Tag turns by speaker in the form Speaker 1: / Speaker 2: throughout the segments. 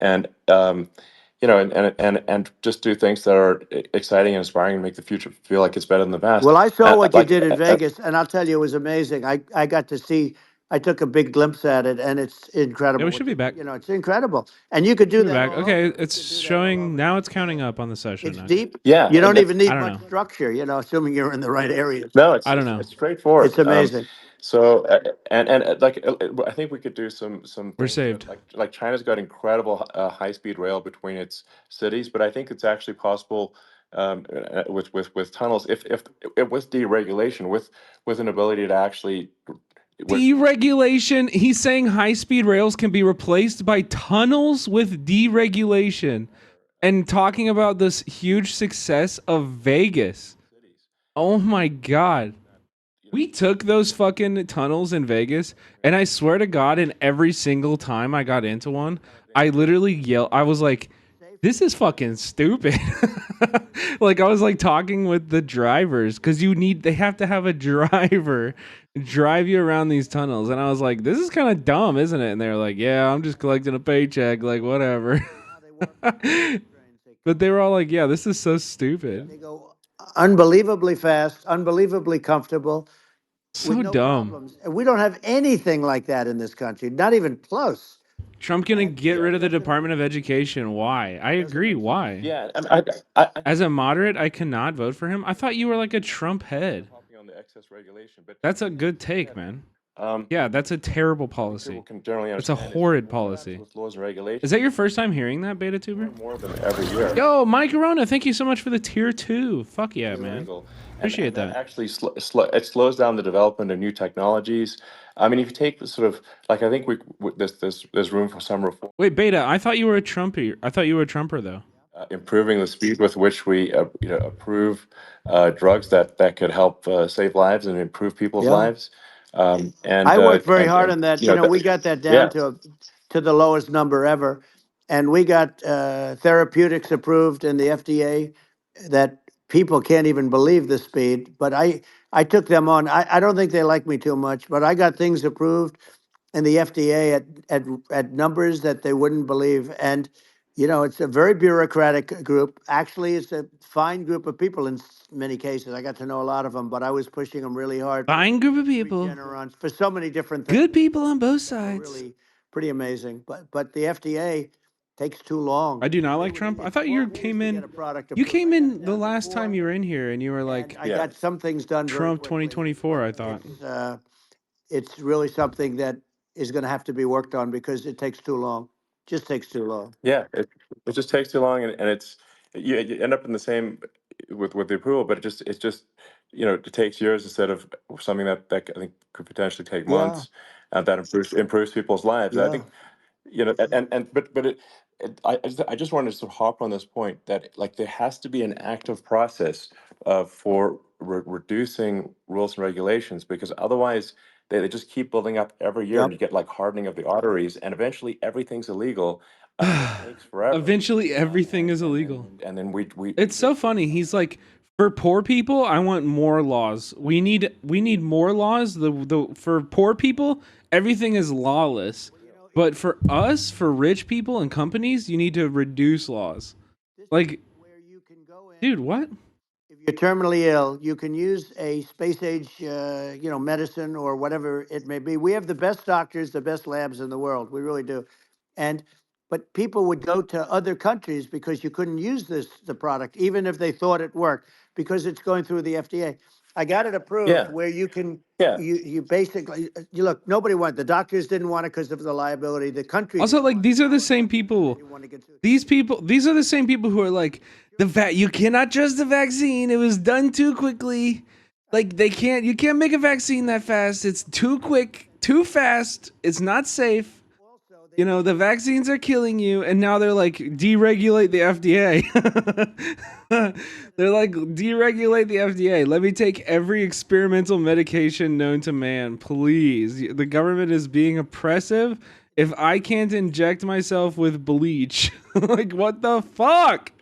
Speaker 1: and and just do things that are exciting and inspiring and make the future feel like it's better than the past.
Speaker 2: Well, I saw what you
Speaker 1: Like,
Speaker 2: did in Vegas, and I'll tell you, it was amazing. I got to see. I took a big glimpse at it, and it's
Speaker 3: Yeah, we
Speaker 2: incredible.
Speaker 3: should
Speaker 2: What
Speaker 3: be
Speaker 2: you
Speaker 3: back.
Speaker 2: it's incredible, and you could do
Speaker 3: Should be
Speaker 2: that
Speaker 3: back.
Speaker 2: all
Speaker 3: Okay,
Speaker 2: over. You
Speaker 3: it's
Speaker 2: could do that all
Speaker 3: showing
Speaker 2: over
Speaker 3: now.
Speaker 2: again.
Speaker 3: It's counting up on the session.
Speaker 2: It's
Speaker 3: Okay.
Speaker 2: deep.
Speaker 1: yeah,
Speaker 2: You don't even
Speaker 3: I
Speaker 2: need
Speaker 3: don't
Speaker 2: much
Speaker 3: know.
Speaker 2: structure, assuming you're in the right areas.
Speaker 1: no,
Speaker 3: I don't
Speaker 1: it's
Speaker 3: know.
Speaker 1: straightforward.
Speaker 2: It's amazing.
Speaker 1: So like I think we could do some
Speaker 3: We're
Speaker 1: things
Speaker 3: saved.
Speaker 1: like China's got incredible high speed rail between its cities, but I think it's actually possible with tunnels if with deregulation with an ability to actually with
Speaker 3: Deregulation. He's saying high speed rails can be replaced by tunnels with deregulation, and talking about this huge success of Vegas. Oh my god. We took those fucking tunnels in Vegas, and I swear to God, in every single time I got into one, I literally yelled. I was like, "This is fucking stupid." Like I was like talking with the drivers because they have to have a driver drive you around these tunnels, and I was like, "This is kind of dumb, isn't it?" And they were like, "Yeah, I'm just collecting a paycheck, like whatever." But they were all like, "Yeah, this is so stupid,
Speaker 2: They go unbelievably fast, unbelievably comfortable, with
Speaker 3: so
Speaker 2: no
Speaker 3: dumb."
Speaker 2: problems. And we don't have anything like that in this country, not even close.
Speaker 3: Trump gonna
Speaker 2: And
Speaker 3: get rid
Speaker 2: it
Speaker 3: of the
Speaker 2: doesn't
Speaker 3: Department
Speaker 2: make
Speaker 3: of Education. Why? I agree.
Speaker 2: sense.
Speaker 3: Why?
Speaker 1: yeah, I
Speaker 3: As a moderate, I cannot vote for him. I thought you were like a Trump head.
Speaker 1: hopping on the excess regulation, but
Speaker 3: That's a good take, man.
Speaker 1: um,
Speaker 3: Yeah, that's a terrible
Speaker 1: I think people
Speaker 3: policy.
Speaker 1: can generally
Speaker 3: It's a
Speaker 1: understand is
Speaker 3: horrid
Speaker 1: more labs
Speaker 3: policy.
Speaker 1: with laws and
Speaker 3: Is
Speaker 1: regulations,
Speaker 3: that your first time hearing that, Beta
Speaker 1: more
Speaker 3: Tuber?
Speaker 1: and more of them every year.
Speaker 3: Yo, Mike Arona, thank you so much for the tier 2. Fuck yeah,
Speaker 1: It's
Speaker 3: man.
Speaker 1: illegal, and
Speaker 3: Appreciate
Speaker 1: that
Speaker 3: that.
Speaker 1: actually it slows down the development of new technologies. I mean, if you take the sort of like I think there's room for some reform,
Speaker 3: Wait, Beta, I thought you were a Trumper. I thought you were a Trumper though.
Speaker 1: improving the speed with which we approve drugs that could help save lives and improve people's
Speaker 2: Yeah.
Speaker 1: lives.
Speaker 2: I worked very hard
Speaker 1: And
Speaker 2: on that.
Speaker 1: that,
Speaker 2: We got that down
Speaker 1: yeah,
Speaker 2: to the lowest number ever, and we got therapeutics approved in the FDA that people can't even believe the speed. But I took them on. I don't think they like me too much, but I got things approved in the FDA at numbers that they wouldn't believe. And it's a very bureaucratic group. Actually, it's a fine group of people in many cases. I got to know a lot of them, but I was pushing them really hard for
Speaker 3: Fine group of people.
Speaker 2: Regeneron, for so many different things
Speaker 3: Good people on both
Speaker 2: that were
Speaker 3: sides.
Speaker 2: really pretty amazing. But the FDA takes too long.
Speaker 3: I do not like
Speaker 2: They
Speaker 3: Trump. I
Speaker 2: it
Speaker 3: thought you
Speaker 2: 12 years
Speaker 3: came
Speaker 2: to get
Speaker 3: in.
Speaker 2: a product
Speaker 3: You
Speaker 2: approved.
Speaker 3: came
Speaker 2: I got
Speaker 3: in
Speaker 2: it
Speaker 3: the
Speaker 2: down to
Speaker 3: last time
Speaker 2: 4,
Speaker 3: you were in here, and you were
Speaker 2: and
Speaker 3: like
Speaker 2: I
Speaker 1: yeah,
Speaker 2: got some things done very
Speaker 3: Trump
Speaker 2: quickly.
Speaker 3: 2024.
Speaker 2: But
Speaker 3: I thought.
Speaker 2: it's really something that is going to have to be worked on because it takes too long. Just takes too long.
Speaker 1: yeah. It just takes too long, and it's you end up in the same with the approval, but it's just it takes years instead of something that I think could potentially take
Speaker 2: Yeah,
Speaker 1: months, that improves people's lives. I
Speaker 2: yeah.
Speaker 1: think I just wanted to sort of hop on this point that like there has to be an active process for reducing rules and regulations, because otherwise they just keep building up every year, and
Speaker 2: Yep.
Speaker 1: you get like hardening of the arteries, and eventually everything's illegal, and it takes forever.
Speaker 3: Eventually, everything is
Speaker 1: And
Speaker 3: illegal.
Speaker 1: then we
Speaker 3: It's so funny. He's like, for poor people, I want more laws. We need more laws. The for poor people, everything is lawless. But for us, for rich people and companies, you need to reduce laws.
Speaker 2: This is
Speaker 3: Like,
Speaker 2: where you can go in.
Speaker 3: dude, what?
Speaker 2: If you're terminally ill, you can use a space age, medicine or whatever it may be. We have the best doctors, the best labs in the world. We really do. And but people would go to other countries because you couldn't use the product, even if they thought it worked, because it's going through the FDA. I got it approved
Speaker 1: yeah,
Speaker 2: where you can
Speaker 1: yeah,
Speaker 2: you basically you look. Nobody wanted, the doctors didn't want it because of the liability. The country
Speaker 3: Also,
Speaker 2: didn't
Speaker 3: like,
Speaker 2: want it.
Speaker 3: these are
Speaker 2: Now
Speaker 3: the
Speaker 2: it
Speaker 3: same
Speaker 2: wants it because they
Speaker 3: people.
Speaker 2: didn't want to get sued.
Speaker 3: These are the same people who are like, you cannot trust the vaccine. It was done too quickly. Like, you can't make a vaccine that fast. It's too quick, too fast. It's not safe.
Speaker 2: Also, they didn't
Speaker 3: The vaccines are killing you, and now they're like, deregulate the FDA. They're like, deregulate the FDA. Let me take every experimental medication known to man, please. The government is being oppressive. If I can't inject myself with bleach, like, what the fuck?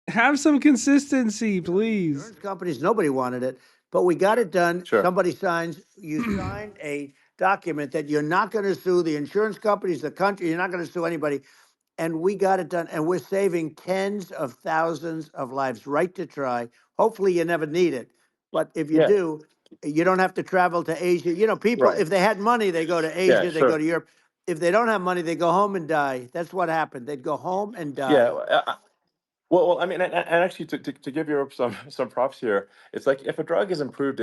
Speaker 3: Have some consistency, please.
Speaker 2: insurance companies, nobody wanted it, but we got it done.
Speaker 1: sure,
Speaker 2: Somebody signs, you signed a document that you're not going to sue the insurance companies, the country, you're not going to sue anybody. and we got it done. And we're saving tens of thousands of lives. Right to try. Hopefully, you never need it, but if you
Speaker 1: Yeah,
Speaker 2: do, you don't have to travel to Asia. You know, people,
Speaker 1: right.
Speaker 2: if they had money, they go to
Speaker 1: Yeah,
Speaker 2: Asia, they go
Speaker 1: sure.
Speaker 2: to Europe. If they don't have money, they go home and die. That's what happened. They'd go home and
Speaker 1: Yeah,
Speaker 2: die.
Speaker 1: well, I mean, and actually, to give Europe some props here, it's like if a drug is approved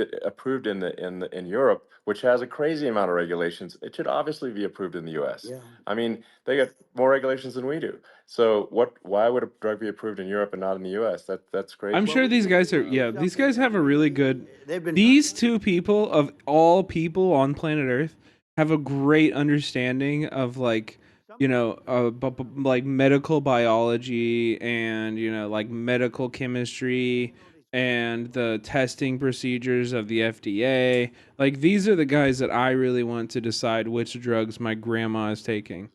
Speaker 1: in Europe, which has a crazy amount of regulations, it should obviously be approved in the U.S.
Speaker 2: Yeah.
Speaker 1: I mean, they get more regulations than we do. So why would a drug be approved in Europe and not in the U.S.? That's
Speaker 3: I'm
Speaker 1: crazy.
Speaker 2: Well,
Speaker 3: sure these guys are,
Speaker 2: we do
Speaker 3: yeah, these
Speaker 2: something
Speaker 3: guys
Speaker 2: that's
Speaker 3: have a really
Speaker 2: really.
Speaker 3: good.
Speaker 2: They've been.
Speaker 3: These two people, of all people on planet Earth, have a great understanding of, like, like medical biology and, like medical chemistry and the testing procedures of the FDA. Like, these are the guys that I really want to decide which drugs my grandma is taking.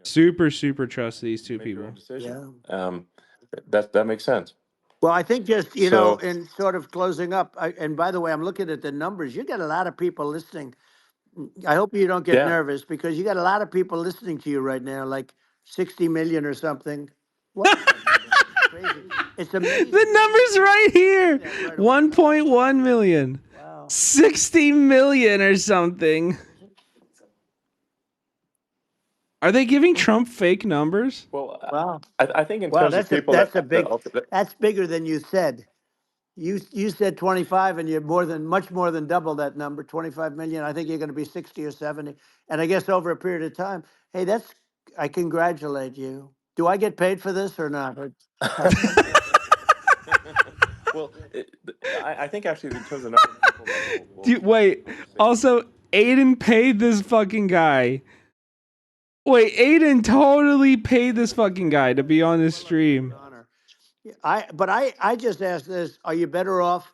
Speaker 3: Super, super trust these two
Speaker 1: Make your own
Speaker 3: people.
Speaker 1: decision.
Speaker 2: Yeah.
Speaker 1: That makes sense.
Speaker 2: Well, I think just,
Speaker 1: So
Speaker 2: in sort of closing up, and by the way, I'm looking at the numbers. You got a lot of people listening. I hope you don't get
Speaker 1: yeah,
Speaker 2: nervous because you got a lot of people listening to you right now, like 60 million or something. What is that number? It's crazy. It's
Speaker 3: The
Speaker 2: amazing that you
Speaker 3: number's right
Speaker 2: see
Speaker 3: here.
Speaker 2: that right away.
Speaker 3: 1.1 million.
Speaker 2: Wow.
Speaker 3: 60 million or something. Are they giving Trump fake numbers?
Speaker 1: well,
Speaker 2: Wow.
Speaker 1: I think in
Speaker 2: Wow,
Speaker 1: terms of people that
Speaker 2: that's bigger than you said. You said 25 and you're much more than double that number, 25 million. I think you're going to be 60 or 70. And I guess over a period of time, hey, I congratulate you. Do I get paid for this or not?
Speaker 1: well, I think actually in terms of number of people that
Speaker 3: Wait.
Speaker 1: will say
Speaker 3: Also, Aiden paid this fucking guy. Wait, Aiden totally paid this fucking guy to be on this stream.
Speaker 2: Honor. Yeah, I just asked this, are you better off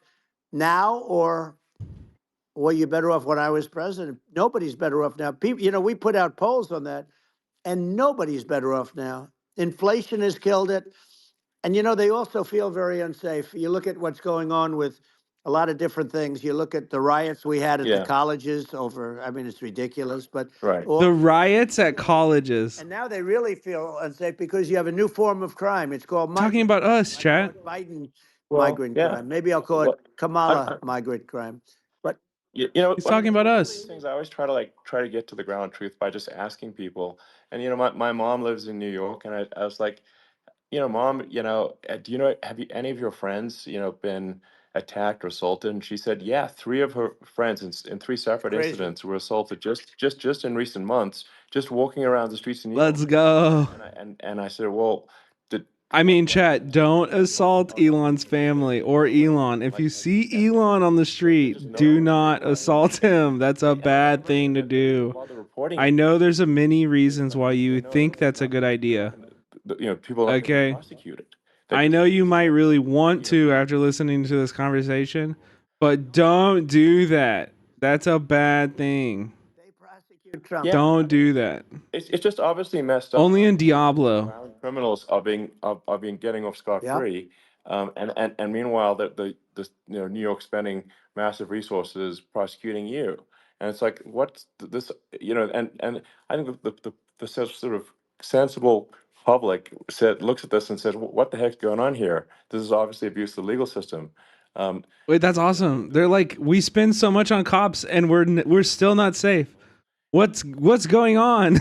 Speaker 2: now or were you better off when I was president? Nobody's better off now. People, we put out polls on that and nobody's better off now. Inflation has killed it. And they also feel very unsafe. You look at what's going on with a lot of different things. You look at the riots we had at the
Speaker 1: yeah,
Speaker 2: colleges over, I mean, it's ridiculous, but
Speaker 1: right.
Speaker 3: The
Speaker 2: all the
Speaker 3: riots at colleges.
Speaker 2: and now they really feel unsafe because you have a new form of crime. It's called
Speaker 3: Talking
Speaker 2: migrant
Speaker 3: about
Speaker 2: crime.
Speaker 3: us,
Speaker 2: I call
Speaker 3: chat.
Speaker 2: it Biden
Speaker 1: Well,
Speaker 2: migrant
Speaker 1: yeah.
Speaker 2: crime. Maybe I'll call it
Speaker 1: What
Speaker 2: Kamala
Speaker 1: I,
Speaker 2: migrant crime. But
Speaker 3: He's
Speaker 1: one
Speaker 3: talking about
Speaker 1: of these
Speaker 3: us.
Speaker 1: things I always try to get to the ground truth by just asking people. And my mom lives in New York, and I was like, Mom, do have any of your friends, been attacked or assaulted? And she said, yeah, three of her friends in three
Speaker 2: it's
Speaker 1: separate
Speaker 2: crazy.
Speaker 1: incidents were assaulted just in recent months, just walking around the streets in New
Speaker 3: Let's
Speaker 1: York.
Speaker 3: go.
Speaker 1: And I said, well, did
Speaker 3: I mean,
Speaker 1: what
Speaker 3: chat, don't assault Elon's family or Elon. If you see Elon on the
Speaker 1: they just
Speaker 3: street,
Speaker 1: know
Speaker 3: do
Speaker 1: him, or
Speaker 3: not assault him. That's a
Speaker 1: and I
Speaker 3: bad
Speaker 1: heard
Speaker 3: thing to
Speaker 1: that they didn't
Speaker 3: do.
Speaker 1: bother reporting
Speaker 3: I
Speaker 1: it
Speaker 3: know there's a many
Speaker 1: because
Speaker 3: reasons why
Speaker 1: they
Speaker 3: you
Speaker 1: know
Speaker 3: think
Speaker 1: it's
Speaker 3: that's a
Speaker 1: not
Speaker 3: good
Speaker 1: they're not
Speaker 3: idea.
Speaker 1: gonna people are not going to be
Speaker 3: Okay?
Speaker 1: prosecuted. That
Speaker 3: I
Speaker 1: just
Speaker 3: know you
Speaker 1: means
Speaker 3: might
Speaker 1: that
Speaker 3: really want
Speaker 1: you know
Speaker 3: to after listening to this conversation, but don't do that. That's a bad thing.
Speaker 2: They prosecute Trump.
Speaker 1: yeah,
Speaker 3: Don't do that.
Speaker 1: it's just obviously messed up
Speaker 3: Only
Speaker 1: that
Speaker 3: in Diablo.
Speaker 1: violent criminals are being getting off scot
Speaker 2: Yep.
Speaker 1: free, and meanwhile the New York spending massive resources prosecuting you, and it's like this and I think the sort of sensible public looks at this and says, what the heck's going on here? This is obviously abuse of the legal system. Um,
Speaker 3: Wait, that's awesome. They're like, we spend so much on cops and we're still not safe. What's going on?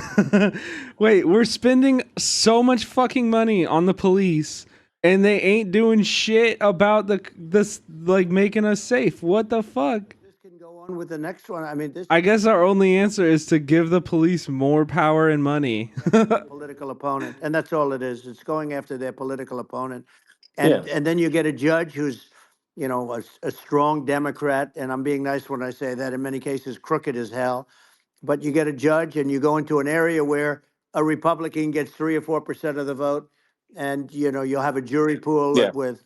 Speaker 3: Wait, we're spending so much fucking money on the police and they ain't doing shit about this, like, making us safe. What the fuck?
Speaker 2: This can go on with the next one. I mean, this
Speaker 3: I guess our only answer is to give the police more power and money.
Speaker 2: political opponent, and that's all it is. It's going after their political opponent,
Speaker 1: yeah,
Speaker 2: and then you get a judge who's, a strong Democrat, and I'm being nice when I say that. In many cases, crooked as hell. But you get a judge, and you go into an area where a Republican gets 3 or 4% of the vote, and you'll have a jury pool
Speaker 1: yeah,
Speaker 2: with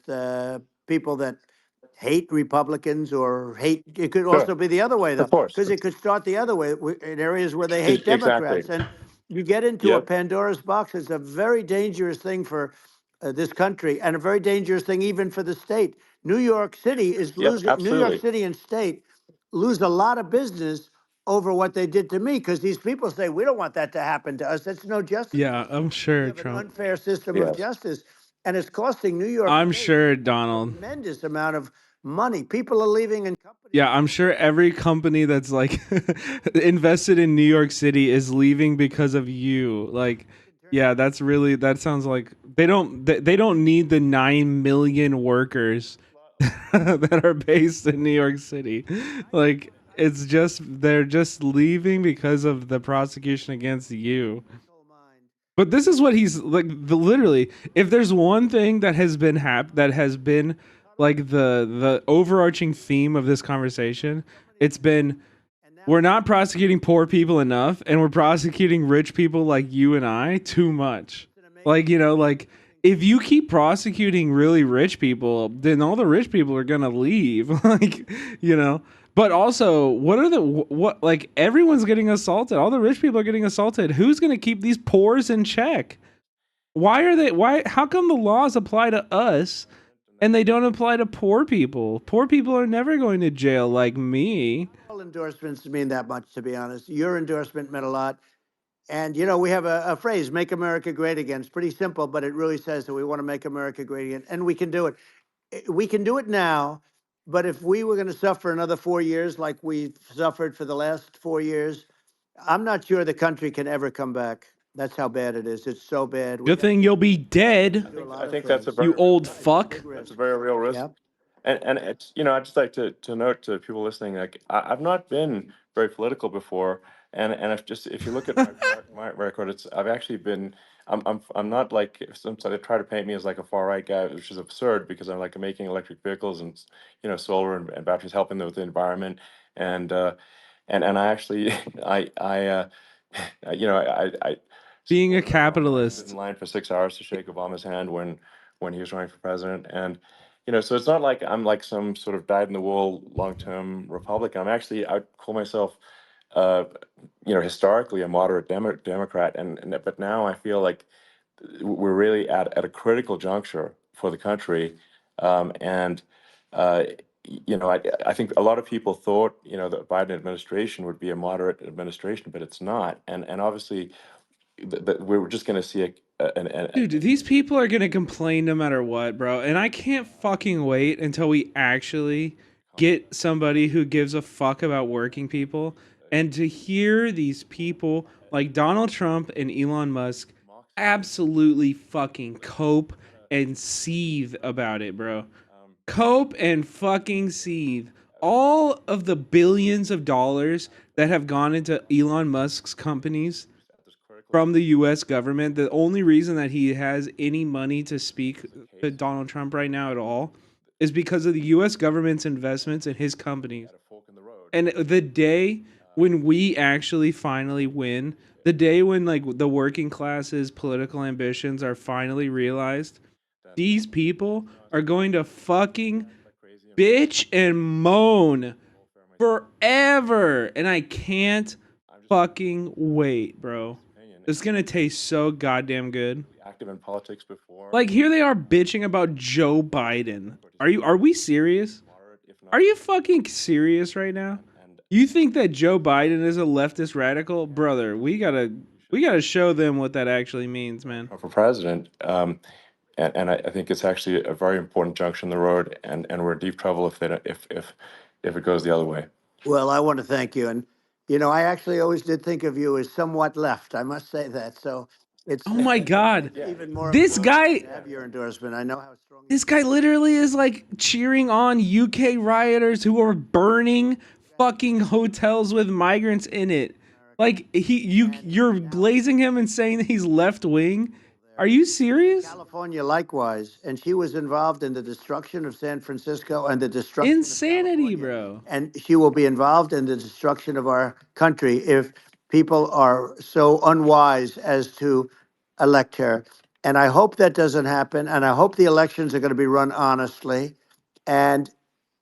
Speaker 2: people that hate Republicans or hate. It could
Speaker 1: sure,
Speaker 2: also be the other way though,
Speaker 1: of course,
Speaker 2: because it could start the other way in areas where they hate
Speaker 1: exactly,
Speaker 2: Democrats, and you get into a
Speaker 1: yep,
Speaker 2: Pandora's box. It's a very dangerous thing for this country, and a very dangerous thing even for the state. New York City is
Speaker 1: yep,
Speaker 2: losing. New York
Speaker 1: absolutely,
Speaker 2: City and state lose a lot of business over what they did to me, because these people say we don't want that to happen to us. That's no justice.
Speaker 3: Yeah, I'm
Speaker 2: We
Speaker 3: sure,
Speaker 2: have an
Speaker 3: Trump.
Speaker 2: unfair system of
Speaker 1: Yes.
Speaker 2: justice, and it's costing New York
Speaker 3: I'm
Speaker 2: State
Speaker 3: sure,
Speaker 2: a
Speaker 3: Donald.
Speaker 2: tremendous amount of money. People are leaving, and companies.
Speaker 3: Yeah, I'm sure every company that's like invested in New York City is leaving because of you. Like, yeah, that's really that sounds like they don't need the 9 million workers that are based in New York City. Like, it's just they're just leaving because of the prosecution against you. But this is what he's like. Literally, if there's one thing that has been that has been like the overarching theme of this conversation, it's been we're not prosecuting poor people enough, and we're prosecuting rich people like you and I too much. Like, like if you keep prosecuting really rich people, then all the rich people are gonna leave. Like, But also, what like everyone's getting assaulted. All the rich people are getting assaulted. Who's gonna keep these poors in check? Why are they? Why? How come the laws apply to us and they don't apply to poor people? Poor people are never going to jail like me.
Speaker 2: All endorsements mean that much, to be honest. Your endorsement meant a lot. And, we have a phrase, make America great again. It's pretty simple, but it really says that we want to make America great again. And we can do it. We can do it now. But if we were going to suffer another 4 years like we've suffered for the last 4 years, I'm not sure the country can ever come back. That's how bad it is. It's so bad.
Speaker 3: Good thing you'll be dead,
Speaker 2: do a lot
Speaker 1: I
Speaker 2: of
Speaker 1: think that's a
Speaker 2: things.
Speaker 3: you
Speaker 1: very real
Speaker 3: old
Speaker 1: risk.
Speaker 3: fuck.
Speaker 1: That's a very real risk.
Speaker 2: Yeah.
Speaker 1: And it's, I'd just like to note to people listening, like I've not been very political before, and if you look at my record, I've actually been. I'm not like, if some they try to paint me as like a far right guy, which is absurd because I'm like making electric vehicles and solar and batteries, helping with the environment, and and I actually I
Speaker 3: Being a
Speaker 1: supported Obama. I stood in
Speaker 3: capitalist.
Speaker 1: line for 6 hours to shake Obama's hand when he was running for president, and so it's not like I'm like some sort of dyed-in-the-wool long-term Republican. I call myself, uh, historically a moderate Democrat, but now I feel like we're really at a critical juncture for the country, and uh, I think a lot of people thought the Biden administration would be a moderate administration, but it's not, and obviously we're just going to see
Speaker 3: Dude, these people are gonna complain no matter what, bro. And I can't fucking wait until we actually get somebody who gives a fuck about working people. And to hear these people like Donald Trump and Elon Musk absolutely fucking cope and seethe about it, bro. Cope and fucking seethe. All of the billions of dollars that have gone into Elon Musk's companies from the US government. The only reason that he has any money to speak to Donald Trump right now at all is because of the US government's investments in his companies. And the day when we actually finally win, the day when like the working class's political ambitions are finally realized, these people are going to fucking bitch and moan forever. And I can't fucking wait, bro. It's gonna taste so goddamn good.
Speaker 1: active in politics before.
Speaker 3: Like here they are bitching about Joe Biden. Are we serious? Are you fucking serious right now? You think that Joe Biden is a leftist radical? Brother, we gotta show them what that actually means, man.
Speaker 1: For president, and I think it's actually a very important junction in the road, and we're in deep trouble if they don't, if it goes the other way.
Speaker 2: Well, I want to thank you. And, I actually always did think of you as somewhat left. I must say that. So it's
Speaker 3: Oh my god.
Speaker 2: even more
Speaker 3: This
Speaker 2: important
Speaker 3: guy
Speaker 2: to have your endorsement. I know how strong
Speaker 3: This guy literally is like cheering on UK rioters who are burning fucking hotels with migrants in it. Like you're glazing him and saying that he's left wing. Are you serious?
Speaker 2: California likewise, and she was involved in the destruction of San Francisco and the destruction of
Speaker 3: Insanity,
Speaker 2: California.
Speaker 3: bro.
Speaker 2: And she will be involved in the destruction of our country if people are so unwise as to elect her. And I hope that doesn't happen. And I hope the elections are going to be run honestly. And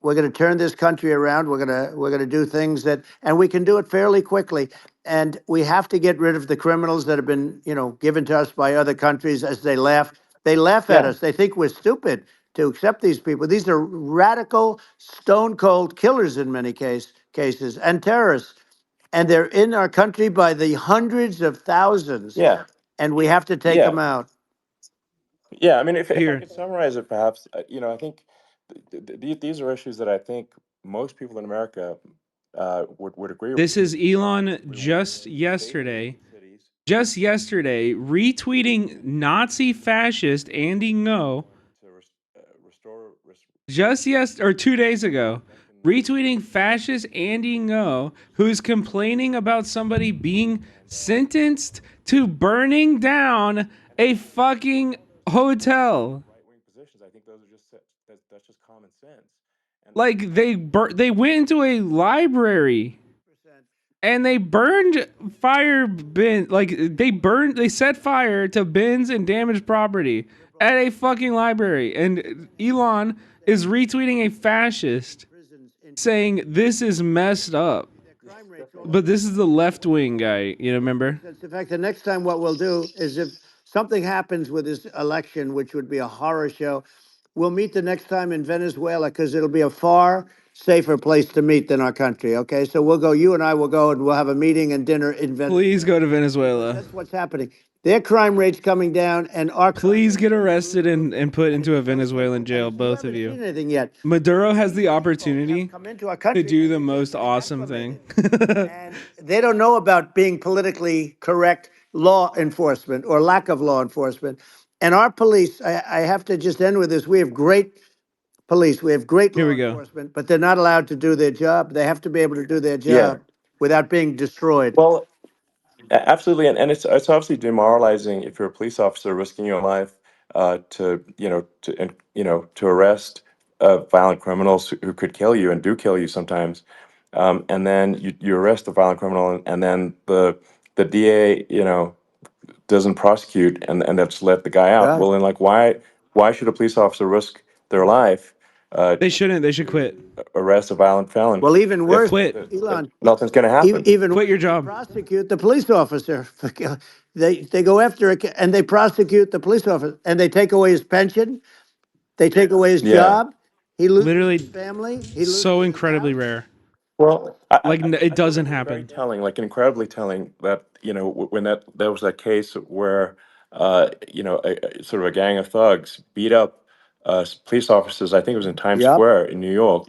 Speaker 2: we're going to turn this country around. We're going to do things and we can do it fairly quickly. And we have to get rid of the criminals that have been, given to us by other countries as they laugh. They laugh at
Speaker 1: Yeah.
Speaker 2: us. They think we're stupid to accept these people. These are radical, stone cold killers in many cases and terrorists. and they're in our country by the hundreds of thousands,
Speaker 1: Yeah,
Speaker 2: and we have to take
Speaker 1: yeah,
Speaker 2: them out.
Speaker 1: yeah. I mean, if I
Speaker 3: Here.
Speaker 1: could summarize it, perhaps, I think these are issues that I think most people in America would agree with.
Speaker 3: This is Elon
Speaker 1: We want to end safety in cities.
Speaker 3: just yesterday, retweeting Nazi fascist Andy Ngo,
Speaker 1: To restore
Speaker 3: just or 2 days ago, retweeting fascist Andy Ngo, who's complaining about somebody being sentenced to burning down a fucking hotel.
Speaker 1: right-wing positions. I think those are that's just common sense. And
Speaker 3: Like they went into a library and they burned fire bin, like they set fire to bins and damaged property at a fucking library, and Elon is retweeting a fascist saying this is messed up. But this is the left wing guy, remember?
Speaker 2: In fact, the next time what we'll do is if something happens with this election, which would be a horror show, we'll meet the next time in Venezuela because it'll be a far safer place to meet than our country. Okay, so we'll go. You and I will go, and we'll have a meeting and dinner in Venezuela.
Speaker 3: Please go to Venezuela.
Speaker 2: That's what's happening. Their crime rate's coming down, and our
Speaker 3: Please get arrested and put into a Venezuelan jail, both of
Speaker 2: haven't
Speaker 3: you.
Speaker 2: seen anything yet.
Speaker 3: Maduro has the opportunity
Speaker 2: Come into our
Speaker 3: to
Speaker 2: country
Speaker 3: do the most awesome thing.
Speaker 2: and they don't know about being politically correct law enforcement or lack of law enforcement. And our police, I have to just end with this. We have great police. We have great
Speaker 3: Here
Speaker 2: law
Speaker 3: we go.
Speaker 2: enforcement, but they're not allowed to do their job. They have to be able to do their
Speaker 1: yeah,
Speaker 2: job without being destroyed.
Speaker 1: well, absolutely, and it's obviously demoralizing if you're a police officer risking your life to to arrest violent criminals who could kill you and do kill you sometimes, and then you arrest the violent criminal, and then the DA doesn't prosecute, and that's let the guy out.
Speaker 2: Yeah.
Speaker 1: Well, then, like, why should a police officer risk their life
Speaker 3: They shouldn't. They should quit.
Speaker 1: arrest a violent felon
Speaker 2: Well, even worse,
Speaker 3: Quit.
Speaker 1: if
Speaker 2: Elon,
Speaker 1: nothing's going to happen?
Speaker 2: even
Speaker 3: Quit your
Speaker 2: worse,
Speaker 3: job.
Speaker 2: prosecute the police officer. They go after it and they prosecute the police officer and they take away his pension. They take away his
Speaker 1: Yeah.
Speaker 2: job. He loses his
Speaker 3: Literally
Speaker 2: family. He loses
Speaker 3: so
Speaker 2: his
Speaker 3: incredibly
Speaker 2: house.
Speaker 3: rare.
Speaker 1: Well,
Speaker 3: Like it
Speaker 1: I thought
Speaker 3: doesn't
Speaker 1: it was very
Speaker 3: happen.
Speaker 1: telling, like incredibly telling, that when there was that case where sort of a gang of thugs beat up police officers. I think it was in Times
Speaker 2: Yep.
Speaker 1: Square in New York,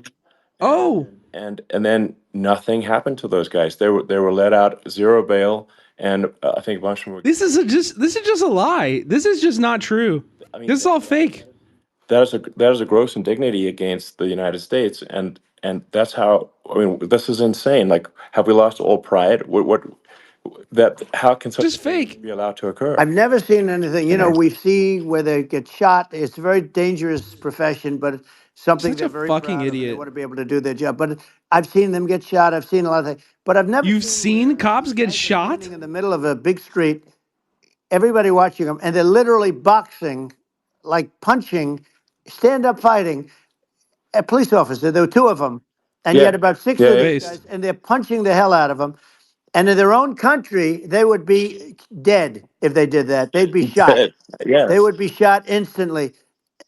Speaker 3: Oh,
Speaker 1: and then nothing happened to those guys. They were let out, zero bail, and I think a bunch of them.
Speaker 3: this is just a lie. This is just not true.
Speaker 1: I mean,
Speaker 3: This is all fake.
Speaker 1: that is a gross indignity against the United States, and that's how. I mean, this is insane. Like, have we lost all pride? What that? How can such
Speaker 3: Just
Speaker 1: a thing
Speaker 3: fake.
Speaker 1: be allowed to occur?
Speaker 2: I've never seen anything.
Speaker 1: You know?
Speaker 2: We see where they get shot. It's a very dangerous profession, but it's something
Speaker 3: Such
Speaker 2: they're
Speaker 3: a
Speaker 2: very
Speaker 3: fucking
Speaker 2: proud of, and they
Speaker 3: idiot.
Speaker 2: want to be able to do their job. But I've seen them get shot. I've seen a lot of things, but I've never
Speaker 3: You've
Speaker 2: seen
Speaker 3: seen cops get shot?
Speaker 2: standing in the middle of a big street, everybody watching them, and they're literally boxing, like punching, stand up fighting a police officer. There were two of them, and
Speaker 1: Yeah,
Speaker 2: yet about six
Speaker 1: yeah,
Speaker 2: of
Speaker 1: yeah.
Speaker 2: these guys, and they're punching the hell out of them. And in their own country, they would be dead if they did that. They'd be shot.
Speaker 1: Yeah.
Speaker 2: They would be shot instantly.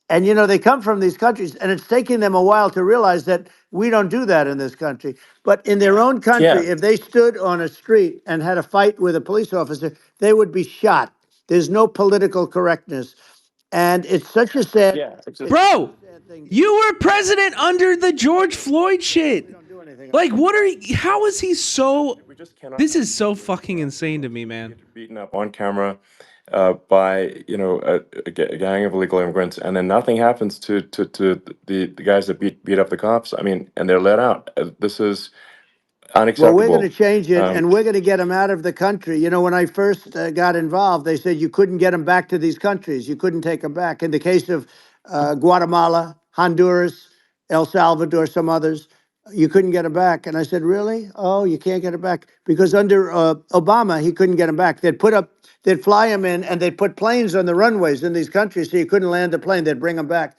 Speaker 2: And they come from these countries, and it's taking them a while to realize that we don't do that in this country. But in their own country,
Speaker 1: Yeah.
Speaker 2: if they stood on a street and had a fight with a police officer, they would be shot. There's no political correctness. And it's such a sad,
Speaker 1: Yeah, it's just,
Speaker 3: Bro,
Speaker 2: sad thing.
Speaker 3: you were president under the George Floyd shit.
Speaker 2: We don't do anything.
Speaker 3: Like, how is he so?
Speaker 1: we just cannot.
Speaker 3: This is so fucking insane to me, man.
Speaker 1: Beaten up on camera by a gang of illegal immigrants, and then nothing happens to the guys that beat up the cops. I mean, and they're let out. This is
Speaker 2: Well,
Speaker 1: unacceptable.
Speaker 2: we're going to change it,
Speaker 1: Um,
Speaker 2: and we're going to get them out of the country. When I first got involved, they said you couldn't get them back to these countries. You couldn't take them back. In the case of Guatemala, Honduras, El Salvador, some others, you couldn't get them back. And I said, really? Oh, you can't get them back? Because under Obama, he couldn't get them back. They'd fly them in, and they'd put planes on the runways in these countries so you couldn't land the plane. They'd bring them back.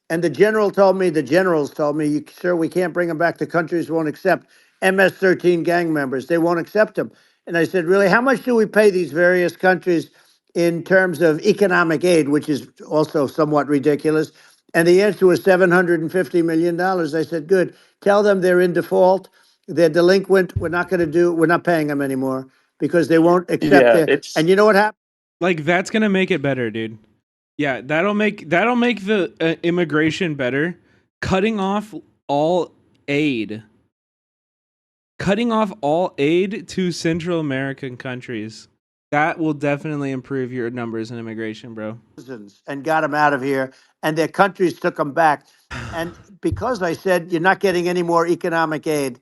Speaker 2: And the generals told me, sir, we can't bring them back. The countries won't accept MS-13 gang members. They won't accept them. And I said, really, how much do we pay these various countries in terms of economic aid, which is also somewhat ridiculous? And the answer was $750 million. I said, good. Tell them they're in default. They're delinquent. We're not paying them anymore because they won't accept
Speaker 1: Yeah,
Speaker 2: their.
Speaker 1: it's
Speaker 2: And you know what happened?
Speaker 3: Like that's gonna make it better, dude. Yeah, that'll make the immigration better. Cutting off all aid, cutting off all aid to Central American countries. That will definitely improve your numbers in immigration, bro.
Speaker 2: And got them out of here, and their countries took them back. And because I said you're not getting any more economic aid,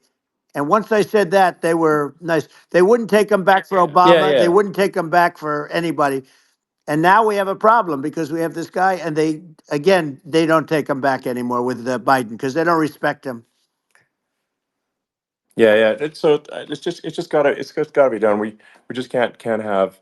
Speaker 2: and once I said that, they were nice. They wouldn't take them back for
Speaker 1: yeah,
Speaker 2: Obama. They
Speaker 1: yeah.
Speaker 2: wouldn't take them back for anybody. And now we have a problem because we have this guy, and they don't take him back anymore with Biden because they don't respect him.
Speaker 1: Yeah, yeah. It's just gotta be done. We just can't have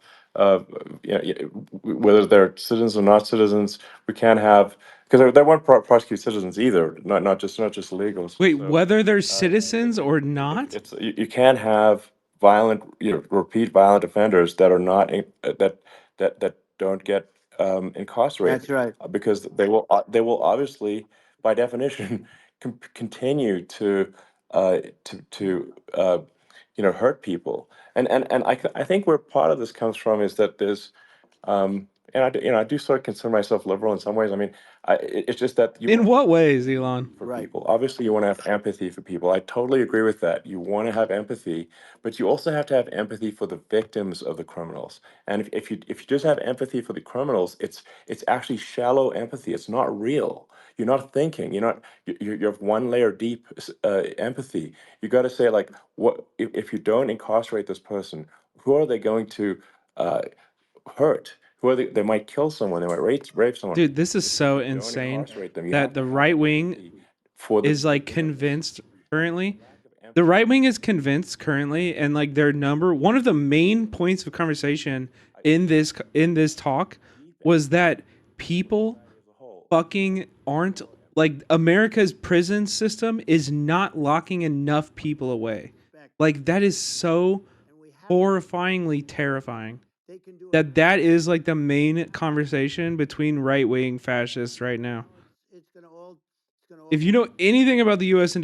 Speaker 1: whether they're citizens or not citizens. We can't have because they won't prosecute citizens either. Not just illegals.
Speaker 3: Wait,
Speaker 1: So
Speaker 3: whether they're
Speaker 1: if
Speaker 3: citizens
Speaker 1: if
Speaker 3: or
Speaker 1: if
Speaker 3: not?
Speaker 1: it's you can't have violent repeat violent offenders that are not that don't get
Speaker 2: That's
Speaker 1: incarcerated
Speaker 2: right.
Speaker 1: because they will obviously by definition continue to hurt people. And I think where part of this comes from is that there's and I do sort of consider myself liberal in some ways. I mean, it's just that you
Speaker 3: In
Speaker 1: want to
Speaker 3: what
Speaker 1: have
Speaker 3: ways,
Speaker 1: empathy
Speaker 3: Elon?
Speaker 1: for
Speaker 2: Right.
Speaker 1: people. Obviously, you want to have empathy for people. I totally agree with that. You want to have empathy, but you also have to have empathy for the victims of the criminals. And if you just have empathy for the criminals, it's actually shallow empathy. It's not real. You're not thinking. You have one layer deep empathy. You got to say like, what if you don't incarcerate this person? Who are they going to uh, hurt? Who are they might kill someone. They might rape someone.
Speaker 3: Dude, this is
Speaker 1: If
Speaker 3: so
Speaker 1: you don't
Speaker 3: insane
Speaker 1: incarcerate them, you
Speaker 3: that
Speaker 1: have to
Speaker 3: the
Speaker 1: have
Speaker 3: right wing
Speaker 1: empathy for the
Speaker 3: is like
Speaker 1: victims.
Speaker 3: convinced currently.
Speaker 1: Lack of
Speaker 3: The
Speaker 1: empathy
Speaker 3: right wing is convinced currently, and like their number one of the main points of conversation in this talk
Speaker 1: deep
Speaker 3: was
Speaker 1: empathy
Speaker 3: that
Speaker 1: for
Speaker 3: people
Speaker 1: society as a whole.
Speaker 3: fucking aren't like America's prison system is not locking enough people away. Like that is so
Speaker 2: And we have to
Speaker 3: horrifyingly terrifying.
Speaker 2: they can do a
Speaker 3: That is like the main conversation between right wing fascists right now.
Speaker 2: it's going to all
Speaker 3: If you know anything about the U.S.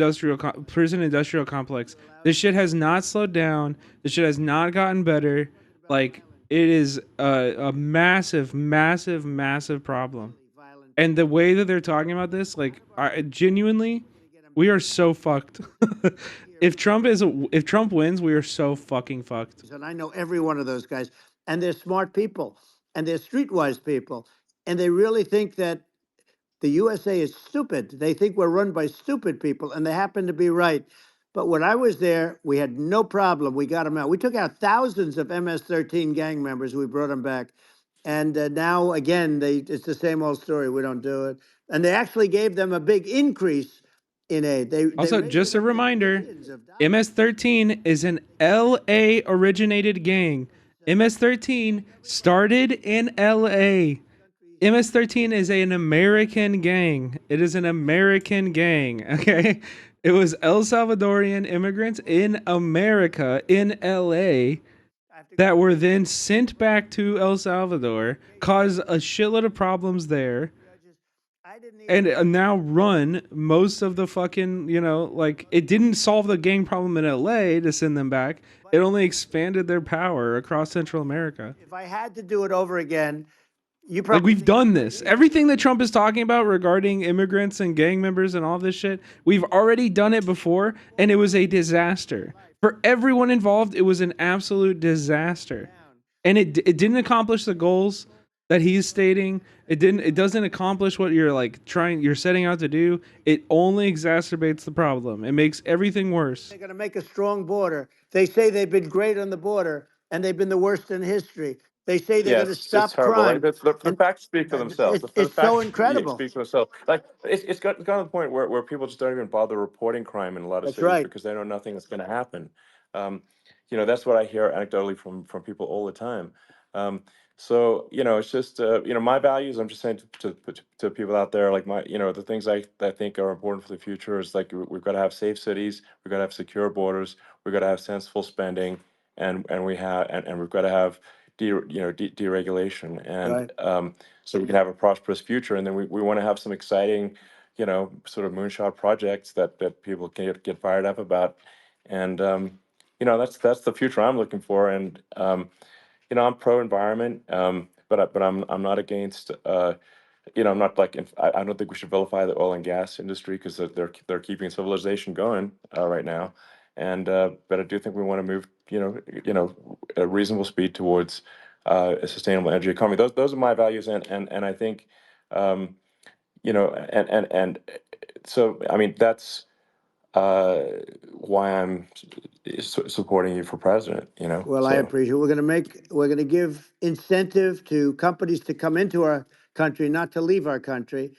Speaker 3: prison industrial complex, this shit has not slowed down. This shit has not gotten better. Like it is a massive, massive, massive problem.
Speaker 2: violent.
Speaker 3: And the way that they're talking about this, like, genuinely, we are so fucked. If Trump wins, we are so fucking fucked.
Speaker 2: And I know every one of those guys, and they're smart people, and they're streetwise people, and they really think that the USA is stupid. They think we're run by stupid people, and they happen to be right. But when I was there, we had no problem. We got them out. We took out thousands of MS-13 gang members. We brought them back. And now, again, it's the same old story. We don't do it. And they actually gave them a big increase in aid. They
Speaker 3: Also,
Speaker 2: raised
Speaker 3: just
Speaker 2: it
Speaker 3: a
Speaker 2: up to
Speaker 3: reminder,
Speaker 2: billions of dollars.
Speaker 3: MS-13 is an LA originated gang. MS-13 started in LA. MS-13 is an American gang. It is an American gang, okay? It was El Salvadorian immigrants in America, in LA, that were then sent back to El Salvador, caused a shitload of problems there,
Speaker 2: I didn't even.
Speaker 3: and now run most of the fucking, like, it didn't solve the gang problem in LA to send them back. It only expanded their power across Central America.
Speaker 2: If I had to do it over again, you
Speaker 3: Like
Speaker 2: probably
Speaker 3: we've
Speaker 2: think I'm
Speaker 3: done
Speaker 2: crazy.
Speaker 3: this. Everything that Trump is talking about regarding immigrants and gang members and all this shit, we've already done it before and it was a disaster. For everyone involved, it was an absolute disaster. And it didn't accomplish the goals that he's stating. It doesn't accomplish what you're setting out to do. It only exacerbates the problem. It makes everything worse.
Speaker 2: They're going to make a strong border. They say they've been great on the border, and they've been the worst in history. They say they're
Speaker 1: Yeah,
Speaker 2: going to
Speaker 1: it's
Speaker 2: stop
Speaker 1: horrible. Like
Speaker 2: crime,
Speaker 1: the
Speaker 2: and
Speaker 1: facts speak for themselves. The
Speaker 2: it's so
Speaker 1: facts
Speaker 2: incredible.
Speaker 1: speak for themselves. Like it's gotten to the point where people just don't even bother reporting crime in a lot of
Speaker 2: That's
Speaker 1: cities
Speaker 2: right.
Speaker 1: because they know nothing is going to happen. Um, that's what I hear anecdotally from people all the time. Um, so it's just my values. I'm just saying to people out there, like the things I think are important for the future is like we've got to have safe cities, we've got to have secure borders, we've got to have sensible spending, and we've got to have deregulation, and
Speaker 2: Right.
Speaker 1: so we can have a prosperous future. And then we want to have some exciting, sort of moonshot projects that people can get fired up about. And that's the future I'm looking for. And I'm pro environment, but I'm not against. I'm not like I don't think we should vilify the oil and gas industry because they're keeping civilization going right now. And but I do think we want to move at a reasonable speed towards a sustainable energy economy. Those are my values, and I think and so I mean that's uh, why I'm supporting you for president.
Speaker 2: Well, I
Speaker 1: So
Speaker 2: appreciate it. We're going to give incentive to companies to come into our country, not to leave our country.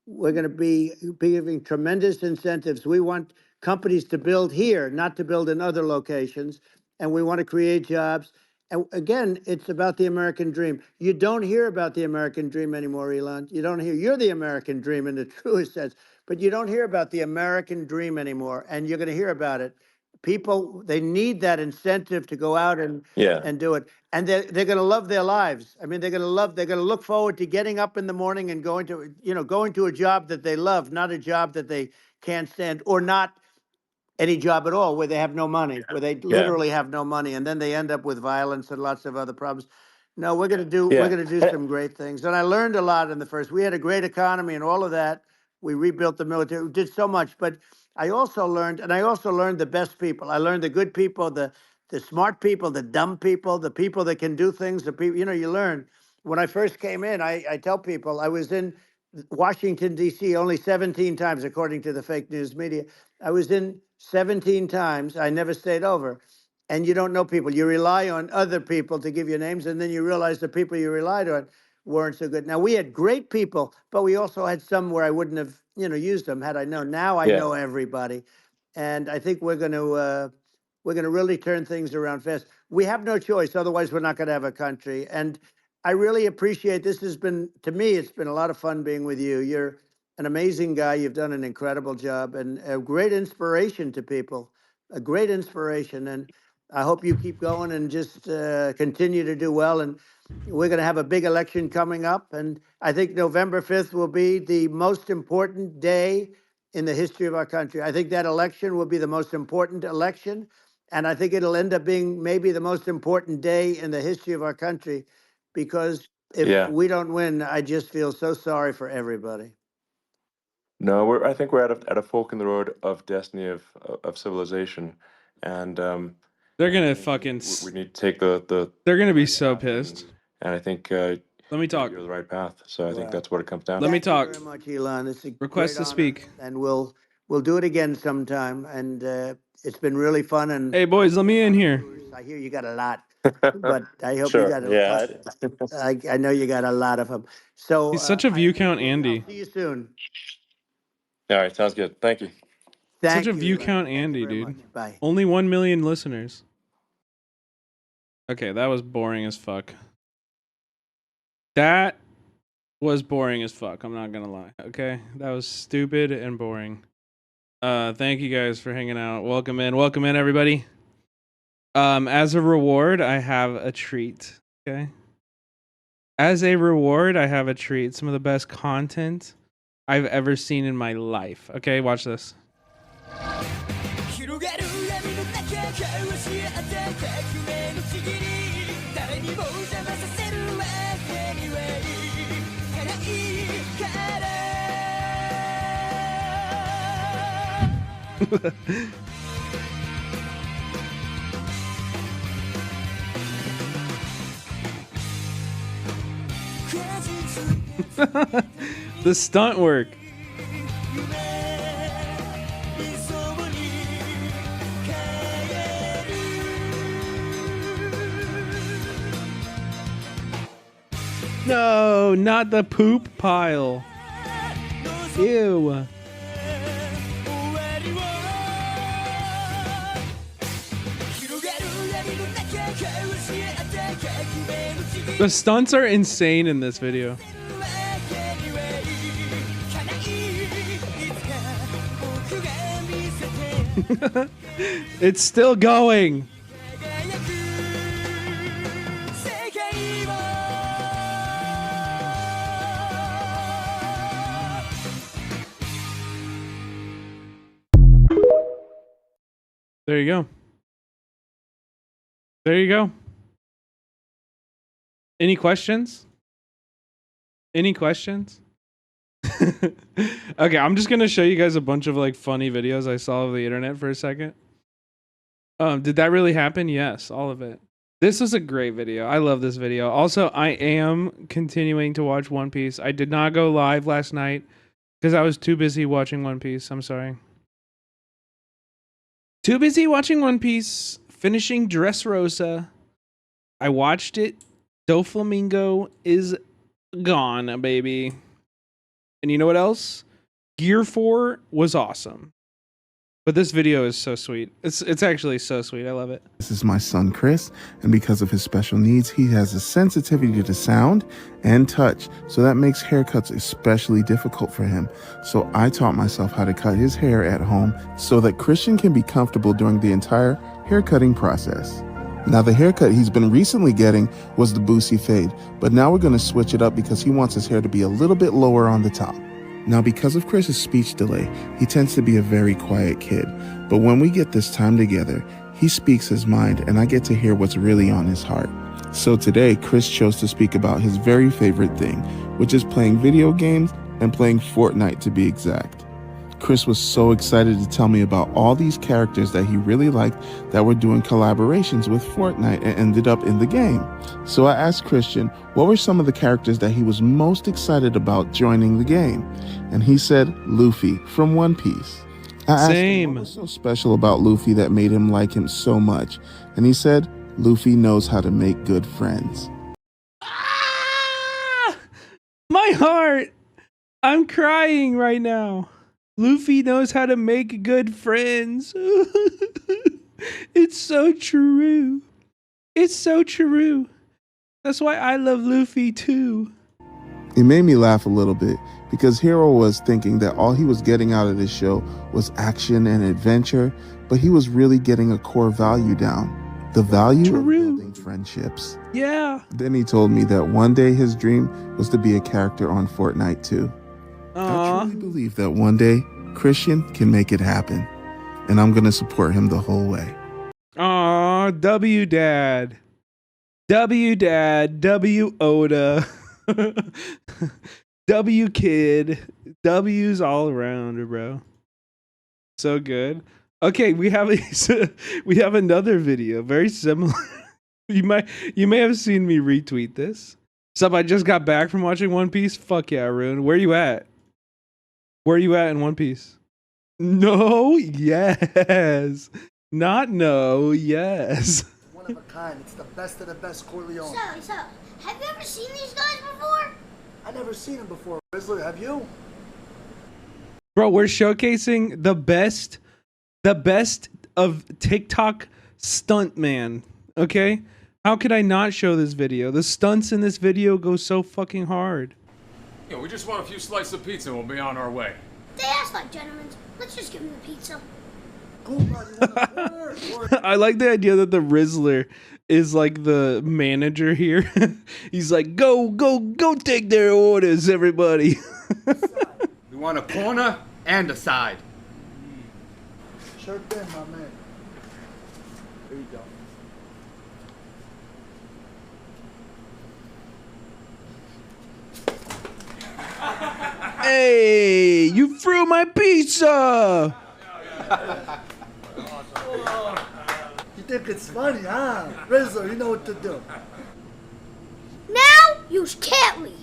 Speaker 2: We're going to be giving tremendous incentives. We want companies to build here, not to build in other locations, and we want to create jobs. And again, it's about the American dream. You don't hear about the American dream anymore, Elon. You don't hear. You're the American dream in the truest sense, but you don't hear about the American dream anymore, and you're going to hear about it. People, they need that incentive to go out
Speaker 1: yeah,
Speaker 2: and do it, and they're going to love their lives. I mean, they're going to look forward to getting up in the morning and going to a job that they love, not a job that they can't stand, or not any job at all, where they have no money, where they
Speaker 1: yeah,
Speaker 2: literally have no money, and then they end up with violence and lots of other problems. No, we're
Speaker 1: yeah.
Speaker 2: going to do some great things, and I learned a lot in the first. We had a great economy and all of that. We rebuilt the military, we did so much, but I also learned, the best people. I learned the good people, the smart people, the dumb people, the people that can do things. The people, you learn. When I first came in, I tell people I was in Washington D.C. only 17 times, according to the fake news media. I was in 17 times. I never stayed over. And you don't know people. You rely on other people to give you names, and then you realize the people you relied on weren't so good. Now, we had great people, but we also had some where I wouldn't have, used them had I known. Now I
Speaker 1: Yeah.
Speaker 2: know everybody. And I think we're going to really turn things around fast. We have no choice. Otherwise, we're not going to have a country. And I really appreciate this. Has been, to me, it's been a lot of fun being with you. You're an amazing guy. You've done an incredible job and a great inspiration to people, a great inspiration. And I hope you keep going and just continue to do well. And we're going to have a big election coming up. And I think November 5th will be the most important day in the history of our country. I think that election will be the most important election. And I think it'll end up being maybe the most important day in the history of our country, because if
Speaker 1: Yeah.
Speaker 2: we don't win, I just feel so sorry for everybody.
Speaker 1: No, I think we're at a fork in the road of destiny of civilization, and
Speaker 3: They're
Speaker 1: I
Speaker 3: gonna
Speaker 1: think
Speaker 3: fucking.
Speaker 1: we need to take the
Speaker 3: They're gonna be
Speaker 1: right
Speaker 3: so
Speaker 1: path,
Speaker 3: pissed.
Speaker 1: and I think
Speaker 3: Let me talk.
Speaker 1: you're the right path. So I think
Speaker 2: Well,
Speaker 1: that's what it comes down
Speaker 3: Let
Speaker 1: to.
Speaker 3: me
Speaker 2: thank you
Speaker 3: talk.
Speaker 2: very much, Elon. It's a
Speaker 3: Request
Speaker 2: great
Speaker 3: to
Speaker 2: honor,
Speaker 3: speak.
Speaker 2: and we'll do it again sometime. And it's been really fun. And
Speaker 3: Hey boys, let me
Speaker 2: a
Speaker 3: in
Speaker 2: lot of
Speaker 3: here.
Speaker 2: viewers. I hear you got a lot, but I hope you
Speaker 1: Sure.
Speaker 2: got
Speaker 1: Yeah.
Speaker 2: I know you got a lot of them. So
Speaker 3: He's such a
Speaker 2: I
Speaker 3: view count
Speaker 2: appreciate it. I'll
Speaker 3: Andy.
Speaker 2: see you soon.
Speaker 1: All right. Sounds good. Thank you.
Speaker 3: Such a
Speaker 2: Thank you,
Speaker 3: view
Speaker 2: Elon.
Speaker 3: count
Speaker 2: Thank you
Speaker 3: Andy,
Speaker 2: very much.
Speaker 3: dude.
Speaker 2: Bye.
Speaker 3: Only 1 million listeners. Okay, that was boring as fuck. That was boring as fuck. I'm not gonna lie. Okay, that was stupid and boring. Thank you guys for hanging out. Welcome in, everybody. As a reward, I have a treat. Okay. As a reward, I have a treat. Some of the best content I've ever seen in my life. Okay, watch this. The stunt work. No, not the poop pile. Ew. The stunts are insane in this video. It's still going. There you go. There you go. Any questions? Any questions? Okay, I'm just gonna show you guys a bunch of like funny videos I saw of the internet for a second. Did that really happen? Yes, all of it. This was a great video. I love this video. Also, I am continuing to watch One Piece. I did not go live last night because I was too busy watching One Piece. I'm sorry. Too busy watching One Piece, finishing Dressrosa. I watched it. Doflamingo is gone, baby. And you know what else? Gear 4 was awesome. But this video is so sweet. It's actually so sweet. I love it.
Speaker 4: This is my son, Chris, and because of his special needs, he has a sensitivity to sound and touch, so that makes haircuts especially difficult for him. So I taught myself how to cut his hair at home so that Christian can be comfortable during the entire haircutting process. Now, the haircut he's been recently getting was the Boosie fade, but now we're going to switch it up because he wants his hair to be a little bit lower on the top. Now, because of Chris's speech delay, he tends to be a very quiet kid, but when we get this time together, he speaks his mind and I get to hear what's really on his heart. So today, Chris chose to speak about his very favorite thing, which is playing video games and playing Fortnite to be exact. Chris was so excited to tell me about all these characters that he really liked that were doing collaborations with Fortnite and ended up in the game. So I asked Christian what were some of the characters that he was most excited about joining the game. And he said Luffy from One Piece. I asked him what was so special about Luffy that made him like him so much. And he said Luffy knows how to make good friends.
Speaker 3: Ah! My heart! I'm crying right now. Luffy knows how to make good friends. It's so true. It's so true. That's why I love Luffy too.
Speaker 4: It made me laugh a little bit because Hero was thinking that all he was getting out of this show was action and adventure, but he was really getting a core value down. The value of building friendships.
Speaker 3: Yeah.
Speaker 4: Then he told me that one day his dream was to be a character on Fortnite too. I truly believe that one day Christian can make it happen, and I'm gonna support him the whole way.
Speaker 3: Aw, W Dad. W Dad, W Oda. W Kid. W's all around, bro. So good. Okay, we have another video very similar. You may have seen me retweet this. Sup, I just got back from watching One Piece. Fuck yeah, Arun. Where you at? Where you at in One Piece? No, yes. Not no, yes.
Speaker 5: One of a kind. It's the best of the best Corleone.
Speaker 6: So, have you ever seen these guys before?
Speaker 5: I never seen them before. Rizzler, have you?
Speaker 3: Bro, we're showcasing the best of TikTok stuntman. Okay? How could I not show this video? The stunts in this video go so fucking hard.
Speaker 7: Yeah, we just want a few slices of pizza and we'll be on our way.
Speaker 6: They asked like gentlemen. Let's just give them the pizza.
Speaker 3: I like the idea that the Rizzler is like the manager here. He's like, go take their orders, everybody.
Speaker 7: We want a corner and a side.
Speaker 5: Sure thing, my man. Here you go.
Speaker 3: Hey, you threw my pizza.
Speaker 5: You think it's funny, huh? Rizzler, you know what to do.
Speaker 6: Now you can't leave.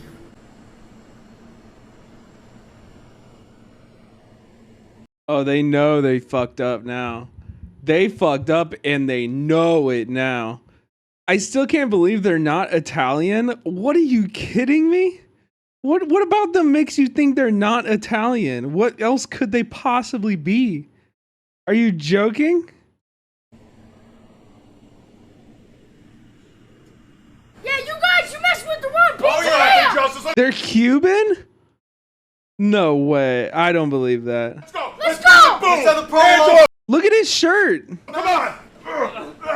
Speaker 3: Oh, they know they fucked up now. They fucked up and they know it now. I still can't believe they're not Italian. What are you kidding me? What about them makes you think they're not Italian? What else could they possibly be? Are you joking?
Speaker 6: Yeah, you guys, you messed with the wrong pizza.
Speaker 3: They're Cuban? No way. I don't believe that.
Speaker 6: Let's go.
Speaker 3: Look at his shirt.
Speaker 7: Come on!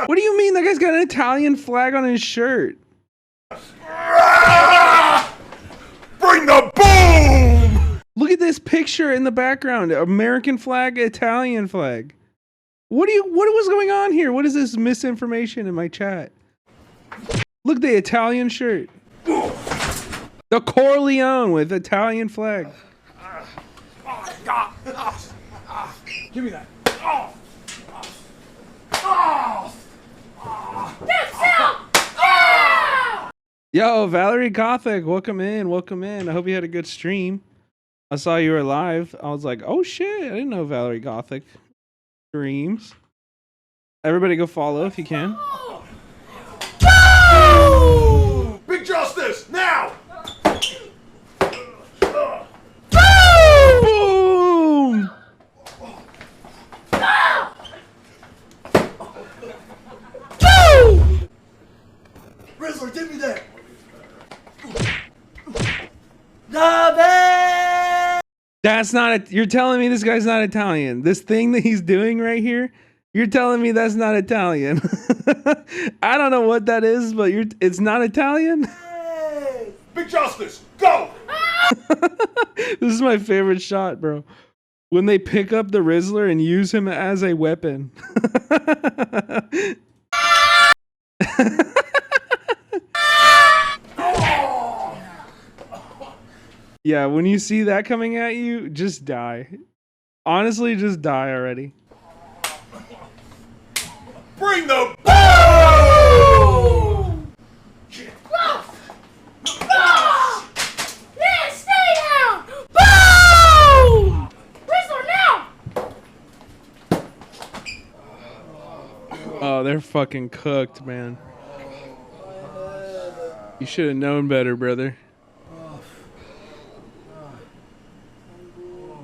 Speaker 3: What do you mean that guy's got an Italian flag on his shirt?
Speaker 7: Bring the boom!
Speaker 3: Look at this picture in the background. American flag, Italian flag. What was going on here? What is this misinformation in my chat? Look, the Italian shirt. The Corleone with Italian flag.
Speaker 6: Give me that. That's out!
Speaker 3: Yo, Valerie Gothic, welcome in, welcome in. I hope you had a good stream. I saw you were live. I was like, oh shit, I didn't know Valerie Gothic streams. Everybody go follow if you can.
Speaker 8: Big justice, now!
Speaker 3: Boom!
Speaker 5: Rizzler, give me that.
Speaker 3: That's not you're telling me this guy's not Italian. This thing that he's doing right here, you're telling me that's not Italian. I don't know what that is, but it's not Italian.
Speaker 5: Hey.
Speaker 8: Big justice, go!
Speaker 3: This is my favorite shot, bro. When they pick up the Rizzler and use him as a weapon. Yeah, when you see that coming at you, just die. Honestly, just die already.
Speaker 8: Bring the boom!
Speaker 6: Yeah, stay down! Boom! Rizzler, now!
Speaker 3: Oh, they're fucking cooked, man. You should have known better, brother.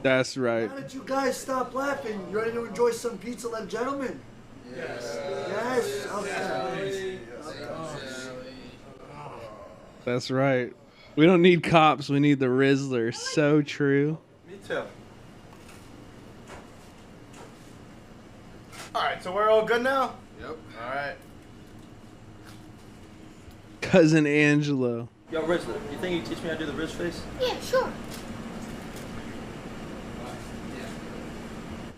Speaker 3: That's right.
Speaker 5: How did you guys stop laughing? You ready to enjoy some pizza like gentlemen? Yes. Yes. Okay.
Speaker 3: That's right. We don't need cops, we need the Rizzler. So true.
Speaker 8: Me too. Alright, so we're all good now? Yep. Alright.
Speaker 3: Cousin Angelo.
Speaker 9: Yo, Rizzler, you think you can teach me how to do the Rizz face?
Speaker 6: Yeah, sure.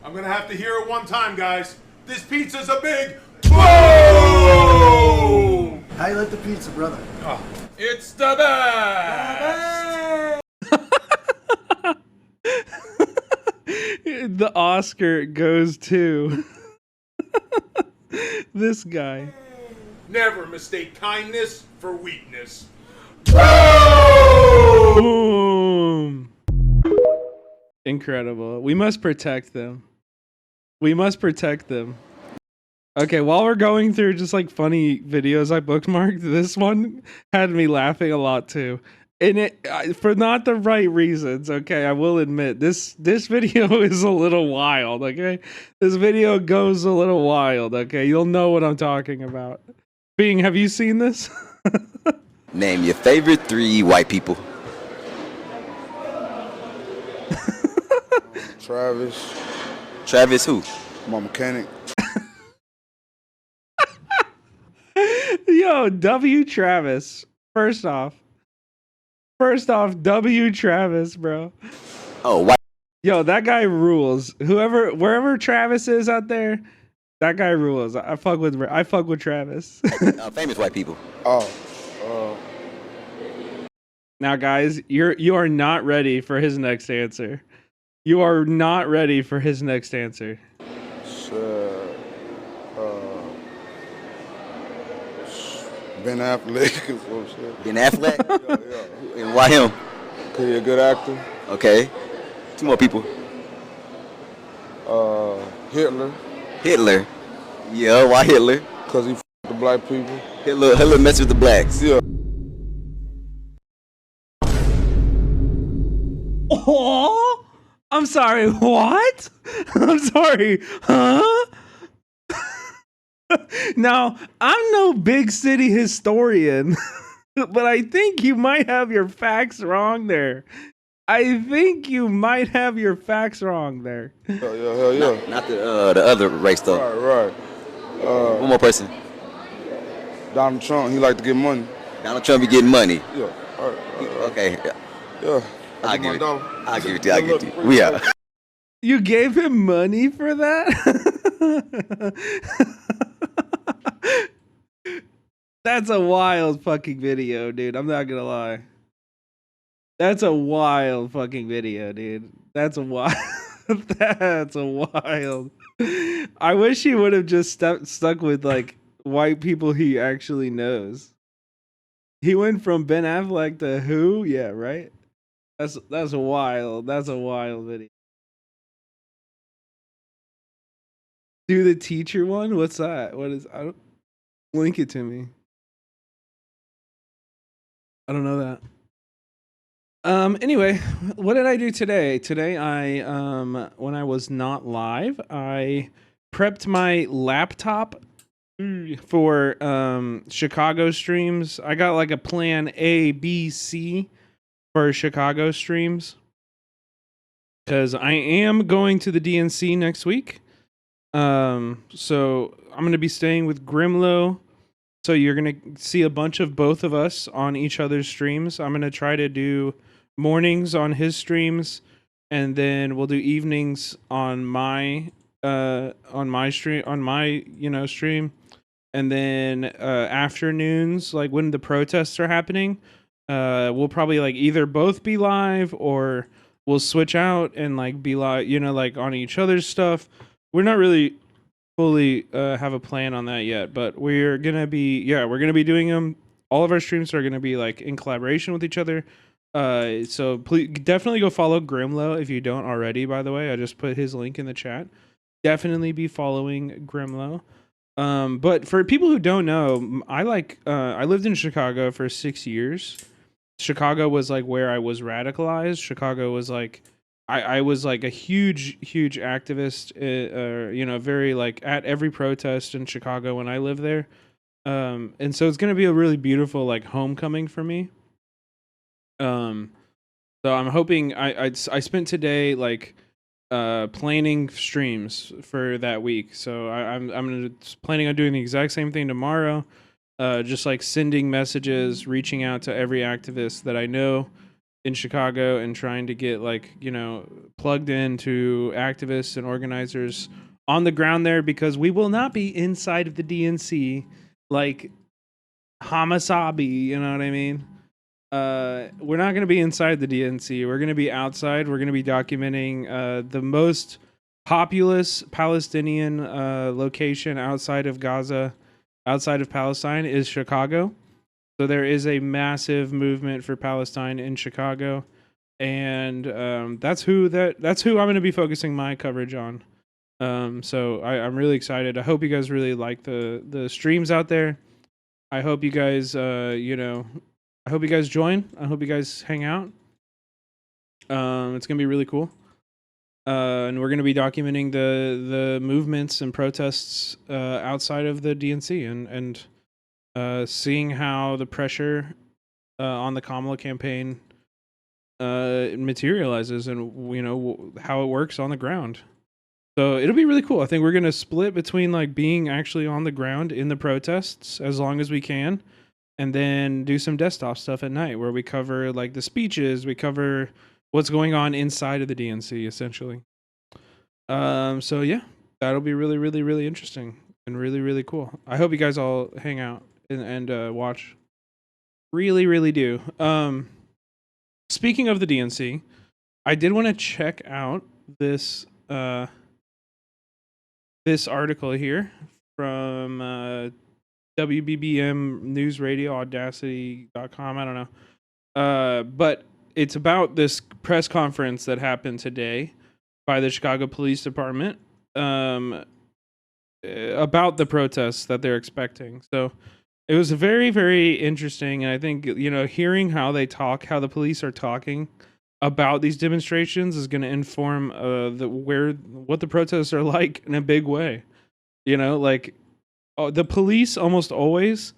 Speaker 8: I'm gonna have to hear it one time, guys. This pizza's a big boom!
Speaker 5: How you like the pizza, brother?
Speaker 8: Oh, it's the best!
Speaker 3: The Oscar goes to this guy.
Speaker 8: Never mistake kindness for weakness.
Speaker 3: Boom! Incredible. We must protect them. We must protect them. Okay, while we're going through just like funny videos I bookmarked, this one had me laughing a lot too. And for not the right reasons, okay? I will admit this video is a little wild, okay? This video goes a little wild, okay? You'll know what I'm talking about. Bing, have you seen this?
Speaker 10: Name your favorite 3 white people.
Speaker 11: Travis.
Speaker 10: Travis who?
Speaker 11: My mechanic.
Speaker 3: Yo, W Travis. First off, W Travis, bro.
Speaker 10: Oh, white.
Speaker 3: Yo, that guy rules. Wherever Travis is out there, that guy rules. I fuck with Travis.
Speaker 10: Famous white people.
Speaker 11: Oh.
Speaker 3: Now, guys, you are not ready for his next answer. You are not ready for his next answer.
Speaker 11: Ben Affleck.
Speaker 10: Ben Affleck?
Speaker 11: Yeah.
Speaker 10: And why him?
Speaker 11: Cause he a good actor.
Speaker 10: Okay. 2 more people.
Speaker 11: Hitler.
Speaker 10: Hitler. Yeah, why Hitler?
Speaker 11: Cause he the black people.
Speaker 10: Hitler messed with the blacks.
Speaker 11: Yeah.
Speaker 3: Oh, I'm sorry. What? I'm sorry. Huh? Now, I'm no big city historian, but I think you might have your facts wrong there. I think you might have your facts wrong there.
Speaker 11: Hell yeah.
Speaker 10: Not the other race though.
Speaker 11: Right.
Speaker 10: One more person.
Speaker 11: Donald Trump, he like to get money.
Speaker 10: Donald Trump be getting money.
Speaker 11: Yeah. All right.
Speaker 10: Okay.
Speaker 11: Yeah.
Speaker 10: I'll give it to you.
Speaker 11: We are.
Speaker 3: You gave him money for that? That's a wild fucking video, dude. I'm not gonna lie. That's a wild fucking video, dude. That's a wild. That's a wild. I wish he would have just stuck with like white people he actually knows. He went from Ben Affleck to who? Yeah, right. That's a wild. That's a wild video. Do the teacher one? What's that? What is? I don't link it to me. I don't know that. Anyway, what did I do today? Today I when I was not live, I prepped my laptop for Chicago streams. I got like a plan A, B, C for Chicago streams cuz I am going to the DNC next week. So I'm going to be staying with Grimlow. So you're going to see a bunch of both of us on each other's streams. I'm going to try to do mornings on his streams, and then we'll do evenings on my stream, on my stream, and then afternoons, like when the protests are happening, we'll probably like either both be live or we'll switch out and like be live, like on each other's stuff. We're not really fully have a plan on that yet, but we're gonna be doing them. All of our streams are gonna be like in collaboration with each other. So please definitely go follow Grimlow if you don't already. By the way, I just put his link in the chat. Definitely be following Grimlow. But for people who don't know, I lived in Chicago for 6 years. Chicago was like where I was radicalized. Chicago was like I was like a huge activist, very like at every protest in Chicago when I lived there. And so it's gonna be a really beautiful like homecoming for me. So I'm hoping I spent today like planning streams for that week. So I'm planning on doing the exact same thing tomorrow. Just like sending messages, reaching out to every activist that I know in Chicago and trying to get like, plugged into activists and organizers on the ground there, because we will not be inside of the DNC like Hamasabi, you know what I mean? We're not going to be inside the DNC. We're going to be outside. We're going to be documenting the most populous Palestinian location outside of Gaza, outside of Palestine, is Chicago. So there is a massive movement for Palestine in Chicago, and that's who I'm going to be focusing my coverage on. So I'm really excited. I hope you guys really like the streams out there. I hope you guys, I hope you guys join. I hope you guys hang out. It's gonna be really cool. And we're gonna be documenting the movements and protests outside of the DNC and seeing how the pressure on the Kamala campaign materializes, and how it works on the ground. So it'll be really cool. I think we're gonna split between like being actually on the ground in the protests as long as we can, and then do some desktop stuff at night where we cover like the speeches, we cover what's going on inside of the DNC essentially. So yeah, that'll be really, really, really interesting and really, really cool. I hope you guys all hang out and watch. Really, really do. Speaking of the DNC, I did want to check out this this article here from WBBM News Radio, Audacity.com. I don't know. But it's about this press conference that happened today by the Chicago Police Department about the protests that they're expecting. So it was very, very interesting. And I think, hearing how they talk, how the police are talking about these demonstrations is going to inform what the protests are like in a big way. The police almost always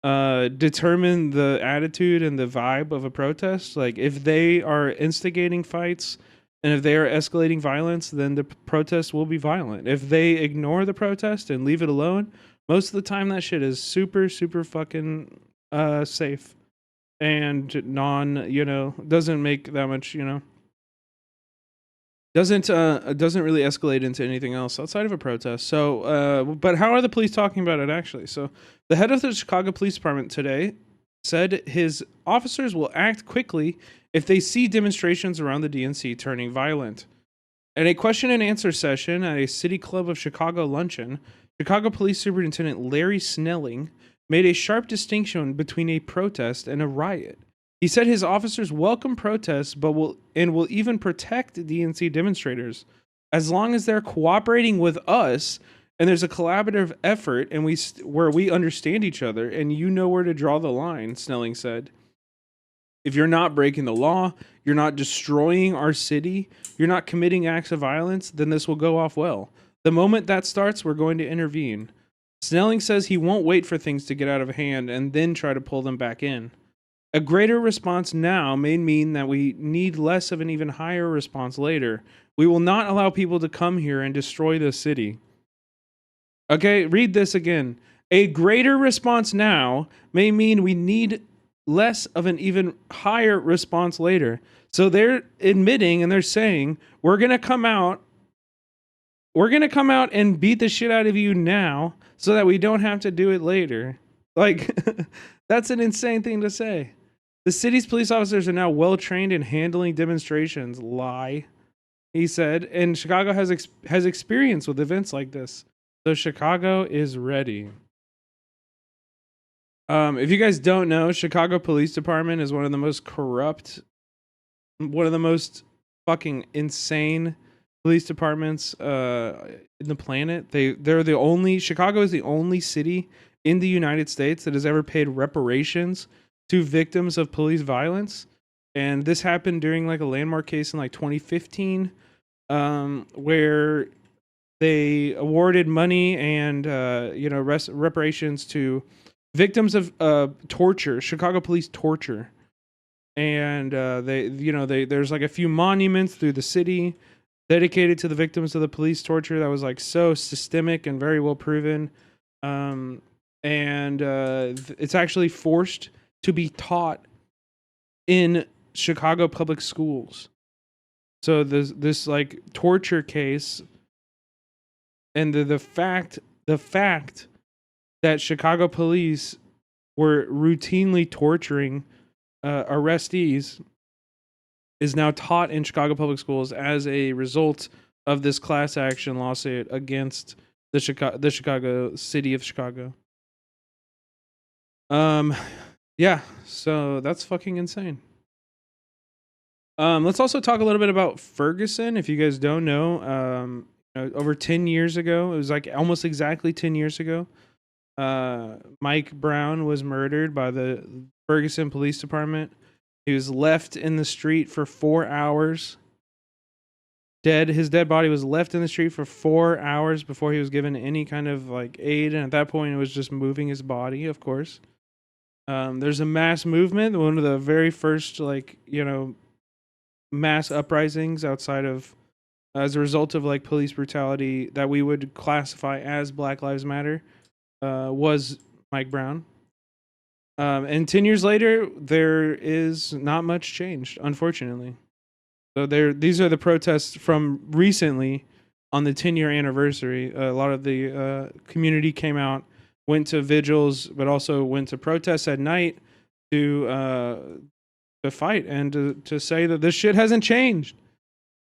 Speaker 3: determine the attitude and the vibe of a protest. Like if they are instigating fights and if they are escalating violence, then the protest will be violent. If they ignore the protest and leave it alone, most of the time that shit is super, super fucking safe and doesn't make that much, doesn't really escalate into anything else outside of a protest. So, but how are the police talking about it actually? So, the head of the Chicago Police Department today said his officers will act quickly if they see demonstrations around the DNC turning violent. At a question and answer session at a City Club of Chicago luncheon, Chicago Police Superintendent Larry Snelling made a sharp distinction between a protest and a riot. He said his officers welcome protests, but will even protect DNC demonstrators as long as they're cooperating with us and there's a collaborative effort and where we understand each other and you know where to draw the line, Snelling said. If you're not breaking the law, you're not destroying our city, you're not committing acts of violence, then this will go off well. The moment that starts, we're going to intervene. Snelling says he won't wait for things to get out of hand and then try to pull them back in. A greater response now may mean that we need less of an even higher response later. We will not allow people to come here and destroy the city. Okay, read this again. A greater response now may mean we need less of an even higher response later. So they're admitting and they're saying, we're going to come out and beat the shit out of you now so that we don't have to do it later. Like, that's an insane thing to say. The city's police officers are now well trained in handling demonstrations. Lie, he said, and Chicago has experience with events like this. So Chicago is ready. If you guys don't know, Chicago Police Department is one of the most corrupt, one of the most fucking insane police departments in the planet. Chicago is the only city in the United States that has ever paid reparations to victims of police violence. And this happened during like a landmark case in like 2015, where they awarded money and reparations to victims of torture, Chicago police torture. And there's like a few monuments through the city dedicated to the victims of the police torture that was like so systemic and very well proven. It's actually forced to be taught in Chicago public schools. So this like torture case and the fact that Chicago police were routinely torturing arrestees is now taught in Chicago public schools as a result of this class action lawsuit against the Chicago city of Chicago. Yeah, so that's fucking insane. Let's also talk a little bit about Ferguson. If you guys don't know, over 10 years ago, it was like almost exactly 10 years ago, Mike Brown was murdered by the Ferguson Police Department. He was left in the street for 4 hours. Dead. His dead body was left in the street for 4 hours before he was given any kind of like aid. And at that point, it was just moving his body, of course. There's a mass movement. One of the very first, mass uprisings outside of, as a result of like police brutality that we would classify as Black Lives Matter, was Mike Brown. And 10 years later, there is not much changed, unfortunately. So these are the protests from recently on the 10-year anniversary. A lot of the community came out, went to vigils, but also went to protests at night to fight and to say that this shit hasn't changed.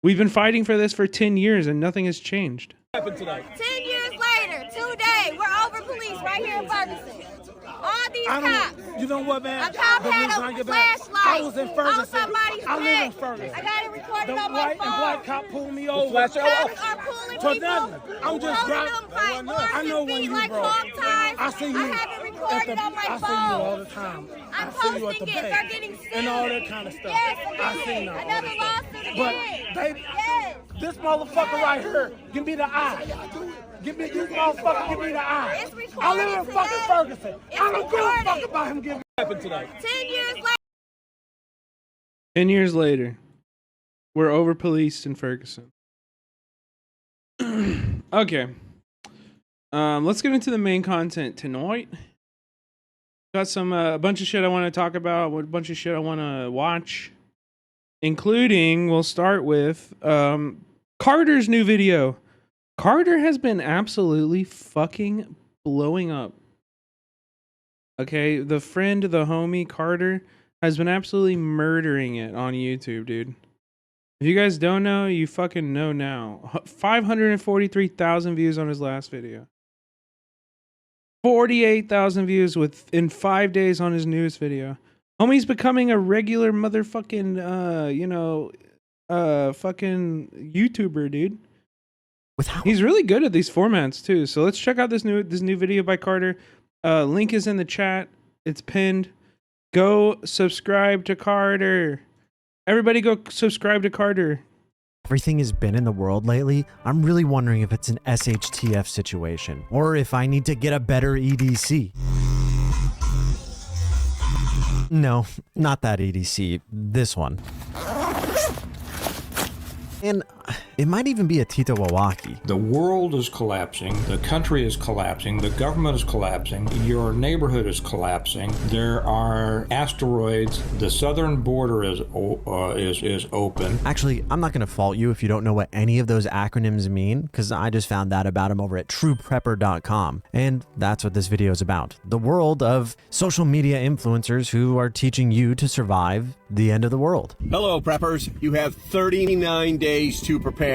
Speaker 3: We've been fighting for this for 10 years and nothing has changed.
Speaker 6: 10 years later, today, we're over police right here in Ferguson. All these cops.
Speaker 12: You know what, man?
Speaker 6: A cop had a flashlight
Speaker 12: I was in Ferguson.
Speaker 6: on somebody's
Speaker 12: I live
Speaker 6: neck.
Speaker 12: in Ferguson.
Speaker 6: I got it recorded
Speaker 12: The
Speaker 6: on my
Speaker 12: white
Speaker 6: phone.
Speaker 12: and black cop pulled me over.
Speaker 6: Cops are pulling
Speaker 12: For
Speaker 6: people,
Speaker 12: nothing. I'm just
Speaker 6: holding
Speaker 12: driving.
Speaker 6: them like
Speaker 12: I know
Speaker 6: arms
Speaker 12: when
Speaker 6: and feet
Speaker 12: you
Speaker 6: like
Speaker 12: broke.
Speaker 6: hog ties.
Speaker 12: I see you.
Speaker 6: I have it recorded on my
Speaker 12: I
Speaker 6: phone.
Speaker 12: see you all the time.
Speaker 6: I'm
Speaker 12: I see you at the
Speaker 6: posting it. They're
Speaker 12: bank
Speaker 6: getting sued.
Speaker 12: and all that kind of stuff.
Speaker 6: Yes,
Speaker 12: I see
Speaker 6: again.
Speaker 12: all
Speaker 6: Another
Speaker 12: that
Speaker 6: lawsuit
Speaker 12: stuff. But
Speaker 6: again.
Speaker 12: baby,
Speaker 6: Yes.
Speaker 12: this motherfucker right here, give me the eye. Give me this motherfucker, give me the eye.
Speaker 6: It's recorded
Speaker 12: I live in
Speaker 6: today.
Speaker 12: fucking Ferguson.
Speaker 6: It's
Speaker 12: I don't give a fuck
Speaker 6: recorded.
Speaker 12: about him giving happened today.
Speaker 6: 10 years later.
Speaker 3: 10 years later, we're over policed in Ferguson. Okay. Let's get into the main content tonight. Got some a bunch of shit I want to talk about, a bunch of shit I want to watch, including we'll start with Carter's new video. Carter has been absolutely fucking blowing up. Okay, the homie Carter has been absolutely murdering it on YouTube, dude. If you guys don't know, you fucking know now. 543,000 views on his last video. 48,000 views in 5 days on his newest video. Homie's becoming a regular motherfucking, fucking YouTuber, dude. He's really good at these formats too. So let's check out this new video by Carter. Link is in the chat. It's pinned. Go subscribe to Carter. Everybody go subscribe to Carter.
Speaker 13: Everything has been in the world lately, I'm really wondering if it's an SHTF situation, or if I need to get a better EDC. No, not that EDC, this one. And it might even be a Tito Wawaki.
Speaker 14: The world is collapsing, the country is collapsing, the government is collapsing, your neighborhood is collapsing, there are asteroids, the southern border is open.
Speaker 13: Actually, I'm not going to fault you if you don't know what any of those acronyms mean, because I just found that about them over at trueprepper.com. And that's what this video is about. The world of social media influencers who are teaching you to survive the end of the world.
Speaker 15: Hello, preppers. You have 39 days to prepare.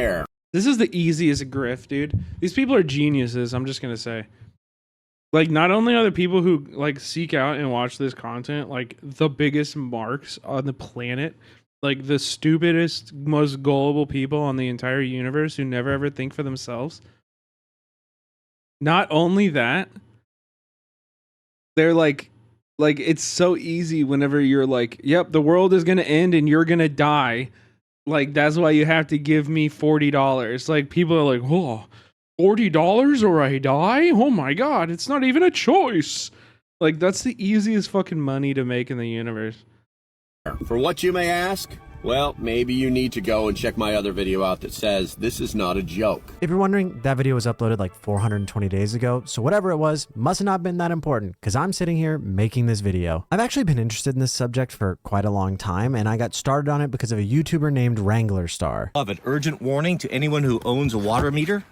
Speaker 3: This is the easiest grift, dude. These people are geniuses, I'm just gonna say. Like, not only are the people who like seek out and watch this content like the biggest marks on the planet, like the stupidest, most gullible people on the entire universe who never ever think for themselves. Not only that, they're like it's so easy whenever you're like, yep, the world is gonna end and you're gonna die. Like, that's why you have to give me $40. Like, people are like, oh, $40 or I die? Oh my god, it's not even a choice. Like, that's the easiest fucking money to make in the universe.
Speaker 15: For what you may ask? Well, maybe you need to go and check my other video out that says this is not a joke.
Speaker 13: If you're wondering, that video was uploaded like 420 days ago, so whatever it was, must have not been that important, because I'm sitting here making this video. I've actually been interested in this subject for quite a long time, and I got started on it because of a YouTuber named Wrangler Star.
Speaker 16: Of an urgent warning to anyone who owns a water meter.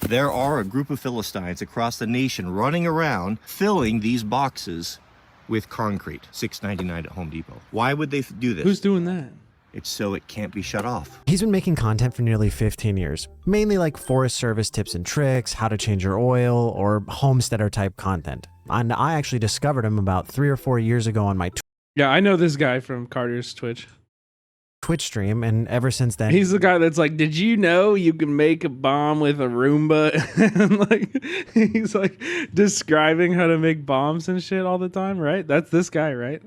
Speaker 16: There are a group of Philistines across the nation running around filling these boxes with concrete. $6.99 at Home Depot. Why would they do this?
Speaker 3: Who's doing that?
Speaker 16: It's so it can't be shut off.
Speaker 13: He's been making content for nearly 15 years, mainly like Forest Service tips and tricks, how to change your oil, or homesteader type content. And I actually discovered him about 3 or 4 years ago on my
Speaker 3: Yeah, I know this guy from Carter's Twitch
Speaker 13: stream, and ever since then,
Speaker 3: he's the guy that's like, did you know you can make a bomb with a Roomba? And like, he's like describing how to make bombs and shit all the time, right? That's this guy, right?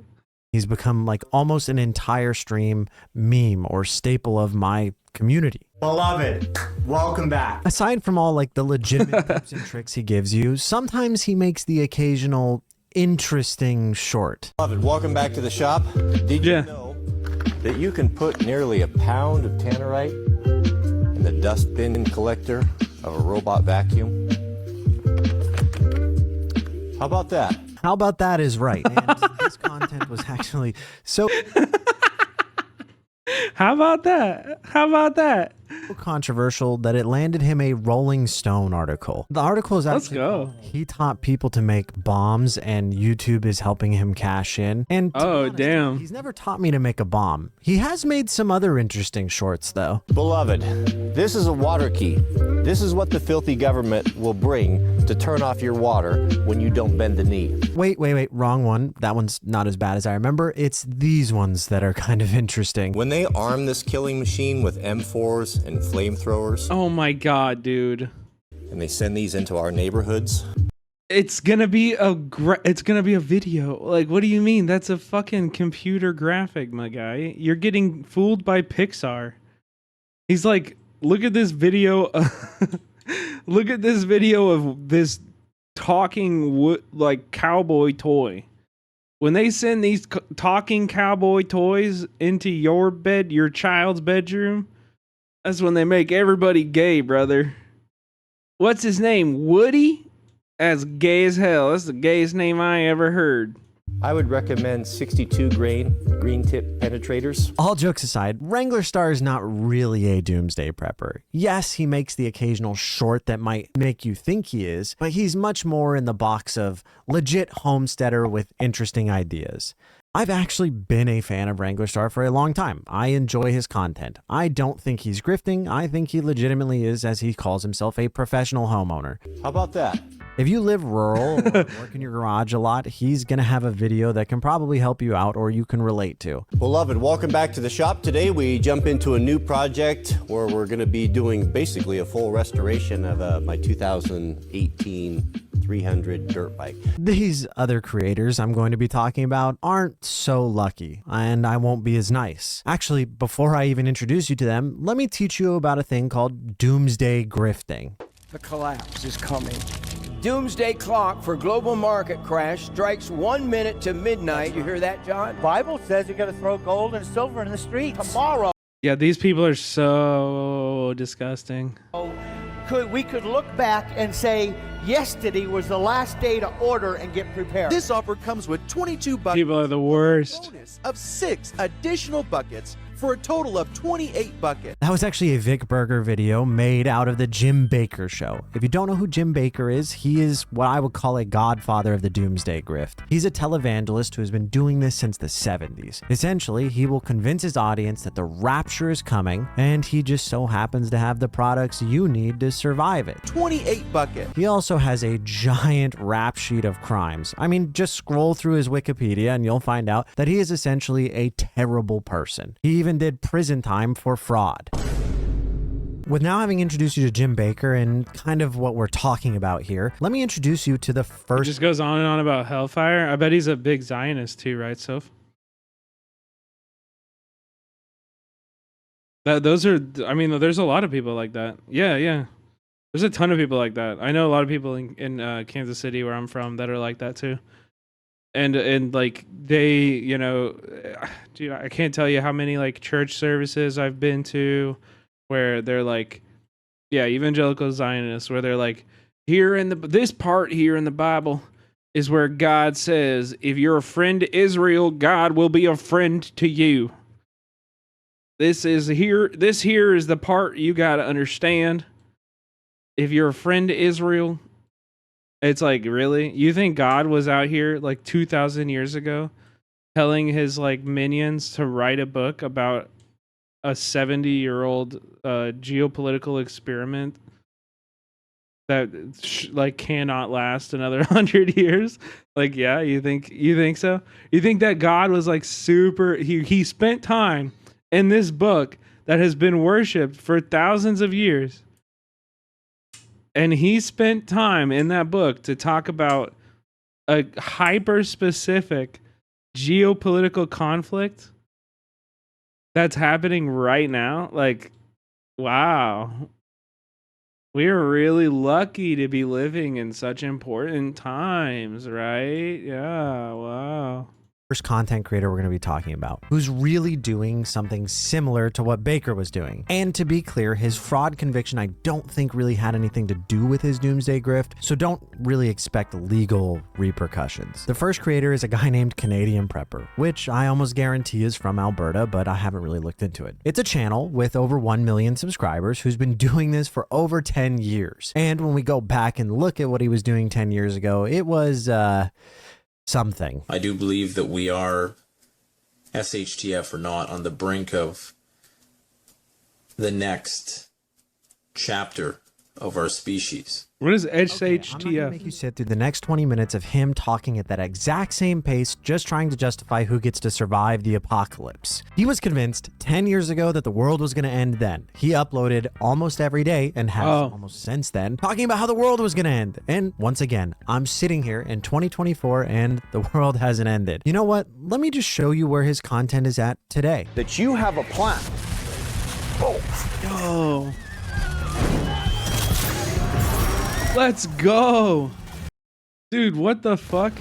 Speaker 13: he's become like almost an entire stream meme or staple of my community.
Speaker 17: Beloved, welcome back.
Speaker 13: Aside from all like the legitimate tips and tricks he gives you, sometimes he makes the occasional interesting short.
Speaker 17: Beloved, welcome back to the shop. Did you know that you can put nearly a pound of tannerite in the dust bin collector of a robot vacuum? How about that?
Speaker 13: How about that is right. And this content was actually so...
Speaker 3: How about that? How about that?
Speaker 13: Controversial that it landed him a Rolling Stone article. The article is actually called, he taught people to make bombs and YouTube is helping him cash in. And
Speaker 3: damn.
Speaker 13: He's never taught me to make a bomb. He has made some other interesting shorts though.
Speaker 17: Beloved, this is a water key. This is what the filthy government will bring to turn off your water when you don't bend the knee.
Speaker 13: Wait, wrong one. That one's not as bad as I remember. It's these ones that are kind of interesting.
Speaker 17: When they arm this killing machine with M4s and flamethrowers.
Speaker 3: Oh my god, dude.
Speaker 17: And they send these into our neighborhoods.
Speaker 3: It's gonna be a video. Like, what do you mean? That's a fucking computer graphic, my guy. You're getting fooled by Pixar. He's like, look at this video. Look at this video of this talking like cowboy toy. When they send these talking cowboy toys into your bed, your child's bedroom, that's when they make everybody gay, brother. What's his name? Woody? That's gay as hell. That's the gayest name I ever heard.
Speaker 17: I would recommend 62 grain green tip penetrators.
Speaker 13: All jokes aside, Wrangler Star is not really a doomsday prepper. Yes, he makes the occasional short that might make you think he is, but he's much more in the box of legit homesteader with interesting ideas. I've actually been a fan of Wrangler Star for a long time. I enjoy his content. I don't think he's grifting. I think he legitimately is, as he calls himself, a professional homeowner.
Speaker 17: How about that?
Speaker 13: If you live rural or work in your garage a lot, he's going to have a video that can probably help you out or you can relate to.
Speaker 15: Beloved, welcome back to the shop. Today we jump into a new project where we're going to be doing basically a full restoration of my 2018 300 dirt bike.
Speaker 13: These other creators I'm going to be talking about aren't so lucky, and I won't be as nice. Actually, before I even introduce you to them, let me teach you about a thing called doomsday grifting.
Speaker 18: The collapse is coming. Doomsday clock for global market crash strikes 1 minute to midnight. You hear that, John?
Speaker 12: Bible says you got to throw gold and silver in the streets. Tomorrow.
Speaker 3: Yeah, these people are so disgusting.
Speaker 12: We could look back and say yesterday was the last day to order and get prepared.
Speaker 19: This offer comes with 22 buckets.
Speaker 3: People are the worst.
Speaker 19: Bonus of 6 additional buckets for a total of 28 buckets.
Speaker 13: That was actually a Vic Berger video made out of the Jim Baker show. If you don't know who Jim Baker is, he is what I would call a godfather of the doomsday grift. He's a televangelist who has been doing this since the 70s. Essentially, he will convince his audience that the rapture is coming, and he just so happens to have the products you need to survive it.
Speaker 19: 28 buckets.
Speaker 13: He also has a giant rap sheet of crimes. I mean, just scroll through his Wikipedia and you'll find out that he is essentially a terrible person. He even did prison time for fraud. With now having introduced you to Jim Baker and kind of what we're talking about here, let me introduce you to the first...
Speaker 3: He just goes on and on about hellfire. I bet he's a big Zionist too, right, Soph? Those are, I mean, there's a lot of people like that. Yeah, yeah. There's a ton of people like that. I know a lot of people in Kansas City, where I'm from, that are like that too. And like they, you know, dude, I can't tell you how many like church services I've been to where they're like, yeah, evangelical Zionists, where they're like, here in this part here in the Bible is where God says, if you're a friend to Israel, God will be a friend to you. This here is the part you got to understand. If you're a friend to Israel, it's like, really? You think God was out here like 2,000 years ago telling his like minions to write a book about a 70-year-old geopolitical experiment that like cannot last another 100 years? Like, yeah, you think so? You think that God was like super, he spent time in this book that has been worshipped for thousands of years. And he spent time in that book to talk about a hyper-specific geopolitical conflict that's happening right now. Like, wow. We are really lucky to be living in such important times, right? Yeah, wow.
Speaker 13: First content creator we're going to be talking about, who's really doing something similar to what Baker was doing. And to be clear, his fraud conviction I don't think really had anything to do with his doomsday grift, so don't really expect legal repercussions. The first creator is a guy named Canadian Prepper, which I almost guarantee is from Alberta, but I haven't really looked into it. It's a channel with over 1 million subscribers who's been doing this for over 10 years. And when we go back and look at what he was doing 10 years ago, it was, something.
Speaker 20: I do believe that we are, SHTF or not, on the brink of the next chapter of our species.
Speaker 3: What is SHTF?
Speaker 13: I'm not gonna make you sit through the next 20 minutes of him talking at that exact same pace, just trying to justify who gets to survive the apocalypse. He was convinced 10 years ago that the world was going to end then. He uploaded almost every day and has almost since then, talking about how the world was going to end. And once again, I'm sitting here in 2024 and the world hasn't ended. You know what? Let me just show you where his content is at today.
Speaker 18: That you have a plan.
Speaker 3: Oh. Let's go. Dude, what the fuck?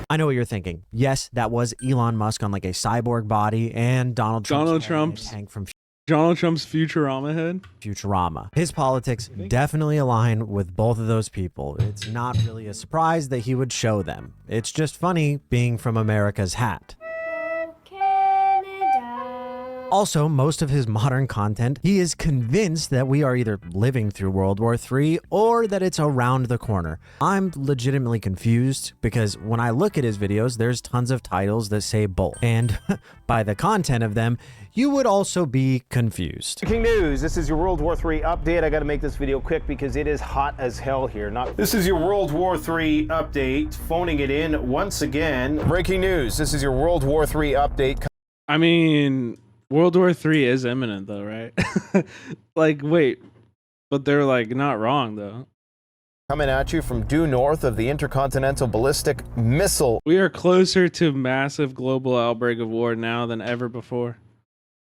Speaker 13: I know what you're thinking. Yes, that was Elon Musk on like a cyborg body and Donald Trump's
Speaker 3: tank from Donald Trump's Futurama head?
Speaker 13: Futurama. His politics definitely align with both of those people. It's not really a surprise that he would show them. It's just funny being from America's hat. Also, most of his modern content, he is convinced that we are either living through World War III or that it's around the corner. I'm legitimately confused because when I look at his videos, there's tons of titles that say both. And by the content of them, you would also be confused.
Speaker 21: Breaking news, this is your World War III update. I gotta make this video quick because it is hot as hell here. This is your World War III update, phoning it in once again. Breaking news, this is your World War III update.
Speaker 3: I mean, World War III is imminent though, right? Like, wait, but they're like not wrong though.
Speaker 21: Coming at you from due north of the Intercontinental Ballistic Missile.
Speaker 3: We are closer to massive global outbreak of war now than ever before.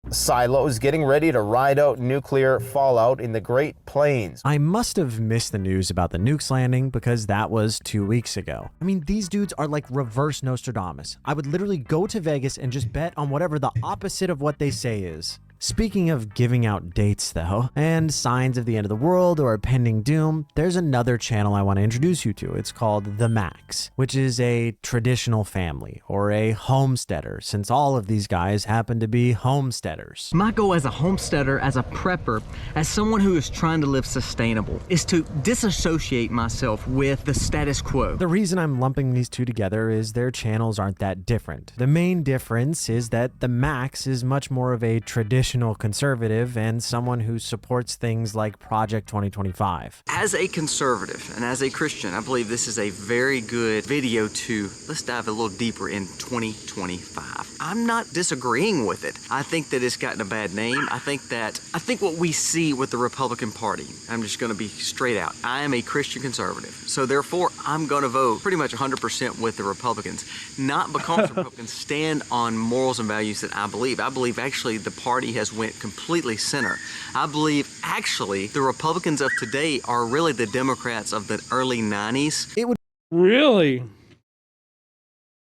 Speaker 21: Silos getting ready to ride out nuclear fallout in the Great Plains.
Speaker 13: I must have missed the news about the nukes landing because that was 2 weeks ago. I mean, these dudes are like reverse Nostradamus. I would literally go to Vegas and just bet on whatever the opposite of what they say is. Speaking of giving out dates though, and signs of the end of the world or pending doom, there's another channel I want to introduce you to. It's called The Max, which is a traditional family or a homesteader, since all of these guys happen to be homesteaders.
Speaker 22: My goal as a homesteader, as a prepper, as someone who is trying to live sustainable, is to disassociate myself with the status quo.
Speaker 13: The reason I'm lumping these two together is their channels aren't that different. The main difference is that The Max is much more of a traditional conservative and someone who supports things like Project 2025.
Speaker 22: As a conservative and as a Christian, I believe this is a very good video to, let's dive a little deeper in 2025. I'm not disagreeing with it. I think that it's gotten a bad name. I think what we see with the Republican Party, I'm just gonna be straight out. I am a Christian conservative. So therefore, I'm gonna vote pretty much 100% with the Republicans. Not because Republicans stand on morals and values that I believe. I believe actually the party has went completely center. I believe actually the Republicans of today are really the Democrats of the early 90s.
Speaker 13: It would
Speaker 3: really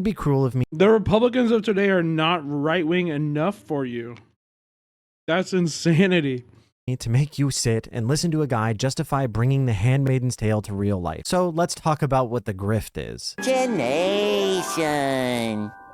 Speaker 13: be cruel of me.
Speaker 3: The Republicans of today are not right-wing enough for you. That's insanity.
Speaker 13: To make you sit and listen to a guy justify bringing the Handmaid's Tale to real life. So let's talk about what the grift is.
Speaker 22: Generation.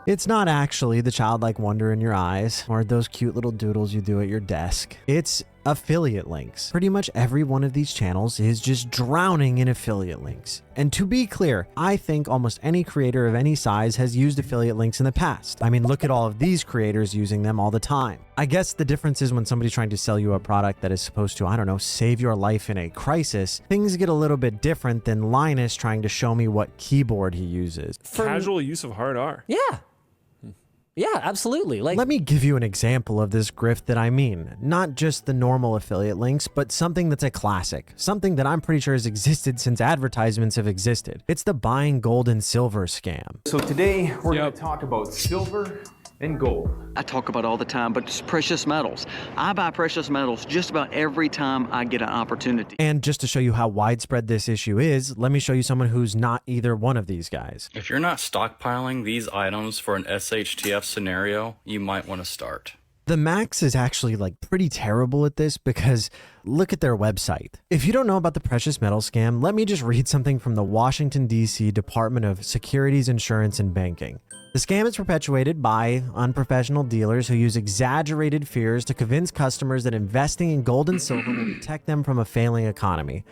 Speaker 13: It's not actually the childlike wonder in your eyes or those cute little doodles you do at your desk. It's affiliate links. Pretty much every one of these channels is just drowning in affiliate links. And to be clear, I think almost any creator of any size has used affiliate links in the past. I mean, look at all of these creators using them all the time. I guess the difference is when somebody's trying to sell you a product that is supposed to, I don't know, save your life in a crisis, things get a little bit different than Linus trying to show me what keyboard he uses.
Speaker 23: Casual use of hard R.
Speaker 24: Yeah. Yeah, absolutely. Like,
Speaker 13: let me give you an example of this grift that I mean. Not just the normal affiliate links, but something that's a classic. Something that I'm pretty sure has existed since advertisements have existed. It's the buying gold and silver scam.
Speaker 21: So today we're going to talk about silver and gold.
Speaker 22: I talk about all the time, but it's precious metals. I buy precious metals just about every time I get an opportunity.
Speaker 13: And just to show you how widespread this issue is, let me show you someone who's not either one of these guys.
Speaker 25: If you're not stockpiling these items for an SHTF scenario, you might want to start.
Speaker 13: The Max is actually like pretty terrible at this because look at their website. If you don't know about the precious metal scam, let me just read something from the Washington, D.C. Department of Securities, Insurance, and Banking. The scam is perpetuated by unprofessional dealers who use exaggerated fears to convince customers that investing in gold and silver will protect them from a failing economy.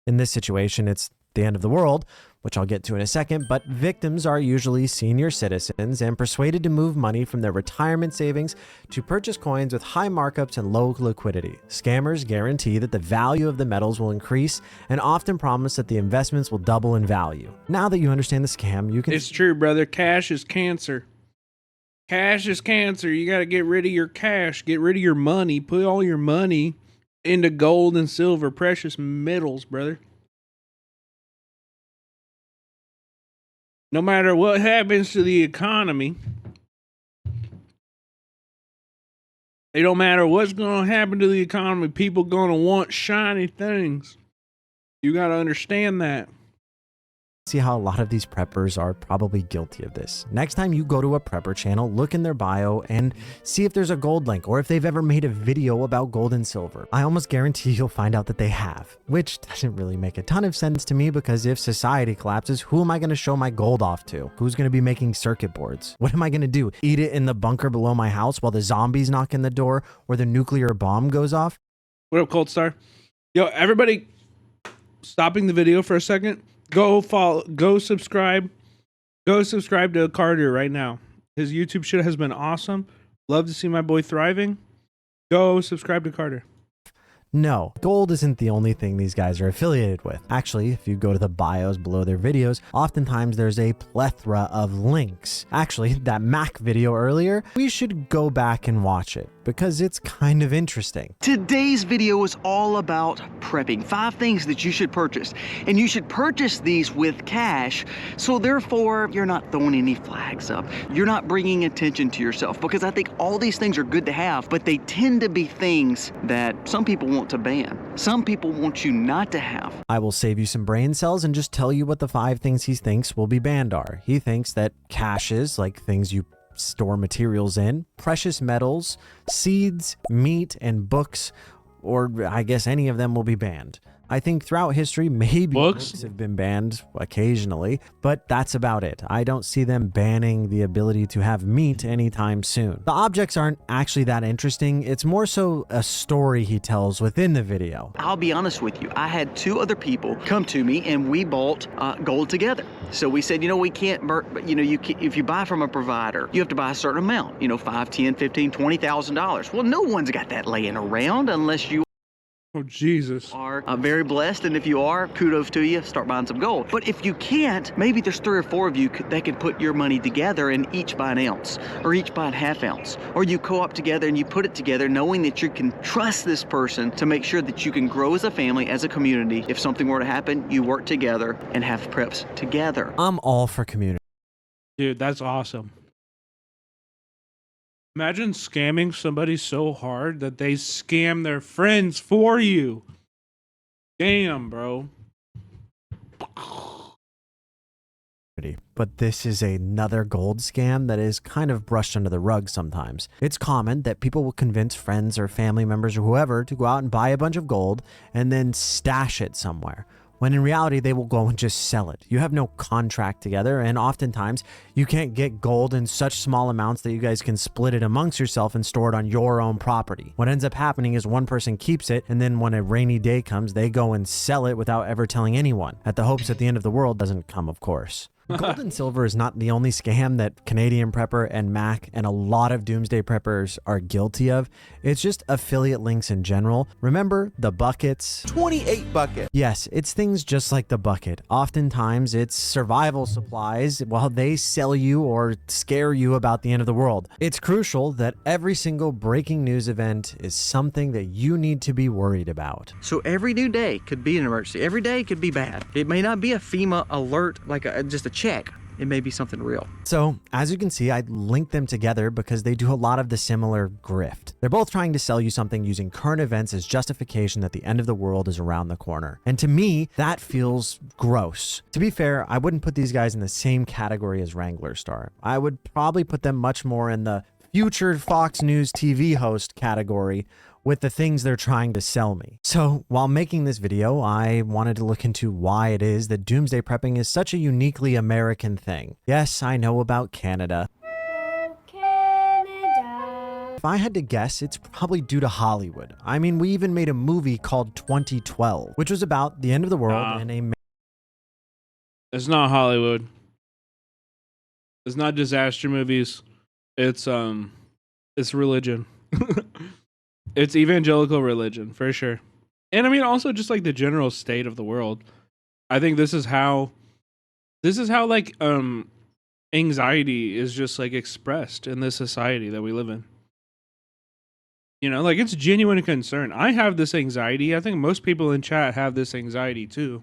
Speaker 13: In this situation, it's the end of the world, which I'll get to in a second, but victims are usually senior citizens and persuaded to move money from their retirement savings to purchase coins with high markups and low liquidity. Scammers guarantee that the value of the metals will increase and often promise that the investments will double in value. Now that you understand the scam, you can...
Speaker 3: It's true, brother. Cash is cancer. Cash is cancer. You got to get rid of your cash. Get rid of your money. Put all your money into gold and silver, precious metals, brother. No matter what happens to the economy, it don't matter what's going to happen to the economy, people going to want shiny things. You got to understand that.
Speaker 13: See how a lot of these preppers are probably guilty of this. Next time you go to a prepper channel, look in their bio and see if there's a gold link or if they've ever made a video about gold and silver. I almost guarantee you'll find out that they have, which doesn't really make a ton of sense to me because if society collapses, who am I going to show my gold off to? Who's going to be making circuit boards? What am I going to do? Eat it in the bunker below my house while the zombies knock in the door or the nuclear bomb goes off?
Speaker 3: What up, Cold Star? Yo, everybody stopping the video for a second. Go follow, go subscribe to Carter right now. His YouTube shit has been awesome. Love to see my boy thriving. Go subscribe to Carter.
Speaker 13: No, gold isn't the only thing these guys are affiliated with. Actually, if you go to the bios below their videos, oftentimes there's a plethora of links. Actually, that Mac video earlier, we should go back and watch it because it's kind of interesting.
Speaker 22: Today's video is all about prepping. 5 things that you should purchase. And you should purchase these with cash. So therefore, you're not throwing any flags up. You're not bringing attention to yourself because I think all these things are good to have, but they tend to be things that some people want to ban. Some people want you not to have.
Speaker 13: I will save you some brain cells and just tell you what the 5 things he thinks will be banned are. He thinks that caches, like things you store materials in, precious metals, seeds, meat, and books, or I guess any of them will be banned. I think throughout history, maybe books have been banned occasionally, but that's about it. I don't see them banning the ability to have meat anytime soon. The objects aren't actually that interesting. It's more so a story he tells within the video.
Speaker 22: I'll be honest with you. I had 2 other people come to me and we bought gold together. So we said, we can't, if you buy from a provider, you have to buy a certain amount, $5, $10, $15, $20,000. Well, no one's got that laying around unless you
Speaker 3: Oh, Jesus.
Speaker 22: are very blessed, and if you are, kudos to you, start buying some gold. But if you can't, maybe there's 3 or 4 of you that can put your money together and each buy an ounce, or each buy a ½ ounce, or you co-op together and you put it together knowing that you can trust this person to make sure that you can grow as a family, as a community. If something were to happen, you work together and have preps together.
Speaker 13: I'm all for community.
Speaker 3: Dude, that's awesome. Imagine scamming somebody so hard that they scam their friends for you. Damn, bro.
Speaker 13: But this is another gold scam that is kind of brushed under the rug sometimes. It's common that people will convince friends or family members or whoever to go out and buy a bunch of gold and then stash it somewhere, when in reality they will go and just sell it. You have no contract together, and oftentimes you can't get gold in such small amounts that you guys can split it amongst yourself and store it on your own property. What ends up happening is one person keeps it, and then when a rainy day comes, they go and sell it without ever telling anyone, at the hopes that the end of the world doesn't come, of course. Gold and silver is not the only scam that Canadian Prepper and Mac and a lot of Doomsday Preppers are guilty of. It's just affiliate links in general. Remember the buckets?
Speaker 19: 28 bucket.
Speaker 13: Yes, it's things just like the bucket. Oftentimes it's survival supplies while they sell you or scare you about the end of the world. It's crucial that every single breaking news event is something that you need to be worried about.
Speaker 22: So every new day could be an emergency. Every day could be bad. It may not be a FEMA alert, like just a check. It may be something real.
Speaker 13: So, as you can see, I linked them together because they do a lot of the similar grift. They're both trying to sell you something using current events as justification that the end of the world is around the corner. And to me, that feels gross. To be fair, I wouldn't put these guys in the same category as Wrangler Star. I would probably put them much more in the future Fox News TV host category with the things they're trying to sell me. So while making this video, I wanted to look into why it is that doomsday prepping is such a uniquely American thing. Yes, I know about Canada. If I had to guess, it's probably due to Hollywood. I mean, we even made a movie called 2012, which was about the end of the world and a...
Speaker 3: It's not Hollywood. It's not disaster movies. It's religion. It's evangelical religion, for sure. And I mean, also just like the general state of the world. I think this is how like, anxiety is just like expressed in this society that we live in. Like it's genuine concern. I have this anxiety. I think most people in chat have this anxiety too.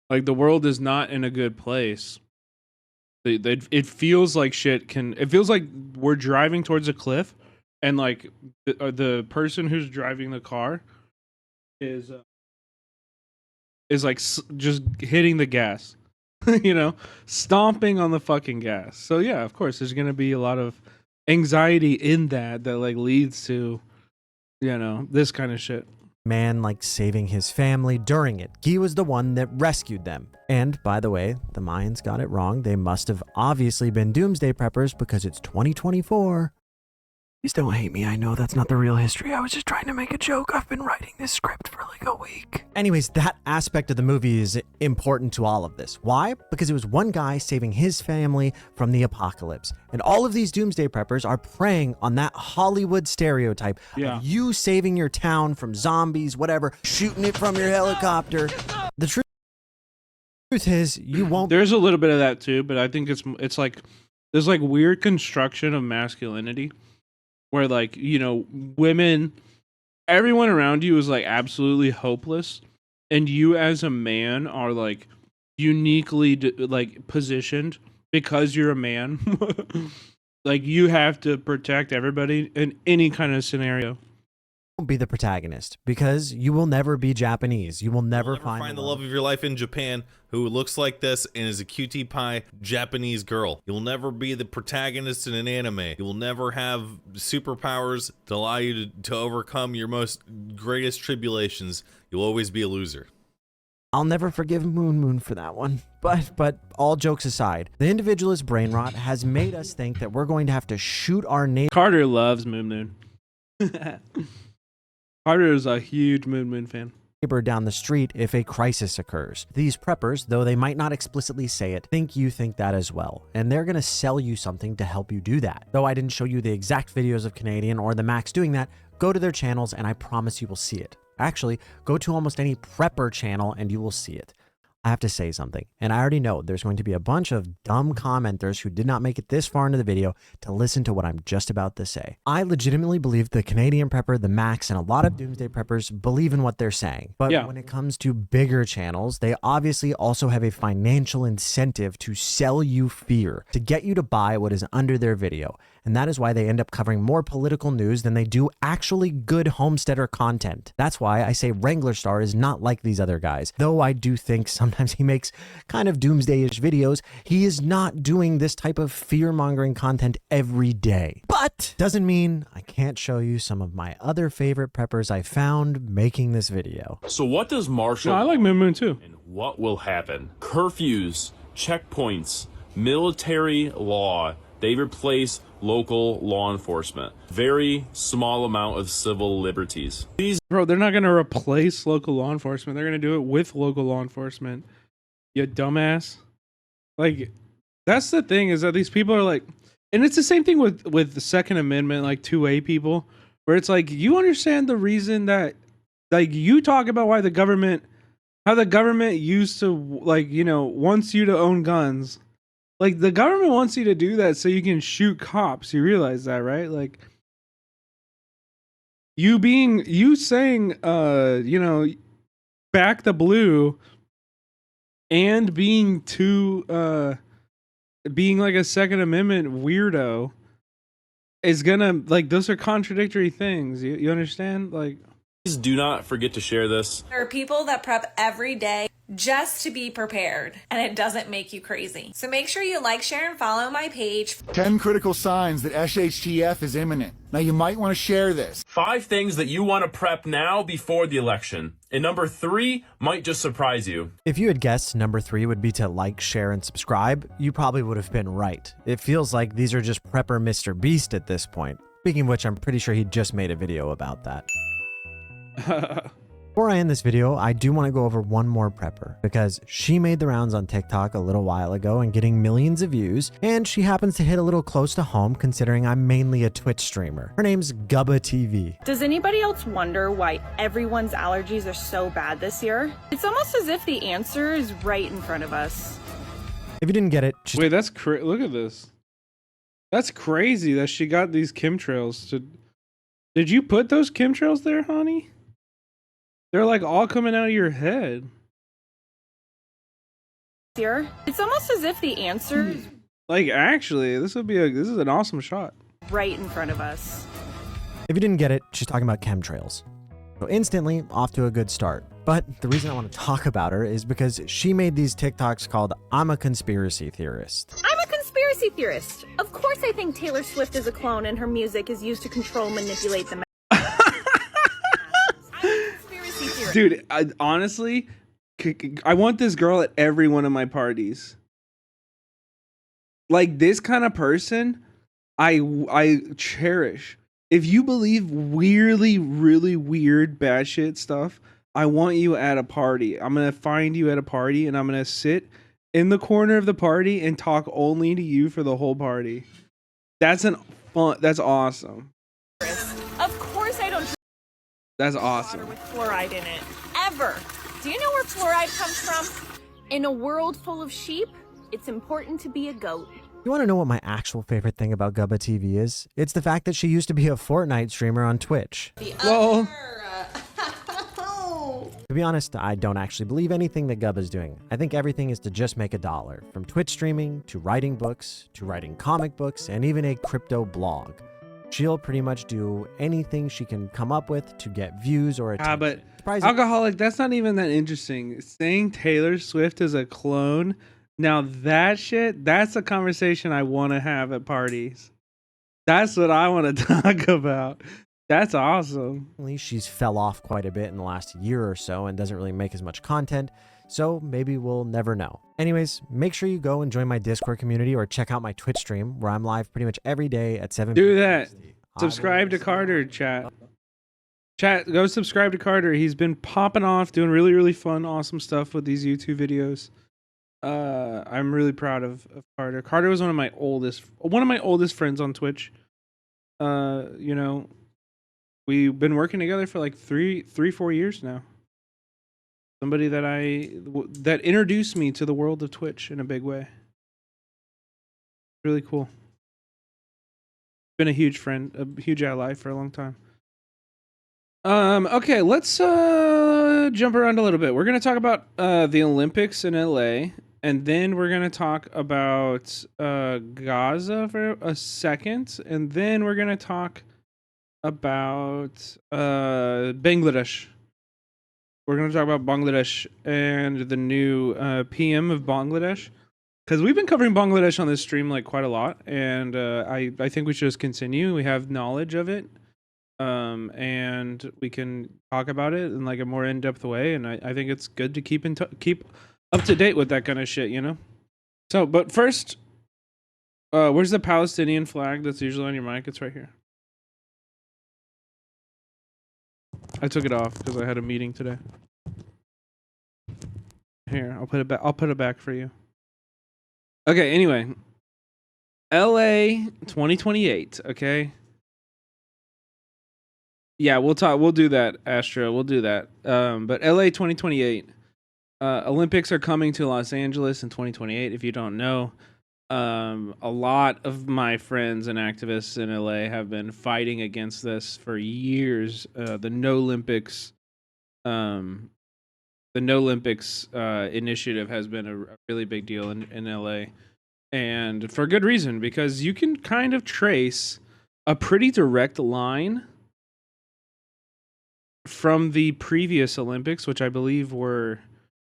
Speaker 3: Like the world is not in a good place. It feels like it feels like we're driving towards a cliff. And like the person who's driving the car is is like just hitting the gas, stomping on the fucking gas. So yeah, of course, there's gonna be a lot of anxiety in that like leads to, this kind of shit.
Speaker 13: Man like saving his family during it. He was the one that rescued them. And by the way, the Mayans got it wrong. They must have obviously been doomsday preppers because it's 2024. Please don't hate me. I know that's not the real history. I was just trying to make a joke. I've been writing this script for like a week. Anyways, that aspect of the movie is important to all of this. Why? Because it was one guy saving his family from the apocalypse. And all of these doomsday preppers are preying on that Hollywood stereotype of you saving your town from zombies, whatever, shooting it from your helicopter. The truth is, you won't.
Speaker 3: There's a little bit of that too, but I think it's like there's like weird construction of masculinity where like, women, everyone around you is like absolutely hopeless, and you as a man are like uniquely like positioned because you're a man. Like you have to protect everybody in any kind of scenario.
Speaker 13: Be the protagonist because you will never be Japanese. You will never
Speaker 1: find the love of your life in Japan who looks like this and is a cutie pie Japanese girl. You'll never be the protagonist in an anime. You will never have superpowers to allow you to overcome your most greatest tribulations. You'll always be a loser.
Speaker 13: I'll never forgive Moon for that one. But all jokes aside, the individualist brain rot has made us think that we're going to have to shoot our neighbor.
Speaker 3: Carter loves Moon. Carter is a huge Moon fan.
Speaker 13: Down the street if a crisis occurs. These preppers, though they might not explicitly say it, think you think that as well. And they're going to sell you something to help you do that. Though I didn't show you the exact videos of Canadian or the Max doing that, go to their channels and I promise you will see it. Actually, go to almost any prepper channel and you will see it. I have to say something, and I already know there's going to be a bunch of dumb commenters who did not make it this far into the video to listen to what I'm just about to say. I legitimately believe the Canadian prepper, the Max, and a lot of doomsday preppers believe in what they're saying. But when it comes to bigger channels, they obviously also have a financial incentive to sell you fear, to get you to buy what is under their video. And that is why they end up covering more political news than they do actually good homesteader content. That's why I say Wrangler Star is not like these other guys. Though I do think sometimes he makes kind of doomsday-ish videos, he is not doing this type of fear-mongering content every day. But doesn't mean I can't show you some of my other favorite preppers I found making this video.
Speaker 2: So what does Marshall...
Speaker 3: No, I like Moon too.
Speaker 2: And what will happen? Curfews, checkpoints, military law. They replace local law enforcement. Very small amount of civil liberties.
Speaker 3: Bro, they're not going to replace local law enforcement. They're going to do it with local law enforcement. You dumbass. Like, that's the thing, is that these people are like, and it's the same thing with the Second Amendment, like 2A people, where it's like, you understand the reason that, like, you talk about why how the government used to, like, wants you to own guns. Like, the government wants you to do that so you can shoot cops. You realize that, right? Like, you saying, back the blue and being being like a Second Amendment weirdo is gonna, like, those are contradictory things. You understand? Like,
Speaker 2: please do not forget to share this.
Speaker 4: There are people that prep every day just to be prepared, and it doesn't make you crazy. So make sure you like, share, and follow my page.
Speaker 7: 10 critical signs that SHTF is imminent. Now you might want to share this.
Speaker 2: 5 things that you want to prep now before the election. And number 3 might just surprise you.
Speaker 13: If you had guessed number 3 would be to like, share, and subscribe, you probably would have been right. It feels like these are just prepper Mr. Beast at this point. Speaking of which, I'm pretty sure he just made a video about that. Before I end this video, I do want to go over one more prepper because she made the rounds on TikTok a little while ago and getting millions of views, and she happens to hit a little close to home considering I'm mainly a Twitch streamer. Her name's Gubba TV.
Speaker 9: Does anybody else wonder why everyone's allergies are so bad this year? It's almost as if the answer is right in front of us.
Speaker 13: If you didn't get it,
Speaker 3: wait, that's look at this. That's crazy that she got these chemtrails to. Did you put those chemtrails there, honey? They're like all coming out of your head.
Speaker 9: Here, it's almost as if the answer is
Speaker 3: like, actually, this is an awesome shot.
Speaker 9: Right in front of us.
Speaker 13: If you didn't get it, she's talking about chemtrails. So instantly off to a good start. But the reason I want to talk about her is because she made these TikToks called I'm a Conspiracy Theorist.
Speaker 9: I'm a conspiracy theorist. Of course I think Taylor Swift is a clone and her music is used to control, manipulate the
Speaker 3: Dude, honestly, I want this girl at every one of my parties. Like, this kind of person, I cherish. If you believe weirdly, really weird, bad shit stuff, I want you at a party. I'm going to find you at a party, and I'm going to sit in the corner of the party and talk only to you for the whole party. That's awesome.
Speaker 9: Of course I don't
Speaker 3: That's awesome.
Speaker 9: water with fluoride in it. Ever. Do you know where fluoride comes from? In a world full of sheep, it's important to be a goat.
Speaker 13: You want to know what my actual favorite thing about Gubba TV is? It's the fact that she used to be a Fortnite streamer on Twitch.
Speaker 3: Well,
Speaker 13: to be honest, I don't actually believe anything that Gubba's doing. I think everything is to just make $1. From Twitch streaming, to writing books, to writing comic books, and even a crypto blog. She'll pretty much do anything she can come up with to get views or attention.
Speaker 3: But alcoholic, that's not even that interesting. Saying Taylor Swift is a clone, now that shit, that's a conversation I want to have at parties. That's what I want to talk about. That's awesome.
Speaker 13: At least she's fell off quite a bit in the last year or so and doesn't really make as much content, so maybe we'll never know. Anyways, make sure you go and join my Discord community or check out my Twitch stream where I'm live pretty much every day at 7
Speaker 3: Do that. Subscribe to Carter, chat. Chat, go subscribe to Carter. He's been popping off, doing really, really fun, awesome stuff with these YouTube videos. I'm really proud of Carter. Carter was one of my oldest friends on Twitch. You know, we've been working together for like 4 years now. Somebody that introduced me to the world of Twitch in a big way. Really cool. Been a huge friend, a huge ally for a long time. Okay, let's jump around a little bit. We're gonna talk about the Olympics in LA, and then we're gonna talk about Gaza for a second, and then we're gonna talk about Bangladesh. We're gonna talk about Bangladesh and the new PM of Bangladesh. Because we've been covering Bangladesh on this stream like quite a lot, and I think we should just continue. We have knowledge of it, and we can talk about it in like a more in-depth way. And I think it's good to keep up to date with that kind of shit, you know. So, but first, where's the Palestinian flag that's usually on your mic? It's right here. I took it off because I had a meeting today. Here, I'll put it back. I'll put it back for you. Okay, anyway. LA 2028, okay? Yeah, we'll do that, Astro. We'll do that. But LA 2028. Olympics are coming to Los Angeles in 2028, if you don't know. A lot of my friends and activists in LA have been fighting against this for years. The No Olympics initiative has been a really big deal in LA, and for good reason, because you can kind of trace a pretty direct line from the previous Olympics, which I believe were,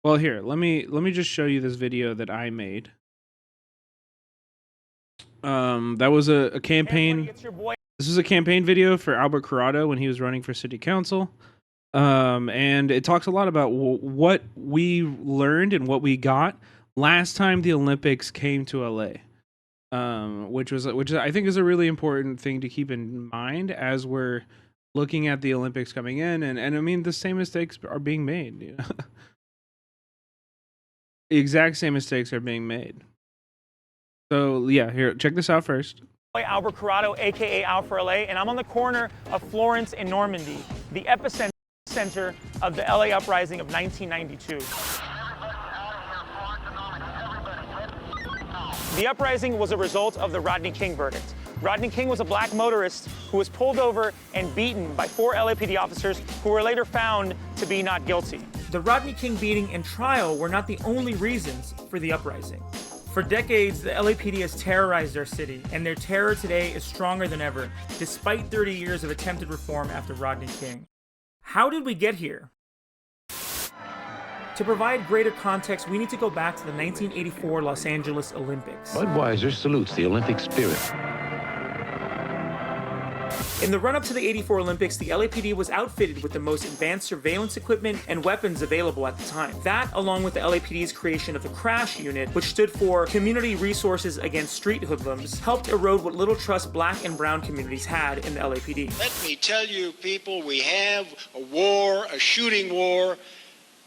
Speaker 3: well, here, let me just show you this video that I made. That was a campaign. This was a campaign video for Albert Corrado when he was running for city council. And it talks a lot about what we learned and what we got last time the Olympics came to LA. Which I think is a really important thing to keep in mind as we're looking at the Olympics coming in. And I mean, the same mistakes are being made. You know? The exact same mistakes are being made. So yeah, here, check this out first.
Speaker 5: Albert Corrado, aka Al for LA, and I'm on the corner of Florence and Normandy, the epicenter of the LA uprising of 1992. The uprising was a result of the Rodney King verdict. Rodney King was a black motorist who was pulled over and beaten by 4 LAPD officers who were later found to be not guilty.
Speaker 6: The Rodney King beating and trial were not the only reasons for the uprising. For decades, the LAPD has terrorized our city, and their terror today is stronger than ever, despite 30 years of attempted reform after Rodney King. How did we get here? To provide greater context, we need to go back to the 1984 Los Angeles Olympics.
Speaker 8: Budweiser salutes the Olympic spirit.
Speaker 6: In the run-up to the '84 Olympics, the LAPD was outfitted with the most advanced surveillance equipment and weapons available at the time. That, along with the LAPD's creation of the Crash Unit, which stood for Community Resources Against Street Hoodlums, helped erode what little trust black and brown communities had in the LAPD.
Speaker 10: Let me tell you, people, we have a war, a shooting war,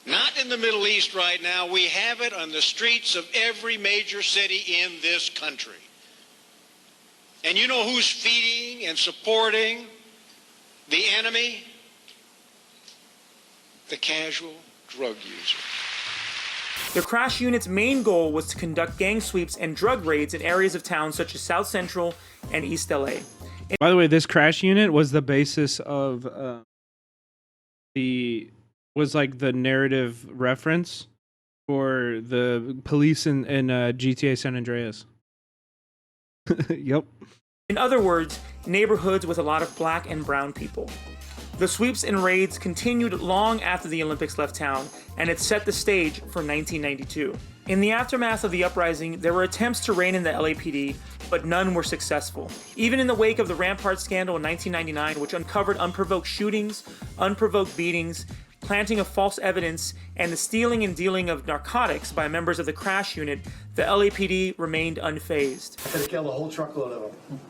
Speaker 10: not in the Middle East right now. We have it on the streets of every major city in this country. And you know who's feeding and supporting the enemy? The casual drug user.
Speaker 6: The Crash Unit's main goal was to conduct gang sweeps and drug raids in areas of town such as South Central and East LA.
Speaker 3: By the way, this Crash Unit was the basis of like the narrative reference for the police in GTA San Andreas. Yep.
Speaker 6: In other words, neighborhoods with a lot of black and brown people. The sweeps and raids continued long after the Olympics left town, and it set the stage for 1992. In the aftermath of the uprising, there were attempts to rein in the LAPD, but none were successful. Even in the wake of the Rampart scandal in 1999, which uncovered unprovoked shootings, unprovoked beatings, planting of false evidence, and the stealing and dealing of narcotics by members of the Crash Unit, the LAPD remained unfazed.
Speaker 11: I could have killed a whole truckload of them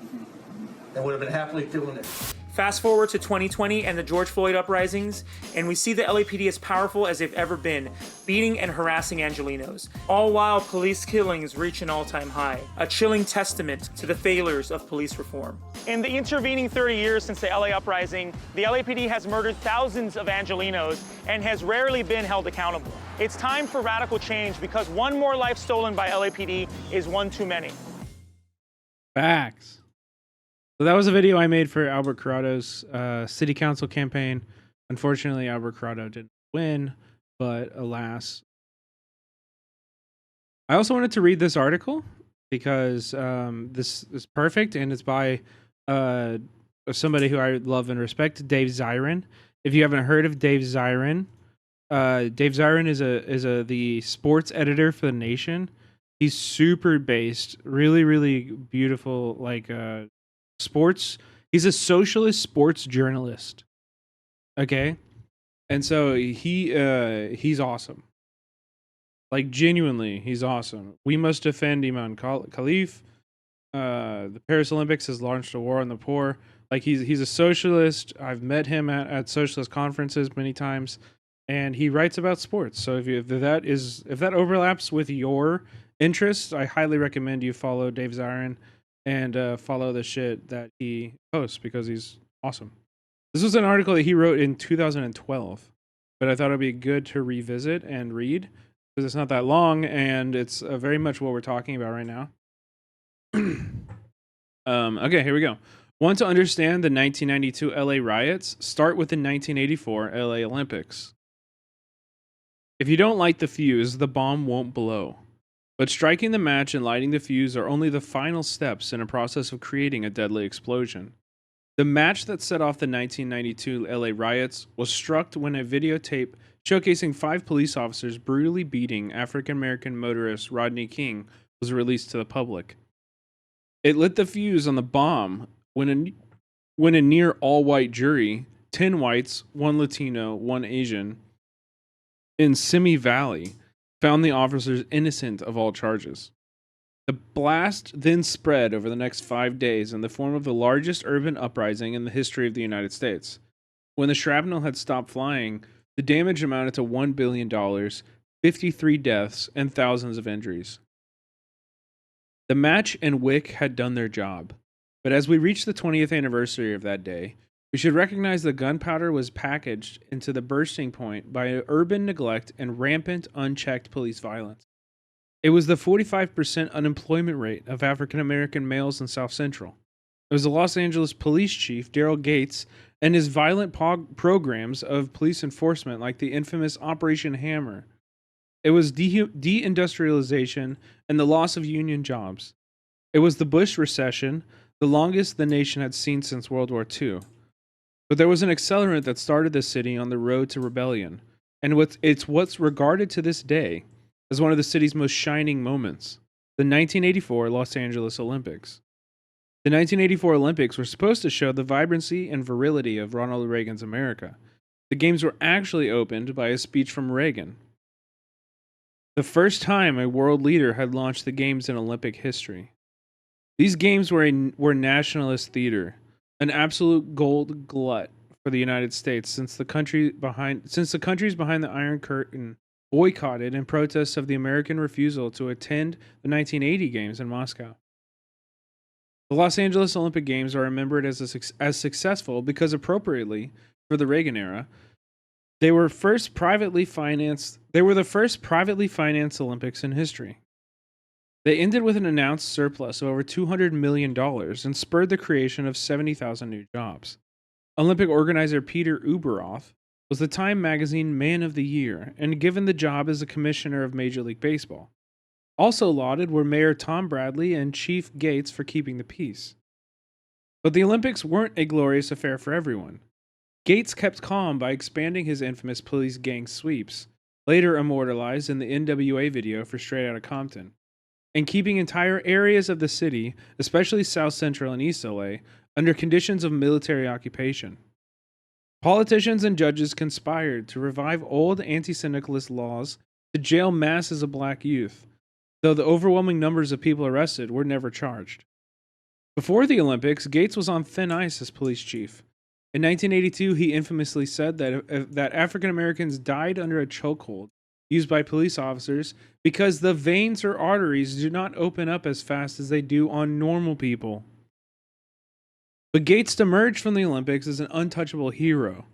Speaker 11: and would have been happily doing it.
Speaker 6: Fast forward to 2020 and the George Floyd uprisings, and we see the LAPD as powerful as they've ever been, beating and harassing Angelenos, all while police killings reach an all-time high, a chilling testament to the failures of police reform.
Speaker 5: In the intervening 30 years since the LA uprising, the LAPD has murdered thousands of Angelenos and has rarely been held accountable. It's time for radical change because one more life stolen by LAPD is one too many.
Speaker 3: Facts. So that was a video I made for Albert Corrado's city council campaign. Unfortunately, Albert Corrado didn't win, but alas. I also wanted to read this article because this is perfect, and it's by somebody who I love and respect, Dave Zirin. If you haven't heard of Dave Zirin, Dave Zirin is the sports editor for The Nation. He's super based, really, really beautiful, like sports. He's a socialist sports journalist. Okay, and so he's awesome. Like, genuinely, he's awesome. We must defend Imam Khalif. The Paris Olympics has launched a war on the poor. Like, he's a socialist. I've met him at socialist conferences many times, and he writes about sports. So if that overlaps with your interests, I highly recommend you follow Dave Zirin and follow the shit that he posts because he's awesome. This was an article that he wrote in 2012, but I thought it'd be good to revisit and read because it's not that long and it's very much what we're talking about right now. Okay, here we go. Want to understand the 1992 LA riots? Start with the 1984 LA Olympics. If you don't light the fuse, the bomb won't blow. But striking the match and lighting the fuse are only the final steps in a process of creating a deadly explosion. The match that set off the 1992 LA riots was struck when a videotape showcasing 5 police officers brutally beating African-American motorist Rodney King was released to the public. It lit the fuse on the bomb when a near all-white jury, 10 whites, 1 Latino, 1 Asian, in Simi Valley, found the officers innocent of all charges. The blast then spread over the next 5 days in the form of the largest urban uprising in the history of the United States. When the shrapnel had stopped flying, the damage amounted to $1 billion, 53 deaths, and thousands of injuries. The match and wick had done their job, but as we reach the 20th anniversary of that day, we should recognize the gunpowder was packaged into the bursting point by urban neglect and rampant, unchecked police violence. It was the 45% unemployment rate of African American males in South Central. It was the Los Angeles police chief, Daryl Gates, and his violent programs of police enforcement like the infamous Operation Hammer. It was deindustrialization and the loss of union jobs. It was the Bush recession, the longest the nation had seen since World War II. But there was an accelerant that started the city on the road to rebellion. and it's what's regarded to this day as one of the city's most shining moments, the 1984 Los Angeles Olympics. The 1984 Olympics were supposed to show the vibrancy and virility of Ronald Reagan's America. The games were actually opened by a speech from Reagan, the first time a world leader had launched the games in Olympic history. These games were nationalist theater, an absolute gold glut for the United States since the countries behind the Iron Curtain boycotted in protest of the American refusal to attend the 1980 games in Moscow. The Los Angeles Olympic Games are remembered as successful because, appropriately for the Reagan era, they were the first privately financed Olympics in history. They ended with an announced surplus of over $200 million and spurred the creation of 70,000 new jobs. Olympic organizer Peter Ueberroth was the Time magazine Man of the Year and given the job as a commissioner of Major League Baseball. Also lauded were Mayor Tom Bradley and Chief Gates for keeping the peace. But the Olympics weren't a glorious affair for everyone. Gates kept calm by expanding his infamous police gang sweeps, later immortalized in the NWA video for Straight Outta Compton, and keeping entire areas of the city, especially South Central and East LA, under conditions of military occupation. Politicians and judges conspired to revive old anti-syndicalist laws to jail masses of black youth, though the overwhelming numbers of people arrested were never charged. Before the Olympics, Gates was on thin ice as police chief. In 1982, he infamously said that African Americans died under a chokehold used by police officers because the veins or arteries do not open up as fast as they do on normal people. But Gates emerged from the Olympics as an untouchable hero.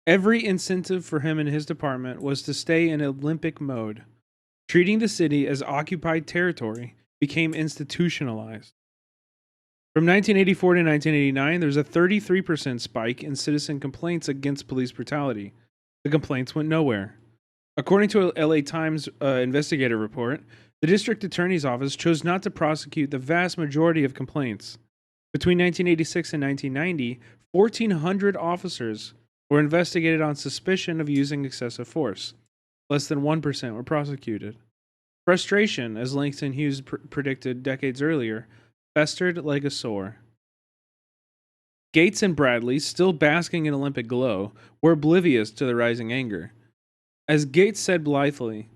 Speaker 3: Every incentive for him and his department was to stay in Olympic mode. Treating the city as occupied territory became institutionalized. From 1984 to 1989, there was a 33% spike in citizen complaints against police brutality. The complaints went nowhere. According to a LA Times investigative report, the district attorney's office chose not to prosecute the vast majority of complaints. Between 1986 and 1990, 1,400 officers were investigated on suspicion of using excessive force. Less than 1% were prosecuted. Frustration, as Langston Hughes predicted decades earlier, festered like a sore. Gates and Bradley, still basking in Olympic glow, were oblivious to the rising anger. As Gates said blithely,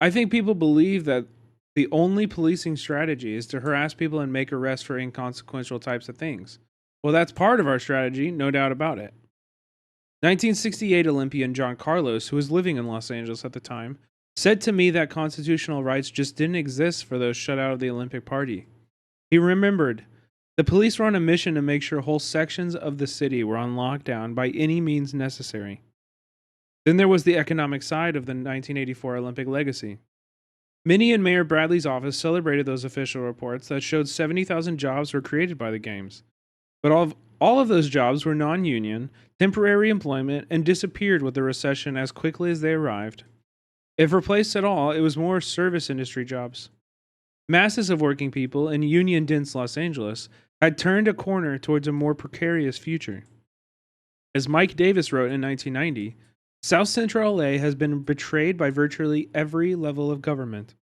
Speaker 3: "I think people believe that the only policing strategy is to harass people and make arrests for inconsequential types of things. Well, that's part of our strategy, no doubt about it." 1968 Olympian John Carlos, who was living in Los Angeles at the time, said to me that constitutional rights just didn't exist for those shut out of the Olympic party. He remembered, "The police were on a mission to make sure whole sections of the city were on lockdown by any means necessary." Then there was the economic side of the 1984 Olympic legacy. Many in Mayor Bradley's office celebrated those official reports that showed 70,000 jobs were created by the games. But all of those jobs were non-union, temporary employment, and disappeared with the recession as quickly as they arrived. If replaced at all, it was more service industry jobs. Masses of working people in union-dense Los Angeles had turned a corner towards a more precarious future. As Mike Davis wrote in 1990, South Central LA has been betrayed by virtually every level of government.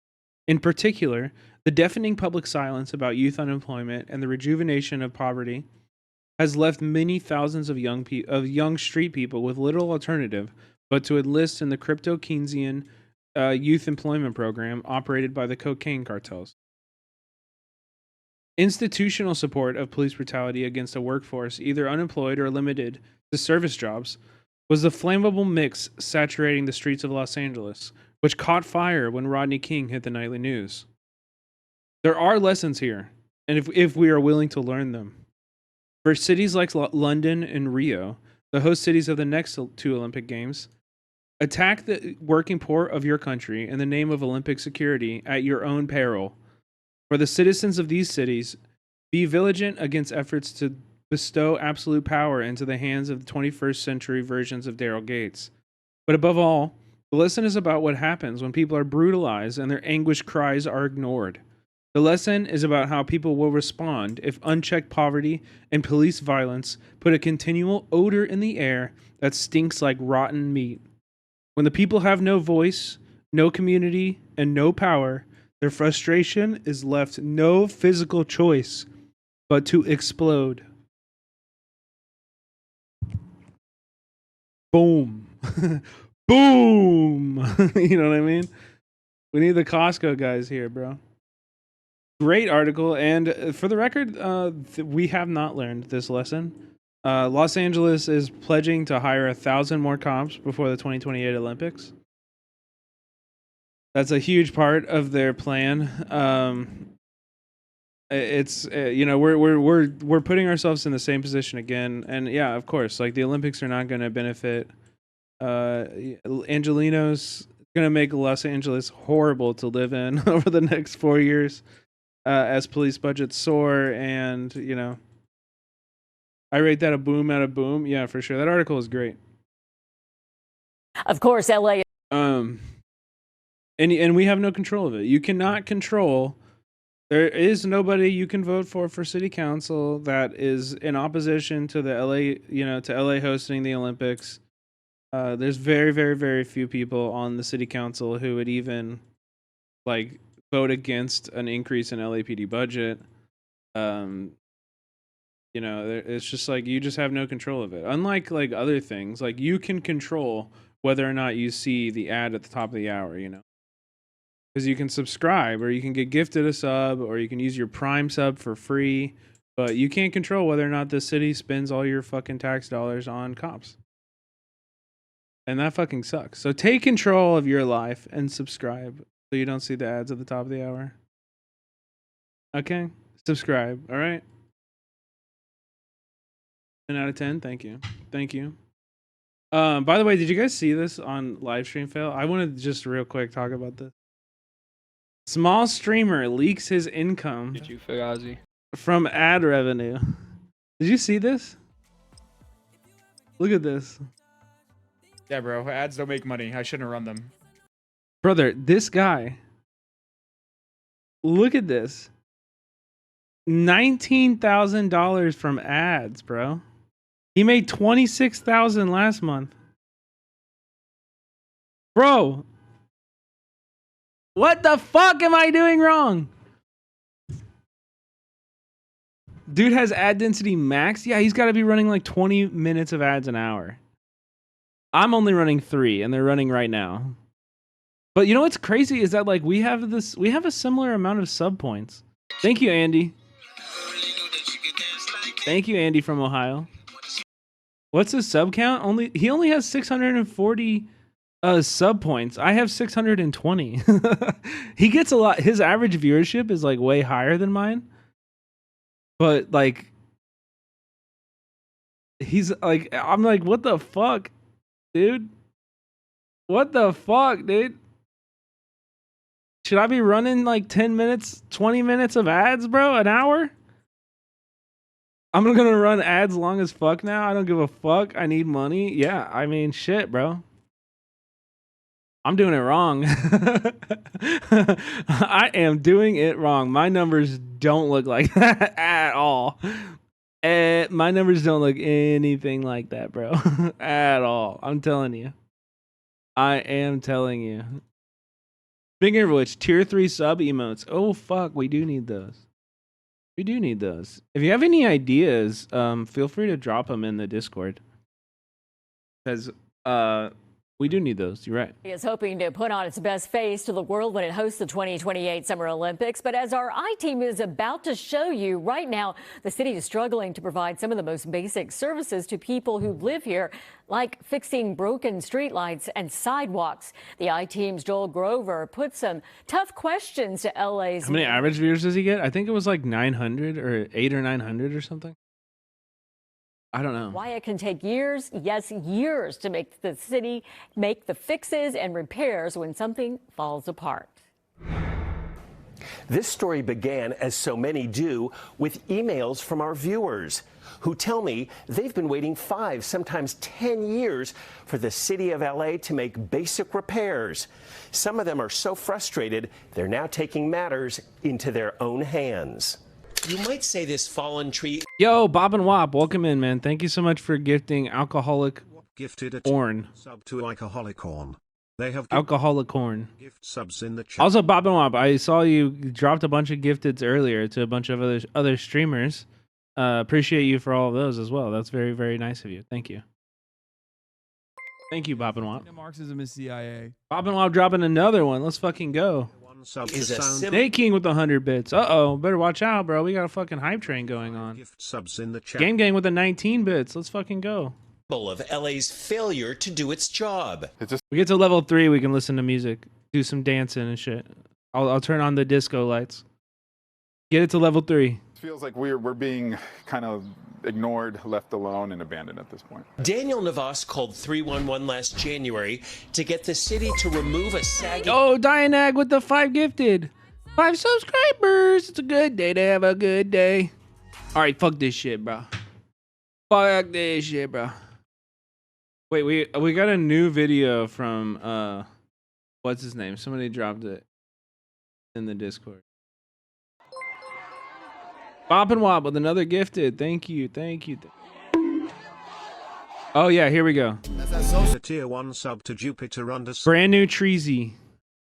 Speaker 3: In particular, the deafening public silence about youth unemployment and the rejuvenation of poverty has left many thousands of young street people with little alternative but to enlist in the crypto-Keynesian youth employment program operated by the cocaine cartels. Institutional support of police brutality against a workforce either unemployed or limited to service jobs was the flammable mix saturating the streets of Los Angeles, which caught fire when Rodney King hit the nightly news. There are lessons here, and if we are willing to learn them. For cities like London and Rio, the host cities of the next two Olympic Games, attack the working poor of your country in the name of Olympic security at your own peril. For the citizens of these cities, be vigilant against efforts to bestow absolute power into the hands of the 21st century versions of Daryl Gates. But above all, the lesson is about what happens when people are brutalized and their anguished cries are ignored. The lesson is about how people will respond if unchecked poverty and police violence put a continual odor in the air that stinks like rotten meat. When the people have no voice, no community, and no power, their frustration is left no physical choice but to explode. Boom. Boom. You know what I mean? We need the Costco guys here, bro. Great article. And for the record, we have not learned this lesson. Los Angeles is pledging to hire 1,000 more cops before the 2028 Olympics. That's a huge part of their plan. It's you know, we're putting ourselves in the same position again, and yeah, of course, like the Olympics are not going to benefit Angelinos. Going to make Los Angeles horrible to live in over the next 4 years as police budgets soar, and you know, I rate that a boom out of boom. Yeah, for sure. That article is great.
Speaker 12: Of course, LA.
Speaker 3: And we have no control of it. You cannot control. There is nobody you can vote for city council that is in opposition to the LA, to LA hosting the Olympics. There's very, very, very few people on the city council who would even like vote against an increase in LAPD budget. It's just like you just have no control of it. Unlike like other things, like you can control whether or not you see the ad at the top of the hour, because you can subscribe or you can get gifted a sub or you can use your Prime sub for free, but you can't control whether or not the city spends all your fucking tax dollars on cops. And that fucking sucks. So take control of your life and subscribe so you don't see the ads at the top of the hour. Okay? Subscribe, all right? 10 out of 10, thank you. Thank you. By the way, did you guys see this on Livestream Fail? I wanted to just real quick talk about this. Small streamer leaks his income
Speaker 14: Did you, Fugazi?
Speaker 3: from ad revenue. Did you see this? Look at this.
Speaker 15: Yeah, bro. Ads don't make money. I shouldn't run them.
Speaker 3: Brother, this guy. Look at this. $19,000 from ads, bro. He made $26,000 last month. Bro. What the fuck am I doing wrong? Dude has ad density max. Yeah, he's got to be running like 20 minutes of ads an hour. I'm only running 3 and they're running right now. But you know what's crazy is that like we have a similar amount of sub points. Thank you, Andy. Thank you, Andy from Ohio. What's his sub count? He only has 640 sub points. I have 620. He gets a lot. His average viewership is like way higher than mine. But like he's like, I'm like, what the fuck, dude? What the fuck, dude? Should I be running like 10 minutes, 20 minutes of ads, bro? An hour? I'm gonna run ads long as fuck now. I don't give a fuck. I need money. Yeah, I mean, shit, bro. I'm doing it wrong. I am doing it wrong. My numbers don't look like that at all. My numbers don't look anything like that, bro. At all. I'm telling you. I am telling you. Speaking of which, tier 3 sub emotes. Oh, fuck. We do need those. We do need those. If you have any ideas, feel free to drop them in the Discord. Because we do need those. You're right.
Speaker 12: He is hoping to put on its best face to the world when it hosts the 2028 Summer Olympics. But as our I-Team is about to show you right now, the city is struggling to provide some of the most basic services to people who live here, like fixing broken streetlights and sidewalks. The I-Team's Joel Grover put some tough questions to LA's...
Speaker 3: How many average viewers does he get? I think it was like 900 or 800 or 900 or something. I don't know.
Speaker 12: Why it can take years, yes, years to make the city make the fixes and repairs when something falls apart.
Speaker 16: This story began, as so many do, with emails from our viewers who tell me they've been waiting 5, sometimes 10 years for the city of LA to make basic repairs. Some of them are so frustrated, they're now taking matters into their own hands.
Speaker 17: You might say this fallen tree.
Speaker 3: Yo, Bob and Wop, welcome in, man. Thank you so much for gifting alcoholic
Speaker 26: gifted a
Speaker 3: Orn.
Speaker 26: Sub to alcoholic Orn.
Speaker 14: They have
Speaker 3: Alcoholic corn.
Speaker 14: gift subs in the chat.
Speaker 3: Also, Bob and Wop, I saw you dropped a bunch of gifteds earlier to a bunch of other streamers. Appreciate you for all of those as well. That's very, very nice of you. Thank you. Thank you, Bob and Wop.
Speaker 18: Marxism is CIA.
Speaker 3: Bob and Wop dropping another one. Let's fucking go. Nate King with 100 bits. Uh-oh. Better watch out, bro. We got a fucking hype train going on.
Speaker 14: Gift subs in the chat.
Speaker 3: Game Gang with 19 bits. Let's fucking go.
Speaker 17: Of LA's failure to do its job.
Speaker 3: We get to level 3, we can listen to music, do some dancing and shit. I'll turn on the disco lights. Get it to level 3.
Speaker 20: Feels like we're being kind of ignored, left alone, and abandoned at this point.
Speaker 17: Daniel Navas called 311 last January to get the city to remove a sagging...
Speaker 3: Oh, Dianag with the 5 gifted. 5 subscribers. It's a good day to have a good day. All right, fuck this shit, bro. Fuck this shit, bro. Wait, we got a new video from what's his name? Somebody dropped it in the Discord. Bob and Wop with another gifted. Thank you. Oh yeah, here we go.
Speaker 14: A tier 1 sub to Jupiter _
Speaker 3: Brand new Treasy.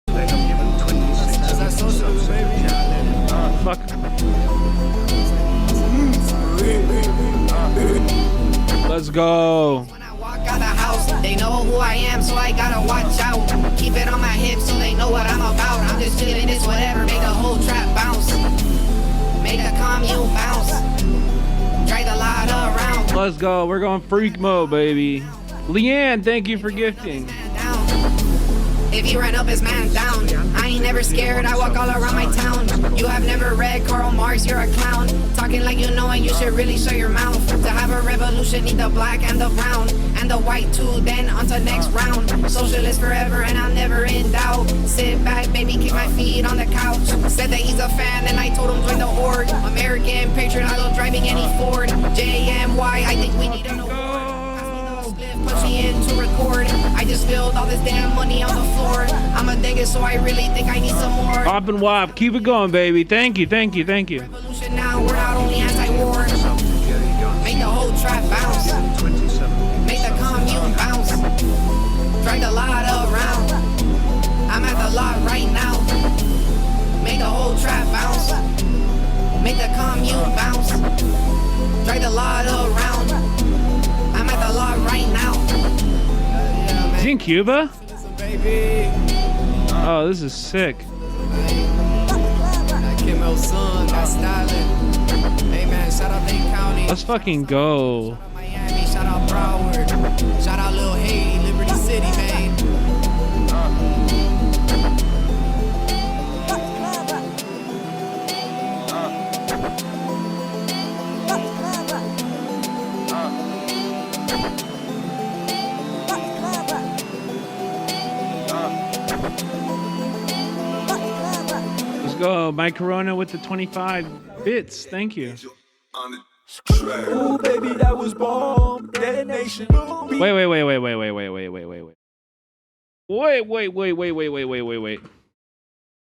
Speaker 14: They have given 26 subs in the chat.
Speaker 3: Fuck. Let's go.
Speaker 23: Out the house, they know who I am, so I gotta watch out. Keep it on my hips so they know what I'm about. I'm just chilling this whatever, make the whole trap bounce. Make the commune bounce. Drag the lot around.
Speaker 3: Let's go. We're going freak mode, baby. Leanne, thank you for gifting.
Speaker 23: If he ran up his man down, I ain't never scared, I walk all around my town. You have never read Karl Marx, you're a clown. Talking like you know and you should really show your mouth. To have a revolution, need the black and the brown. And the white too, then on to next round. Socialist forever and I'm never in doubt. Sit back, baby, kick my feet on the couch. Said that he's a fan and I told him join the horde. American patriot, I love driving any Ford. JMY, I think we need an award. Put me in to record. I just spilled all this damn money on the floor. I'm a digger, so I really think I need some more.
Speaker 3: Bob and Wop, keep it going, baby. Thank you.
Speaker 23: Revolution now, we're not only anti-war. Make the whole trap bounce. Make the commune bounce. Drag the lot around. I'm at the lot right now. Make the whole trap bounce. Make the commune bounce. Drag the lot around. I'm at the lot right now.
Speaker 3: Is he in Cuba? Oh, this is sick. Let's fucking go.
Speaker 23: Miami, shout out Broward. Shout out Lil Haiti, Liberty City, man.
Speaker 3: Let's go. My Corona with the 25 bits. Thank you.
Speaker 24: Ooh, baby, that was bomb detonation.
Speaker 3: Wait.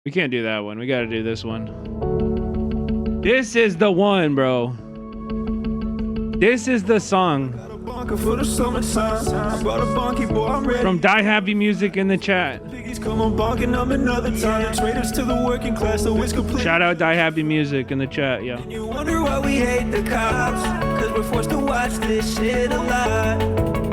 Speaker 3: We can't do that one. We gotta do this one. This is the one, bro. This is the song.
Speaker 24: For the summertime, I brought a bonky boy, I'm ready.
Speaker 3: From Die Happy Music in the chat.
Speaker 24: Come on, bonking them another time. Traitors to the working class, so it's complete.
Speaker 3: Shout out Die Happy Music in the chat, yo.
Speaker 24: You wonder why we hate the cops, cause we're forced to watch this shit a lot.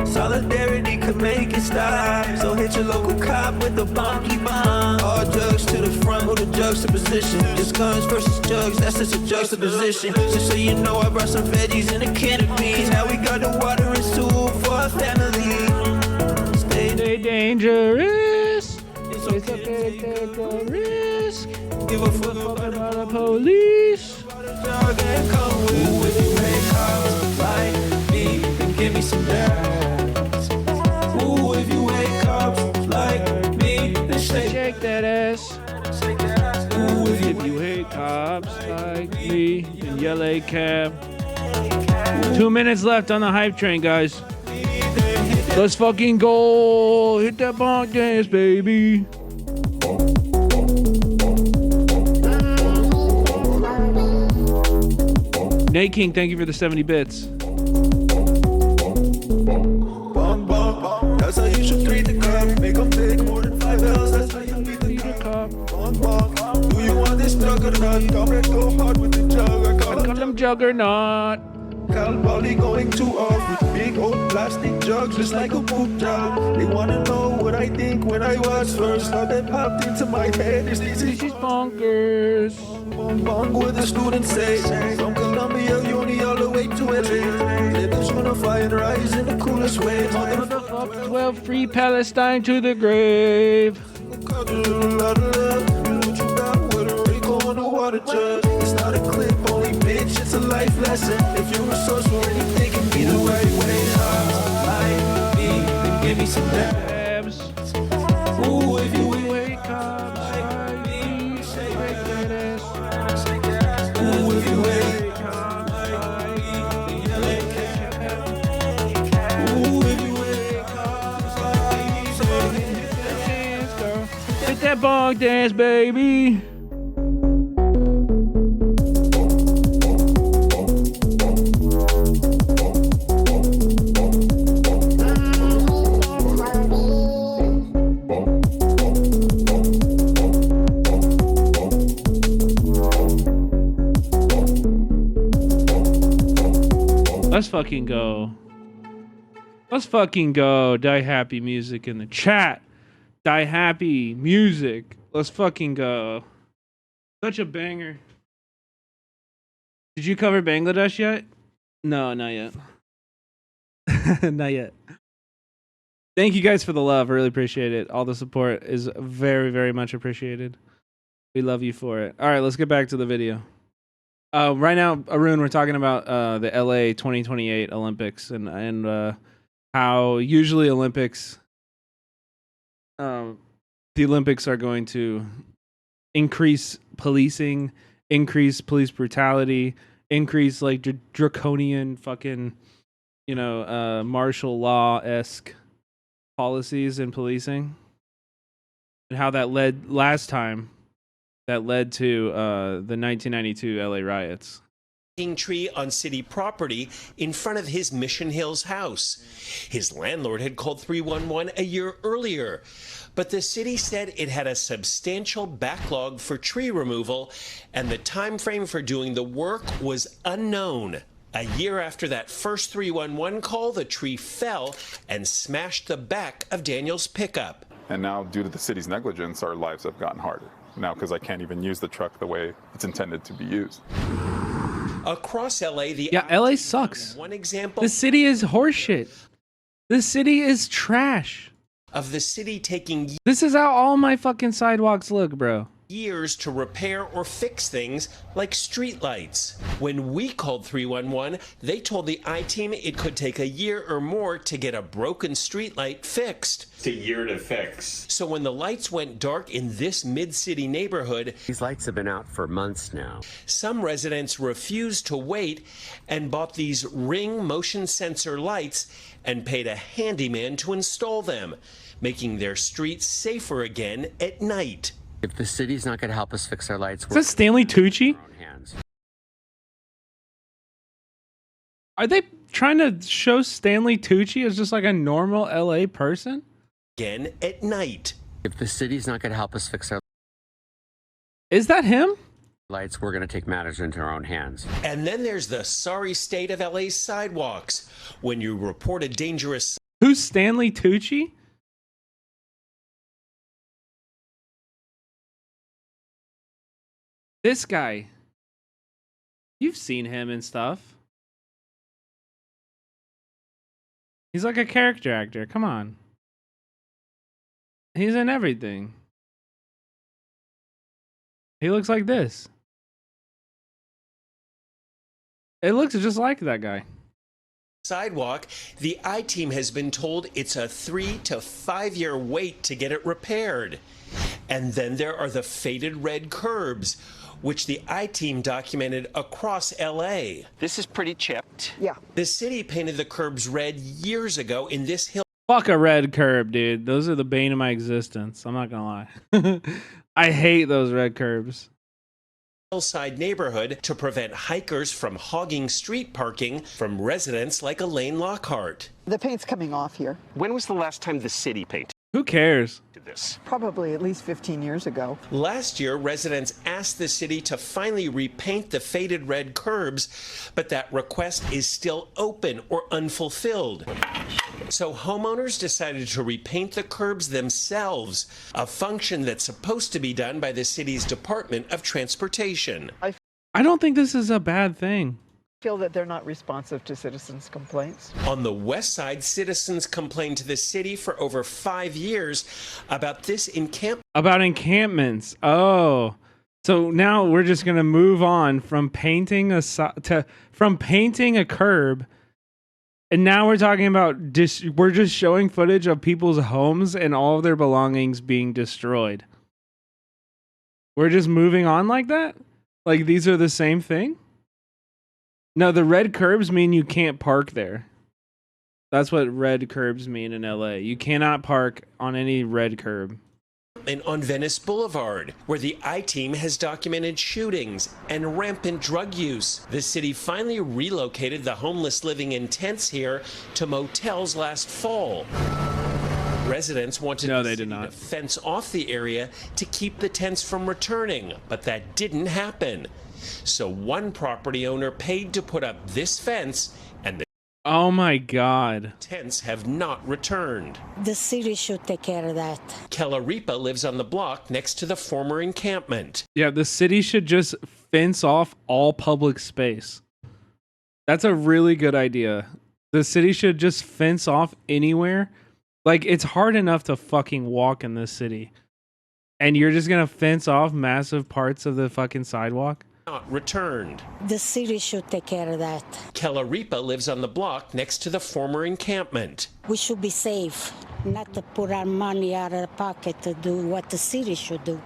Speaker 24: Solidarity could make it stop. So hit your local cop with the bonky bomb. All drugs to the front with a juxtaposition. Just guns versus jugs, that's just a juxtaposition. Just so you know, I brought some veggies and a can of beans. Now we got the water and soup for our family.
Speaker 3: Stay dangerous. It's okay to take a risk.
Speaker 24: Give a fuck about
Speaker 3: the police.
Speaker 24: Ooh, if you make calls like me, then give me some gas. Ooh, if you wake up like me, then
Speaker 3: shake that ass.
Speaker 24: Ooh,
Speaker 3: if you hate cops like me, then yell a cab. 2 minutes left on the hype train, guys. Let's fucking go. Hit that bonk dance, baby. Nate King, thank you for the 70 bits.
Speaker 24: That's how you should treat the cup. Make them take not. Comrade go hard with the jug. I
Speaker 3: call them Juggernaut.
Speaker 24: Cal Poly going too off with big old plastic jugs, just like a poop job. They wanna know what I think when I was first. How that popped into my head is this is
Speaker 3: bonkers.
Speaker 24: Bong with the students say. From Columbia Uni all the way to LA. Lips unify and rise in the coolest way.
Speaker 3: Motherfucker 12 free Palestine to the grave.
Speaker 24: It's not a clip, only bitch, it's a life lesson. If you're resourceful and you think it be the right way, I be, then give me some dabs. Ooh, if you wake up, I be, shake that ass. Ooh, if you wake up, I be, then ooh, if you wake up, I be,
Speaker 3: hit that bong dance, baby. Let's fucking go. Let's fucking go. Die Happy music in the chat. Die Happy music. Let's fucking go. Such a banger. Did you cover Bangladesh yet? No, not yet. Not yet. Thank you guys for the love. I really appreciate it. All the support is very, very much appreciated. We love you for it. All right, let's get back to the video. Right now, Arun, we're talking about the LA 2028 Olympics and how usually Olympics, the Olympics are going to increase policing, increase police brutality, increase like draconian fucking, martial law-esque policies in policing, and how that led last time. That led to the 1992 LA riots.
Speaker 17: Tree on city property in front of his Mission Hills house. His landlord had called 311 a year earlier, but the city said it had a substantial backlog for tree removal and the time frame for doing the work was unknown. A year after that first 311 call, the tree fell and smashed the back of Daniel's pickup.
Speaker 20: And now, due to the city's negligence, our lives have gotten harder. Now, because I can't even use the truck the way it's intended to be used.
Speaker 17: Across LA,
Speaker 3: LA sucks.
Speaker 17: One example.
Speaker 3: The city is horseshit. The city is trash.
Speaker 17: Of the city taking
Speaker 3: This is how all my fucking sidewalks look, bro.
Speaker 17: Years to repair or fix things like streetlights. When we called 311, they told the I-Team it could take a year or more to get a broken streetlight fixed.
Speaker 18: It's a year to fix.
Speaker 17: So when the lights went dark in this mid-city neighborhood,
Speaker 19: these lights have been out for months now.
Speaker 17: Some residents refused to wait and bought these Ring motion sensor lights and paid a handyman to install them, making their streets safer again at night.
Speaker 19: If the city's not going to help us fix our lights,
Speaker 3: is that Stanley Tucci? Are they trying to show Stanley Tucci as just like a normal LA person?
Speaker 17: Again at night.
Speaker 19: If the city's not going to help us fix our
Speaker 3: Is that him?
Speaker 19: Lights, we're going to take matters into our own hands.
Speaker 17: And then there's the sorry state of LA's sidewalks. When you report a dangerous...
Speaker 3: Who's Stanley Tucci? This guy. You've seen him and stuff. He's like a character actor. Come on. He's in everything. He looks like this. It looks just like that guy.
Speaker 17: Sidewalk, the I-Team has been told it's a 3 to 5 year wait to get it repaired. And then there are the faded red curbs, which the I-Team documented across LA.
Speaker 16: This is pretty chipped.
Speaker 17: Yeah. The city painted the curbs red years ago in this hill.
Speaker 3: Fuck a red curb, dude. Those are the bane of my existence. I'm not gonna lie. I hate those red curbs.
Speaker 17: Hillside neighborhood to prevent hikers from hogging street parking from residents like Elaine Lockhart.
Speaker 21: The paint's coming off here.
Speaker 16: When was the last time the city painted?
Speaker 3: Who cares?
Speaker 1: Probably at least 15 years ago.
Speaker 17: Last year, residents asked the city to finally repaint the faded red curbs, but that request is still open or unfulfilled. So homeowners decided to repaint the curbs themselves, a function that's supposed to be done by the city's Department of Transportation.
Speaker 3: I don't think this is a bad thing.
Speaker 1: Feel that they're not responsive to citizens' complaints.
Speaker 17: On the west side, citizens complained to the city for over 5 years about this encampment.
Speaker 3: About encampments. Oh. So now we're just going to move on from painting a curb. And now we're talking about we're just showing footage of people's homes and all of their belongings being destroyed. We're just moving on like that? Like these are the same thing? No, the red curbs mean you can't park there. That's what red curbs mean in LA. You cannot park on any red curb.
Speaker 17: And on Venice Boulevard, where the I-Team has documented shootings and rampant drug use. The city finally relocated the homeless living in tents here to motels last fall. Residents wanted to fence off the area to keep the tents from returning, but that didn't happen. So one property owner paid to put up this fence, and the
Speaker 3: oh my God,
Speaker 17: tents have not returned.
Speaker 18: The city should take care of that.
Speaker 17: Kelaripa lives on the block next to the former encampment.
Speaker 3: Yeah, the city should just fence off all public space. That's a really good idea. The city should just fence off anywhere. Like, it's hard enough to fucking walk in this city. And you're just gonna fence off massive parts of the fucking sidewalk?
Speaker 17: Not returned.
Speaker 18: The city should take care of that.
Speaker 17: Kelaripa lives on the block next to the former encampment.
Speaker 18: We should be safe, not to put our money out of the pocket to do what the city should do,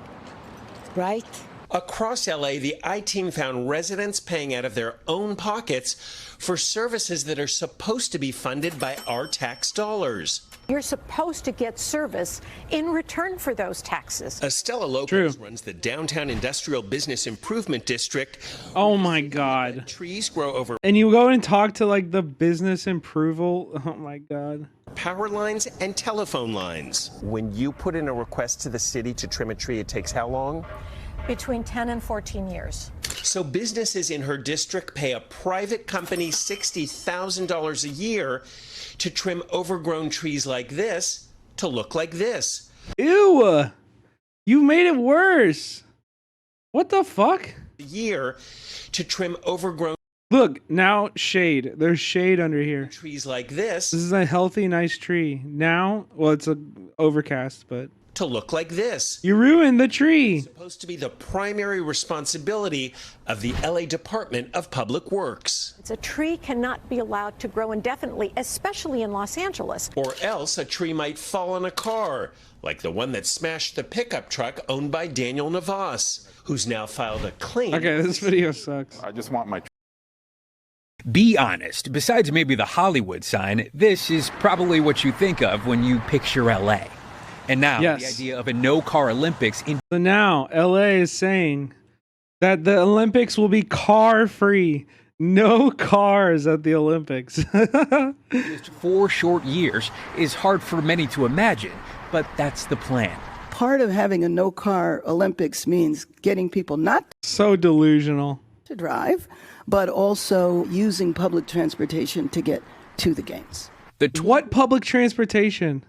Speaker 18: right?
Speaker 17: Across LA, the I-Team found residents paying out of their own pockets for services that are supposed to be funded by our tax dollars.
Speaker 21: You're supposed to get service in return for those taxes.
Speaker 17: Estella Lopez runs the Downtown Industrial Business Improvement District.
Speaker 3: Oh my God.
Speaker 17: Trees grow over.
Speaker 3: And you go and talk to like the business approval. Oh my God.
Speaker 17: Power lines and telephone lines. When you put in a request to the city to trim a tree, it takes how long?
Speaker 21: Between 10 and 14 years.
Speaker 17: So businesses in her district pay a private company $60,000 a year to trim overgrown trees like this to look like this.
Speaker 3: Ew! You made it worse. What the fuck?
Speaker 17: A year to trim overgrown.
Speaker 3: Look, now shade. There's shade under here.
Speaker 17: Trees like this.
Speaker 3: This is a healthy, nice tree. Now, well, it's overcast, but
Speaker 17: to look like this.
Speaker 3: You ruined the tree.
Speaker 17: It's supposed to be the primary responsibility of the LA Department of Public Works.
Speaker 21: A tree cannot be allowed to grow indefinitely, especially in Los Angeles.
Speaker 17: Or else a tree might fall on a car, like the one that smashed the pickup truck owned by Daniel Navas, who's now filed a claim.
Speaker 3: Okay, this video sucks.
Speaker 20: I just want my...
Speaker 22: Be honest, besides maybe the Hollywood sign, this is probably what you think of when you picture LA. And now, the idea of a no-car Olympics in...
Speaker 3: So now, LA is saying that the Olympics will be car-free. No cars at the Olympics.
Speaker 22: just 4 short years is hard for many to imagine, but that's the plan.
Speaker 1: Part of having a no-car Olympics means getting people not
Speaker 3: so delusional
Speaker 1: to drive, but also using public transportation to get to the games.
Speaker 3: What public transportation?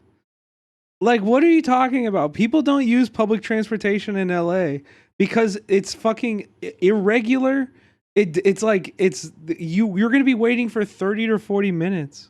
Speaker 3: Like, what are you talking about? People don't use public transportation in LA because it's fucking irregular. It's like you're going to be waiting for 30 to 40 minutes.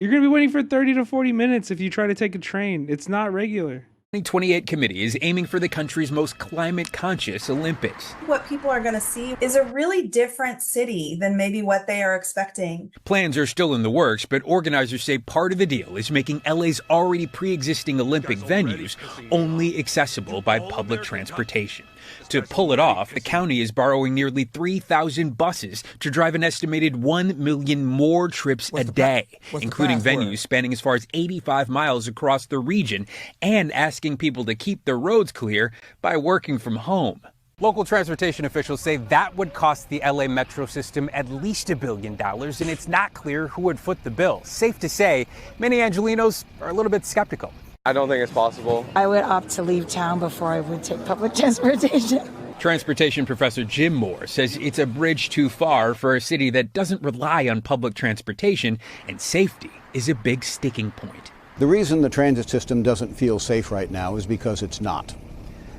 Speaker 3: You're going to be waiting for 30 to 40 minutes if you try to take a train. It's not regular.
Speaker 22: 2028 committee is aiming for the country's most climate-conscious Olympics.
Speaker 25: What people are going to see is a really different city than maybe what they are expecting.
Speaker 22: Plans are still in the works, but organizers say part of the deal is making LA's already pre-existing Olympic venues only accessible by public transportation. To pull it off, the county is borrowing nearly 3,000 buses to drive an estimated 1 million more trips a day, including venues spanning as far as 85 miles across the region, and asking people to keep their roads clear by working from home.
Speaker 26: Local transportation officials say that would cost the LA metro system at least $1 billion, and it's not clear who would foot the bill. Safe to say, many Angelenos are a little bit skeptical.
Speaker 2: I don't think it's possible.
Speaker 18: I would opt to leave town before I would take public transportation.
Speaker 22: Transportation professor Jim Moore says it's a bridge too far for a city that doesn't rely on public transportation, and safety is a big sticking point.
Speaker 4: The reason the transit system doesn't feel safe right now is because it's not.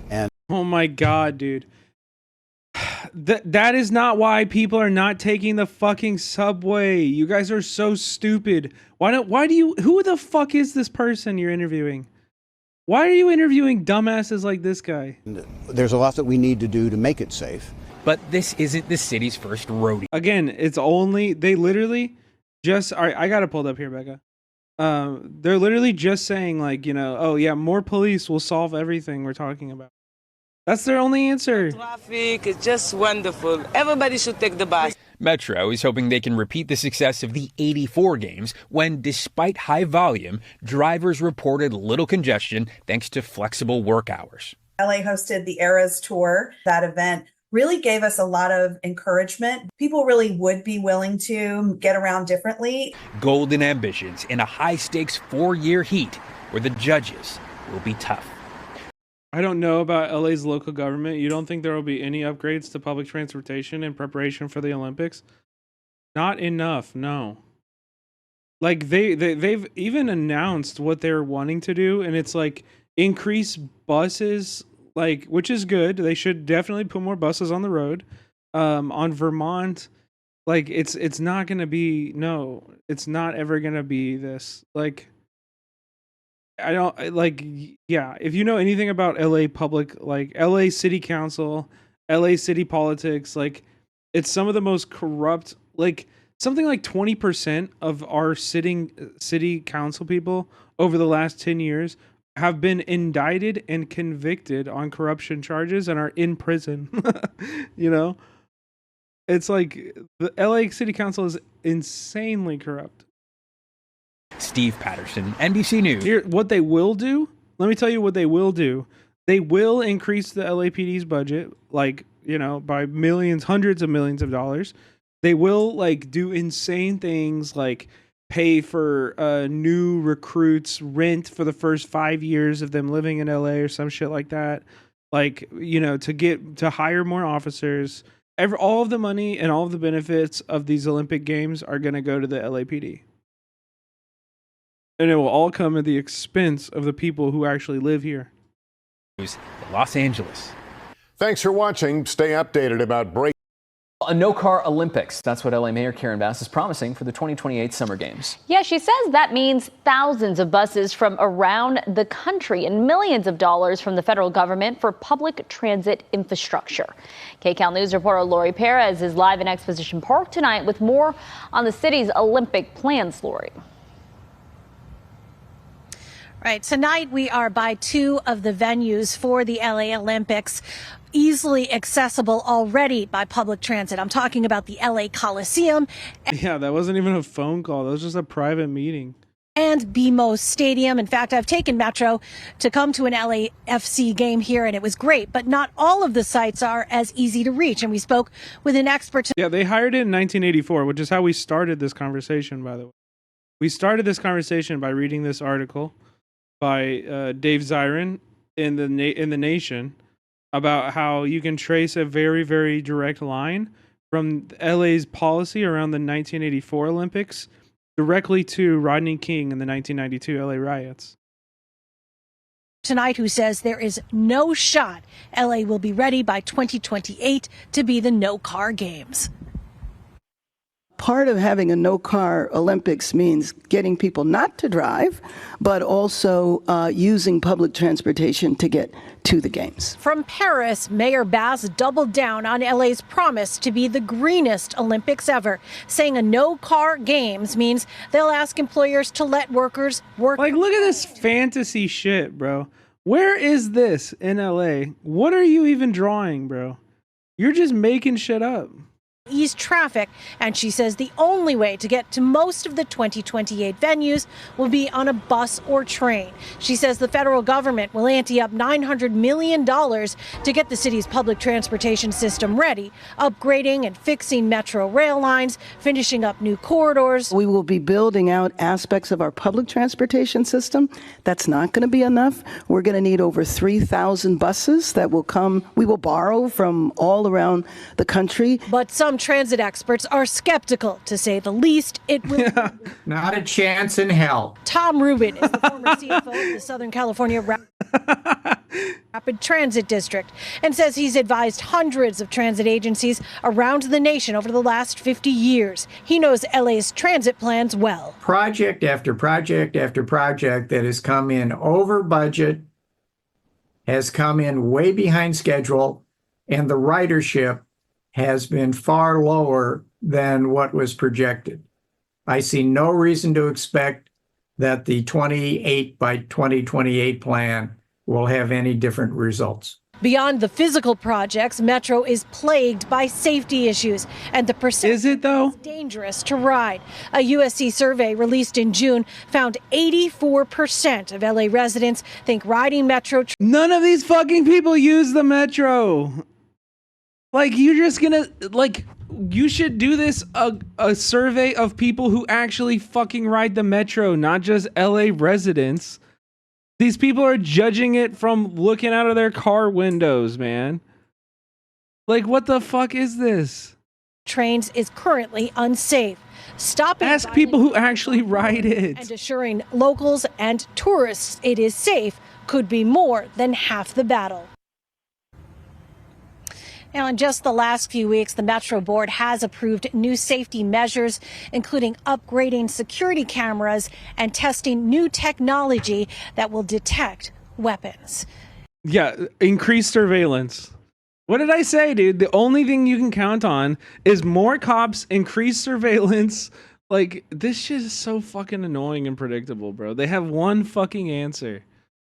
Speaker 4: And
Speaker 3: oh my God, dude. That is not why people are not taking the fucking subway. You guys are so stupid. Who the fuck is this person you're interviewing? Why are you interviewing dumbasses like this guy?
Speaker 4: There's a lot that we need to do to make it safe.
Speaker 22: But this isn't the city's first rodeo.
Speaker 3: Again, they literally just, all right, I got it pulled up here, Becca. They're literally just saying like, oh yeah, more police will solve everything we're talking about. That's their only answer.
Speaker 7: Traffic is just wonderful. Everybody should take the bus.
Speaker 22: Metro is hoping they can repeat the success of the '84 games when, despite high volume, drivers reported little congestion thanks to flexible work hours.
Speaker 25: LA hosted the Eras Tour. That event really gave us a lot of encouragement. People really would be willing to get around differently.
Speaker 22: Golden ambitions in a high-stakes 4-year heat where the judges will be tough.
Speaker 3: I don't know about LA's local government. You don't think there will be any upgrades to public transportation in preparation for the Olympics? Not enough, no. Like they've even announced what they're wanting to do, and it's like increase buses, like, which is good. They should definitely put more buses on the road. On Vermont, like it's not gonna be, no, it's not ever gonna be this. Like, I don't like, yeah, if you know anything about LA public, like LA city council, LA city politics, like it's some of the most corrupt, like something like 20% of our city council people over the last 10 years have been indicted and convicted on corruption charges and are in prison. It's like the LA city council is insanely corrupt.
Speaker 22: Steve Patterson, NBC News.
Speaker 3: Here, what they will do, let me tell you what they will do. They will increase the LAPD's budget, like, by millions, hundreds of millions of dollars. They will, like, do insane things, like pay for new recruits rent for the first 5 years of them living in LA or some shit like that. Like, to hire more officers. All of the money and all of the benefits of these Olympic Games are going to go to the LAPD. And it will all come at the expense of the people who actually live here.
Speaker 22: Los Angeles.
Speaker 8: Thanks for watching. Stay updated about break.
Speaker 9: A no-car Olympics. That's what LA Mayor Karen Bass is promising for the 2028 Summer Games.
Speaker 13: Yeah, she says that means thousands of buses from around the country and millions of dollars from the federal government for public transit infrastructure. KCAL News reporter Lori Perez is live in Exposition Park tonight with more on the city's Olympic plans, Lori.
Speaker 27: Right. Tonight, we are by two of the venues for the LA Olympics, easily accessible already by public transit. I'm talking about the LA Coliseum.
Speaker 3: Yeah, that wasn't even a phone call. That was just a private meeting.
Speaker 27: And BMO Stadium. In fact, I've taken Metro to come to an LAFC game here, and it was great. But not all of the sites are as easy to reach. And we spoke with an expert.
Speaker 3: Yeah, they hired it in 1984, which is how we started this conversation, by the way. We started this conversation by reading this article by Dave Zirin in the Nation about how you can trace a very, very direct line from LA's policy around the 1984 Olympics directly to Rodney King in the 1992 LA riots.
Speaker 27: Tonight, who says there is no shot LA will be ready by 2028 to be the no-car games.
Speaker 1: Part of having a no-car Olympics means getting people not to drive, but also using public transportation to get to the games.
Speaker 27: From Paris, Mayor Bass doubled down on LA's promise to be the greenest Olympics ever, saying a no-car games means they'll ask employers to let workers work.
Speaker 3: Like, look at this fantasy shit, bro. Where is this in LA? What are you even drawing, bro? You're just making shit up.
Speaker 27: ease traffic, and she says the only way to get to most of the 2028 venues will be on a bus or train. She says the federal government will ante up $900 million to get the city's public transportation system ready, upgrading and fixing metro rail lines, finishing up new corridors.
Speaker 1: We will be building out aspects of our public transportation system. That's not going to be enough. We're going to need over 3,000 buses that will come. We will borrow from all around the country.
Speaker 27: But some transit experts are skeptical, to say the least. It will.
Speaker 2: Not a chance in hell.
Speaker 27: Tom Rubin is the former CFO of the Southern California Rapid Transit District and says he's advised hundreds of transit agencies around the nation over the last 50 years. He knows LA's transit plans well.
Speaker 2: Project after project after project that has come in over budget, has come in way behind schedule, and the ridership has been far lower than what was projected. I see no reason to expect that the 28 by 2028 plan will have any different results.
Speaker 27: Beyond the physical projects, Metro is plagued by safety issues, and the perception
Speaker 3: is it though?
Speaker 27: Dangerous to ride. A USC survey released in June found 84% of LA residents think riding Metro.
Speaker 3: None of these fucking people use the Metro. Like, you're just gonna, like, you should do this, a survey of people who actually fucking ride the Metro, not just LA residents. These people are judging it from looking out of their car windows, man. Like, what the fuck is this?
Speaker 27: Trains is currently unsafe.
Speaker 3: Ask people who actually ride it.
Speaker 27: And assuring locals and tourists it is safe could be more than half the battle. Now, in just the last few weeks, the Metro Board has approved new safety measures, including upgrading security cameras and testing new technology that will detect weapons.
Speaker 3: Yeah, increased surveillance. What did I say, dude? The only thing you can count on is more cops, increased surveillance. Like, this shit is so fucking annoying and predictable, bro. They have one fucking answer.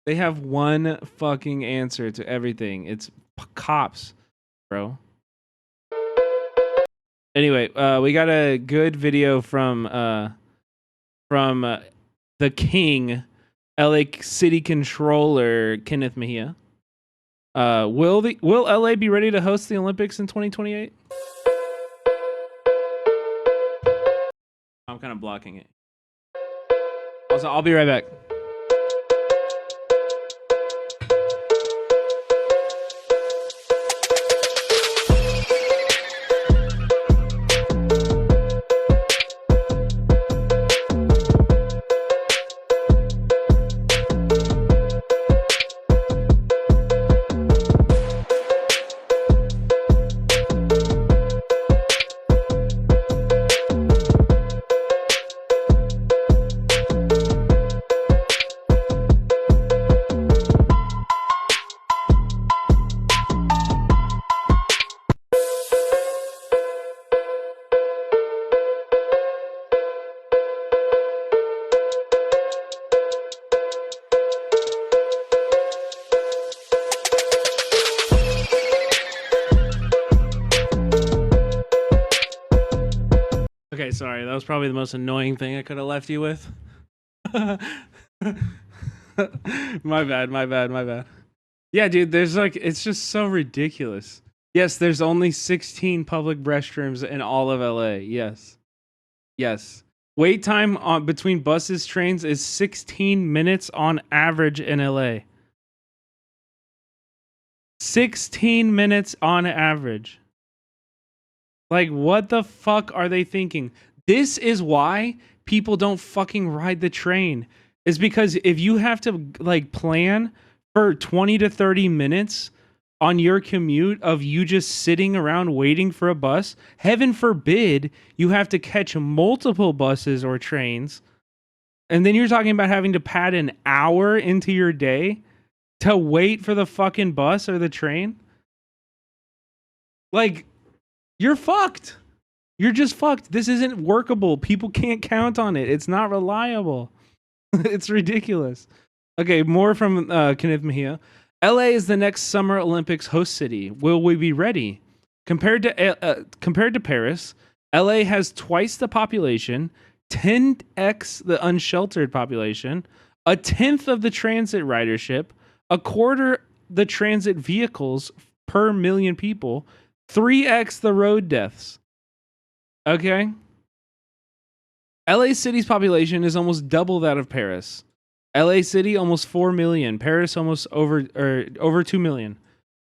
Speaker 3: They have one fucking answer to everything. It's cops, bro. Anyway, we got a good video from the King, LA City Controller Kenneth Mejia. Will LA be ready to host the Olympics in 2028? I'm kind of blocking it. Also, I'll be right back. Okay, sorry. That was probably the most annoying thing I could have left you with. My bad. Yeah, dude, there's like, it's just so ridiculous. Yes, there's only 16 public restrooms in all of LA. Yes. Wait time between buses, trains is 16 minutes on average in LA. 16 minutes on average. Like, what the fuck are they thinking? This is why people don't fucking ride the train. Is because if you have to, like, plan for 20 to 30 minutes on your commute of you just sitting around waiting for a bus, heaven forbid you have to catch multiple buses or trains. And then you're talking about having to pad an hour into your day to wait for the fucking bus or the train. Like, you're fucked. You're just fucked. This isn't workable. People can't count on it. It's not reliable. It's ridiculous. Okay, more from Kenneth Mejia. LA is the next Summer Olympics host city. Will we be ready? Compared to Paris, LA has twice the population, 10x the unsheltered population, a tenth of the transit ridership, a quarter the transit vehicles per million people, 3x the road deaths. Okay? LA City's population is almost double that of Paris. LA City almost 4 million, Paris almost over 2 million.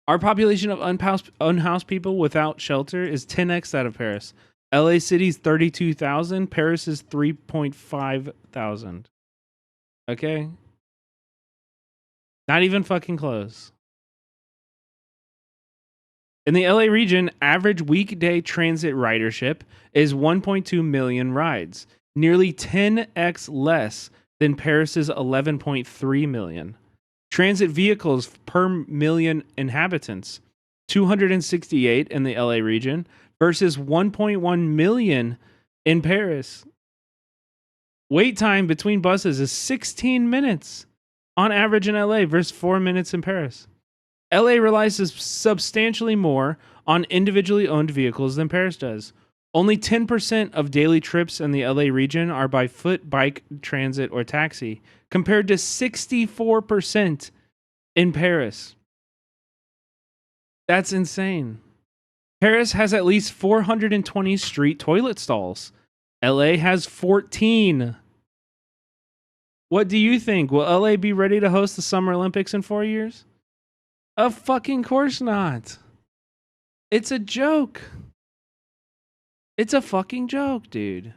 Speaker 3: Our population of unhoused people without shelter is 10x that of Paris. LA City's 32,000, Paris is 3.5 thousand. Okay? Not even fucking close. In the LA region, average weekday transit ridership is 1.2 million rides, nearly 10x less than Paris's 11.3 million. Transit vehicles per million inhabitants, 268 in the LA region versus 1.1 million in Paris. Wait time between buses is 16 minutes on average in LA versus 4 minutes in Paris. LA relies substantially more on individually owned vehicles than Paris does. Only 10% of daily trips in the LA region are by foot, bike, transit, or taxi, compared to 64% in Paris. That's insane. Paris has at least 420 street toilet stalls. LA has 14. What do you think? Will LA be ready to host the Summer Olympics in 4 years? Of fucking course not. It's a joke. It's a fucking joke, dude.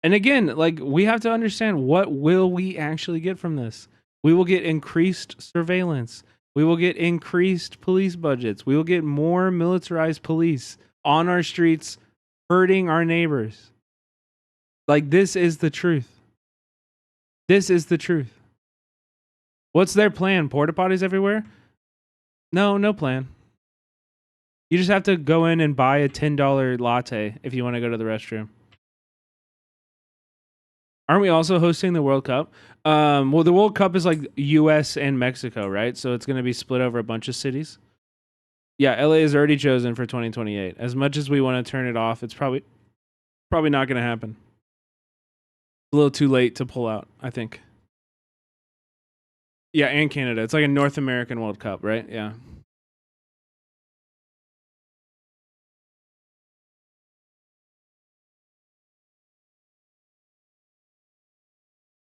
Speaker 3: And again, like, we have to understand, what will we actually get from this? We will get increased surveillance. We will get increased police budgets. We will get more militarized police on our streets, hurting our neighbors. Like, this is the truth. This is the truth. What's their plan? Porta potties everywhere? No plan. You just have to go in and buy a $10 latte if you want to go to the restroom. Aren't we also hosting the World Cup? Well, the World Cup is like US and Mexico, right? So it's going to be split over a bunch of cities. Yeah, LA is already chosen for 2028. As much as we want to turn it off, it's probably not going to happen. A little too late to pull out, I think. Yeah, and Canada. It's like a North American World Cup, right? Yeah.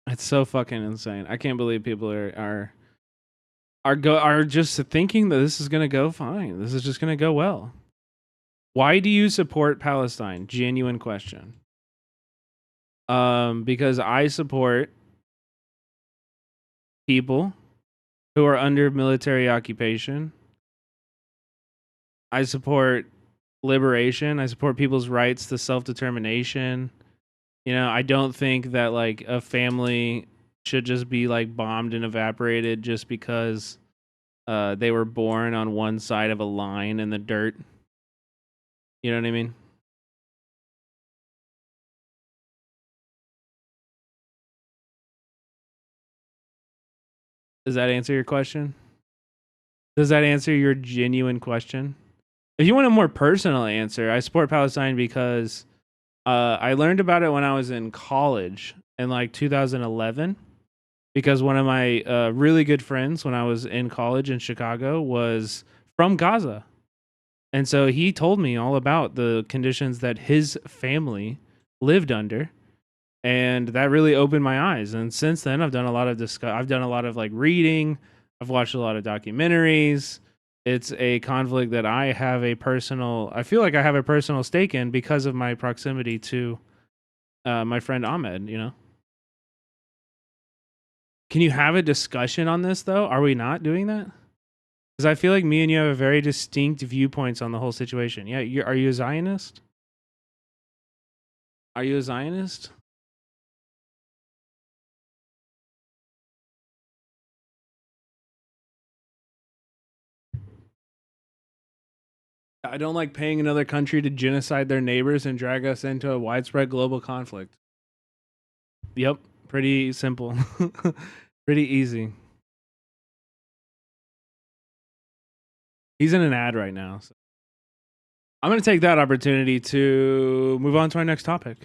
Speaker 3: It's so fucking insane. I can't believe people are just thinking that this is gonna go fine. This is just gonna go well. Why do you support Palestine? Genuine question. Because I support people who are under military occupation. I support liberation. I support people's rights to self-determination. You know, I don't think that like a family should just be like bombed and evaporated just because they were born on one side of a line in the dirt. You know what I mean? Does that answer your question? Does that answer your genuine question? If you want a more personal answer, I support Palestine because I learned about it when I was in college in like 2011, because one of my really good friends when I was in college in Chicago was from Gaza. And so he told me all about the conditions that his family lived under. And that really opened my eyes. And since then, I've done a lot of like reading. I've watched a lot of documentaries. It's a conflict that I feel like I have a personal stake in because of my proximity to my friend Ahmed, you know? Can you have a discussion on this, though? Are we not doing that? Because I feel like me and you have a very distinct viewpoints on the whole situation. Yeah, are you a Zionist? Are you a Zionist? I don't like paying another country to genocide their neighbors and drag us into a widespread global conflict. Yep, pretty simple. Pretty easy. He's in an ad right now. So. I'm going to take that opportunity to move on to our next topic.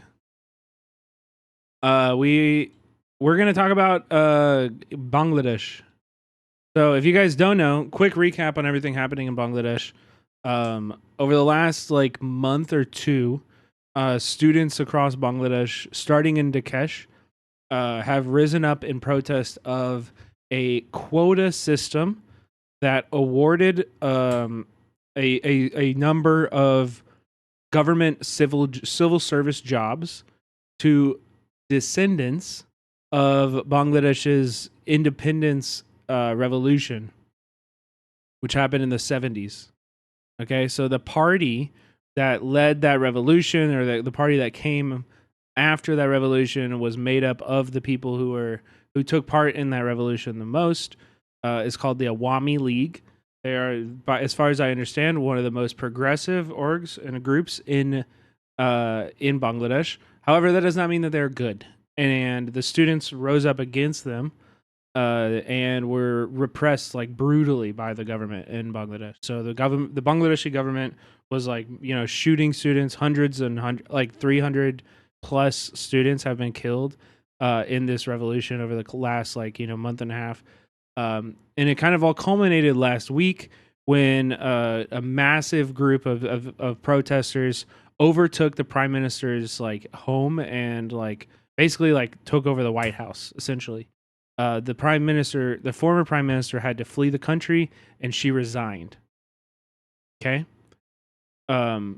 Speaker 3: We're going to talk about Bangladesh. So if you guys don't know, quick recap on everything happening in Bangladesh. Over the last like month or two, students across Bangladesh, starting in Dakesh, have risen up in protest of a quota system that awarded a number of government civil service jobs to descendants of Bangladesh's independence revolution, which happened in the 70s. Okay, so the party that led that revolution, or the party that came after that revolution, was made up of the people who took part in that revolution the most. Is called the Awami League. They are, as far as I understand, one of the most progressive orgs and groups in Bangladesh. However, that does not mean that they're good. And the students rose up against them and were repressed like brutally by the government in Bangladesh. So the Bangladeshi government was like, shooting students. Like 300 plus students have been killed in this revolution over the last month and a half. And it kind of all culminated last week when a massive group of protesters overtook the prime minister's home and basically took over the White House essentially. The former prime minister, had to flee the country, and she resigned. Okay,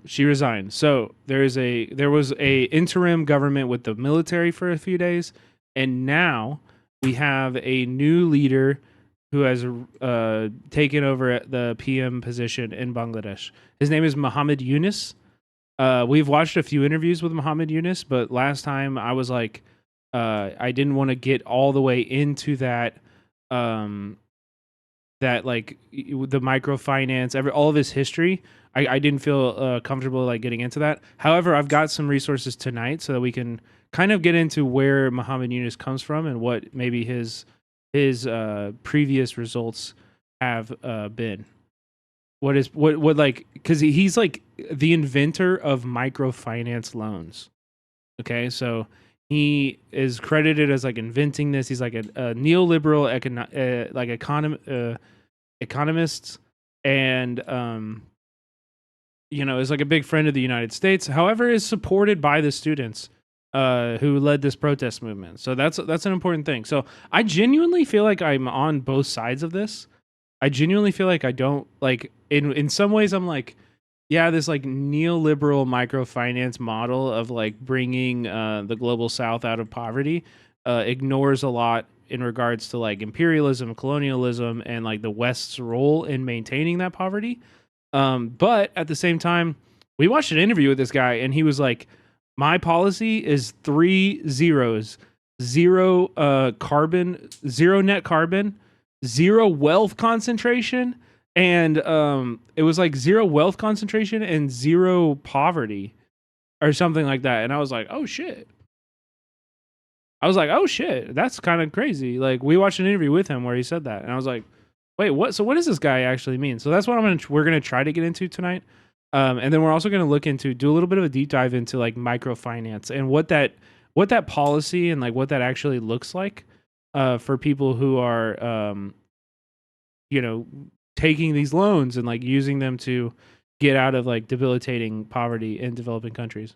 Speaker 3: she resigned. So there was a interim government with the military for a few days, and now we have a new leader who has taken over the PM position in Bangladesh. His name is Muhammad Yunus. We've watched a few interviews with Muhammad Yunus, but last time I was I didn't want to get all the way into that, the microfinance, all of his history. I didn't feel comfortable getting into that. However, I've got some resources tonight so that we can kind of get into where Muhammad Yunus comes from and what maybe his previous results have been. Because he's the inventor of microfinance loans. Okay, so he is credited as inventing this. He's like a neoliberal economist, and is a big friend of the United States. However, is supported by the students who led this protest movement. So that's an important thing. So I genuinely feel like I'm on both sides of this. I genuinely feel like I don't in some ways I'm yeah, this neoliberal microfinance model of bringing the global South out of poverty ignores a lot in regards to imperialism, colonialism, and the West's role in maintaining that poverty. But at the same time, we watched an interview with this guy, and he was like, my policy is 3 zeros: zero carbon, zero net carbon, zero wealth concentration, and it was zero wealth concentration and zero poverty or something like that. And I was like, oh shit. That's kind of crazy. We watched an interview with him where he said that, and I was like, wait, what? So what does this guy actually mean? So that's what we're gonna try to get into tonight. And then we're also going to do a little bit of a deep dive into microfinance and what that policy and what that actually looks like for people who are, taking these loans and using them to get out of debilitating poverty in developing countries.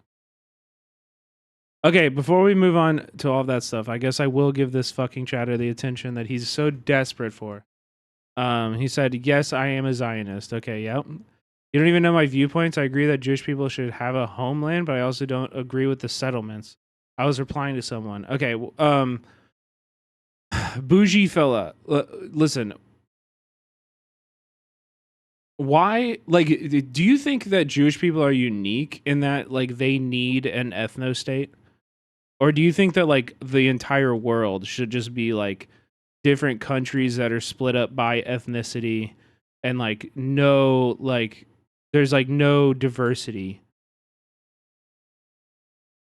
Speaker 3: Okay, before we move on to all of that stuff, I guess I will give this fucking chatter the attention that he's so desperate for. He said, yes, I am a Zionist. Okay, yep. You don't even know my viewpoints. I agree that Jewish people should have a homeland, but I also don't agree with the settlements. I was replying to someone. Okay, bougie fella, listen. Why, do you think that Jewish people are unique in that, they need an ethno-state? Or do you think that, the entire world should just be, different countries that are split up by ethnicity and, there's no diversity?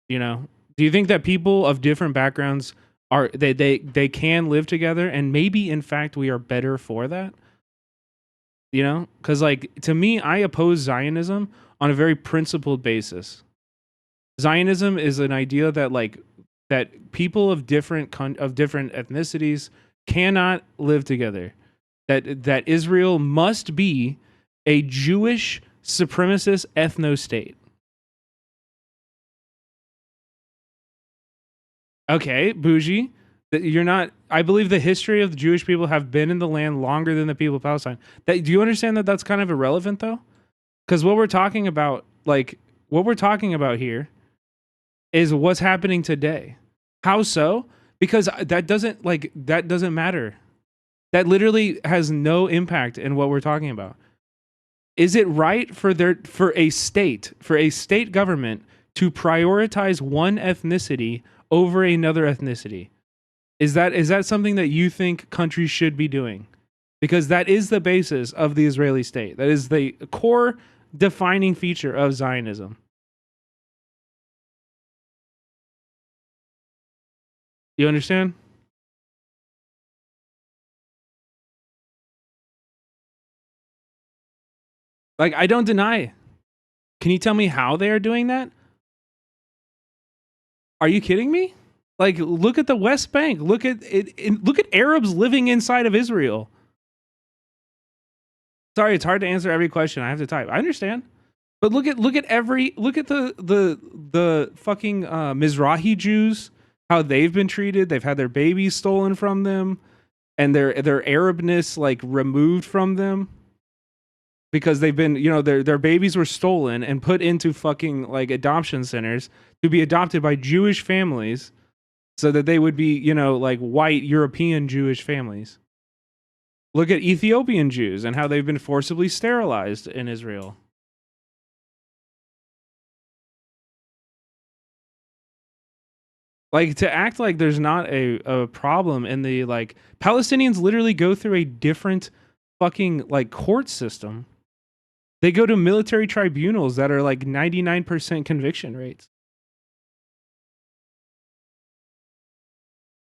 Speaker 3: Do you think that people of different backgrounds they can live together, and maybe in fact we are better for that? You know, because like to me, I oppose Zionism on a very principled basis. Zionism is an idea that that people of different ethnicities cannot live together. That Israel must be a Jewish supremacist ethno state. Okay, bougie. You're not. I believe the history of the Jewish people have been in the land longer than the people of Palestine. Do you understand that that's kind of irrelevant though? Because what we're talking about, here, is what's happening today. How so? Because that doesn't matter. That literally has no impact in what we're talking about. Is it right for a state government to prioritize one ethnicity over another ethnicity? Is that something that you think countries should be doing? Because that is the basis of the Israeli state. That is the core defining feature of Zionism. You understand? Like, I don't deny. Can you tell me how they are doing that? Are you kidding me? Like, look at the West Bank. Look at it. Look at Arabs living inside of Israel. Sorry, it's hard to answer every question. I have to type. I understand, but look at the fucking Mizrahi Jews. How they've been treated. They've had their babies stolen from them, and their Arabness like removed from them. Because they've been, their babies were stolen and put into fucking like adoption centers to be adopted by Jewish families so that they would be, like white European Jewish families. Look at Ethiopian Jews and how they've been forcibly sterilized in Israel. Like, to act like there's not a problem in the, like, Palestinians literally go through a different fucking like court system. They go to military tribunals that are like 99% conviction rates.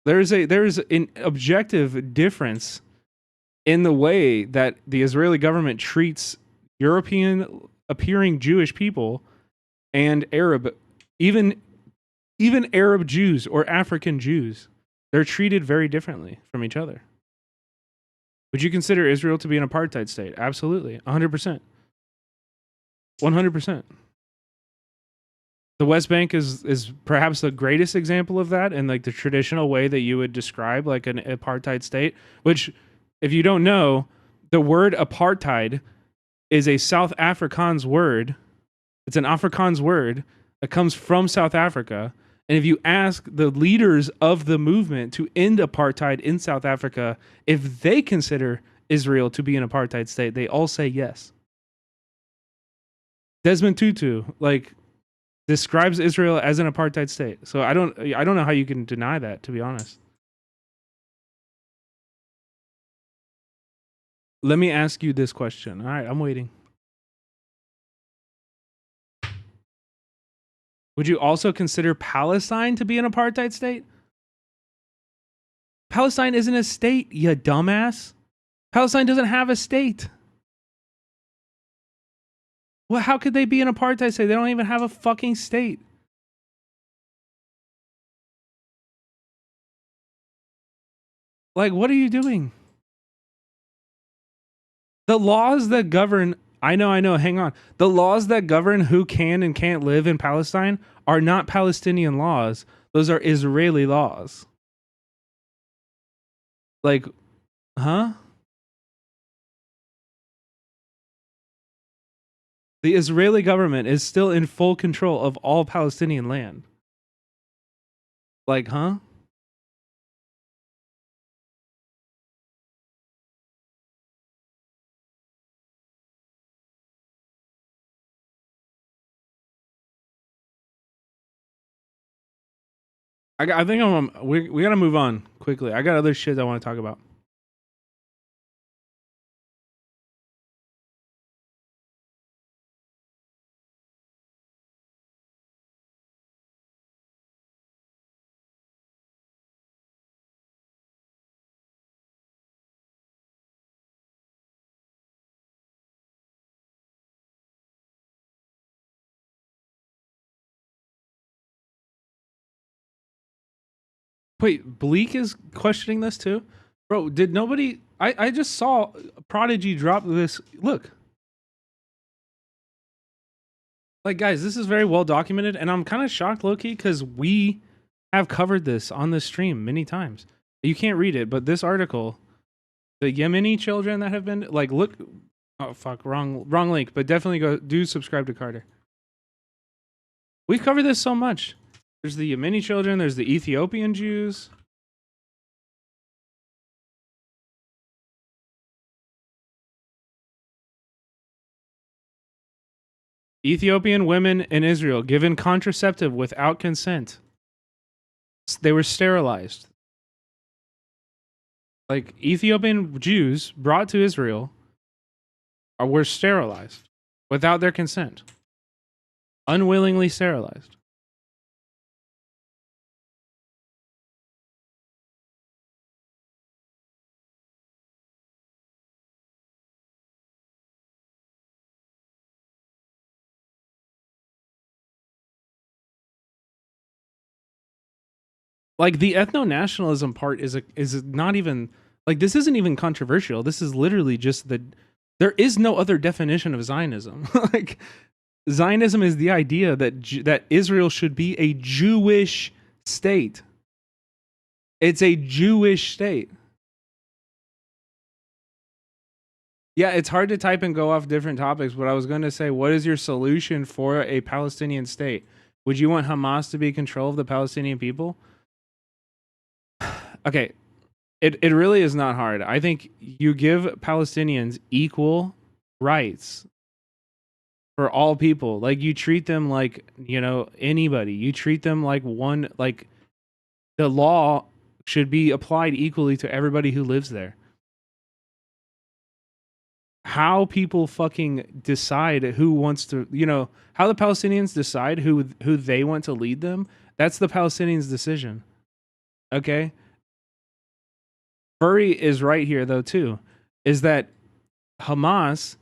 Speaker 3: There's an objective difference in the way that the Israeli government treats European appearing Jewish people and even Arab Jews or African Jews. They're treated very differently from each other. Would you consider Israel to be an apartheid state? Absolutely. 100%. 100%. The West Bank is perhaps the greatest example of that in like the traditional way that you would describe like an apartheid state, which, if you don't know, the word apartheid is a South Afrikaans word. It's an Afrikaans word that comes from South Africa. And if you ask the leaders of the movement to end apartheid in South Africa, if they consider Israel to be an apartheid state, they all say yes. Desmond Tutu like describes Israel as an apartheid state. So I don't know how you can deny that, to be honest. Let me ask you this question. All right, I'm waiting. Would you also consider Palestine to be an apartheid state? Palestine isn't a state, you dumbass. Palestine doesn't have a state. Well, how could they be an apartheid state? They don't even have a fucking state. Like, what are you doing? The laws that govern, I know, hang on. The laws that govern who can and can't live in Palestine are not Palestinian laws. Those are Israeli laws. Like, huh? The Israeli government is still in full control of all Palestinian land. Like, huh? I think we got to move on quickly. I got other shit I want to talk about. Wait, Bleak is questioning this too? Bro, did nobody... I just saw Prodigy drop this. Look. Like, guys, this is very well documented, and I'm kind of shocked, low-key, because we have covered this on this stream many times. You can't read it, but this article, the Yemeni children that have been, like, look... Oh, fuck, wrong link, but definitely do subscribe to Carter. We've covered this so much. There's the Yemeni children, there's the Ethiopian Jews. Ethiopian women in Israel given contraceptive without consent. They were sterilized. Like, Ethiopian Jews brought to Israel were sterilized without their consent. Unwillingly sterilized. Like, the ethno-nationalism part is not even, like, this isn't even controversial. This is literally just there is no other definition of Zionism. Like, Zionism is the idea that Israel should be a Jewish state. It's a Jewish state. Yeah, it's hard to type and go off different topics, but I was going to say, what is your solution for a Palestinian state? Would you want Hamas to be in control of the Palestinian people? Okay, it really is not hard. I think you give Palestinians equal rights for all people. Like, you treat them like, you know, anybody. You treat them like one, like, the law should be applied equally to everybody who lives there. How people fucking decide who wants to, you know, how the Palestinians decide who they want to lead them, that's the Palestinians' decision. Okay? Furry is right here, though, too, is that Hamas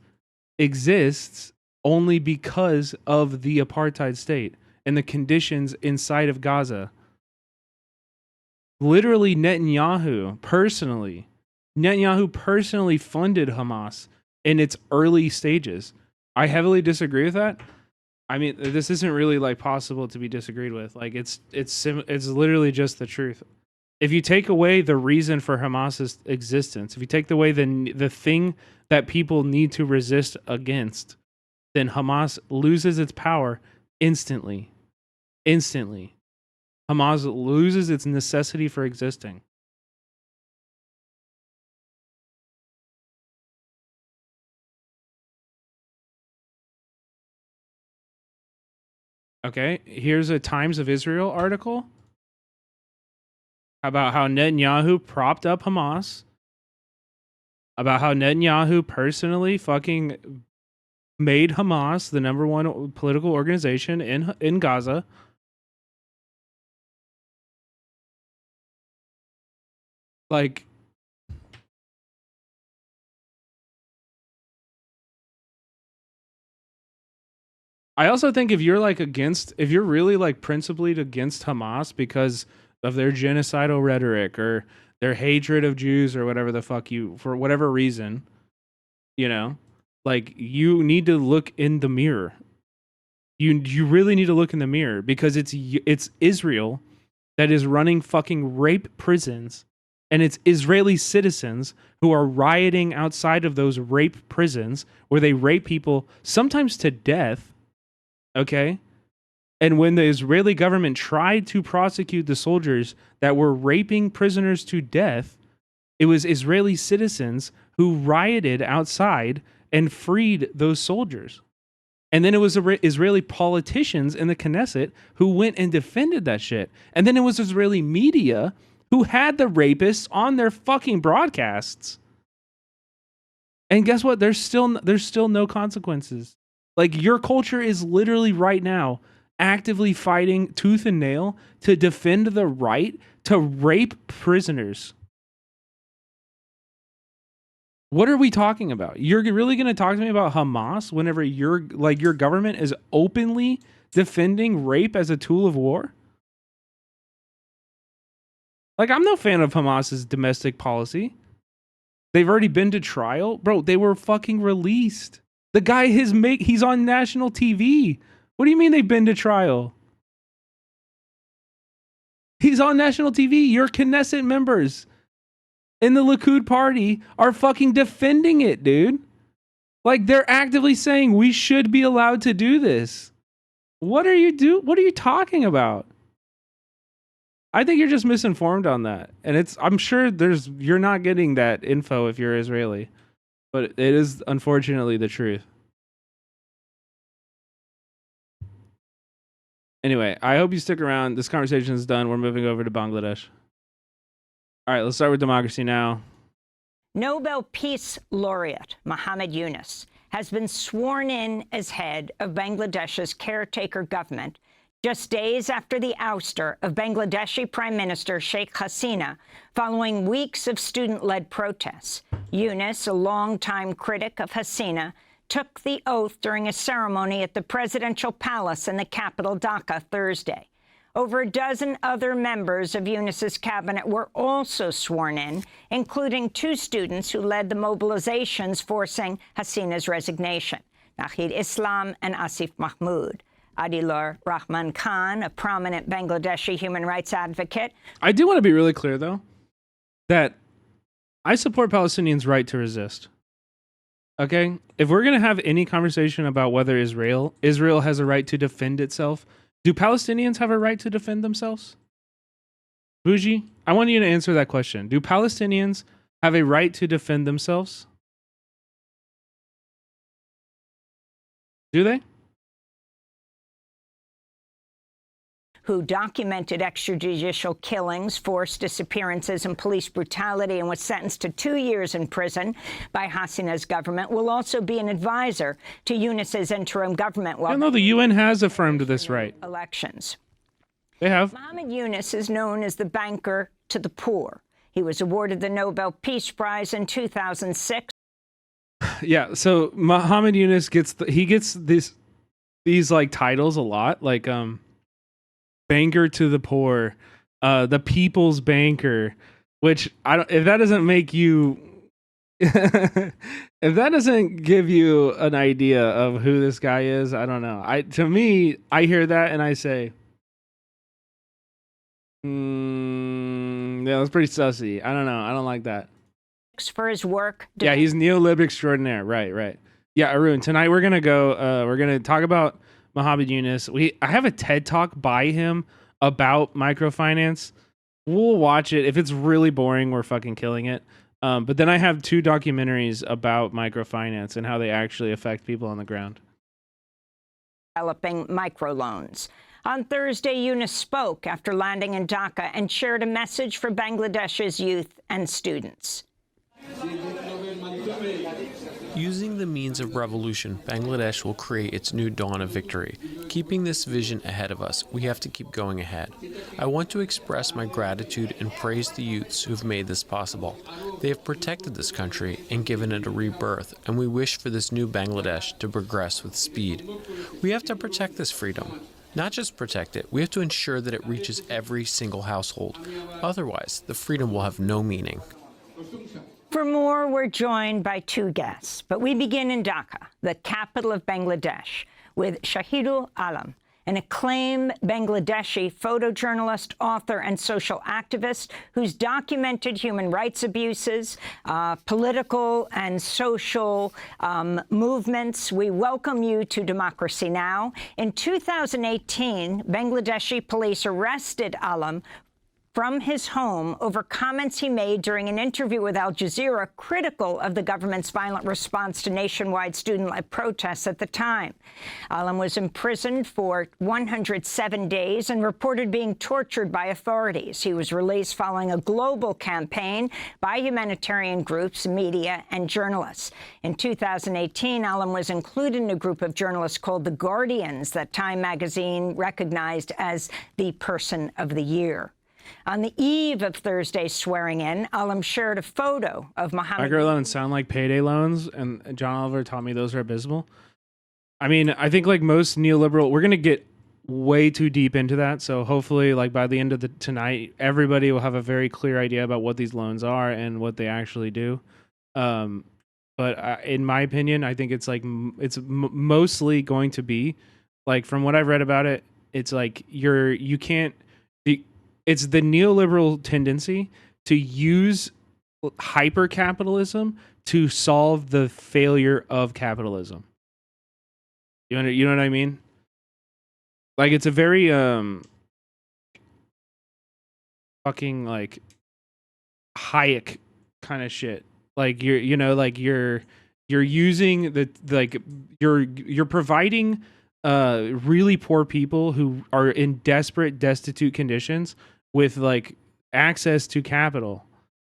Speaker 3: exists only because of the apartheid state and the conditions inside of Gaza. Literally, Netanyahu personally funded Hamas in its early stages. I heavily disagree with that. I mean, this isn't really, like, possible to be disagreed with. Like, it's literally just the truth. If you take away the reason for Hamas's existence, if you take away the thing that people need to resist against, then Hamas loses its power instantly. Instantly. Hamas loses its necessity for existing. Okay, here's a Times of Israel article about how Netanyahu propped up Hamas, about how Netanyahu personally fucking made Hamas the #1 political organization in Gaza. Like, I also think if you're really, like, principally against Hamas because of their genocidal rhetoric or their hatred of Jews or whatever the fuck for whatever reason, you know, like, you need to look in the mirror. You really need to look in the mirror, because it's Israel that is running fucking rape prisons, and it's Israeli citizens who are rioting outside of those rape prisons where they rape people sometimes to death. Okay? And when the Israeli government tried to prosecute the soldiers that were raping prisoners to death, it was Israeli citizens who rioted outside and freed those soldiers. And then it was Israeli politicians in the Knesset who went and defended that shit. And then it was Israeli media who had the rapists on their fucking broadcasts. And guess what? There's still no consequences. Like, your culture is literally right now actively fighting tooth and nail to defend the right to rape prisoners. What are we talking about? You're really going to talk to me about Hamas whenever your government is openly defending rape as a tool of war? Like, I'm no fan of Hamas's domestic policy. They've already been to trial. Bro, they were fucking released. The guy he's on national TV. What do you mean they've been to trial? He's on national TV. Your Knesset members in the Likud party are fucking defending it, dude. Like, they're actively saying we should be allowed to do this. What are you talking about? I think you're just misinformed on that. And I'm sure you're not getting that info if you're Israeli. But it is unfortunately the truth. Anyway, I hope you stick around. This conversation is done. We're moving over to Bangladesh. All right, let's start with democracy now.
Speaker 5: Nobel Peace Laureate Muhammad Yunus has been sworn in as head of Bangladesh's caretaker government just days after the ouster of Bangladeshi Prime Minister Sheikh Hasina following weeks of student-led protests. Yunus, a longtime critic of Hasina, took the oath during a ceremony at the presidential palace in the capital, Dhaka, Thursday. Over a dozen other members of Yunus's cabinet were also sworn in, including 2 students who led the mobilizations forcing Hasina's resignation, Nahid Islam and Asif Mahmood. Adilur Rahman Khan, a prominent Bangladeshi human rights advocate.
Speaker 3: I do want to be really clear, though, that I support Palestinians' right to resist. Okay? If we're going to have any conversation about whether Israel has a right to defend itself, do Palestinians have a right to defend themselves? Bougie, I want you to answer that question. Do Palestinians have a right to defend themselves? Do they?
Speaker 5: Who documented extrajudicial killings, forced disappearances, and police brutality and was sentenced to 2 years in prison by Hasina's government, will also be an advisor to Yunus's interim government.
Speaker 3: I know the UN has affirmed this right.
Speaker 5: Elections.
Speaker 3: They have.
Speaker 5: Muhammad Yunus is known as the banker to the poor. He was awarded the Nobel Peace Prize in 2006.
Speaker 3: Yeah, so Muhammad Yunus gets these like titles a lot, like banker to the poor, the people's banker, which if that doesn't make you if that doesn't give you an idea of who this guy is, I don't know. To me, I hear that and I say, yeah, that's pretty sussy. I don't know. I don't like that.
Speaker 5: For his work.
Speaker 3: Yeah, he's neolib extraordinaire. Right. Yeah, Arun, tonight we're gonna talk about Muhammad Yunus. I have a TED talk by him about microfinance. We'll watch it. If it's really boring, we're fucking killing it. But then I have 2 documentaries about microfinance and how they actually affect people on the ground.
Speaker 5: Developing microloans. On Thursday, Yunus spoke after landing in Dhaka and shared a message for Bangladesh's youth and students.
Speaker 6: Using the means of revolution, Bangladesh will create its new dawn of victory. Keeping this vision ahead of us, we have to keep going ahead. I want to express my gratitude and praise the youths who've made this possible. They have protected this country and given it a rebirth, and we wish for this new Bangladesh to progress with speed. We have to protect this freedom. Not just protect it, we have to ensure that it reaches every single household. Otherwise, the freedom will have no meaning.
Speaker 5: For more, we're joined by 2 guests, but we begin in Dhaka, the capital of Bangladesh, with Shahidul Alam, an acclaimed Bangladeshi photojournalist, author, and social activist who's documented human rights abuses, political and social movements. We welcome you to Democracy Now! In 2018, Bangladeshi police arrested Alam from his home over comments he made during an interview with Al Jazeera critical of the government's violent response to nationwide student-led protests at the time. Alam was imprisoned for 107 days and reported being tortured by authorities. He was released following a global campaign by humanitarian groups, media, and journalists. In 2018, Alam was included in a group of journalists called The Guardians that Time magazine recognized as the Person of the Year. On the eve of Thursday's swearing-in, Alam shared a photo of Muhammad.
Speaker 3: Microloans sound like payday loans, and John Oliver taught me those are abysmal. I mean, I think like most neoliberal, we're going to get way too deep into that. So hopefully, like by the end of the tonight, everybody will have a very clear idea about what these loans are and what they actually do. But in my opinion, I think it's like mostly going to be like, from what I've read about it, it's like you can't. It's the neoliberal tendency to use hyper capitalism to solve the failure of capitalism. You know what I mean? Like, it's a very fucking like Hayek kind of shit. Like you're using the, like, you're providing really poor people who are in desperate, destitute conditions with like access to capital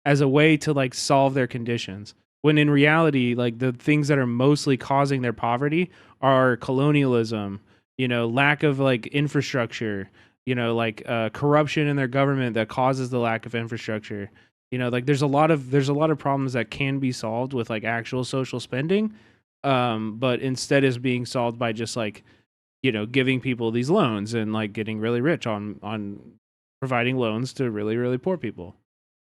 Speaker 3: as a way to like solve their conditions, when in reality, like, the things that are mostly causing their poverty are colonialism, lack of like infrastructure, like corruption in their government that causes the lack of infrastructure. Like, there's a lot of problems that can be solved with like actual social spending, but instead is being solved by just like, giving people these loans and like getting really rich on providing loans to really, really poor people.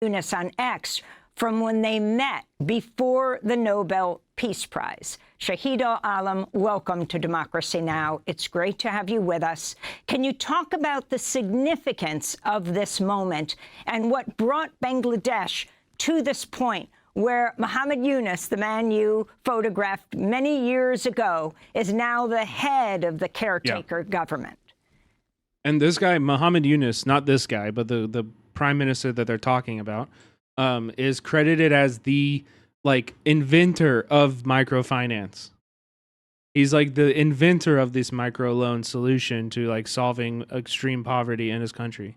Speaker 5: Eunice on X from when they met before the Nobel Peace Prize. Shahida Alam, welcome to Democracy Now! It's great to have you with us. Can you talk about the significance of this moment and what brought Bangladesh to this point where Muhammad Yunus, the man you photographed many years ago, is now the head of the caretaker government?
Speaker 3: And this guy, Muhammad Yunus, not this guy, but the prime minister that they're talking about, is credited as the like inventor of microfinance. He's like the inventor of this microloan solution to like solving extreme poverty in his country.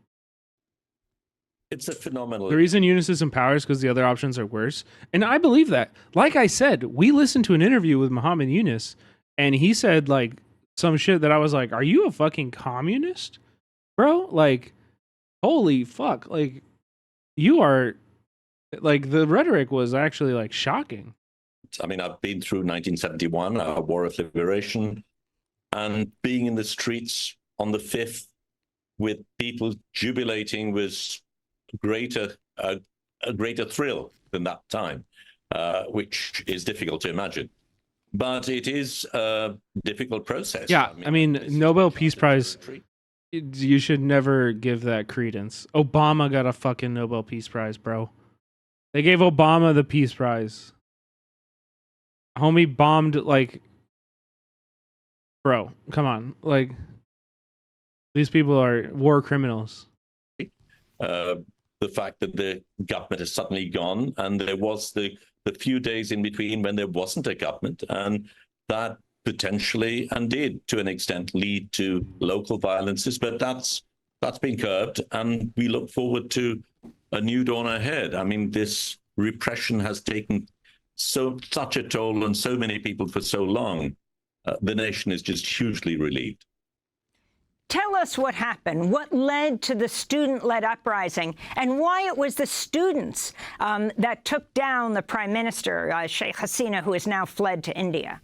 Speaker 10: It's a phenomenal.
Speaker 3: The reason Yunus is in power is because the other options are worse. And I believe that. Like I said, we listened to an interview with Muhammad Yunus, and he said like some shit that I was like, are you a fucking communist, bro? Like, holy fuck. Like, you are, like, the rhetoric was actually like shocking.
Speaker 10: I mean, I've been through 1971, our War of Liberation, and being in the streets on the 5th with people jubilating was a greater thrill than that time, which is difficult to imagine. But it is a difficult process.
Speaker 3: Yeah, I mean Nobel Peace Prize, you should never give that credence. Obama got a fucking Nobel Peace Prize, bro. They gave Obama the Peace Prize. Homie bombed, like, bro, come on. Like, these people are war criminals.
Speaker 10: The fact that the government has suddenly gone, and there was the few days in between when there wasn't a government, and that potentially and did to an extent lead to local violences, but that's been curbed, and we look forward to a new dawn ahead. I mean, this repression has taken such a toll on so many people for so long. The nation is just hugely relieved.
Speaker 5: Tell us what happened, what led to the student-led uprising, and why it was the students that took down the Prime Minister, Sheikh Hasina, who has now fled to India.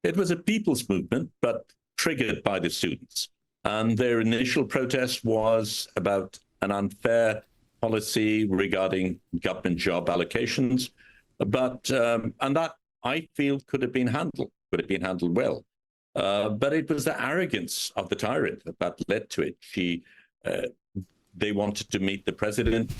Speaker 10: It was a people's movement, but triggered by the students. And their initial protest was about an unfair policy regarding government job allocations. But, and that, I feel, could have been handled well. But it was the arrogance of the tyrant that led to it. They wanted to meet the president.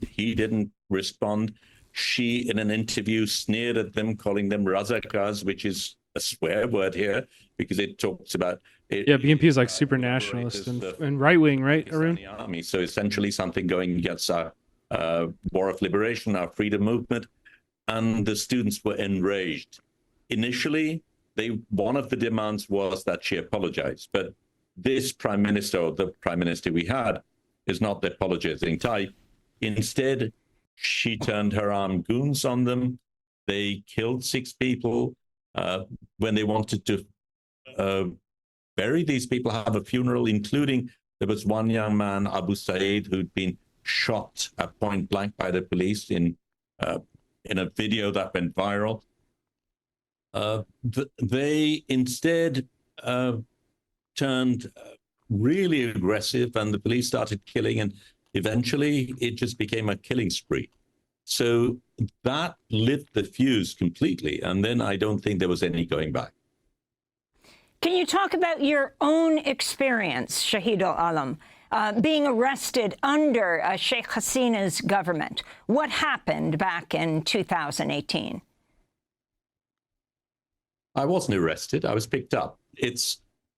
Speaker 10: He didn't respond. She, in an interview, sneered at them, calling them razakars, which is a swear word here because it talks about it.
Speaker 3: Yeah, BNP is like super nationalist and right wing, right, Arun?
Speaker 10: Army. So essentially something going against our War of Liberation, our freedom movement, and the students were enraged. Initially, one of the demands was that she apologize, but this prime minister, or the prime minister we had, is not the apologizing type. Instead, she turned her armed goons on them. They killed 6 people. When they wanted to bury these people, have a funeral, including there was one young man, Abu Saeed, who'd been shot at point blank by the police in a video that went viral. They instead turned really aggressive, and the police started killing, and eventually it just became a killing spree. So that lit the fuse completely, and then I don't think there was any going back.
Speaker 5: Can you talk about your own experience, Shahidul Alam, being arrested under Sheikh Hasina's government? What happened back in 2018?
Speaker 10: I wasn't arrested. I was picked up.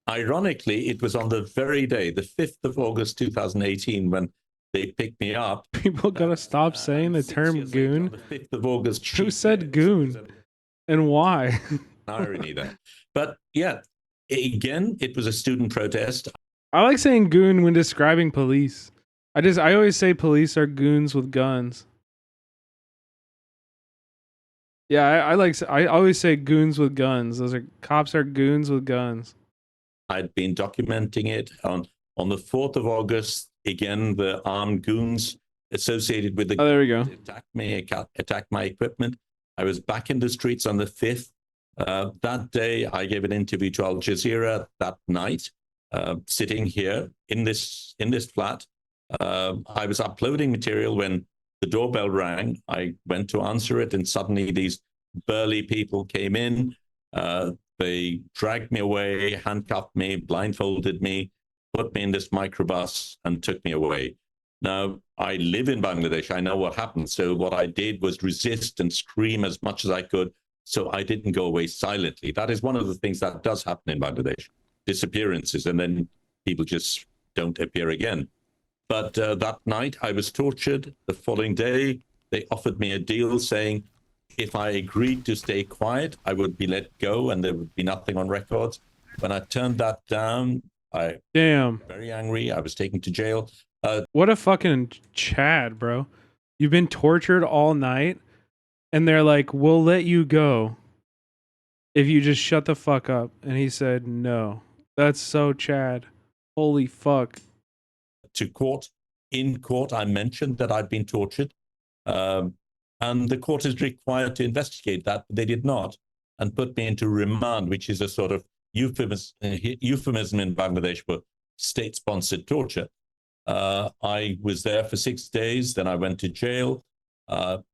Speaker 10: Ironically, it was on the very day, the 5th of August, 2018, when they picked me up.
Speaker 3: People gotta stop saying the term goon.
Speaker 10: The 5th of August.
Speaker 3: Who said goon? And why?
Speaker 10: Irony there. But yeah, again, it was a student protest.
Speaker 3: I like saying goon when describing police. I always say police are goons with guns. Yeah, I always say goons with guns. Cops are goons with guns.
Speaker 10: I'd been documenting it on the 4th of August. Again, the armed goons associated with the
Speaker 3: there we go.
Speaker 10: attacked my equipment. I was back in the streets on the 5th. That day, I gave an interview to Al Jazeera that night, sitting here in this flat. I was uploading material when the doorbell rang. I went to answer it, and suddenly these burly people came in. They dragged me away, handcuffed me, blindfolded me, put me in this microbus, and took me away. Now, I live in Bangladesh. I know what happened. So what I did was resist and scream as much as I could. So I didn't go away silently. That is one of the things that does happen in Bangladesh, disappearances, and then people just don't appear again. But that night I was tortured. The following day, they offered me a deal saying if I agreed to stay quiet, I would be let go and there would be nothing on records. When I turned that down, I was very angry. I was taken to jail.
Speaker 3: What a fucking Chad, bro. You've been tortured all night, and they're like, we'll let you go if you just shut the fuck up. And he said, no. That's so Chad. Holy fuck.
Speaker 10: To court. In court, I mentioned that I'd been tortured. And the court is required to investigate that. They did not, and put me into remand, which is a sort of euphemism in Bangladesh for state-sponsored torture. I was there for 6 days. Then I went to jail.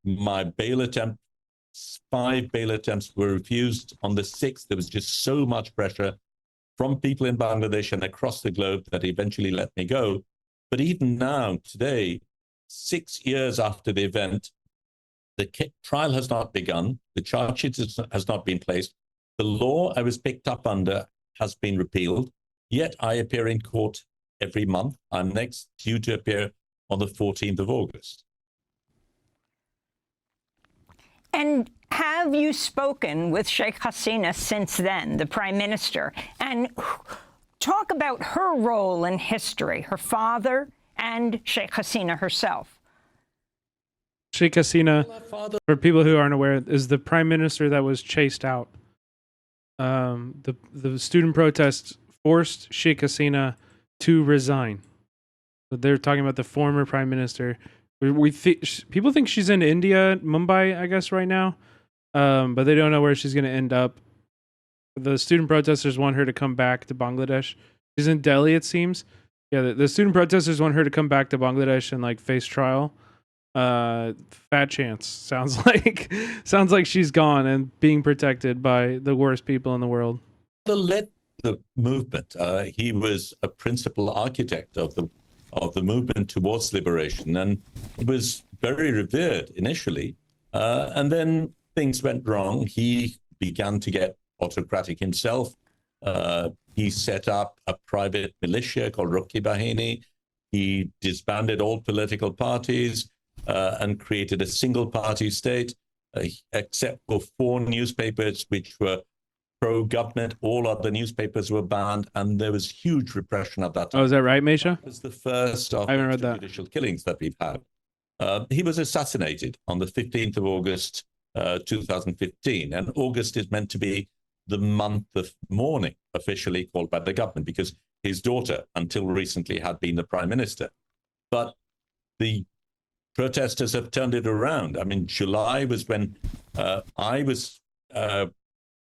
Speaker 10: My bail attempt, 5 bail attempts were refused. On the 6th, there was just so much pressure from people in Bangladesh and across the globe that eventually let me go. But even now, today, 6 years after the event, the trial has not begun. The charge sheet has not been placed. The law I was picked up under has been repealed. Yet I appear in court every month. I'm next due to appear on the 14th of August.
Speaker 5: And have you spoken with Sheikh Hasina since then, the prime minister? And talk about her role in history, her father and Sheikh Hasina herself.
Speaker 3: Sheikh Hasina, for people who aren't aware, is the prime minister that was chased out. The student protests forced Sheikh Hasina to resign. So they're talking about the former prime minister. People think she's in India, Mumbai, I guess, right now, but they don't know where she's going to end up. The student protesters want her to come back to Bangladesh. She's in Delhi, it seems. Yeah, the student protesters want her to come back to Bangladesh and like face trial. Fat chance. Sounds like she's gone and being protected by the worst people in the world.
Speaker 10: Led the movement. He was a principal architect of the movement towards liberation, and he was very revered initially. And then things went wrong. He began to get autocratic himself. He set up a private militia called Rukhi Bahini. He disbanded all political parties. And created a single-party state, except for 4 newspapers which were pro-government. All other newspapers were banned, and there was huge repression at that time.
Speaker 3: Oh, is that right, Mesha?
Speaker 10: It was the first of judicial killings that we've had. He was assassinated on the 15th of August, 2015, and August is meant to be the month of mourning, officially called by the government, because his daughter, until recently, had been the prime minister. But the protesters have turned it around. I mean, July was when I was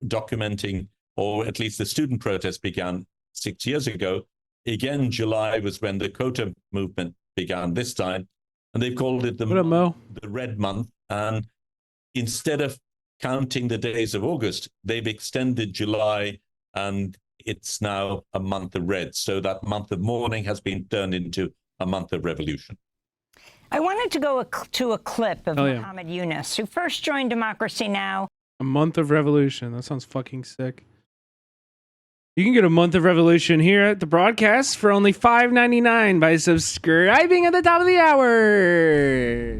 Speaker 10: documenting, or at least the student protest began 6 years ago. Again, July was when the quota movement began this time, and they've called it the red month. And instead of counting the days of August, they've extended July, and it's now a month of red. So that month of mourning has been turned into a month of revolution.
Speaker 5: I wanted to go to a clip of Muhammad Yunus, who first joined Democracy Now!
Speaker 3: A month of revolution. That sounds fucking sick. You can get a month of revolution here at the broadcast for only $5.99 by subscribing at the top of the hour.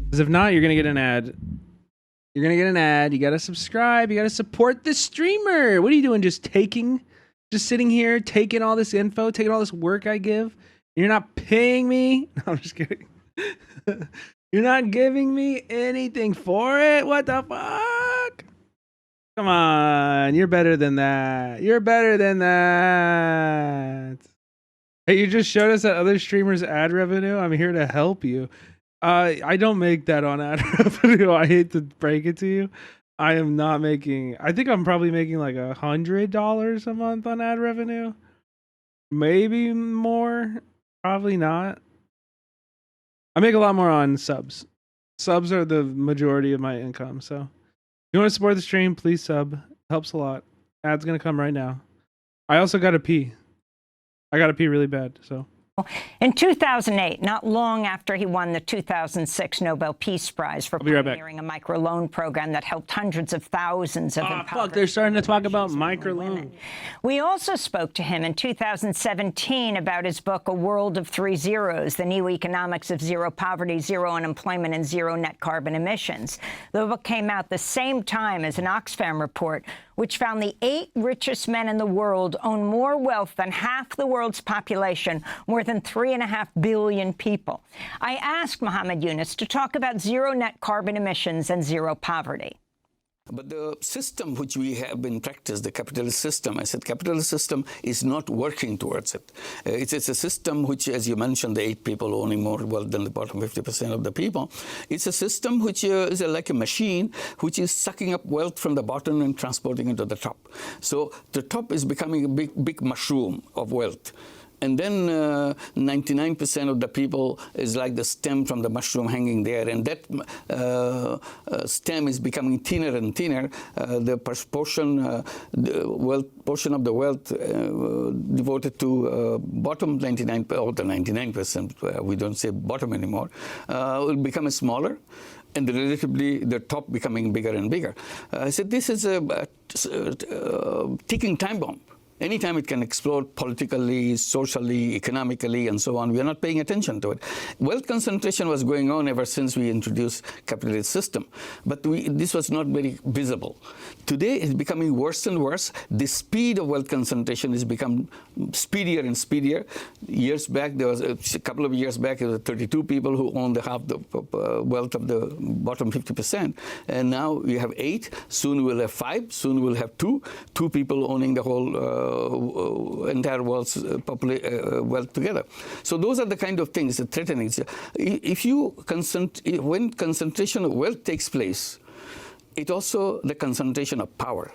Speaker 3: Because if not, you're going to get an ad. You're going to get an ad. You got to subscribe. You got to support the streamer. What are you doing? Just sitting here, taking all this info, taking all this work I give. You're not paying me. No, I'm just kidding. You're not giving me anything for it. What the fuck? Come on, you're better than that. You're better than that. Hey, you just showed us that other streamers' ad revenue. I'm here to help you. I don't make that on ad revenue. I hate to break it to you. I am not making. I think I'm probably making like $100 a month on ad revenue. Maybe more. Probably not. I make a lot more on subs. Subs are the majority of my income, so. You want to support the stream, please sub. Helps a lot. Ad's going to come right now. I also got to pee. I got to pee really bad, so.
Speaker 5: In 2008, not long after he won the 2006 Nobel Peace Prize for pioneering a microloan program that helped hundreds of thousands of impoverished
Speaker 3: they're starting to talk about microloan.
Speaker 5: We also spoke to him in 2017 about his book, A World of Three Zeros, The New Economics of Zero Poverty, Zero Unemployment, and Zero Net Carbon Emissions. The book came out the same time as an Oxfam report, which found the 8 richest men in the world own more wealth than half the world's population, more than 3.5 billion people. I asked Muhammad Yunus to talk about zero net carbon emissions and zero poverty.
Speaker 11: But the system which we have been practiced, the capitalist system, I said capitalist system is not working towards it. It's a system which, as you mentioned, the 8 people owning more wealth than the bottom 50% of the people. It's a system which is like a machine which is sucking up wealth from the bottom and transporting it to the top. So the top is becoming a big mushroom of wealth. And then 99% of the people is like the stem from the mushroom hanging there. And that stem is becoming thinner and thinner. The portion of the wealth devoted to bottom 99, or the 99%, we don't say bottom anymore, will become smaller. And relatively, the top becoming bigger and bigger. I said this is a ticking time bomb. Anytime it can explode politically, socially, economically, and so on, we are not paying attention to it. Wealth concentration was going on ever since we introduced capitalist system, but this was not very visible. Today, it's becoming worse and worse. The speed of wealth concentration has become speedier and speedier. Years back, there was a couple of years back, there were 32 people who owned half the wealth of the bottom 50%, and now we have 8. Soon we'll have 5. Soon we'll have 2 people owning the whole entire world's wealth together. So those are the kind of things that threatening. When concentration of wealth takes place, it also the concentration of power.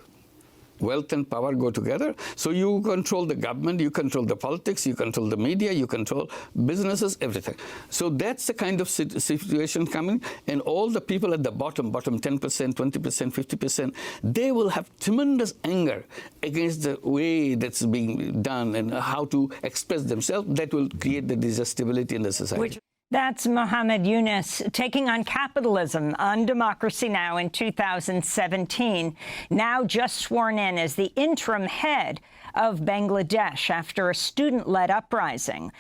Speaker 11: Wealth and power go together. So you control the government, you control the politics, you control the media, you control businesses, everything. So that's the kind of situation coming. And all the people at the bottom 10%, 20%, 50%, they will have tremendous anger against the way that's being done and how to express themselves. That will create the disstability in the society.
Speaker 5: That's Muhammad Yunus taking on capitalism on Democracy Now! In 2017, now just sworn in as the interim head of Bangladesh after a student-led uprising.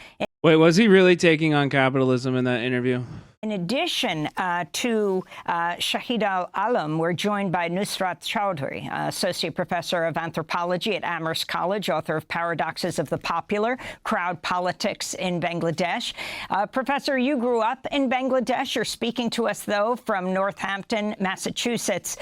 Speaker 3: Wait, was he really taking on capitalism in that interview?
Speaker 5: In addition to Shahid Al-Alam, we're joined by Nusrat Chowdhury, Associate Professor of Anthropology at Amherst College, author of Paradoxes of the Popular, Crowd Politics in Bangladesh. Professor, you grew up in Bangladesh. You're speaking to us, though, from Northampton, Massachusetts.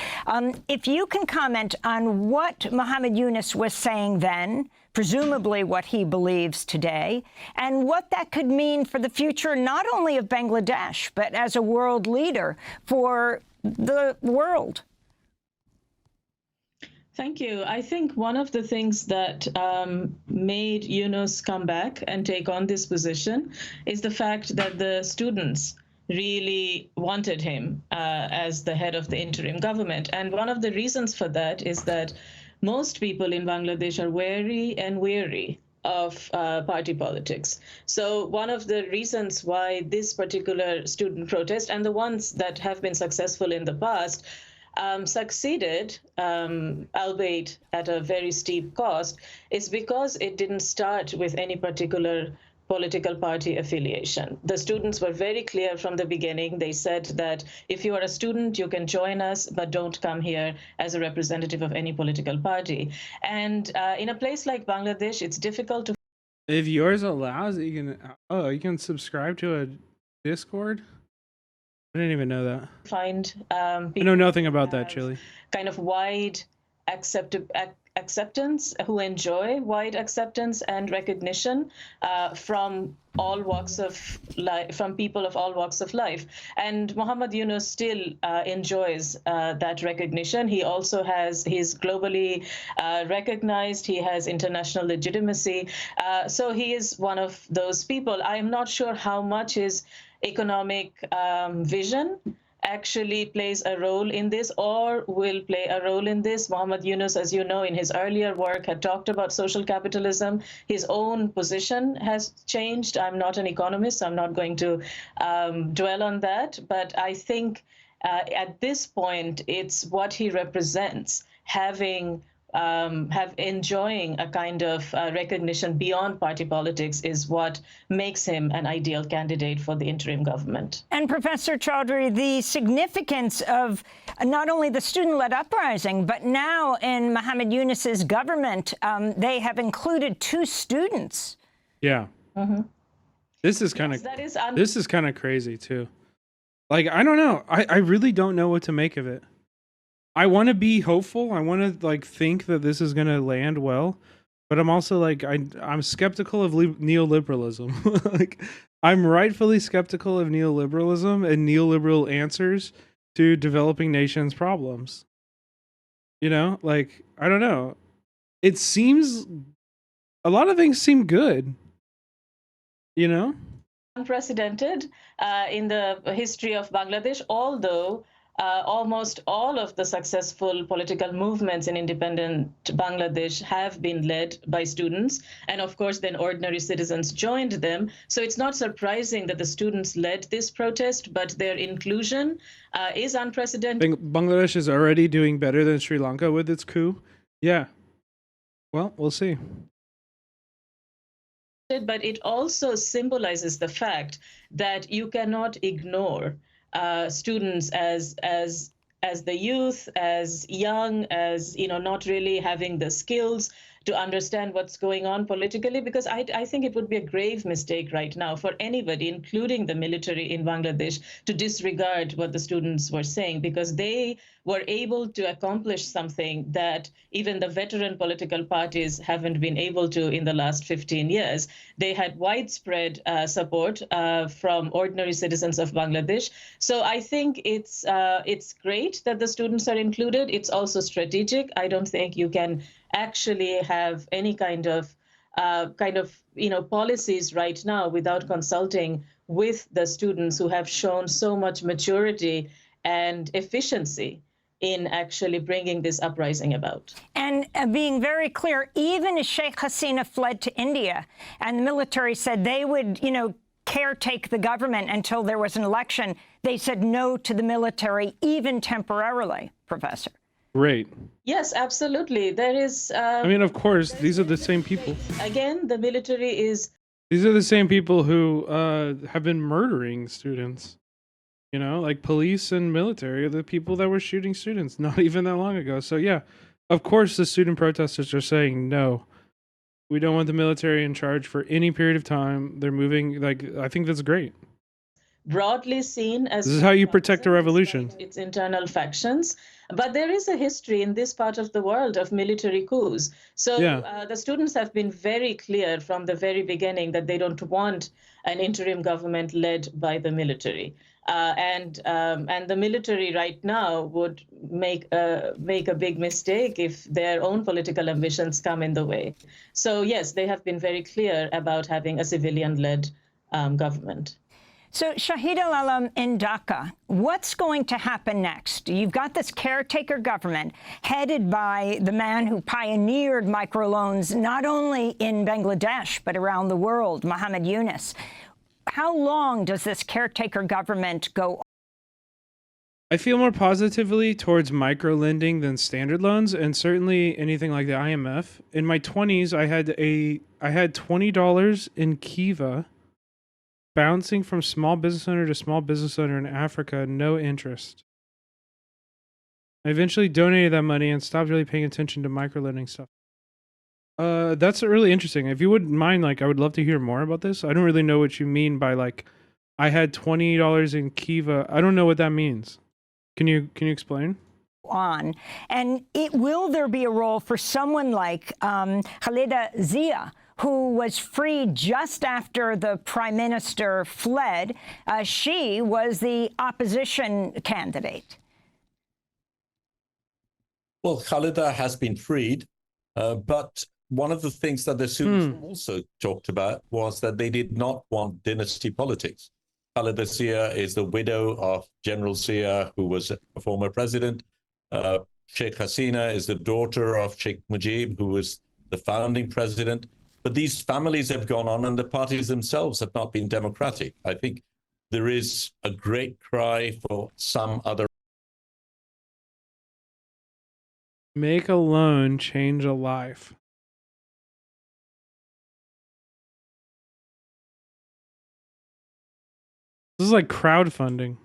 Speaker 5: If you can comment on what Muhammad Yunus was saying then, presumably what he believes today, and what that could mean for the future not only of Bangladesh, but as a world leader for the world.
Speaker 12: Thank you. I think one of the things that made Yunus come back and take on this position is the fact that the students really wanted him as the head of the interim government. And one of the reasons for that is that most people in Bangladesh are wary and weary of party politics. So one of the reasons why this particular student protest, and the ones that have been successful in the past, succeeded, albeit at a very steep cost, is because it didn't start with any particular political party affiliation. The students were very clear from the beginning. They said that if you are a student, you can join us, but don't come here as a representative of any political party. And in a place like Bangladesh, it's difficult to.
Speaker 3: If yours allows, you can subscribe to a Discord. I didn't even know that.
Speaker 12: Find
Speaker 3: I know nothing about that, Chili.
Speaker 12: kind of wide acceptance, who enjoy wide acceptance and recognition from all walks of life, from people of all walks of life. And Muhammad Yunus still enjoys that recognition. He also he's globally recognized. He has international legitimacy. So he is one of those people. I'm not sure how much his economic vision actually plays a role in this or will play a role in this. Muhammad Yunus, as you know, in his earlier work had talked about social capitalism. His own position has changed. I'm not an economist, so I'm not going to dwell on that. But I think at this point, it's what he represents, enjoying a kind of recognition beyond party politics is what makes him an ideal candidate for the interim government.
Speaker 5: And Professor Chaudhry, the significance of not only the student-led uprising, but now in Muhammad Yunus's government, they have included 2 students.
Speaker 3: Yeah.
Speaker 12: Mm-hmm.
Speaker 3: This is kind of crazy too. Like, I don't know. I really don't know what to make of it. I want to be hopeful. I want to think that this is going to land well, but I'm also I'm skeptical of neoliberalism. I'm rightfully skeptical of neoliberalism and neoliberal answers to developing nations' problems. I don't know. It seems a lot of things seem good.
Speaker 12: Unprecedented in the history of Bangladesh, although almost all of the successful political movements in independent Bangladesh have been led by students. And of course, then ordinary citizens joined them. So it's not surprising that the students led this protest, but their inclusion is unprecedented.
Speaker 3: Bangladesh is already doing better than Sri Lanka with its coup. Yeah. Well, we'll see.
Speaker 12: But it also symbolizes the fact that you cannot ignore students as the youth, as young, as not really having the skills to understand what's going on politically, because I think it would be a grave mistake right now for anybody, including the military in Bangladesh, to disregard what the students were saying, because they were able to accomplish something that even the veteran political parties haven't been able to in the last 15 years. They had widespread support from ordinary citizens of Bangladesh. So I think it's great that the students are included. It's also strategic. I don't think you can actually have any kind of policies right now without consulting with the students who have shown so much maturity and efficiency in actually bringing this uprising about.
Speaker 5: And being very clear, even as Sheikh Hasina fled to India and the military said they would, caretake the government until there was an election, they said no to the military, even temporarily, Professor.
Speaker 3: Great.
Speaker 12: Yes, absolutely. There is.
Speaker 3: Of course, these are the same people.
Speaker 12: Again, the military is.
Speaker 3: These are the same people who have been murdering students. Police and military are the people that were shooting students not even that long ago. So yeah, of course the student protesters are saying no. We don't want the military in charge for any period of time. They're moving. I think that's great.
Speaker 12: broadly seen as
Speaker 3: This is how you protect a revolution.
Speaker 12: its internal factions. But there is a history in this part of the world of military coups. So
Speaker 3: Yeah.
Speaker 12: the students have been very clear from the very beginning that they don't want an interim government led by the military. And the military right now would make a big mistake if their own political ambitions come in the way. So yes, they have been very clear about having a civilian-led government.
Speaker 5: So, Shahid al-Alam in Dhaka, what's going to happen next? You've got this caretaker government headed by the man who pioneered microloans not only in Bangladesh, but around the world, Muhammad Yunus. How long does this caretaker government go on?
Speaker 3: I feel more positively towards micro-lending than standard loans, and certainly anything like the IMF. In my 20s, I had $20 in Kiva, bouncing from small business owner to small business owner in Africa, no interest. I eventually donated that money and stopped really paying attention to microlending stuff. That's really interesting. If you wouldn't mind, like, I would love to hear more about this. I don't really know what you mean by, like, I had $20 in Kiva. I don't know what that means. Can you explain?
Speaker 5: On, and will there be a role for someone like Khalida Zia, who was freed just after the prime minister fled? She was the opposition candidate.
Speaker 10: Well, Khalida has been freed, but one of the things that the students also talked about was that they did not want dynasty politics. Khalida Zia is the widow of General Zia, who was a former president. Sheikh Hasina is the daughter of Sheikh Mujib, who was the founding president. But these families have gone on, and the parties themselves have not been democratic. I think there is a great cry for some other.
Speaker 3: Make a loan, change a life. This is like crowdfunding.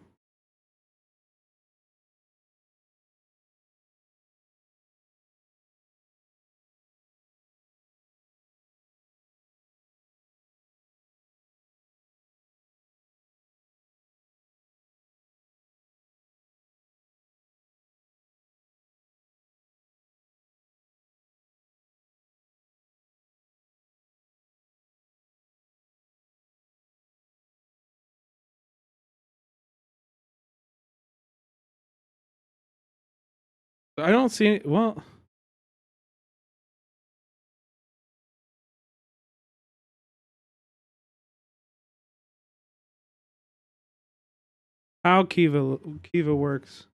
Speaker 3: I don't see well. How Kiva works.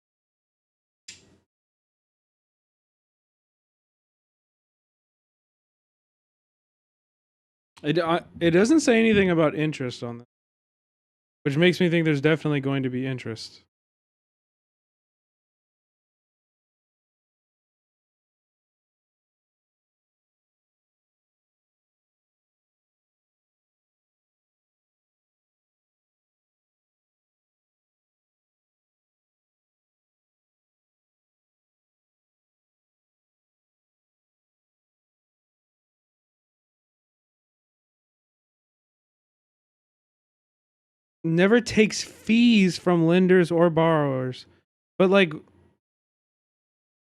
Speaker 3: It doesn't say anything about interest on that, which makes me think there's definitely going to be interest. Never takes fees from lenders or borrowers. But like,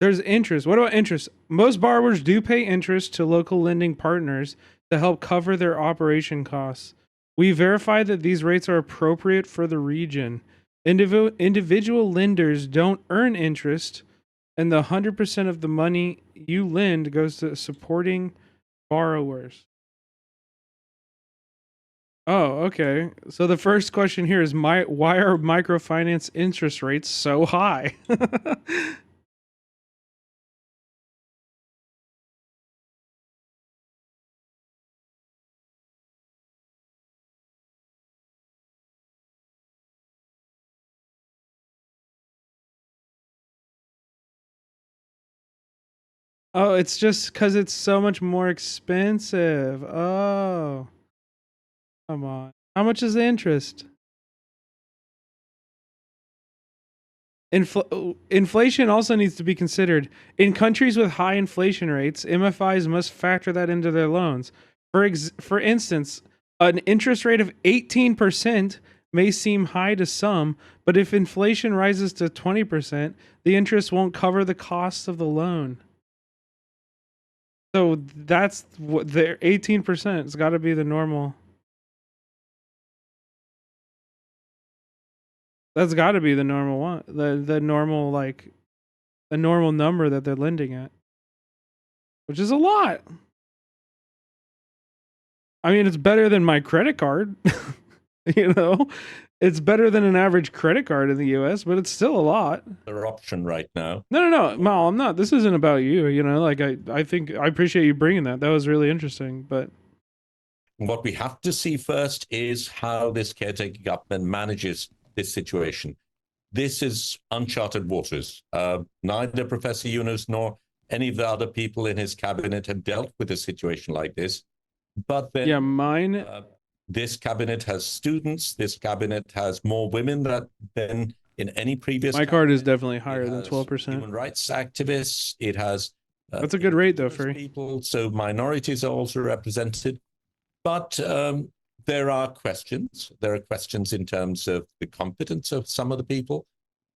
Speaker 3: there's interest. What about interest? Most borrowers do pay interest to local lending partners to help cover their operation costs. We verify that these rates are appropriate for the region. Individual lenders don't earn interest, and the 100% of the money you lend goes to supporting borrowers. Oh, okay. So the first question here is why are microfinance interest rates so high? Oh, it's just because it's so much more expensive. Oh, come on. How much is the interest? Inflation also needs to be considered. In countries with high inflation rates, MFIs must factor that into their loans. For instance, an interest rate of 18% may seem high to some, but if inflation rises to 20%, the interest won't cover the cost of the loan. So that's what their 18%. It's got to be the normal. That's got to be the normal one. The normal, like, the normal number that they're lending at, which is a lot. I mean, it's better than my credit card. You know, it's better than an average credit card in the US, but it's still a lot.
Speaker 10: Their option right now.
Speaker 3: No, Mal, I'm not. This isn't about you. You know, like I think I appreciate you bringing that. That was really interesting. But
Speaker 10: what we have to see first is how this caretaker government manages this situation. This is uncharted waters. Neither Professor Yunus nor any of the other people in his cabinet have dealt with a situation like this. But then,
Speaker 3: yeah, mine.
Speaker 10: This cabinet has students. This cabinet has more women than in any previous.
Speaker 3: My card is definitely higher than 12%.
Speaker 10: Human rights activists. It has.
Speaker 3: That's a good rate, though, for
Speaker 10: people. So minorities are also represented, but there are questions. There are questions in terms of the competence of some of the people.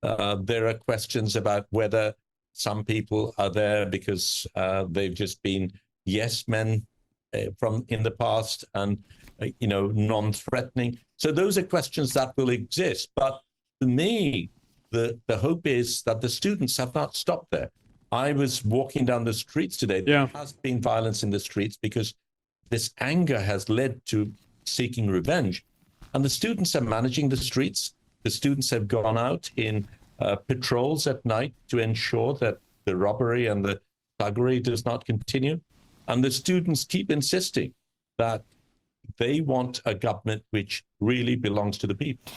Speaker 10: There are questions about whether some people are there because they've just been yes men from in the past and non-threatening. So those are questions that will exist. But for me, the hope is that the students have not stopped there. I was walking down the streets today.
Speaker 3: Yeah.
Speaker 10: There has been violence in the streets because this anger has led to seeking revenge. And the students are managing the streets. The students have gone out in patrols at night to ensure that the robbery and the thuggery does not continue. And the students keep insisting that they want a government which really belongs to the people.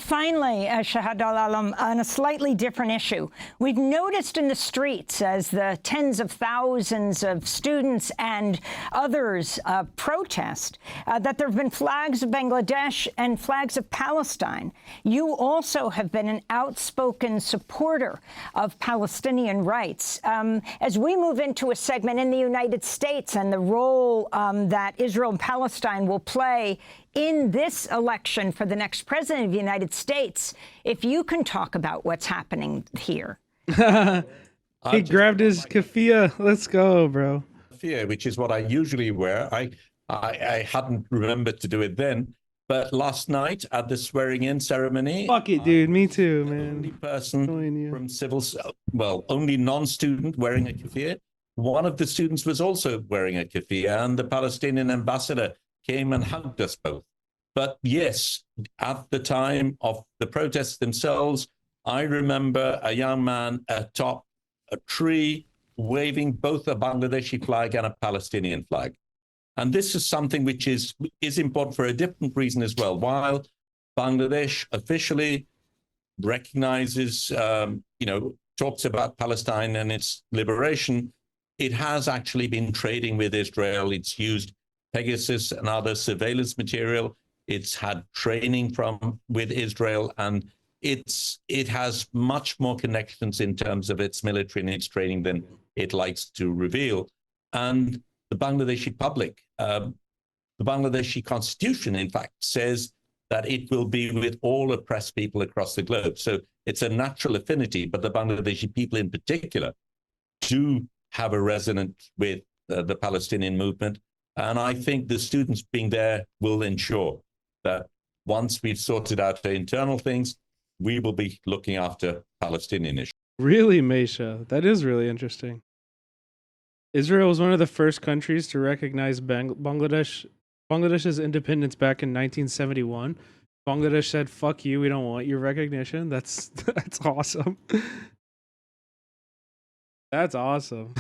Speaker 5: Finally, Shahid al-Alam, on a slightly different issue, we've noticed in the streets as the tens of thousands of students and others protest that there have been flags of Bangladesh and flags of Palestine. You also have been an outspoken supporter of Palestinian rights. As we move into a segment in the United States and the role that Israel and Palestine will play in this election for the next president of the United States, if you can talk about what's happening here.
Speaker 3: He grabbed his keffiyeh. Let's go, bro.
Speaker 10: Keffiyeh, which is what I usually wear. I hadn't remembered to do it then, but last night at the swearing-in ceremony,
Speaker 3: fuck it, dude. Me too, man.
Speaker 10: Only person from only non-student wearing a keffiyeh. One of the students was also wearing a keffiyeh, and the Palestinian ambassador came and hugged us both. But yes, at the time of the protests themselves, I remember a young man atop a tree waving both a Bangladeshi flag and a Palestinian flag. And this is something which is important for a different reason as well. While Bangladesh officially recognizes, talks about Palestine and its liberation, it has actually been trading with Israel. It's used Pegasus and other surveillance material. It's had training with Israel, and it has much more connections in terms of its military and its training than it likes to reveal. And the Bangladeshi public, the Bangladeshi constitution, in fact, says that it will be with all oppressed people across the globe. So it's a natural affinity, but the Bangladeshi people in particular do have a resonance with the Palestinian movement. And I think the students being there will ensure that once we've sorted out the internal things, we will be looking after Palestinian issues.
Speaker 3: Really, Mesha? That is really interesting. Israel was one of the first countries to recognize Bangladesh's independence back in 1971. Bangladesh said, fuck you, we don't want your recognition. That's awesome. That's awesome.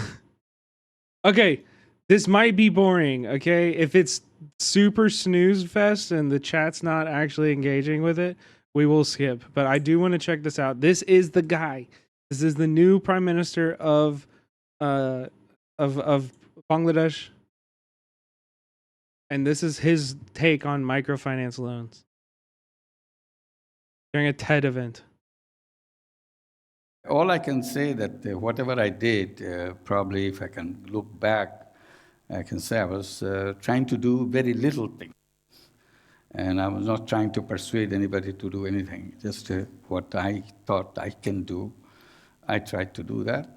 Speaker 3: Okay, this might be boring, okay? If it's super snooze fest and the chat's not actually engaging with it, we will skip. But I do want to check this out. This is the guy. This is the new prime minister of Bangladesh. And this is his take on microfinance loans during a TED event.
Speaker 11: All I can say that whatever I did, probably if I can look back, I can say I was trying to do very little things.
Speaker 14: And I was not trying to persuade anybody to do anything, just what I thought I can do. I tried to do that.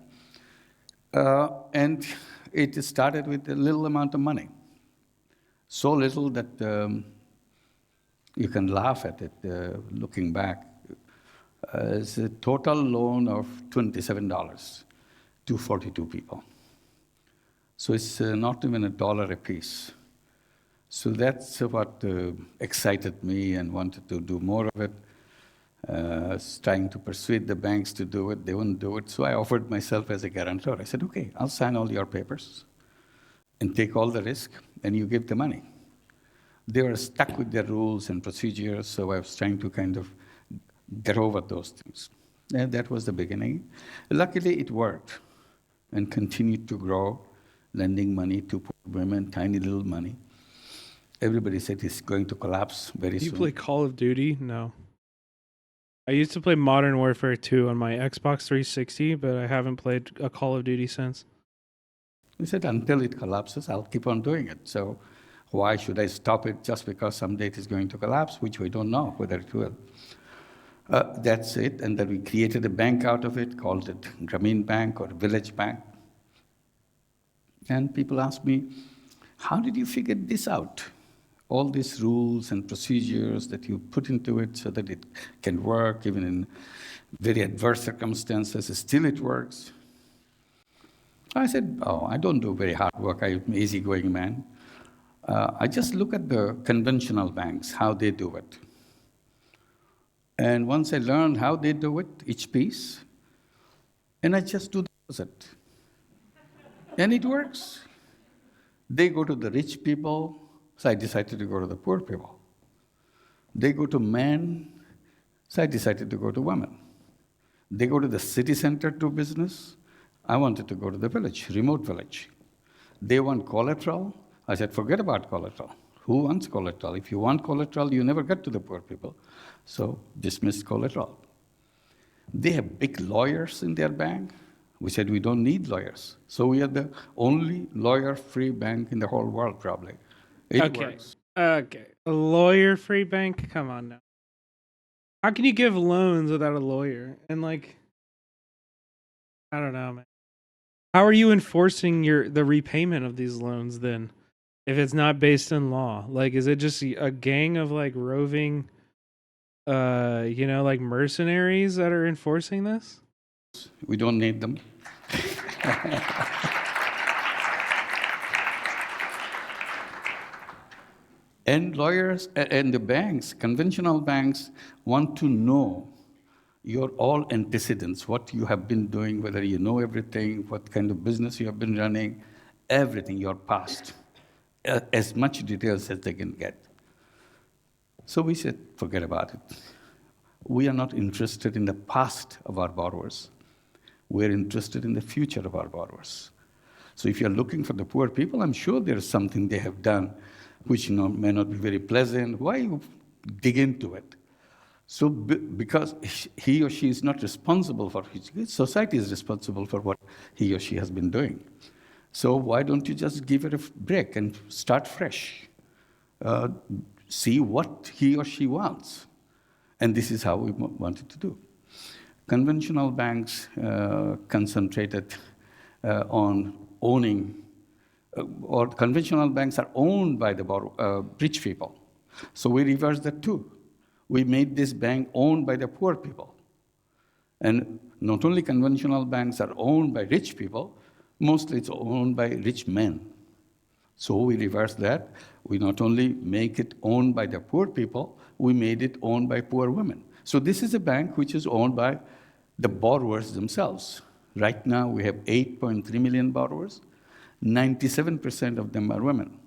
Speaker 14: And it started with a little amount of money. So little that you can laugh at it looking back. It's a total loan of $27 to 42 people. So it's not even $1 a piece. So that's what excited me and wanted to do more of it. Trying to persuade the banks to do it, they wouldn't do it. So I offered myself as a guarantor. I said, okay, I'll sign all your papers and take all the risk, and you give the money. They were stuck with their rules and procedures, so I was trying to kind of get over those things. And that was the beginning. Luckily, it worked and continued to grow, lending money to poor women, tiny little money. Everybody said it's going to collapse very soon.
Speaker 3: You play Call of Duty? No. I used to play Modern Warfare 2 on my Xbox 360, but I haven't played a Call of Duty since.
Speaker 14: He said, until it collapses, I'll keep on doing it. So why should I stop it just because someday it is going to collapse, which we don't know whether it will. That's it. And then we created a bank out of it, called it Grameen Bank or Village Bank. And people ask me, how did you figure this out? All these rules and procedures that you put into it so that it can work even in very adverse circumstances, still it works. I said, oh, I don't do very hard work. I'm an easygoing man. I just look at the conventional banks, how they do it. And once I learned how they do it, each piece, and I just do the opposite. And it works. They go to the rich people, so I decided to go to the poor people. They go to men, so I decided to go to women. They go to the city center to business, I wanted to go to the village, remote village. They want collateral, I said, forget about collateral. Who wants collateral? If you want collateral, you never get to the poor people. So dismissed collateral. They have big lawyers in their bank. We said we don't need lawyers. So we are the only lawyer-free bank in the whole world, probably. It works.
Speaker 3: Okay. A lawyer-free bank? Come on now. How can you give loans without a lawyer? And like, I don't know, man. How are you enforcing the repayment of these loans then? If it's not based in law? Like, is it just a gang of like roving, like mercenaries that are enforcing this?
Speaker 14: We don't need them. And lawyers and the banks, conventional banks, want to know your all antecedents, what you have been doing, whether you know everything, what kind of business you have been running, everything, your past, as much details as they can get. So we said, forget about it. We are not interested in the past of our borrowers. We're interested in the future of our borrowers. So if you're looking for the poor people, I'm sure there's something they have done which may not be very pleasant. Why you dig into it? So because he or she is not responsible for it, society is responsible for what he or she has been doing. So why don't you just give it a break and start fresh? See what he or she wants. And this is how we wanted to do. Conventional banks concentrated on owning, or conventional banks are owned by the rich people. So we reversed that too. We made this bank owned by the poor people. And not only conventional banks are owned by rich people, mostly it's owned by rich men. So we reversed that. We not only make it owned by the poor people, we made it owned by poor women. So this is a bank which is owned by the borrowers themselves. Right now, we have 8.3 million borrowers. 97% of them are women.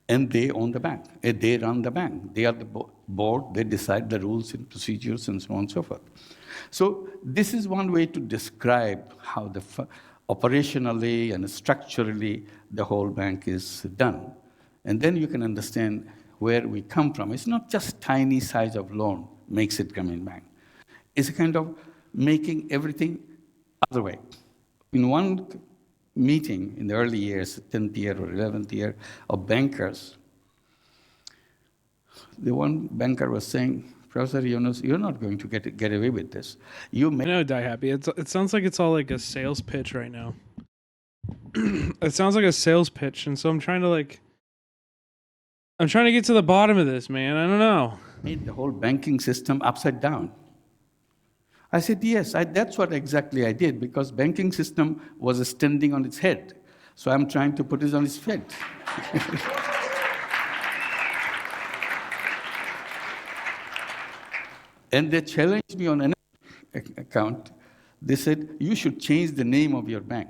Speaker 14: And they own the bank. They run the bank. They are the board. They decide the rules and procedures and so on and so forth. So this is one way to describe how operationally and structurally the whole bank is done. And then you can understand where we come from. It's not just tiny size of loan makes it Grameen Bank. It's a kind of making everything other way. In one meeting in the early years, 10th year or 11th year, of bankers, The one banker was saying, Professor Yunus, you're not going to get away with this. You
Speaker 3: I know, Die Happy. It sounds like it's all like a sales pitch right now. It sounds like a sales pitch, and so I'm trying to get to the bottom of this, man. I don't know.
Speaker 14: Made the whole banking system upside down. I said, yes, that's what exactly I did, because banking system was standing on its head. So I'm trying to put it on its feet. And they challenged me on another account. They said, you should change the name of your bank.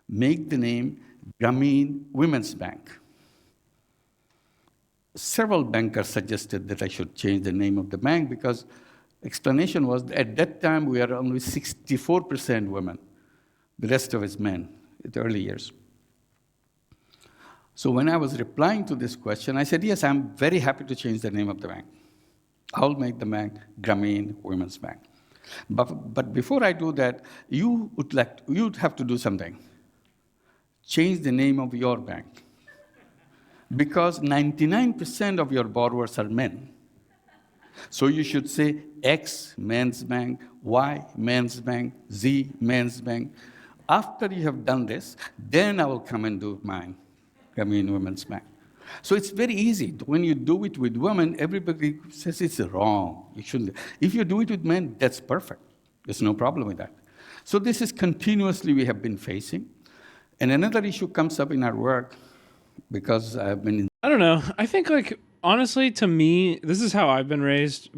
Speaker 14: Make the name Grameen Women's Bank. Several bankers suggested that I should change the name of the bank because explanation was at that time we were only 64% women. The rest of us men in the early years. So when I was replying to this question, I said, yes, I'm very happy to change the name of the bank. I'll make the bank Grameen Women's Bank. But before I do that, you'd have to do something. Change the name of your bank. Because 99% of your borrowers are men. So you should say X Men's Bank, Y Men's Bank, Z Men's Bank. After you have done this, then I will come and do mine, Grameen Women's Bank. So it's very easy. When you do it with women, everybody says it's wrong. You shouldn't. If you do it with men, that's perfect. There's no problem with that. So this is continuously we have been facing. And another issue comes up in our work because I've been
Speaker 3: I don't know. I think honestly, to me, this is how I've been raised.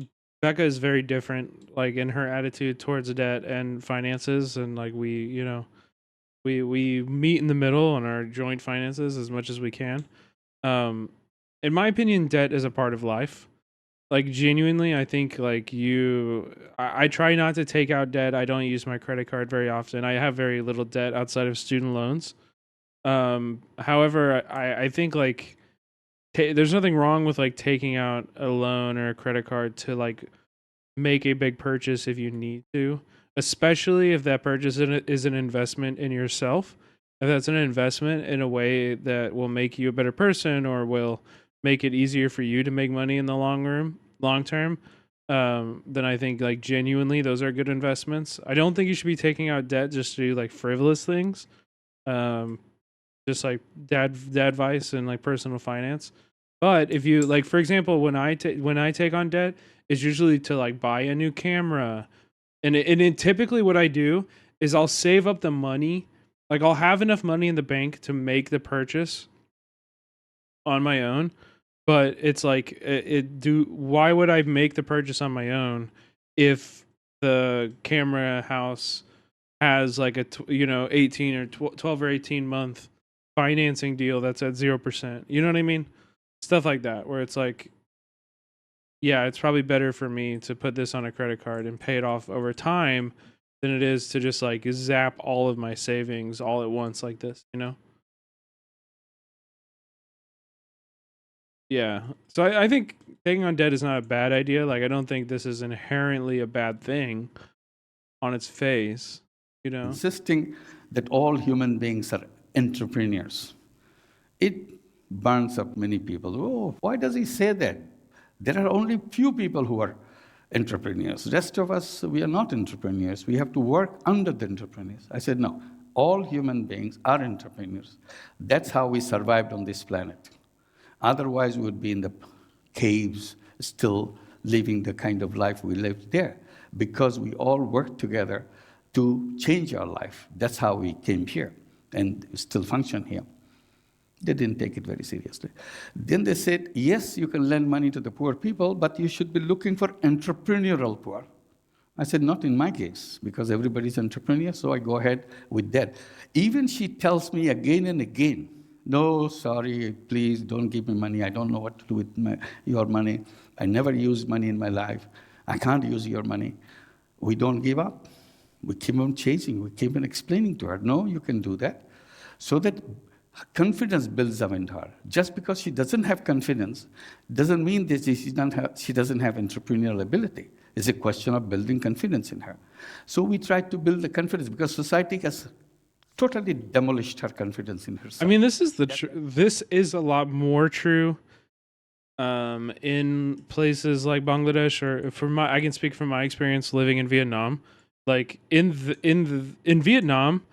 Speaker 3: Becca is very different, in her attitude towards debt and finances, and we meet in the middle on our joint finances as much as we can. In my opinion, debt is a part of life. Genuinely, I think I try not to take out debt. I don't use my credit card very often. I have very little debt outside of student loans. However, I think there's nothing wrong with taking out a loan or a credit card to make a big purchase if you need to, especially if that purchase is an investment in yourself. If that's an investment in a way that will make you a better person or will make it easier for you to make money in the long term, then I think genuinely those are good investments. I don't think you should be taking out debt just to do frivolous things. Just dad advice and personal finance. But if you for example, when I take on debt, it's usually to buy a new camera, and typically what I do is I'll save up the money. I'll have enough money in the bank to make the purchase on my own, but it's why would I make the purchase on my own if the camera house has a 18 or 12 or 18 month financing deal that's at 0%? You know what I mean? Stuff like that, where it's yeah, it's probably better for me to put this on a credit card and pay it off over time than it is to just zap all of my savings all at once like this, Yeah. So I think taking on debt is not a bad idea. I don't think this is inherently a bad thing on its face,
Speaker 14: insisting that all human beings are entrepreneurs. It burns up many people. Oh, why does he say that? There are only few people who are entrepreneurs. The rest of us, we are not entrepreneurs. We have to work under the entrepreneurs. I said, no, all human beings are entrepreneurs. That's how we survived on this planet. Otherwise, we would be in the caves, still living the kind of life we lived there, because we all worked together to change our life. That's how we came here and still function here. They didn't take it very seriously. Then they said, yes, you can lend money to the poor people, but you should be looking for entrepreneurial poor. I said, not in my case, because everybody's entrepreneur, so I go ahead with that. Even she tells me again and again, no, sorry, please don't give me money. I don't know what to do with your money. I never used money in my life. I can't use your money. We don't give up. We keep on chasing. We keep on explaining to her, no, you can do that. So that confidence builds up in her. Just because she doesn't have confidence doesn't mean that she doesn't have entrepreneurial ability. It's a question of building confidence in her. So we try to build the confidence because society has totally demolished her confidence in herself.
Speaker 3: I mean, this is a lot more true in places like Bangladesh, or I can speak from my experience living in Vietnam. Like in Vietnam,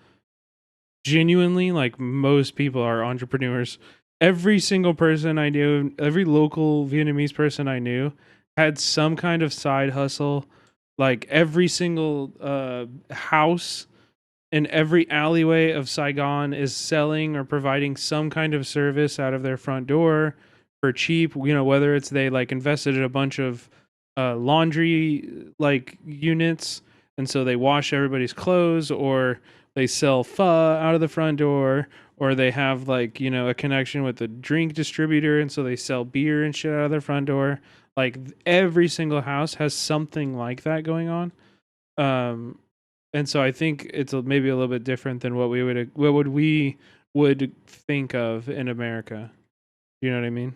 Speaker 3: genuinely, like, most people are entrepreneurs. Every single person I knew, every local Vietnamese person I knew, had some kind of side hustle. Like every single house in every alleyway of Saigon is selling or providing some kind of service out of their front door for cheap. You know, whether it's they like invested in a bunch of laundry like units, and so they wash everybody's clothes, or they sell pho out of the front door, or they have, like, you know, a connection with a drink distributor, and so they sell beer and shit out of their front door. Like every single house has something like that going on. And so I think it's maybe a little bit different than what we would think of in America. You know what I mean?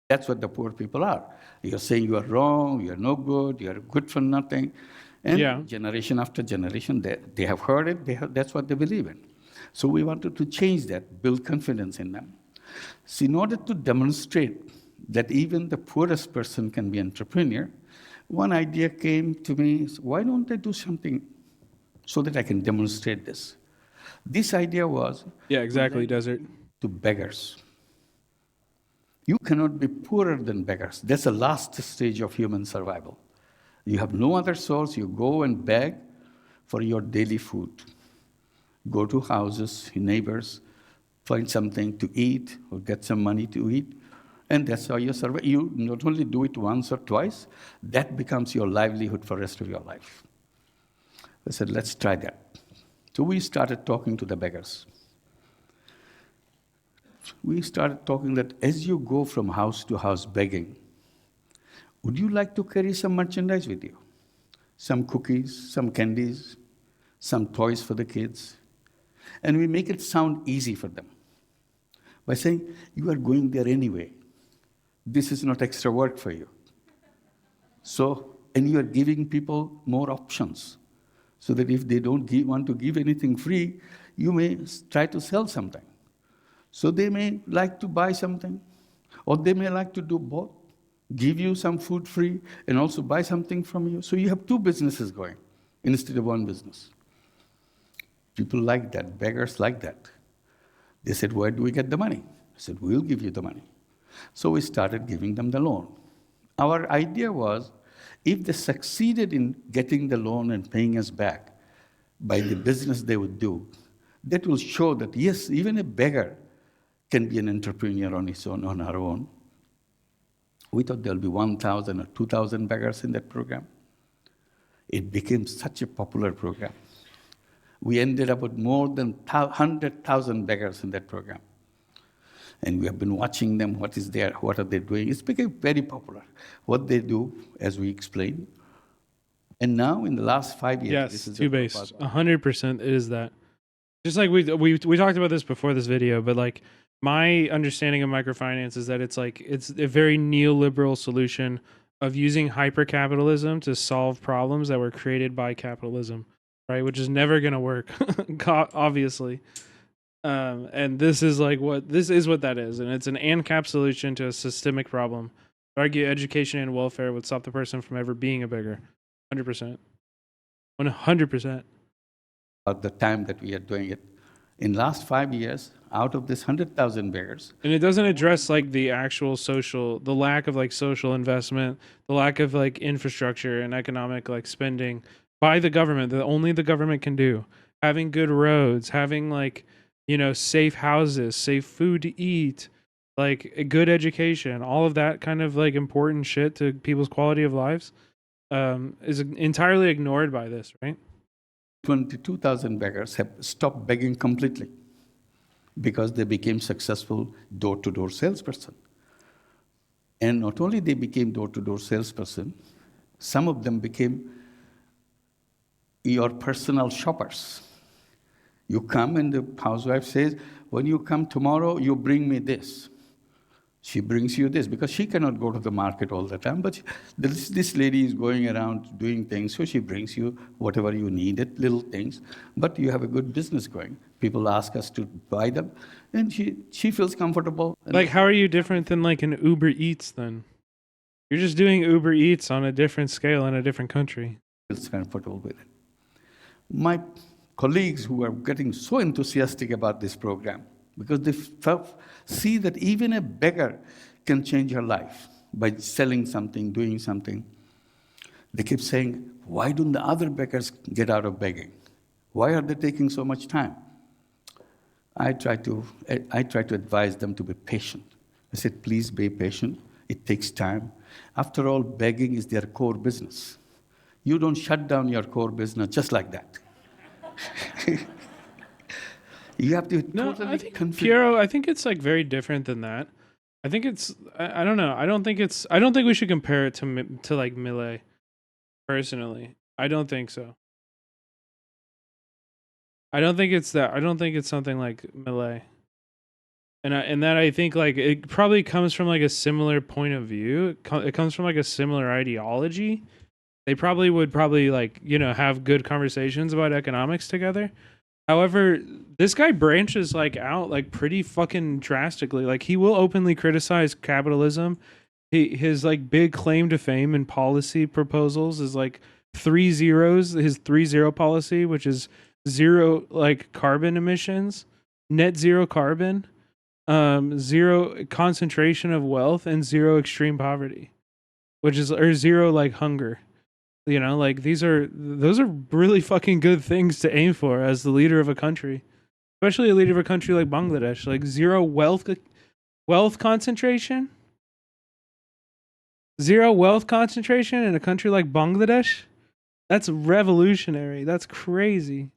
Speaker 14: That's what the poor people are. You're saying you are wrong, you're no good, you're good for nothing. And generation after generation, they have heard it, that's what they believe in. So we wanted to change that, build confidence in them. So in order to demonstrate that even the poorest person can be an entrepreneur, one idea came to me, why don't I do something so that I can demonstrate this? This idea was...
Speaker 3: Yeah, exactly, Desert.
Speaker 14: ...to beggars. You cannot be poorer than beggars. That's the last stage of human survival. You have no other source, you go and beg for your daily food. Go to houses, neighbors, find something to eat or get some money to eat, and that's how you survive. You not only do it once or twice, that becomes your livelihood for the rest of your life. I said, let's try that. So we started talking to the beggars. We started talking that as you go from house to house begging, would you like to carry some merchandise with you? Some cookies, some candies, some toys for the kids. And we make it sound easy for them by saying, you are going there anyway. This is not extra work for you. So, and you are giving people more options, so that if they don't want to give anything free, you may try to sell something. So they may like to buy something, or they may like to do both, give you some food free and also buy something from you. So you have two businesses going instead of one business. People like that, beggars like that. They said, where do we get the money? I said, we'll give you the money. So we started giving them the loan. Our idea was, if they succeeded in getting the loan and paying us back by the business they would do, that will show that, yes, even a beggar can be an entrepreneur on his own, on her own. We thought there'll be 1,000 or 2,000 beggars in that program. It became such a popular program. We ended up with more than 100,000 beggars in that program. And we have been watching them, what are they doing? It's become very popular. What they do, as we explained. And now, in the last 5 years...
Speaker 3: Yes,
Speaker 14: this is
Speaker 3: two-based. 100% it is that. Just like we talked about this before this video, but like my understanding of microfinance is that it's a very neoliberal solution of using hypercapitalism to solve problems that were created by capitalism, right? Which is never going to work, obviously. And this is what that is, and it's an ANCAP solution to a systemic problem. I argue education and welfare would stop the person from ever being a beggar. 100%. 100%.
Speaker 14: At the time that we are doing it, in last 5 years, out of this 100,000 beggars.
Speaker 3: And it doesn't address like the actual the lack of like social investment, the lack of like infrastructure and economic like spending by the government that only the government can do. Having good roads, having like, you know, safe houses, safe food to eat, like a good education, all of that kind of like important shit to people's quality of lives is entirely ignored by this, right?
Speaker 14: 22,000 beggars have stopped begging completely because they became successful door-to-door salesperson. And not only they became door-to-door salesperson, some of them became your personal shoppers. You come and the housewife says, when you come tomorrow, you bring me this. She brings you this because she cannot go to the market all the time. But this lady is going around doing things, so she brings you whatever you needed, little things. But you have a good business going. People ask us to buy them, and she feels comfortable.
Speaker 3: Like, how are you different than like an Uber Eats then? You're just doing Uber Eats on a different scale in a different country.
Speaker 14: Feels comfortable with it. My colleagues who are getting so enthusiastic about this program, because they see that even a beggar can change her life by selling something, doing something. They keep saying, why don't the other beggars get out of begging? Why are they taking so much time? I try to advise them to be patient. I said, please be patient. It takes time. After all, begging is their core business. You don't shut down your core business just like that. You have to
Speaker 3: I think Piero, I think it's like very different than that. I think it's I don't know. I don't think we should compare it to like Millet. Personally, I don't think so. I don't think it's that. I don't think it's something like Millet. And that I think like it probably comes from like a similar point of view. It comes from like a similar ideology. They probably would like, you know, have good conversations about economics together. However, this guy branches like out like pretty fucking drastically. Like he will openly criticize capitalism. His like big claim to fame and policy proposals is like 3 zeros. His 3-0 policy, which is 0 like carbon emissions, net zero carbon, 0 concentration of wealth, and 0 extreme poverty, which is or 0 like hunger. You know, like those are really fucking good things to aim for as the leader of a country, especially a leader of a country like Bangladesh. Like 0 wealth concentration, 0 wealth concentration in a country like Bangladesh. That's revolutionary. That's crazy.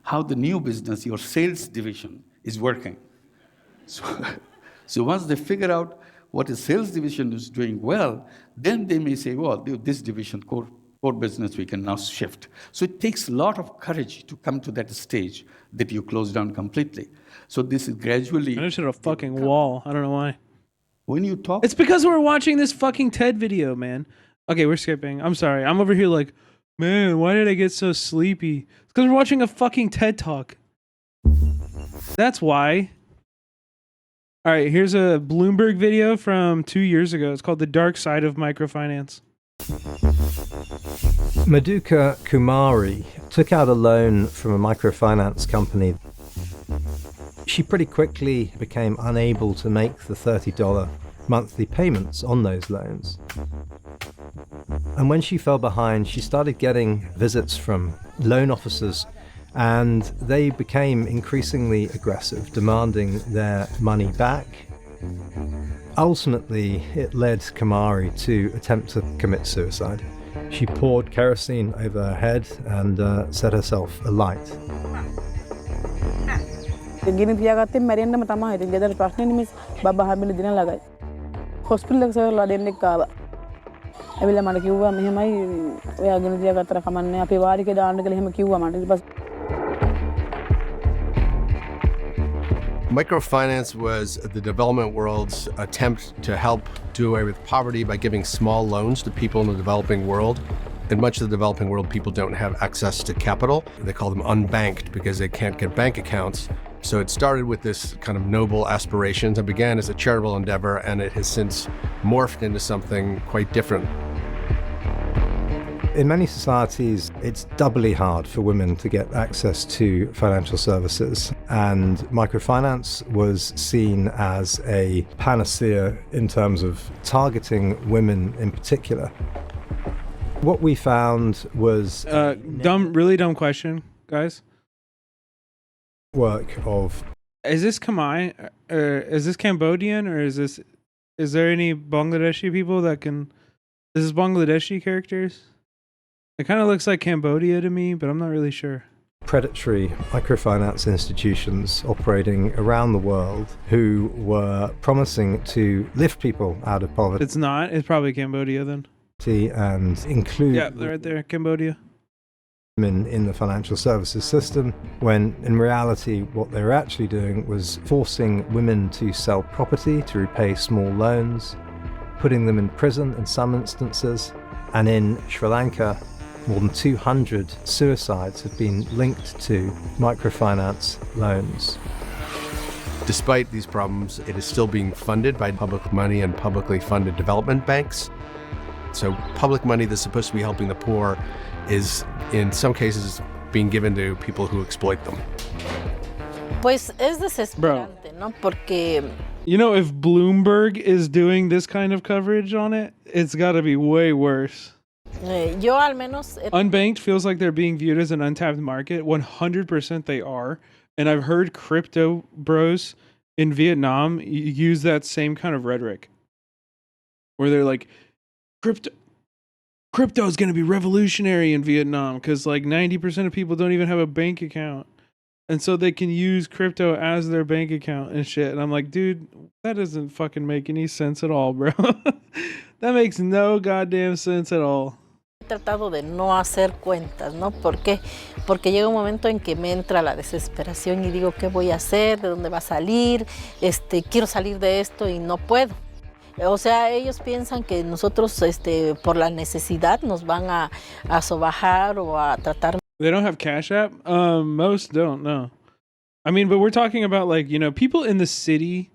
Speaker 14: How the new business, your sales division, is working. So once they figure out what a sales division is doing well, then they may say, well, this division core business we can now shift. So it takes a lot of courage to come to that stage that you close down completely. So this is gradually.
Speaker 3: I just hit a fucking wall. I don't know why.
Speaker 14: When you talk,
Speaker 3: it's because we're watching this fucking TED video, man. Okay, we're skipping. I'm sorry. I'm over here like, man, why did I get so sleepy? It's because we're watching a fucking TED talk. That's why. All right, here's a Bloomberg video from 2 years ago. It's called The Dark Side of Microfinance.
Speaker 15: Madhuka Kumari took out a loan from a microfinance company. She pretty quickly became unable to make the $30 monthly payments on those loans. And when she fell behind, she started getting visits from loan officers, and they became increasingly aggressive, demanding their money back. Ultimately, it led Kumari to attempt to commit suicide. She poured kerosene over her head and set herself alight.
Speaker 16: Microfinance was the development world's attempt to help do away with poverty by giving small loans to people in the developing world. In much of the developing world, people don't have access to capital. They call them unbanked because they can't get bank accounts. So it started with this kind of noble aspirations and began as a charitable endeavor, and it has since morphed into something quite different.
Speaker 15: In many societies, it's doubly hard for women to get access to financial services, and microfinance was seen as a panacea in terms of targeting women in particular. What we found was
Speaker 3: really dumb question, guys.
Speaker 15: Work of
Speaker 3: is this Khmer, or is this Cambodian, or is there any Bangladeshi people that can? Is this Bangladeshi characters? It kind of looks like Cambodia to me, but I'm not really sure.
Speaker 15: Predatory microfinance institutions operating around the world who were promising to lift people out of poverty.
Speaker 3: It's not. It's probably Cambodia then.
Speaker 15: And include.
Speaker 3: Yeah, they're right there, Cambodia.
Speaker 15: in the financial services system, when in reality what they were actually doing was forcing women to sell property to repay small loans, putting them in prison in some instances, and in Sri Lanka more than 200 suicides have been linked to microfinance loans.
Speaker 16: Despite these problems, it is still being funded by public money and publicly funded development banks. So public money that's supposed to be helping the poor is, in some cases, being given to people who exploit them.
Speaker 17: Pues es desesperante, ¿no? Porque
Speaker 3: You know, if Bloomberg is doing this kind of coverage on it, it's got to be way worse.
Speaker 17: yo al menos
Speaker 3: Unbanked feels like they're being viewed as an untapped market. 100% they are. And I've heard crypto bros in Vietnam use that same kind of rhetoric, where they're like, crypto is going to be revolutionary in Vietnam because like 90% of people don't even have a bank account. And so they can use crypto as their bank account and shit. And I'm like, dude, that doesn't fucking make any sense at all, bro. That makes no goddamn sense at all.
Speaker 17: he tratado de no hacer cuentas, ¿no? ¿Por qué? Porque llega un momento en que me entra la desesperación y digo, ¿qué voy a hacer? ¿De dónde va a salir? Quiero salir de esto y no puedo. O sea, ellos piensan que nosotros, por la necesidad, nos van a sobajar o a tratar.
Speaker 3: They don't have Cash App? Most don't, no. I mean, but we're talking about like, you know, people in the city,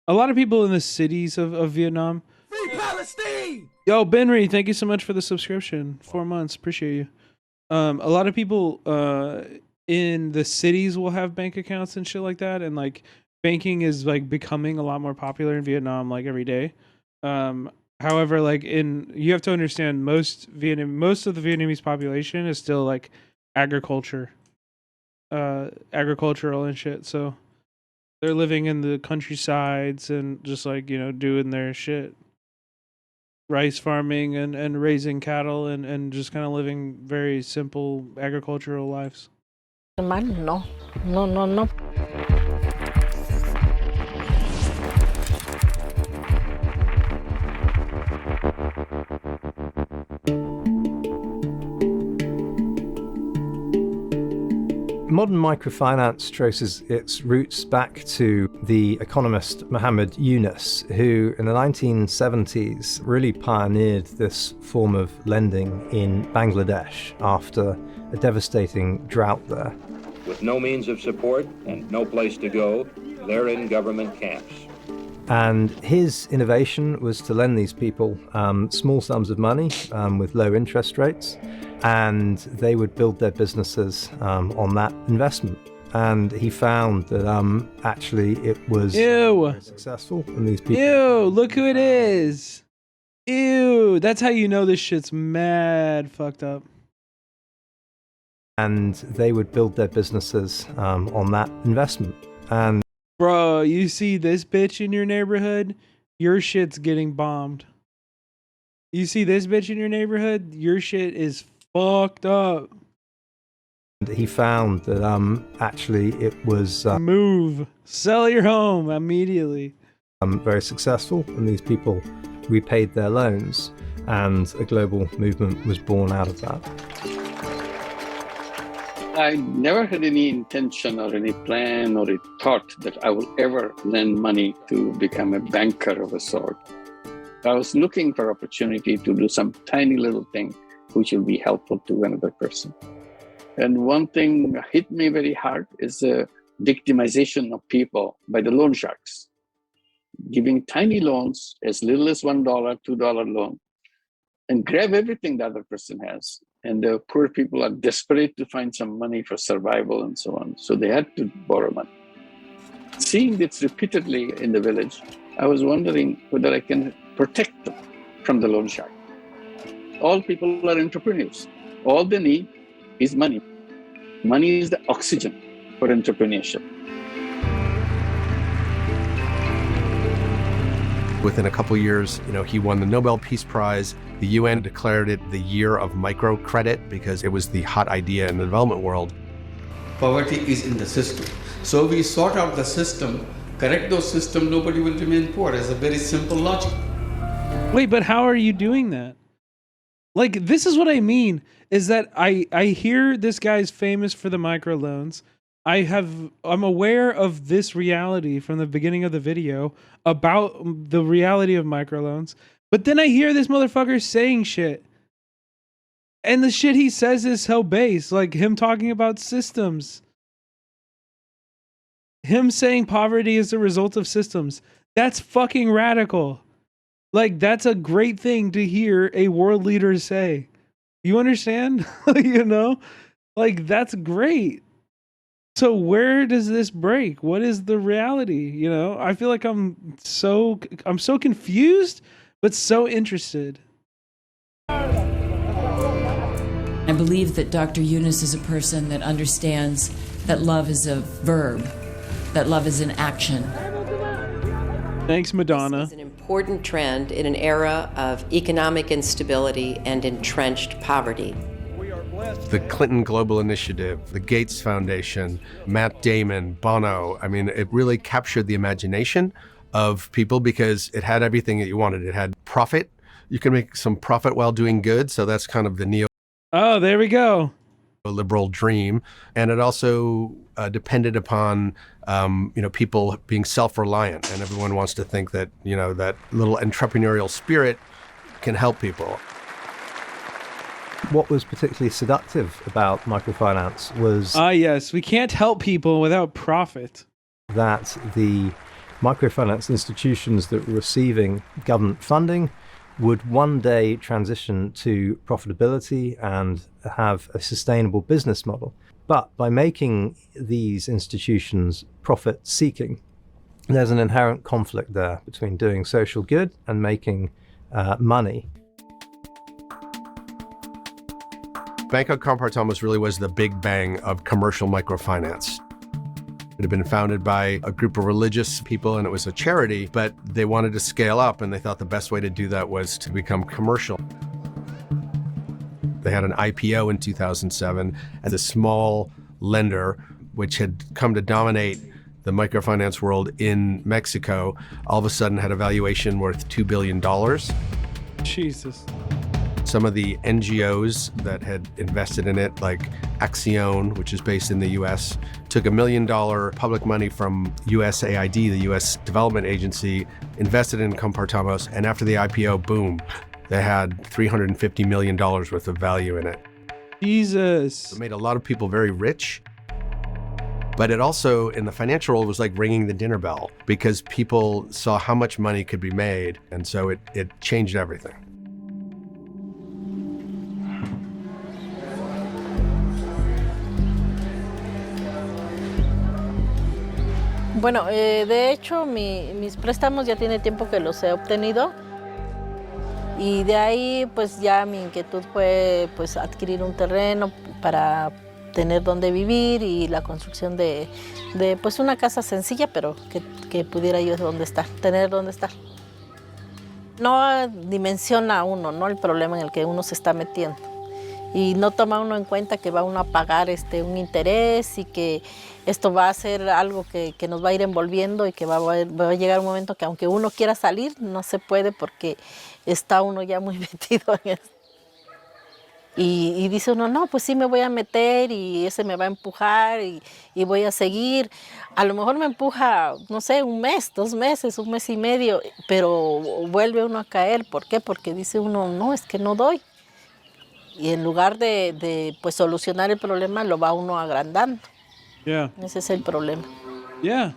Speaker 3: a lot of people in the cities of Vietnam. Free Palestine! Yo, Benry, thank you so much for the subscription. 4 months, appreciate you. A lot of people in the cities will have bank accounts and shit like that, and like banking is like becoming a lot more popular in Vietnam like every day. However, like you have to understand most of the Vietnamese population is still like agricultural and shit. So they're living in the countrysides and just like, you know, doing their shit. Rice farming and raising cattle and just kind of living very simple agricultural lives.
Speaker 17: No.
Speaker 15: Modern microfinance traces its roots back to the economist Muhammad Yunus, who in the 1970s really pioneered this form of lending in Bangladesh after a devastating drought there.
Speaker 19: With no means of support and no place to go, they're in government camps.
Speaker 15: And his innovation was to lend these people small sums of money with low interest rates, and they would build their businesses on that investment. And he found that actually it was very successful. And these people.
Speaker 3: Ew, look who it is. Ew, that's how you know this shit's mad fucked up.
Speaker 15: And they would build their businesses on that investment. And
Speaker 3: bro, you see this bitch in your neighborhood, your shit's getting bombed. You see this bitch in your neighborhood, your shit is fucked up.
Speaker 15: And he found that actually it was
Speaker 3: move, sell your home immediately.
Speaker 15: Very successful, and these people repaid their loans, and a global movement was born out of that.
Speaker 14: I never had any intention or any plan or a thought that I will ever lend money to become a banker of a sort. I was looking for opportunity to do some tiny little thing which will be helpful to another person. And one thing hit me very hard is the victimization of people by the loan sharks. Giving tiny loans, as little as $1, $2 loan, and grab everything the other person has. And the poor people are desperate to find some money for survival and so on. So they had to borrow money. Seeing this repeatedly in the village, I was wondering whether I can protect them from the loan shark. All people are entrepreneurs. All they need is money. Money is the oxygen for entrepreneurship.
Speaker 16: Within a couple years, he won the Nobel Peace Prize. The UN declared it the year of microcredit because it was the hot idea in the development world.
Speaker 14: Poverty is in the system. So we sort out the system, correct those systems, nobody will remain poor. It's a very simple logic.
Speaker 3: Wait, but how are you doing that? Like, this is what I mean, is that I hear this guy's famous for the microloans. I'm aware of this reality from the beginning of the video about the reality of microloans. But then I hear this motherfucker saying shit. And the shit he says is so base, like him talking about systems. Him saying poverty is the result of systems. That's fucking radical. Like, that's a great thing to hear a world leader say. You understand? You know? Like, that's great. So where does this break? What is the reality? You know? I feel like I'm so confused, but so interested.
Speaker 4: I believe that Dr. Yunus is a person that understands that love is a verb, that love is an action.
Speaker 3: Thanks, Madonna.
Speaker 18: This is an important trend in an era of economic instability and entrenched poverty.
Speaker 16: The Clinton Global Initiative, the Gates Foundation, Matt Damon, Bono, I mean, it really captured the imagination of people because it had everything that you wanted. It had profit. You can make some profit while doing good, so that's kind of the
Speaker 3: Oh, there we go.
Speaker 16: liberal dream. And it also depended upon, people being self-reliant. And everyone wants to think that, that little entrepreneurial spirit can help people.
Speaker 15: What was particularly seductive about microfinance was
Speaker 3: yes, we can't help people without profit.
Speaker 15: That the microfinance institutions that were receiving government funding would one day transition to profitability and have a sustainable business model. But by making these institutions profit-seeking, there's an inherent conflict there between doing social good and making money.
Speaker 16: Banco Compartamos really was the big bang of commercial microfinance. It had been founded by a group of religious people and it was a charity, but they wanted to scale up and they thought the best way to do that was to become commercial. They had an IPO in 2007 as a small lender, which had come to dominate the microfinance world in Mexico, all of a sudden had a valuation worth $2 billion.
Speaker 3: Jesus.
Speaker 16: Some of the NGOs that had invested in it, like Accion, which is based in the US, took $1 million public money from USAID, the US Development Agency, invested in Compartamos, and after the IPO, boom, they had $350 million worth of value in it.
Speaker 3: Jesus.
Speaker 16: It made a lot of people very rich. But it also, in the financial world, was like ringing the dinner bell because people saw how much money could be made. And so it changed everything.
Speaker 17: Bueno, de hecho, mis préstamos ya tiene tiempo que los he obtenido y de ahí pues ya mi inquietud fue pues adquirir un terreno para tener donde vivir y la construcción de pues una casa sencilla, pero que pudiera yo tener donde estar. No dimensiona uno, ¿no? El problema en el que uno se está metiendo. Y no toma uno en cuenta que va uno a pagar un interés y que esto va a ser algo que nos va a ir envolviendo y que va a llegar un momento que aunque uno quiera salir, no se puede porque está uno ya muy metido en esto. Y dice uno, no, pues sí me voy a meter y ese me va a empujar y voy a seguir. A lo mejor me empuja, no sé, un mes, 2 meses, 1 mes y medio, pero vuelve uno a caer. ¿Por qué? Porque dice uno, no, es que no doy. Y en lugar de pues solucionar el problema, lo va uno agrandando.
Speaker 3: Yeah.
Speaker 17: Ese es el problema.
Speaker 3: Yeah.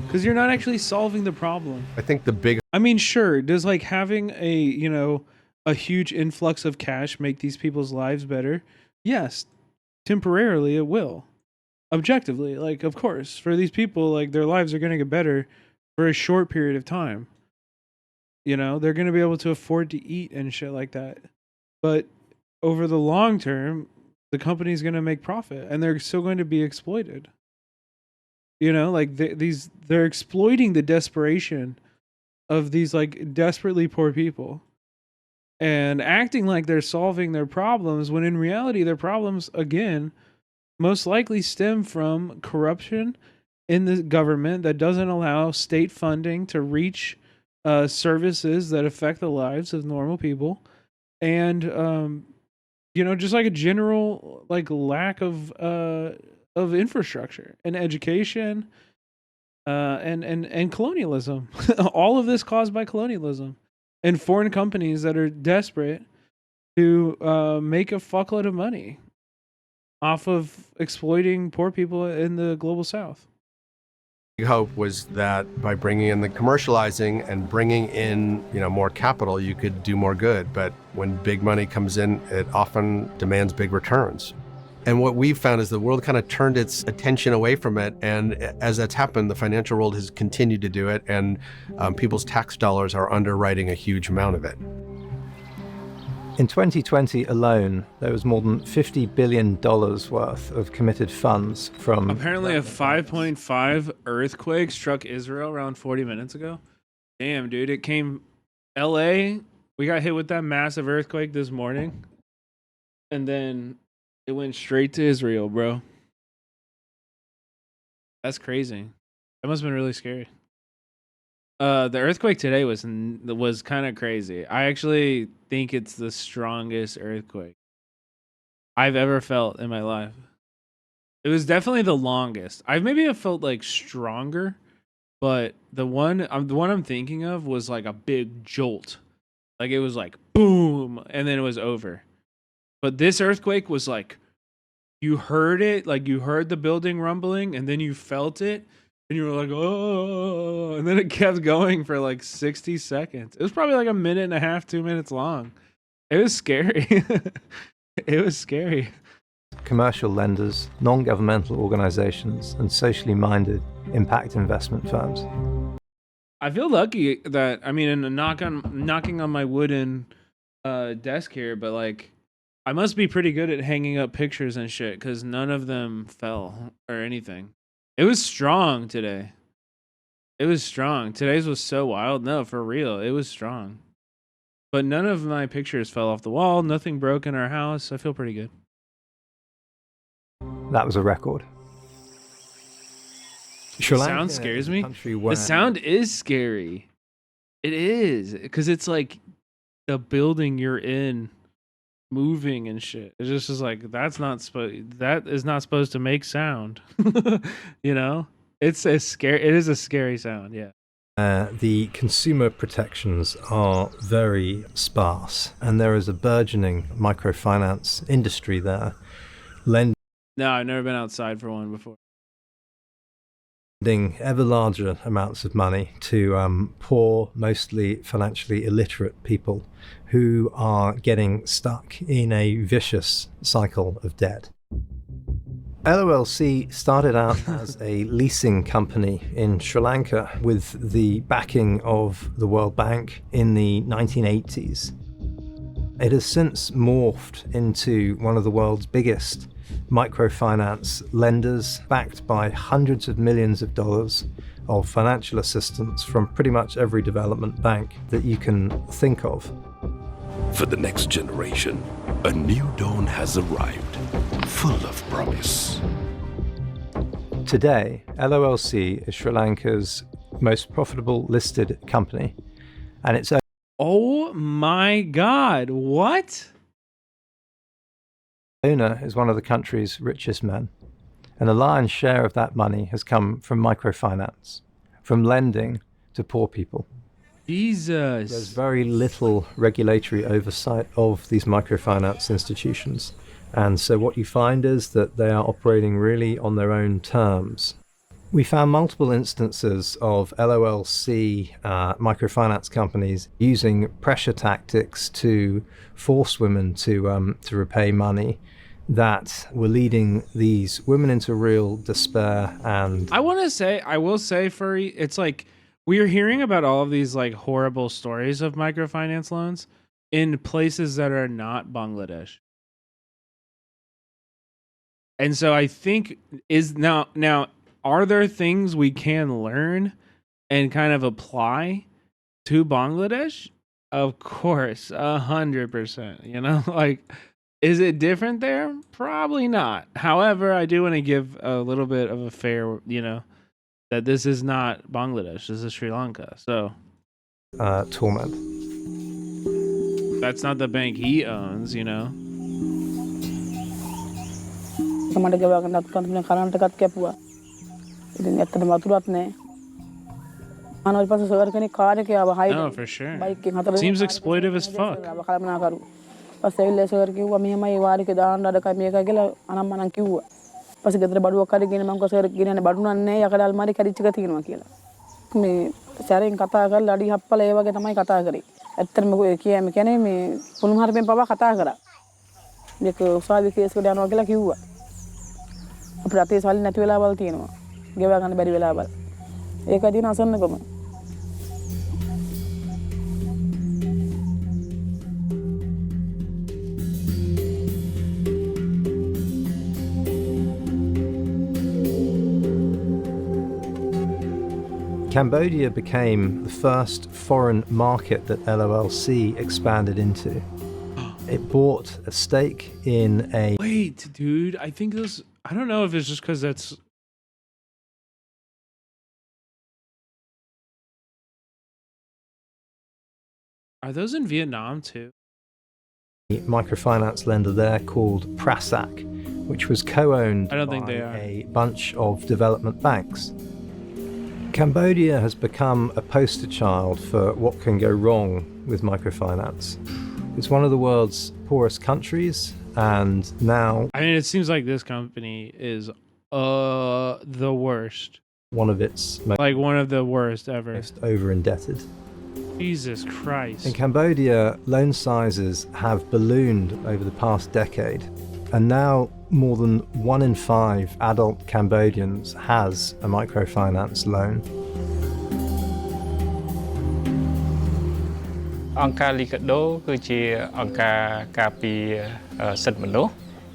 Speaker 3: Because you're not actually solving the problem.
Speaker 16: I think the big...
Speaker 3: I mean, sure, does like having a huge influx of cash make these people's lives better? Yes. Temporarily, it will. Objectively, like, of course, for these people, like, their lives are going to get better for a short period of time. You know, they're going to be able to afford to eat and shit like that. But over the long term, the company's going to make profit and they're still going to be exploited. You know, like they're exploiting the desperation of these like desperately poor people and acting like they're solving their problems when in reality their problems, again, most likely stem from corruption in the government that doesn't allow state funding to reach services that affect the lives of normal people. and just like a general like lack of infrastructure and education, and colonialism. All of this caused by colonialism and foreign companies that are desperate to make a fuckload of money off of exploiting poor people in the global south.
Speaker 16: The hope was that by bringing in the commercializing and bringing in, more capital, you could do more good. But when big money comes in, it often demands big returns. And what we've found is the world kind of turned its attention away from it. And as that's happened, the financial world has continued to do it. And people's tax dollars are underwriting a huge amount of it.
Speaker 15: In 2020 alone, there was more than $50 billion worth of committed funds from...
Speaker 3: Apparently a 5.5 earthquake struck Israel around 40 minutes ago. Damn, dude, it came... LA, we got hit with that massive earthquake this morning. And then it went straight to Israel, bro. That's crazy. That must have been really scary. The earthquake today was kind of crazy. I actually think it's the strongest earthquake I've ever felt in my life. It was definitely the longest. Maybe have felt like stronger, but the one I'm thinking of was like a big jolt. Like it was like boom, and then it was over. But this earthquake was like you heard it, like you heard the building rumbling, and then you felt it. And you were like, oh, and then it kept going for like 60 seconds. It was probably like a minute and a half, 2 minutes long. It was scary. It was scary.
Speaker 15: Commercial lenders, non-governmental organizations, and socially minded impact investment firms.
Speaker 3: I feel lucky that, and knocking on my wooden desk here, but like, I must be pretty good at hanging up pictures and shit because none of them fell or anything. It was strong today. It was strong. Today's was so wild. No, for real. It was strong. But none of my pictures fell off the wall. Nothing broke in our house. I feel pretty good.
Speaker 15: That was a record.
Speaker 3: The sound scares me. The sound is scary. It is. Because it's like the building you're in moving and shit. It's just like that is not supposed to make sound. It's a scary. It is a scary sound. Yeah.
Speaker 15: The consumer protections are very sparse, and there is a burgeoning microfinance industry there. No,
Speaker 3: I've never been outside for one before.
Speaker 15: Lending ever larger amounts of money to poor, mostly financially illiterate people who are getting stuck in a vicious cycle of debt. LOLC started out as a leasing company in Sri Lanka with the backing of the World Bank in the 1980s. It has since morphed into one of the world's biggest microfinance lenders, backed by hundreds of millions of dollars of financial assistance from pretty much every development bank that you can think of.
Speaker 7: For the next generation, a new dawn has arrived, full of promise.
Speaker 15: Today, LOLC is Sri Lanka's most profitable listed company, and it's...
Speaker 3: Oh my God, what?
Speaker 15: Owner is one of the country's richest men, and the lion's share of that money has come from microfinance, from lending to poor people.
Speaker 3: Jesus.
Speaker 15: There's very little regulatory oversight of these microfinance institutions, and so what you find is that they are operating really on their own terms. We found multiple instances of LOLC microfinance companies using pressure tactics to force women to repay money that were leading these women into real despair. And
Speaker 3: I will say, Furry, it's like we're hearing about all of these like horrible stories of microfinance loans in places that are not Bangladesh. And so I think now are there things we can learn and kind of apply to Bangladesh? Of course, 100%. Like, is it different there? Probably not. However, I do want to give a little bit of a fair, that this is not Bangladesh. This is Sri Lanka. So,
Speaker 15: torment.
Speaker 3: That's not the bank he owns, you know? No, for sure. Seems exploitive as fuck.
Speaker 15: Cambodia became the first foreign market that LOLC expanded into. It bought a stake in a...
Speaker 3: Wait, dude, I think those... I don't know if it's just because that's... Are those in Vietnam too?
Speaker 15: Microfinance lender there called Prasac, which was co-owned by a bunch of development banks. Cambodia has become a poster child for what can go wrong with microfinance. It's one of the world's poorest countries, and now...
Speaker 3: I mean, it seems like this company is the worst.
Speaker 15: One of its...
Speaker 3: Like one of the worst ever.
Speaker 15: Most over-indebted.
Speaker 3: Jesus Christ.
Speaker 15: In Cambodia, loan sizes have ballooned over the past decade, and now more than 1 in 5 adult Cambodians has a microfinance loan.
Speaker 20: អង្គការលីកាដូគឺជាអង្គការការពារសិទ្ធិមនុស្ស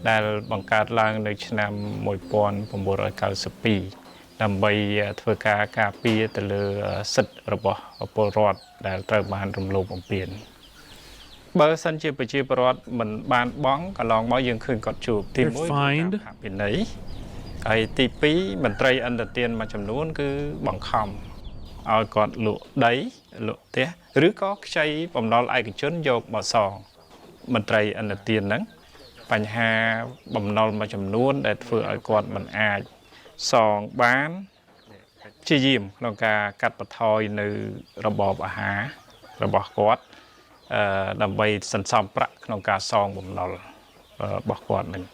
Speaker 20: ដែលបង្កើតឡើងនៅឆ្នាំ 1992 ដើម្បីធ្វើការការពារទៅលើសិទ្ធិរបស់ពលរដ្ឋដែលត្រូវបានរំលោភបំពាន បើសិនជាប្រជាពលរដ្ឋមិនបានបង់កន្លងមកយើងឃើញគាត់ជួបទី1ពីនៃហើយទី2មន្ត្រីអន្តរជាតិមួយចំនួនគឺបង្ខំឲ្យគាត់លក់ដីលក់ផ្ទះឬក៏ខ្ចីបំណុលឯកជនយកមកសងមន្ត្រីអន្តរជាតិហ្នឹងបញ្ហាបំណុលមួយចំនួនដែលធ្វើឲ្យគាត់មិនអាចសងបានជាយាមក្នុងការកាត់បន្ថយនៅរបបអាហាររបស់គាត់ ដើម្បីសន្សំប្រាក់ក្នុងការសងបំណុលរបស់គាត់នឹង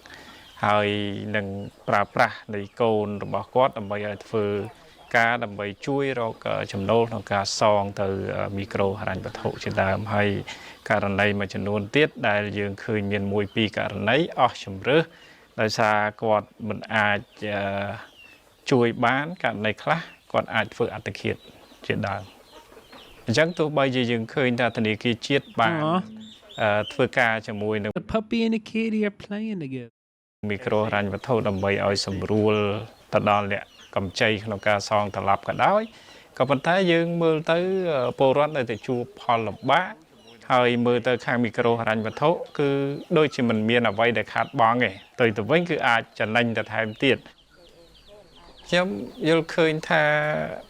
Speaker 20: ហើយនឹងប្រើប្រាស់នៃកូនរបស់គាត់ដើម្បីឲ្យធ្វើការដើម្បីជួយរកចំណូលក្នុងការសងទៅមីក្រូហិរញ្ញវត្ថុជាដើមហើយករណីមួយចំនួនទៀតដែលយើងឃើញមានមួយពីរករណីអស់ជំរឿសដោយសារគាត់មិនអាចជួយបានករណីខ្លះគាត់អាចធ្វើអត្តឃាតជាដើម អញ្ចឹងទោះបីជាយើងឃើញថាធនាគារជាតិបានធ្វើការជាមួយនឹង
Speaker 3: The puppy and the kitty are playing together.
Speaker 20: មីក្រូហិរញ្ញវត្ថុដើម្បីឲ្យសម្រួលទៅដល់អ្នកកម្ចីក្នុងការសងត្រឡប់ក៏ដោយក៏ប៉ុន្តែយើងមើលទៅពលរដ្ឋនៅតែជួបផលលំបាកហើយមើលទៅខាងមីក្រូហិរញ្ញវត្ថុគឺដូចជាមិនមានអ្វីដែលខាតបង់ទេទៅវិញគឺអាចចំណេញទៅថែមទៀត ខ្ញុំយល់ឃើញថា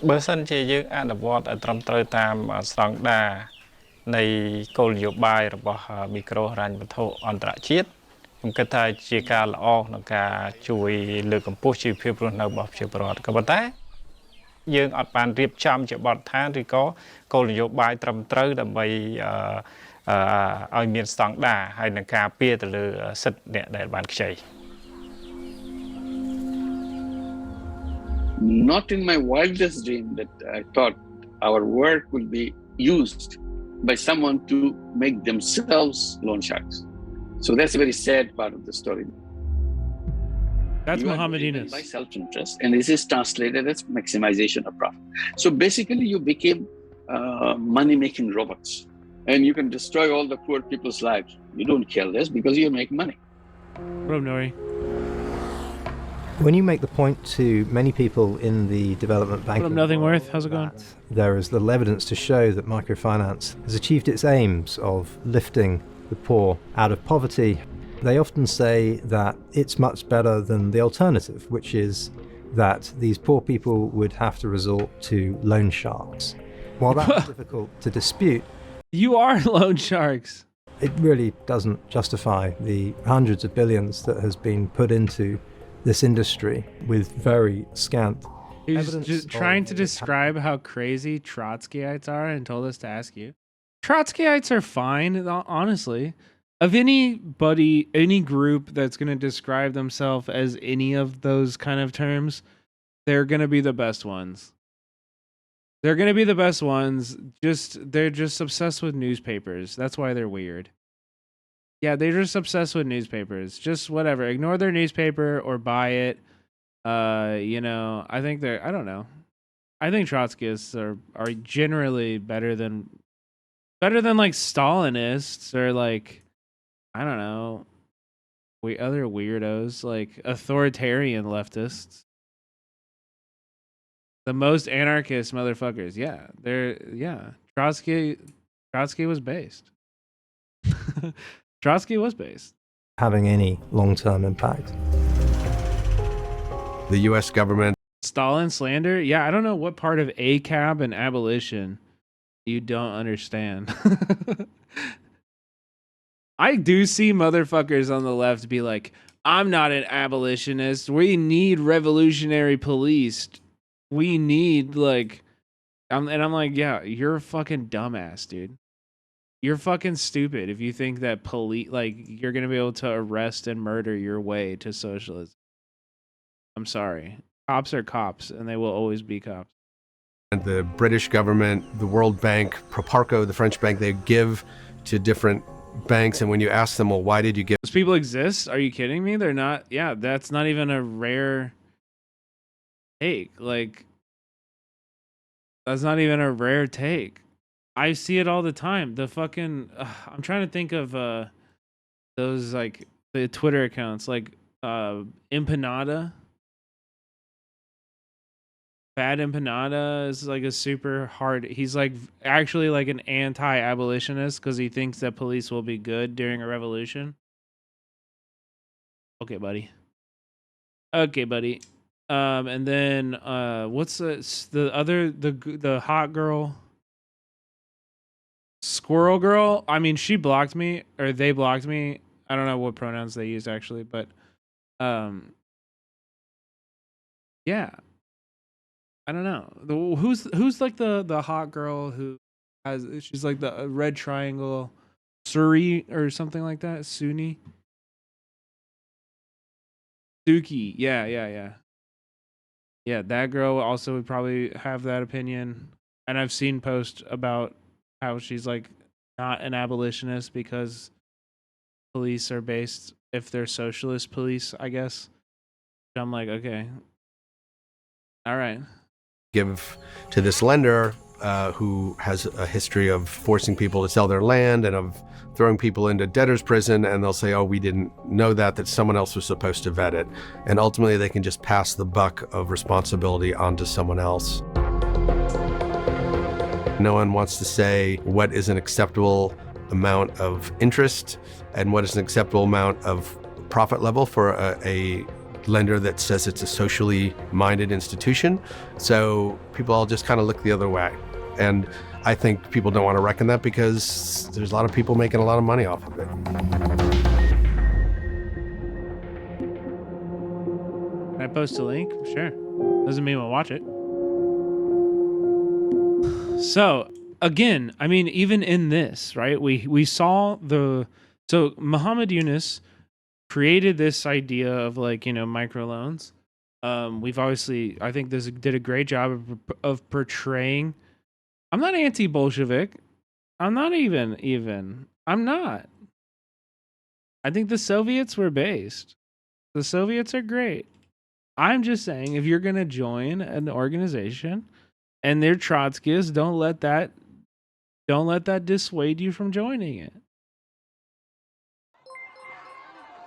Speaker 20: បើសិនជាយើងអនុវត្តឲ្យត្រឹមត្រូវតាមស្តង់ដារនៃគោលនយោបាយរបស់មីក្រូហិរញ្ញវត្ថុអន្តរជាតិខ្ញុំគិតថាជាការល្អក្នុងការជួយលើកកម្ពស់ជីវភាពរស់នៅរបស់ប្រជាពលរដ្ឋក៏ប៉ុន្តែយើងអត់បានរៀបចំជាបទដ្ឋានឬក៏គោលនយោបាយត្រឹមត្រូវដើម្បីឲ្យមានស្តង់ដារហើយនឹងការពារទៅលើសិទ្ធិអ្នកដែលបានខ្ចី
Speaker 11: Not in my wildest dream that I thought our work will be used by someone to make themselves loan sharks. So that's a very sad part of the story.
Speaker 3: That's Mohammedinus.
Speaker 11: By self-interest, and this is translated as maximization of profit. So basically, you became money-making robots, and you can destroy all the poor people's lives. You don't care less because you make money.
Speaker 3: What up, Nori?
Speaker 15: When you make the point to many people in the development banking
Speaker 3: What up, Nothing Worth? How's it going?
Speaker 15: There is little evidence to show that microfinance has achieved its aims of lifting the poor out of poverty. They often say that it's much better than the alternative, which is that these poor people would have to resort to loan sharks. While that's difficult to dispute,
Speaker 3: you are loan sharks.
Speaker 15: It really doesn't justify the hundreds of billions that has been put into this industry with very scant
Speaker 3: He's
Speaker 15: evidence.
Speaker 3: just trying to describe how crazy Trotskyites are and told us to ask you. Trotskyites are fine, honestly. Of anybody, any group that's going to describe themselves as any of those kind of terms, they're going to be the best ones. They're going to be the best ones. They're just obsessed with newspapers. That's why they're weird. Yeah, they're just obsessed with newspapers. Just whatever. Ignore their newspaper or buy it. I think I don't know. I think Trotskyists are generally better than like Stalinists or like, I don't know, other weirdos like authoritarian leftists. The most anarchist motherfuckers. Yeah. Trotsky was based. Trotsky was based.
Speaker 15: Having any long-term impact.
Speaker 16: The U.S. government.
Speaker 3: Stalin slander? Yeah, I don't know what part of ACAB and abolition you don't understand. I do see motherfuckers on the left be like, I'm not an abolitionist. We need revolutionary police. We need I'm like, yeah, you're a fucking dumbass, dude. You're fucking stupid if you think that you're gonna be able to arrest and murder your way to socialism. I'm sorry. Cops are cops, and they will always be cops.
Speaker 16: And the British government, the World Bank, Proparco, the French bank, they give to different banks. And when you ask them, well, why did you give?
Speaker 3: Those people exist? Are you kidding me? They're not. Yeah, that's not even a rare take. That's not even a rare take. I see it all the time. The fucking I'm trying to think of those the Twitter accounts Empanada. Bad Empanada is a super hard. He's actually an anti-abolitionist because he thinks that police will be good during a revolution. Okay, buddy. And then what's the other the hot girl? Squirrel girl? I mean, she blocked me, or they blocked me. I don't know what pronouns they use actually, but yeah. I don't know. Who's the hot girl who she's like the red triangle Suri or something like that? Suni? Suki. Yeah. Yeah, that girl also would probably have that opinion. And I've seen posts about how she's not an abolitionist because police are based, if they're socialist police, I guess. I'm like, okay. All right.
Speaker 16: Give to this lender who has a history of forcing people to sell their land and of throwing people into debtor's prison, and they'll say, oh, we didn't know that someone else was supposed to vet it. And ultimately they can just pass the buck of responsibility onto someone else. No one wants to say what is an acceptable amount of interest and what is an acceptable amount of profit level for a lender that says it's a socially minded institution. So people all just kind of look the other way. And I think people don't want to reckon that because there's a lot of people making a lot of money off of it.
Speaker 3: Can I post a link? Sure. Doesn't mean we'll watch it. So again, I mean, even in this, right? We saw so Muhammad Yunus created this idea of microloans. We've obviously, I think this did a great job of portraying. I'm not anti-Bolshevik. I'm not even. I'm not. I think the Soviets were based. The Soviets are great. I'm just saying, if you're gonna join an organization and they're Trotskyists, don't let that dissuade you from joining it.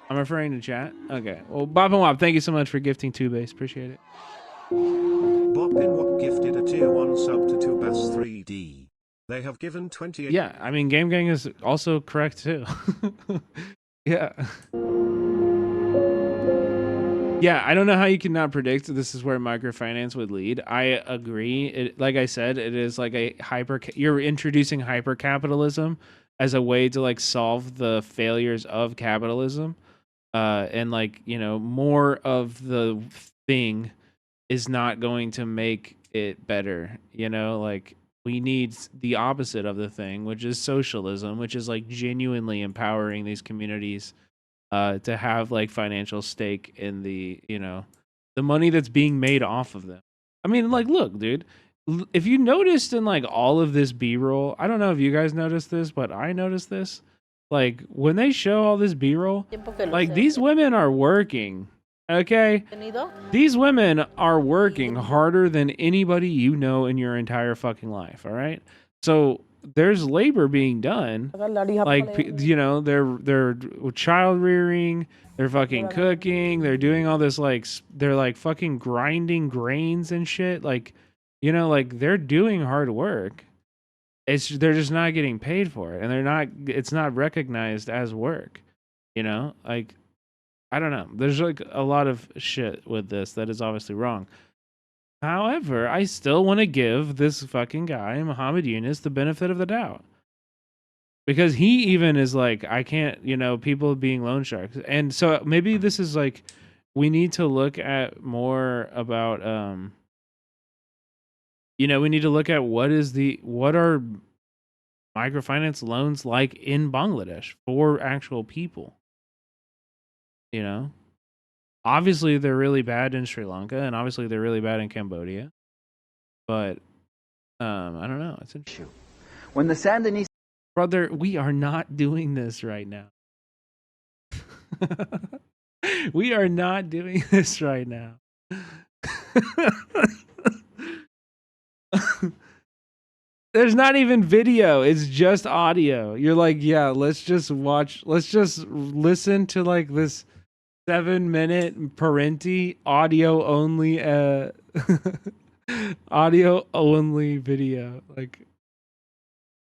Speaker 3: I'm referring to chat. Okay. Well, Bob and Wop, thank you so much for gifting 2 base. Appreciate it.
Speaker 8: Bob and Wop gifted a tier 1 sub to 2bass 3D. They have given 28.
Speaker 3: Yeah, I mean, Game Gang is also correct too. Yeah. Yeah, I don't know how you cannot predict this is where microfinance would lead. I agree. Like I said, it is like you're introducing hyper capitalism as a way to like solve the failures of capitalism. And like, you know, more of the thing is not going to make it better. You know, like we need the opposite of the thing, which is socialism, which is like genuinely empowering these communities to have like financial stake in the, you know, the money that's being made off of them. I mean, like, look, dude, if you noticed in like all of this B-roll, I don't know if you guys noticed this, but I noticed this. Like when they show all this B-roll, like these women are working. Okay, these women are working harder than anybody you know in your entire fucking life. All right, so there's labor being done. Like you know, they're child rearing, they're fucking cooking, they're doing all this like they're like fucking grinding grains and shit. Like, you know, like they're doing hard work. They're just not getting paid for it, and it's not recognized as work. You know, like I don't know. There's like a lot of shit with this that is obviously wrong. However, I still want to give this fucking guy, Muhammad Yunus, the benefit of the doubt. Because he even is like, I can't, you know, people being loan sharks. And so maybe this is like, we need to look at more about, you know, we need to look at what are microfinance loans like in Bangladesh for actual people. You know, obviously they're really bad in Sri Lanka, and obviously they're really bad in Cambodia. But I don't know. It's an issue. When the Sandinista, brother, we are not doing this right now. We are not doing this right now. There's not even video. It's just audio. You're like, yeah, let's just listen to like this 7-minute Parenti audio only audio only video. Like,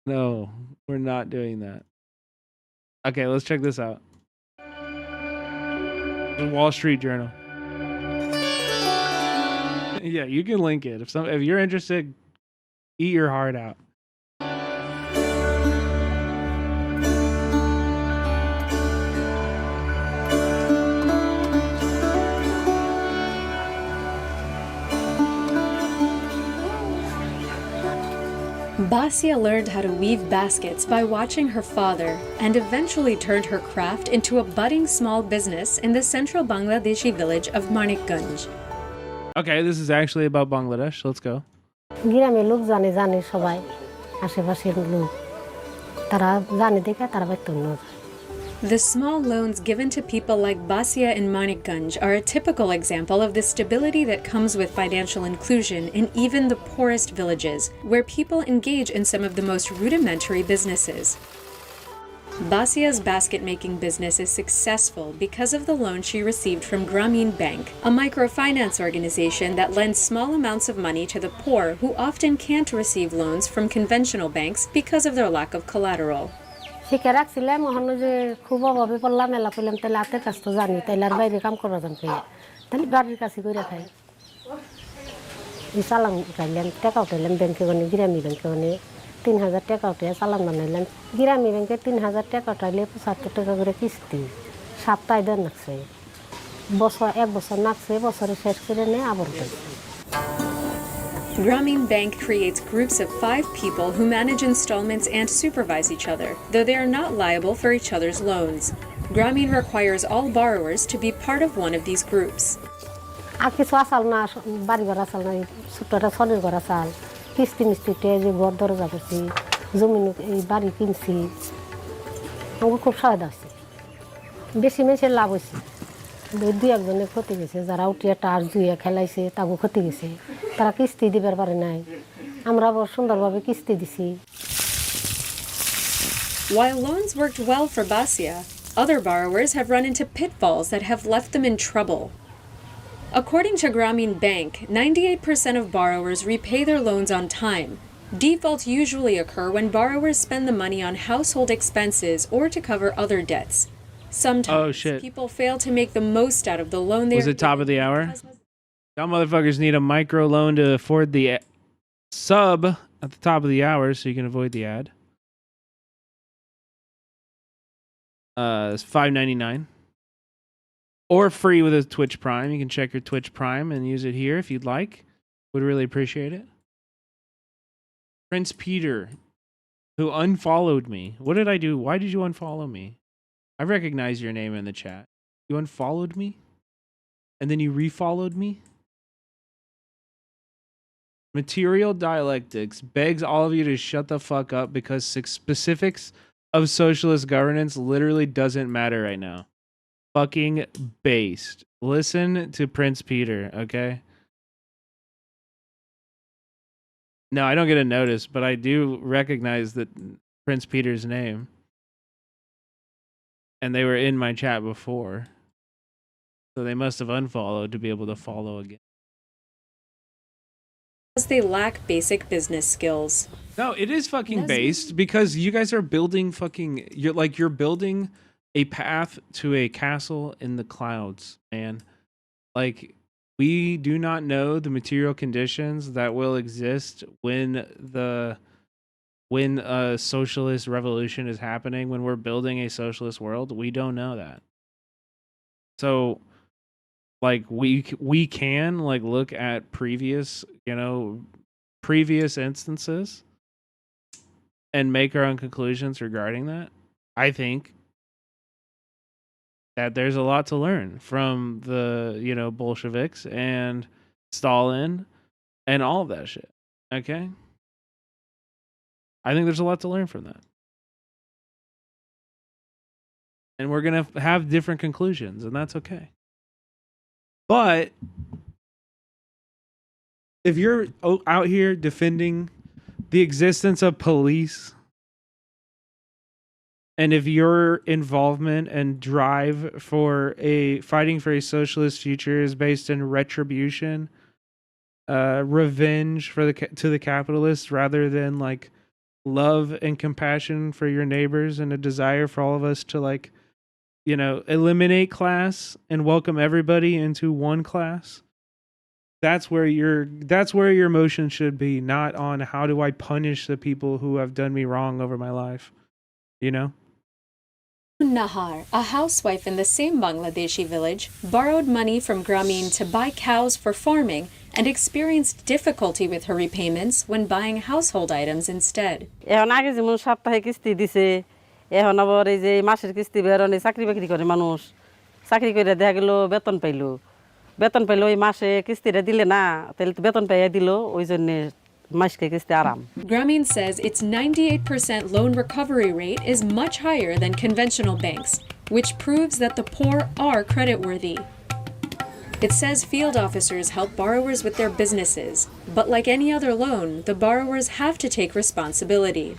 Speaker 3: no, we're not doing that. Okay, let's check this out. The Wall Street Journal. Yeah, you can link it. If you're interested, eat your heart out.
Speaker 9: Basia learned how to weave baskets by watching her father and eventually turned her craft into a budding small business in the central Bangladeshi village of Manikganj.
Speaker 3: Okay, this is actually about Bangladesh. Let's go.
Speaker 21: গ্রামে লোক জানে সবাই আশেপাশের লোক তারা জানে দেখে তারা বেতন নেয়
Speaker 9: The small loans given to people like Basia in Manikganj are a typical example of the stability that comes with financial inclusion in even the poorest villages, where people engage in some of the most rudimentary businesses. Basia's basket-making business is successful because of the loan she received from Grameen Bank, a microfinance organization that lends small amounts of money to the poor who often can't receive loans from conventional banks because of their lack of collateral.
Speaker 21: শিখে রাখছিলাম মহন যে খুব অভাবে পড়লাম মেলা পেলাম তাহলে হাতের কাজ তো জানি তাহলে আর বাইরে কাম করা জানতে তাহলে বাড়ির কাছে করে খাই চালান উঠাইলাম টাকা উঠাইলাম ব্যাংকে গনে গ্রামী ব্যাংকে গনে 3000 টাকা উঠে চালান বানাইলাম গ্রামী ব্যাংকে 3000 টাকা উঠাইলে 75 টাকা করে কিস্তি সপ্তাহে দেন নাকছে এক বছর নাকছে বছরে শেষ করে নিয়ে আবার
Speaker 9: Grameen Bank creates groups of 5 people who manage installments and supervise each other, though they are not liable for each other's loans. Grameen requires all borrowers to be part of one of these groups.
Speaker 21: কিছু আসাল না বাড়ি ঘর আসাল না ছোটটা ছলের ঘর আসাল কিস্তি মিস্তিতে যে ঘর দরজা করছি জমি এই বাড়ি কিনছি আমাকে খুব সহায়তা হচ্ছে বেশি মানুষের লাভ হয়েছে দুই একজনের ক্ষতি গেছে যারা উঠিয়ে টার জুয়ে খেলাইছে তাকে ক্ষতি গেছে তারা কিস্তি দিবার পারে নাই আমরা আবার সুন্দরভাবে কিস্তি দিছি
Speaker 9: While loans worked well for Basia, other borrowers have run into pitfalls that have left them in trouble. According to Grameen Bank, 98% of borrowers repay their loans on time. Defaults usually occur when borrowers spend the money on household expenses or to cover other debts. Sometimes people fail to make the most out of the loan they
Speaker 3: Was it top of the hour? Y'all motherfuckers need a micro loan to afford the sub at the top of the hour so you can avoid the ad. It's $5.99. Or free with a Twitch Prime. You can check your Twitch Prime and use it here if you'd like. Would really appreciate it. Prince Peter, who unfollowed me. What did I do? Why did you unfollow me? I recognize your name in the chat. You unfollowed me? And then you refollowed me? Material dialectics begs all of you to shut the fuck up because specifics of socialist governance literally doesn't matter right now. Fucking based. Listen to Prince Peter, okay? No, I don't get a notice, but I do recognize that Prince Peter's name. And they were in my chat before. So they must have unfollowed to be able to follow again.
Speaker 9: Because they lack basic business skills.
Speaker 3: No, it is fucking based because you guys are building fucking you're building a path to a castle in the clouds, man. Like, we do not know the material conditions that will exist when a socialist revolution is happening, when we're building a socialist world. We don't know that. So like we can like look at previous instances and make our own conclusions regarding that. I think that there's a lot to learn from the, Bolsheviks and Stalin and all of that shit. Okay? I think there's a lot to learn from that. And we're going to have different conclusions, and that's okay. But if you're out here defending the existence of police, and if your involvement and drive for fighting for a socialist future is based in retribution, revenge to the capitalists, rather than like love and compassion for your neighbors and a desire for all of us to eliminate class and welcome everybody into one class, that's where your emotion should be, not on how do I punish the people who have done me wrong over my life,
Speaker 9: Nahar, a housewife in the same Bangladeshi village, borrowed money from Grameen to buy cows for farming and experienced difficulty with her repayments when buying household items instead.
Speaker 1: এখন আগে যেমন সপ্তাহে কিস্তি দিছে এখন আবার এই যে মাসের কিস্তি বেরোনে চাকরি বাকরি করে মানুষ চাকরি করে দেখা গেল বেতন পাইলো ওই মাসে কিস্তিটা দিলে না তাহলে তো বেতন পাইয়া দিল ওই জন্য মাসকে কিস্তি আরাম
Speaker 9: Grameen says its 98% loan recovery rate is much higher than conventional banks, which proves that the poor are creditworthy. It says field officers help borrowers with their businesses, but like any other loan, the borrowers have to take responsibility.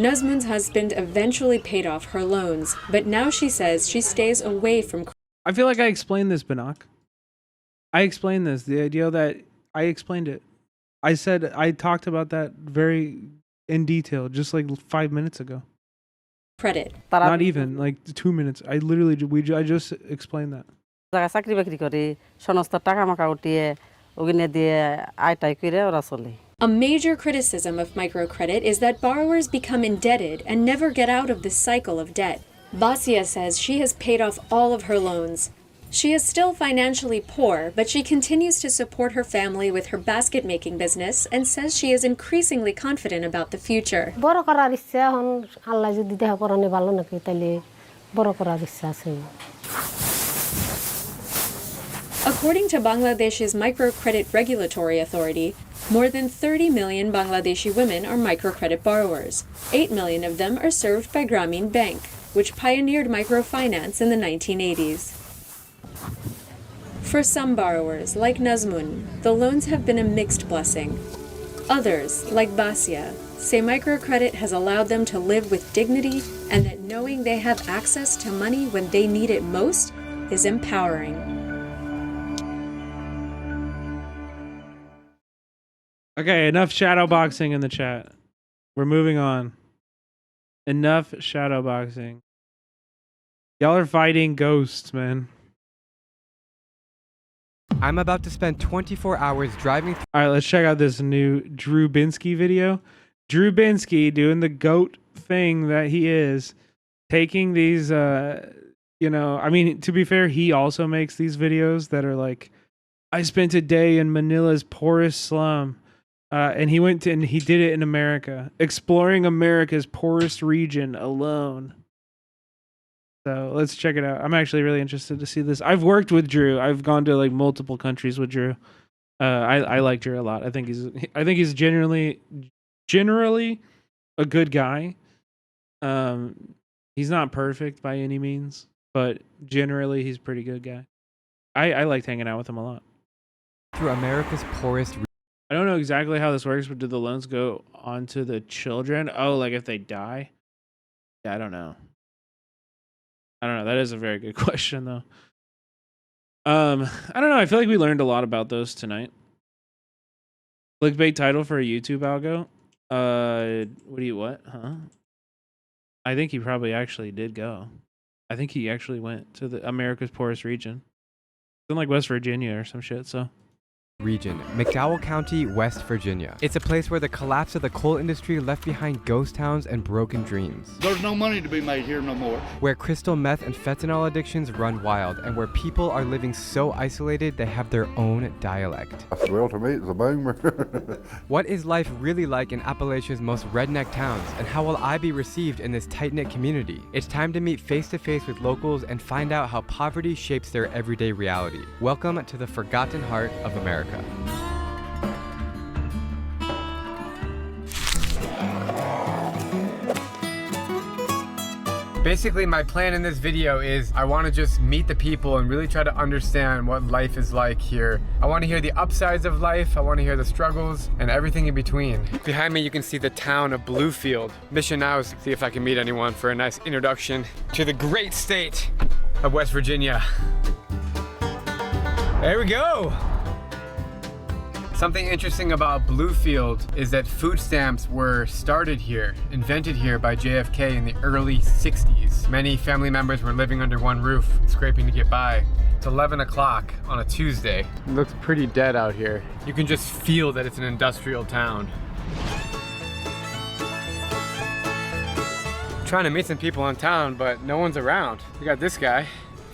Speaker 9: Nazmun's husband eventually paid off her loans, but now she says she stays away from.
Speaker 3: I feel like I explained this, Banak. I explained this. The idea that I explained it. I said I talked about that very in detail just like 5 minutes ago.
Speaker 9: Credit.
Speaker 3: Not even like 2 minutes. I just explained that.
Speaker 1: চাকরি বাকরি করে সমস্ত টাকা মাকা উঠিয়ে ওখানে দিয়ে আয়টাই করে ওরা চলে
Speaker 9: A major criticism of microcredit is that borrowers become indebted and never get out of this cycle of debt. Basia says she has paid off all of her loans. She is still financially poor, but she continues to support her family with her basket-making business and says she is increasingly confident about the future.
Speaker 21: বড় করার ইচ্ছা এখন আল্লাহ যদি দেখা করানো ভালো নাকি তাহলে বড় করার ইচ্ছা আছে
Speaker 9: According to Bangladesh's Microcredit Regulatory Authority, more than 30 million Bangladeshi women are microcredit borrowers. 8 million of them are served by Grameen Bank, which pioneered microfinance in the 1980s. For some borrowers, like Nazmun, the loans have been a mixed blessing. Others, like Basia, say microcredit has allowed them to live with dignity and that knowing they have access to money when they need it most is empowering.
Speaker 3: Okay, enough shadow boxing in the chat. We're moving on. Enough shadow boxing. Y'all are fighting ghosts, man.
Speaker 13: I'm about to spend 24 hours driving.
Speaker 3: All right, let's check out this new Drew Binsky video. Drew Binsky doing the goat thing that he is, taking these, I mean, to be fair, he also makes these videos that are like, I spent a day in Manila's poorest slum. And he did it in America, exploring America's poorest region alone. So let's check it out. I'm actually really interested to see this. I've worked with Drew. I've gone to like multiple countries with Drew. I like Drew a lot. I think he's generally a good guy. He's not perfect by any means, but generally he's a pretty good guy. I liked hanging out with him a lot.
Speaker 13: Through America's poorest.
Speaker 3: I don't know exactly how this works, but do the loans go onto the children? Oh, like if they die? Yeah, I don't know. That is a very good question, though. I don't know. I feel like we learned a lot about those tonight. Clickbait title for a YouTube algo. What? Huh? I think he probably actually did go. I think he actually went to the America's poorest region. It's in like West Virginia or some shit, so.
Speaker 13: Region, McDowell County, West Virginia. It's a place where the collapse of the coal industry left behind ghost towns and broken dreams.
Speaker 2: There's no money to be made here no more.
Speaker 13: Where crystal meth and fentanyl addictions run wild, and where people are living so isolated they have their own dialect.
Speaker 2: Well, to me, it's a boomer.
Speaker 13: What is life really like in Appalachia's most redneck towns, and how will I be received in this tight-knit community? It's time to meet face-to-face with locals and find out how poverty shapes their everyday reality. Welcome to the forgotten heart of America. Basically, my plan in this video is I want to just meet the people and really try to understand what life is like here. I want to hear the upsides of life, I want to hear the struggles, and everything in between. Behind me, you can see the town of Bluefield. Mission now is to see if I can meet anyone for a nice introduction to the great state of West Virginia. There we go! Something interesting about Bluefield is that food stamps were started here, invented here by JFK in the early 60s. Many family members were living under one roof, scraping to get by. It's 11 o'clock on a Tuesday. It looks pretty dead out here. You can just feel that it's an industrial town. Trying to meet some people in town, but no one's around. We got this guy.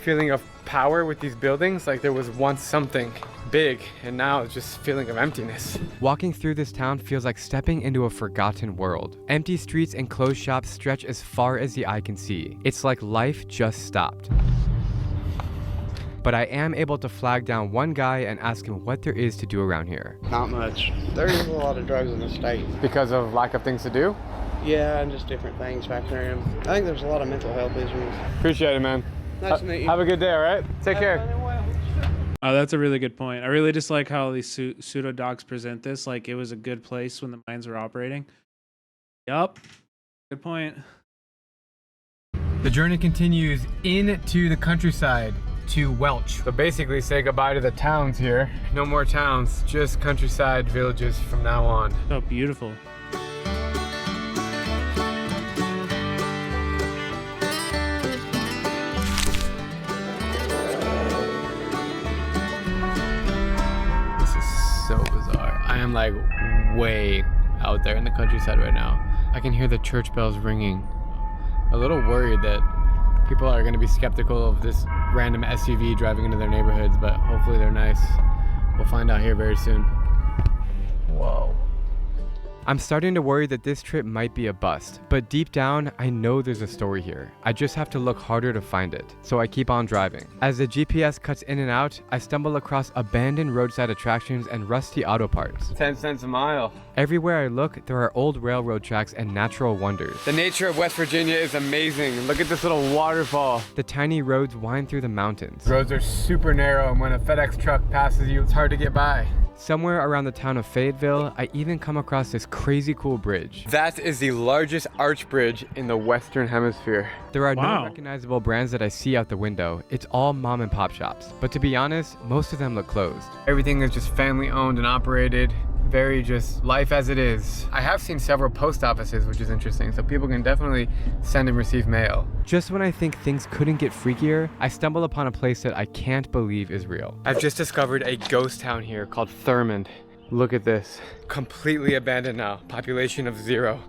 Speaker 13: Feeling of power with these buildings, like there was once something big, and now it's just feeling of emptiness. Walking through this town feels like stepping into a forgotten world. Empty streets and closed shops stretch as far as the eye can see. It's like life just stopped. But I am able to flag down one guy and ask him what there is to do around here.
Speaker 22: Not much. There is a lot of drugs in the state.
Speaker 13: Because of lack of things to do?
Speaker 22: Yeah, and just different things factoring in. I think there's a lot of mental health issues.
Speaker 13: Appreciate it, man.
Speaker 22: Nice to meet you.
Speaker 13: Have a good day, all right? Take care.
Speaker 3: Oh, that's a really good point. I really just like how these pseudo docs present this. Like it was a good place when the mines were operating. Yup. Good point.
Speaker 13: The journey continues into the countryside to Welch. So basically say goodbye to the towns here. No more towns, just countryside villages from now on.
Speaker 3: Oh, beautiful.
Speaker 13: I am like way out there in the countryside right now. I can hear the church bells ringing. A little worried that people are going to be skeptical of this random SUV driving into their neighborhoods, but hopefully they're nice. We'll find out here very soon. Whoa. I'm starting to worry that this trip might be a bust, but deep down, I know there's a story here. I just have to look harder to find it, so I keep on driving. As the GPS cuts in and out, I stumble across abandoned roadside attractions and rusty auto parts. 10 cents a mile. Everywhere I look, there are old railroad tracks and natural wonders. The nature of West Virginia is amazing. Look at this little waterfall. The tiny roads wind through the mountains. Roads are super narrow, and when a FedEx truck passes you, it's hard to get by. Somewhere around the town of Fayetteville, I even come across this crazy cool bridge. That is the largest arch bridge in the Western Hemisphere. There are no recognizable brands that I see out the window. It's all mom and pop shops. But to be honest, most of them look closed. Everything is just family owned and operated. Very just life as it is. I have seen several post offices, which is interesting, so people can definitely send and receive mail. Just when I think things couldn't get freakier, I stumble upon a place that I can't believe is real. I've just discovered a ghost town here called Thurmond. Look at this. Completely abandoned now. Population of 0.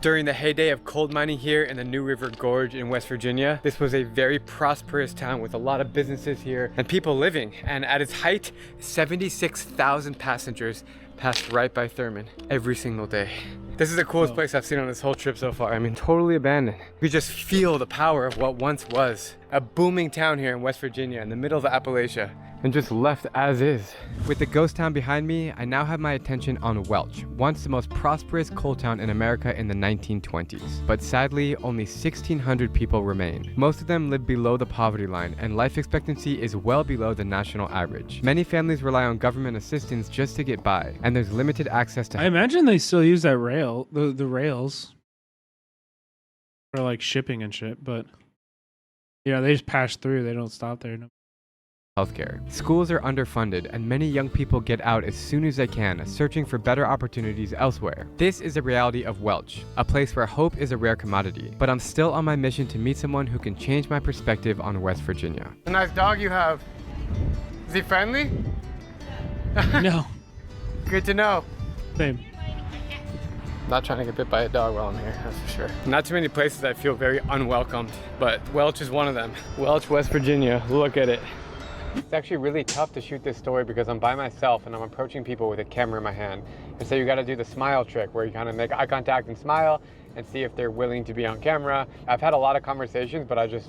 Speaker 13: During the heyday of coal mining here in the New River Gorge in West Virginia, this was a very prosperous town with a lot of businesses here and people living. And at its height, 76,000 passengers passed right by Thurman every single day. This is the coolest place I've seen on this whole trip so far. I mean, totally abandoned. You just feel the power of what once was a booming town here in West Virginia in the middle of Appalachia, and just left as is. With the ghost town behind me, I now have my attention on Welch, once the most prosperous coal town in America in the 1920s. But sadly, only 1,600 people remain. Most of them live below the poverty line, and life expectancy is well below the national average. Many families rely on government assistance just to get by, and there's limited access to—
Speaker 3: I imagine they still use that rail, the rails, for like shipping and shit, but yeah, they just pass through. They don't stop there. No.
Speaker 13: Healthcare. Schools are underfunded, and many young people get out as soon as they can, searching for better opportunities elsewhere. This is the reality of Welch, a place where hope is a rare commodity. But I'm still on my mission to meet someone who can change my perspective on West Virginia. A nice dog you have. Is he friendly?
Speaker 3: No.
Speaker 13: Good to know.
Speaker 3: Same.
Speaker 13: Not trying to get bit by a dog while I'm here, that's for sure. Not too many places I feel very unwelcomed, but Welch is one of them. Welch, West Virginia, look at it. It's actually really tough to shoot this story because I'm by myself and I'm approaching people with a camera in my hand. And so you gotta do the smile trick where you kind of make eye contact and smile and see if they're willing to be on camera. I've had a lot of conversations, but I just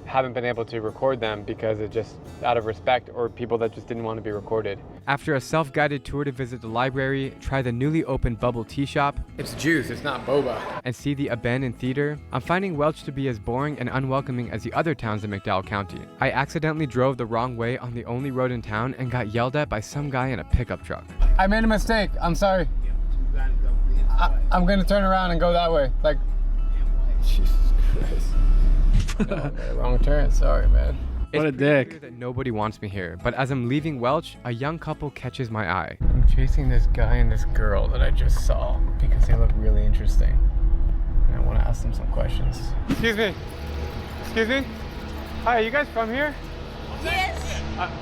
Speaker 13: haven't been able to record them because it's just out of respect, or people that just didn't want to be recorded. After a self-guided tour to visit the library, try the newly opened bubble tea shop. It's juice, it's not boba. And see the abandoned theater, I'm finding Welch to be as boring and unwelcoming as the other towns in McDowell County. I accidentally drove the wrong way on the only road in town and got yelled at by some guy in a pickup truck. I made a mistake, I'm sorry. I'm gonna turn around and go that way. Like, Jesus Christ. No, man, wrong turn. Sorry, man.
Speaker 3: What a dick.
Speaker 13: That nobody wants me here, but as I'm leaving Welch, a young couple catches my eye. I'm chasing this guy and this girl that I just saw because they look really interesting. And I want to ask them some questions. Excuse me. Excuse me? Hi, are you guys from here?
Speaker 6: Yes.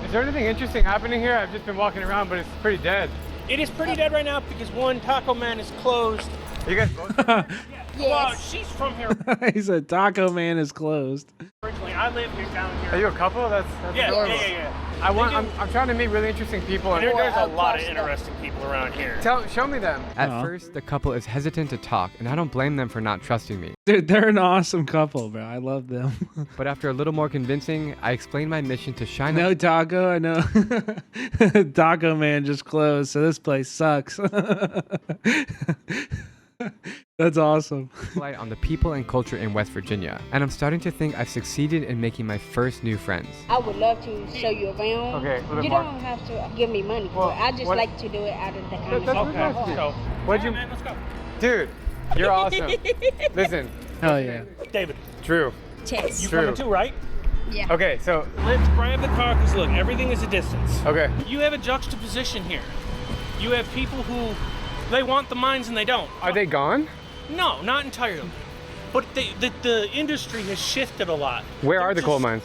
Speaker 13: Is there anything interesting happening here? I've just been walking around, but it's pretty dead.
Speaker 6: It is pretty dead right now because one Taco Man is closed.
Speaker 13: Are you guys both?
Speaker 6: Yes. Well, she's from here
Speaker 3: He said Taco Man is closed.
Speaker 6: originally. I live here down here.
Speaker 13: Are you a couple? That's
Speaker 6: Yeah,
Speaker 13: adorable.
Speaker 6: yeah.
Speaker 13: I'm trying to meet really interesting people.
Speaker 6: There's a lot of interesting people around here.
Speaker 13: Show me them. At first, the couple is hesitant to talk, and I don't blame them for not trusting me.
Speaker 3: Dude, they're an awesome couple, bro. I love them.
Speaker 13: But after a little more convincing, I explained my mission to shine
Speaker 3: No taco, I know. Taco Man just closed, so this place sucks. That's awesome.
Speaker 13: Light on the people and culture in West Virginia, and I'm starting to think I've succeeded in making my first new friends.
Speaker 12: I would love to show you around.
Speaker 13: Okay,
Speaker 12: you don't have to give me money for it. I just like to do it out of the kindness of my heart.
Speaker 13: What'd you?
Speaker 6: Man, let's go.
Speaker 13: Dude, you're awesome. Listen.
Speaker 3: Hell yeah.
Speaker 6: David.
Speaker 13: True.
Speaker 12: Chase.
Speaker 6: You coming too, right?
Speaker 12: Yeah.
Speaker 13: Okay, so
Speaker 6: Let's grab the car because look, everything is a distance.
Speaker 13: Okay.
Speaker 6: You have a juxtaposition here. You have people who, they want the mines and they don't.
Speaker 13: Are they gone?
Speaker 6: No, not entirely. But the industry has shifted a lot.
Speaker 13: Where are the coal mines?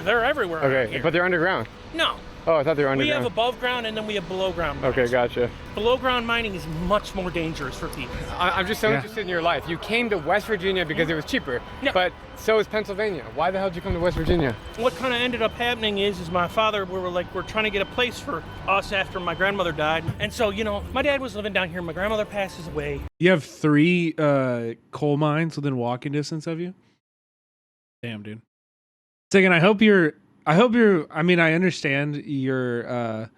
Speaker 6: They're everywhere around
Speaker 13: Okay,
Speaker 6: here.
Speaker 13: but they're underground.
Speaker 6: No.
Speaker 13: Oh, I thought they were
Speaker 6: We
Speaker 13: underground.
Speaker 6: have above ground and then we have below ground mines.
Speaker 13: Okay, gotcha.
Speaker 6: Below ground mining is much more dangerous for people.
Speaker 13: I'm just so interested in your life. You came to West Virginia because it was cheaper, but so is Pennsylvania. Why the hell did you come to West Virginia?
Speaker 6: What kind of ended up happening is my father, we're trying to get a place for us after my grandmother died. And so, my dad was living down here. My grandmother passes away.
Speaker 3: You have 3 coal mines within walking distance of you? Damn, dude. Second, I understand your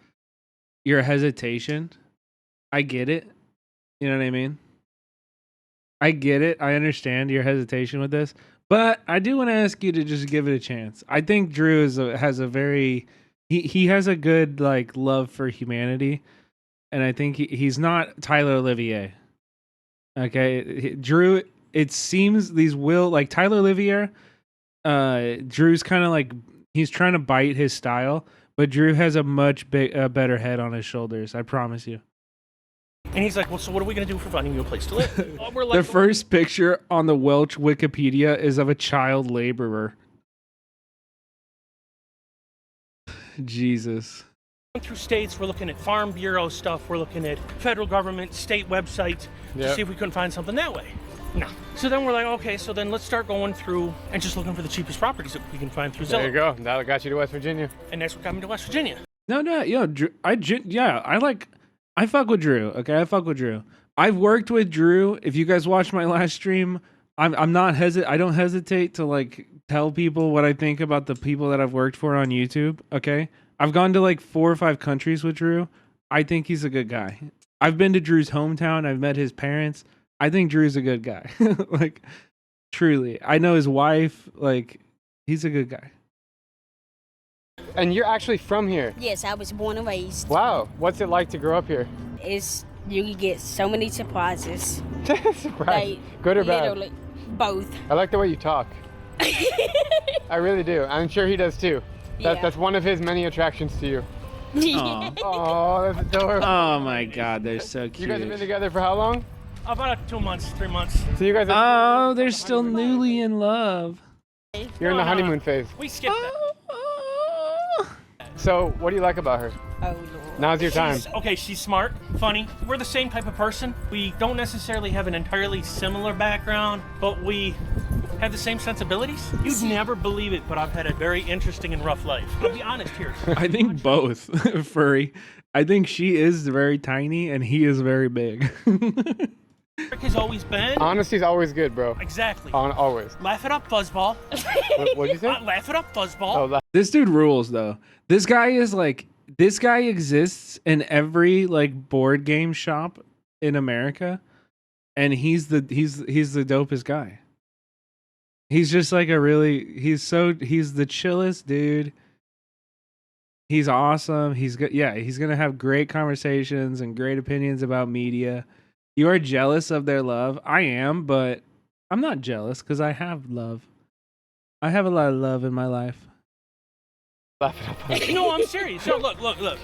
Speaker 3: hesitation. I get it. You know what I mean? I get it. I understand your hesitation with this. But I do want to ask you to just give it a chance. I think Drew has a very he has a good love for humanity, and I think he's not Tyler Olivier. Okay, Drew. It seems Tyler Olivier. Drew's kind of he's trying to bite his style, but Drew has a much better head on his shoulders. I promise you.
Speaker 6: And he's like, well, so what are we going to do for finding you a place to live? We're
Speaker 3: The first picture on the Welch Wikipedia is of a child laborer. Jesus.
Speaker 6: through states, we're looking at Farm Bureau stuff, we're looking at federal government, state websites to see if we couldn't find something that way. No. So then we're like, okay, so then let's start going through and just looking for the cheapest properties that we can find through Zillow.
Speaker 13: There you go. That got you to West Virginia.
Speaker 6: And that's what got me to West Virginia.
Speaker 3: No, Drew, I fuck with Drew. Okay, I fuck with Drew. I've worked with Drew. If you guys watched my last stream, I don't hesitate to like tell people what I think about the people that I've worked for on YouTube. Okay, I've gone to like 4 or 5 countries with Drew. I think he's a good guy. I've been to Drew's hometown. I've met his parents. I think Drew's a good guy. Like, truly, I know his wife. Like, he's a good guy.
Speaker 13: And you're actually from here?
Speaker 12: Yes, I was born and raised.
Speaker 13: Wow. What's it like to grow up here?
Speaker 12: You get so many surprises.
Speaker 13: Surprise.
Speaker 12: Like,
Speaker 13: good or bad?
Speaker 12: Literally, both.
Speaker 13: I like the way you talk. I really do. I'm sure he does too. That's one of his many attractions to you. Oh, that's adorable.
Speaker 3: Oh my God, they're so cute.
Speaker 13: You guys have been together for how long?
Speaker 6: About 2 months, 3 monmonths.
Speaker 13: So you guys are
Speaker 3: they're still newly in love.
Speaker 13: You're in the honeymoon phase.
Speaker 6: We skipped that.
Speaker 13: So, what do you like about her?
Speaker 12: Oh, Lord.
Speaker 13: Now's your time.
Speaker 6: She's smart, funny. We're the same type of person. We don't necessarily have an entirely similar background, but we have the same sensibilities. You'd never believe it, but I've had a very interesting and rough life. I'll be honest here.
Speaker 3: I think both, Furry. I think she is very tiny and he is very big.
Speaker 6: Rick has always been.
Speaker 13: Honesty's always good, bro.
Speaker 6: Exactly.
Speaker 13: Always.
Speaker 6: Laugh it up, fuzzball.
Speaker 13: What'd you say?
Speaker 6: Laugh it up, fuzzball.
Speaker 3: This dude rules, though. This guy exists in every like board game shop in America, and he's the dopest guy. He's just like he's the chillest dude. He's awesome. He's gonna have great conversations and great opinions about media. You are jealous of their love. I am, but I'm not jealous because I have love. I have a lot of love in my life.
Speaker 6: No, I'm serious. No, look.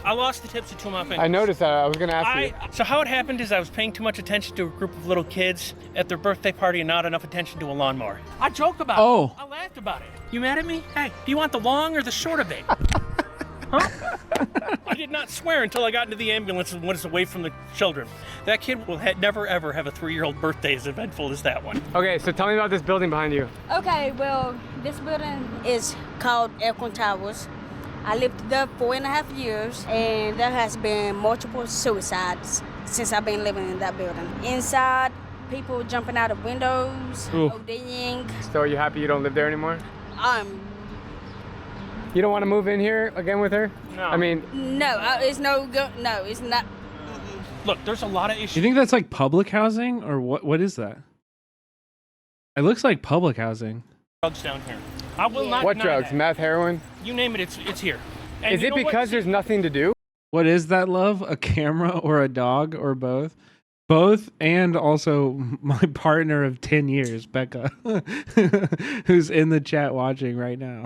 Speaker 6: I lost the tips of 2 of my fingers.
Speaker 13: I noticed that. I was going to ask you.
Speaker 6: So how it happened is I was paying too much attention to a group of little kids at their birthday party and not enough attention to a lawnmower. I joke about it. I laughed about it. You mad at me? Hey, do you want the long or the short of it? Huh? I did not swear until I got into the ambulance and was away from the children. That kid will never ever have a 3-year-old birthday as eventful as that one.
Speaker 13: Okay, so tell me about this building behind you.
Speaker 12: Okay, well, this building is called Aircon Towers. I lived there 4.5 years, and there has been multiple suicides since I've been living in that building. Inside, people jumping out of windows, ODing.
Speaker 13: So are you happy you don't live there anymore? You don't want to move in here again with her?
Speaker 6: No.
Speaker 13: I mean...
Speaker 12: No, it's no it's not.
Speaker 6: Look, there's a lot of issues.
Speaker 3: You think that's like public housing or what is that? It looks like public housing.
Speaker 6: Drugs down here. I will not.
Speaker 13: What drugs? Meth, heroin?
Speaker 6: You name it, it's here. And
Speaker 13: is it because there's nothing to do?
Speaker 3: What is that, love? A camera or a dog or both? Both, and also my partner of 10 years, Becca, who's in the chat watching right now.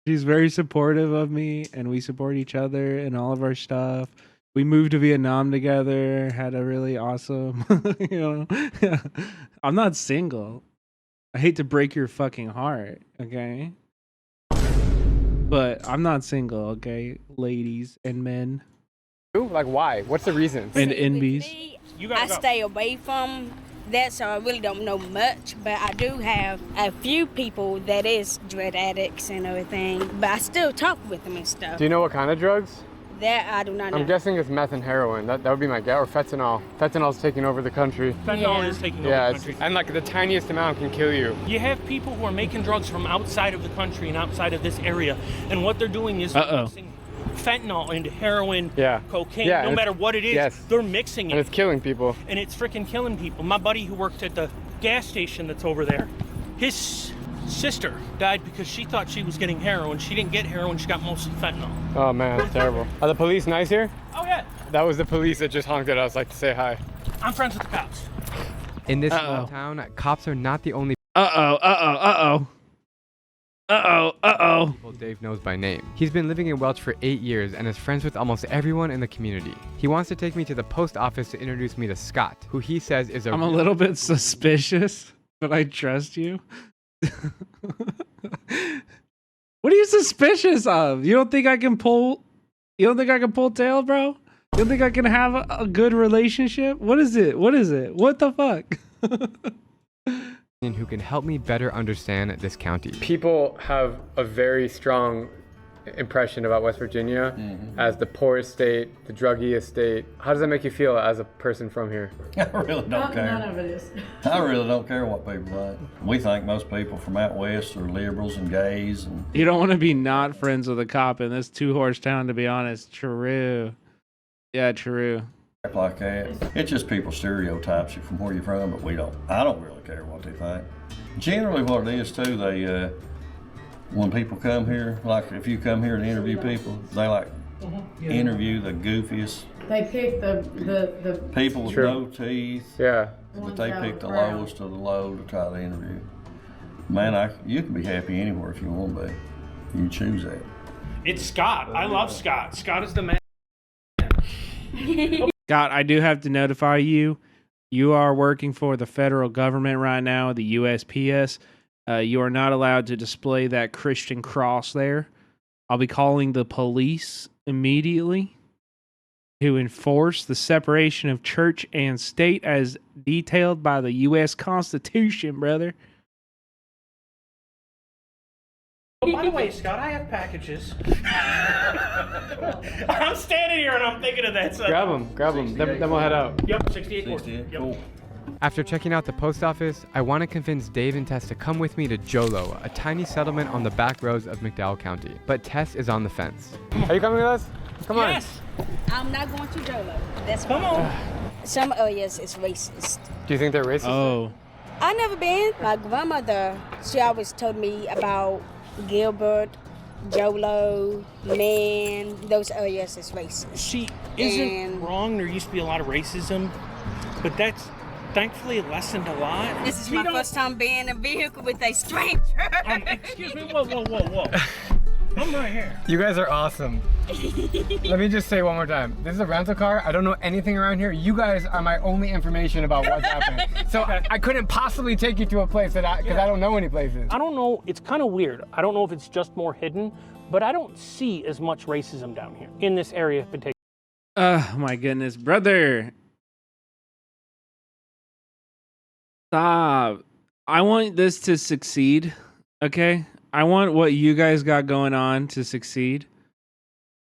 Speaker 3: She's very supportive of me, and we support each other and all of our stuff. We moved to Vietnam together, had a really awesome, I'm not single. I hate to break your fucking heart, okay? But I'm not single, okay? Ladies and men.
Speaker 13: Like, why? What's the reason?
Speaker 3: And NBs.
Speaker 12: I stay away from that, so I really don't know much, but I do have a few people that is drug addicts and everything, but I still talk with them and stuff.
Speaker 13: Do you know what kind of drugs?
Speaker 12: That I do not know.
Speaker 13: I'm guessing it's meth and heroin. That would be my guess. Or fentanyl. Fentanyl's taking over the country.
Speaker 6: Fentanyl is taking over the country.
Speaker 13: And like the tiniest amount can kill you.
Speaker 6: You have people who are making drugs from outside of the country and outside of this area, and what they're doing is mixing fentanyl into heroin, cocaine, no matter what it is, they're mixing it.
Speaker 13: And it's killing people.
Speaker 6: And it's freaking killing people. My buddy who worked at the gas station that's over there, his sister died because she thought she was getting heroin. She didn't get heroin, she got mostly fentanyl.
Speaker 13: Oh man, that's terrible. Are the police nice here?
Speaker 6: Oh yeah.
Speaker 13: That was the police that just honked at us like to say hi.
Speaker 6: I'm friends with the cops.
Speaker 5: In this small town, cops are not the only people Dave knows by name. He's been living in Welch for 8 years and is friends with almost everyone in the community. He wants to take me to the post office to introduce me to Scott, who he says is
Speaker 3: I'm a little bit suspicious, but I trust you. What are you suspicious of? You don't think I can pull tail, bro? You don't think I can have a good relationship? What is it? What the fuck?
Speaker 5: Who can help me better understand this county.
Speaker 13: People have a very strong impression about West Virginia as the poorest state, the druggiest state. How does that make you feel as a person from here?
Speaker 10: I really don't care.
Speaker 17: None of it is.
Speaker 10: I really don't care what people think. We think most people from out west are liberals and gays. And
Speaker 3: You don't want to be not friends with a cop in this two-horse town, to be honest. True. Yeah, true.
Speaker 10: like that. It's just people stereotypes you from where you're from, but I don't really care what they think. Generally what it is too, they, when people come here, like if you come here to interview people, they like interview the goofiest.
Speaker 17: They pick the
Speaker 10: people with no teeth.
Speaker 13: Yeah.
Speaker 10: But they pick the lowest of the low to try to interview. Man, you can be happy anywhere if you want to be. You choose that.
Speaker 6: It's Scott. I love Scott. Scott is the man.
Speaker 3: Scott, I do have to notify you. You are working for the federal government right now, the USPS. You are not allowed to display that Christian cross there. I'll be calling the police immediately to enforce the separation of church and state as detailed by the U.S. Constitution, brother.
Speaker 6: Oh, by the way, Scott, I have packages. I'm standing here and I'm thinking of that. So.
Speaker 13: Grab them. Then we'll head out.
Speaker 6: Yep, 68. Yep.
Speaker 10: Cool.
Speaker 5: After checking out the post office, I want to convince Dave and Tess to come with me to Jolo, a tiny settlement on the back roads of McDowell County. But Tess is on the fence.
Speaker 13: Are you coming with us? Come on.
Speaker 6: Yes.
Speaker 12: I'm not going to Jolo. That's come on. Some areas is racist.
Speaker 13: Do you think they're racist?
Speaker 3: Oh.
Speaker 12: I never been. My grandmother, she always told me about Gilbert, Jolo, Man, those areas is racist.
Speaker 6: She isn't wrong. There used to be a lot of racism, but that's thankfully lessened a lot.
Speaker 12: This is my first time being in a vehicle with a stranger.
Speaker 6: Excuse me. Whoa. I'm right here.
Speaker 13: You guys are awesome. Let me just say one more time. This is a rental car. I don't know anything around here. You guys are my only information about what's happening. So I couldn't possibly take you to a place because I don't know any places.
Speaker 6: I don't know. It's kind of weird. I don't know if it's just more hidden, but I don't see as much racism down here in this area in particular.
Speaker 3: Oh my goodness, brother. Stop. I want this to succeed, okay? I want what you guys got going on to succeed.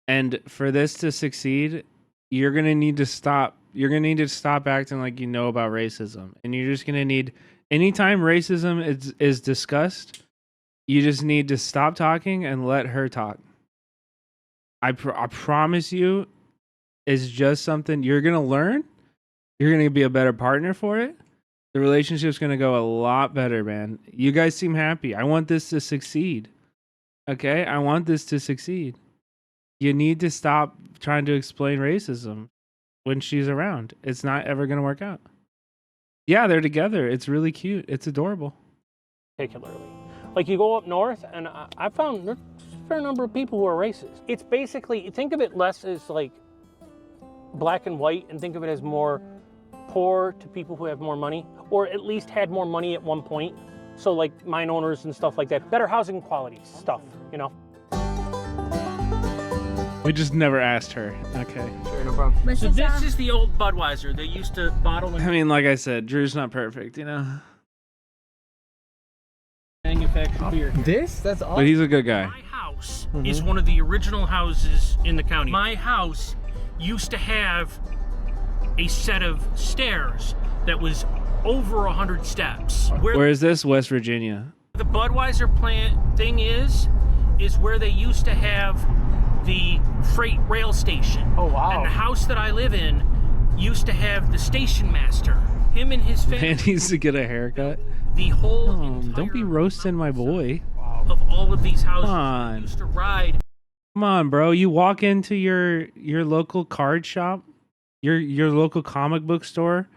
Speaker 3: And for this to succeed, you're going to need to stop. You're going to need to stop acting like you know about racism. And you're just going to need, anytime racism is discussed, you just need to stop talking and let her talk. I promise you, it's just something you're going to learn. You're going to be a better partner for it. The relationship's going to go a lot better, man. You guys seem happy. I want this to succeed. Okay? I want this to succeed. You need to stop trying to explain racism when she's around. It's not ever going to work out. Yeah, they're together. It's really cute. It's adorable.
Speaker 6: Particularly. Like you go up north, and I found there's a fair number of people who are racist. It's basically, think of it less as like black and white, and think of it as more poor to people who have more money, or at least had more money at one point. So like mine owners and stuff like that. Better housing quality stuff, you know?
Speaker 3: We just never asked her. Okay.
Speaker 13: Sure, no problem.
Speaker 6: So this is the old Budweiser. They used to bottle and
Speaker 3: I mean, like I said, Drew's not perfect, you know?
Speaker 6: manufacture beer.
Speaker 13: That's awesome.
Speaker 3: But he's a good guy.
Speaker 6: My house is one of the original houses in the county. My house used to have a set of stairs that was over 100 steps.
Speaker 3: Where is this? West Virginia.
Speaker 6: The Budweiser plant thing is where they used to have the freight rail station.
Speaker 13: Oh, wow.
Speaker 6: And the house that I live in used to have the station master. Him and his family.
Speaker 3: Man needs to get a haircut.
Speaker 6: The whole
Speaker 3: don't be roasting my boy.
Speaker 6: of all of these houses
Speaker 3: Come on.
Speaker 6: used to ride.
Speaker 3: Come on, bro. You walk into your local card shop, your local comic book store,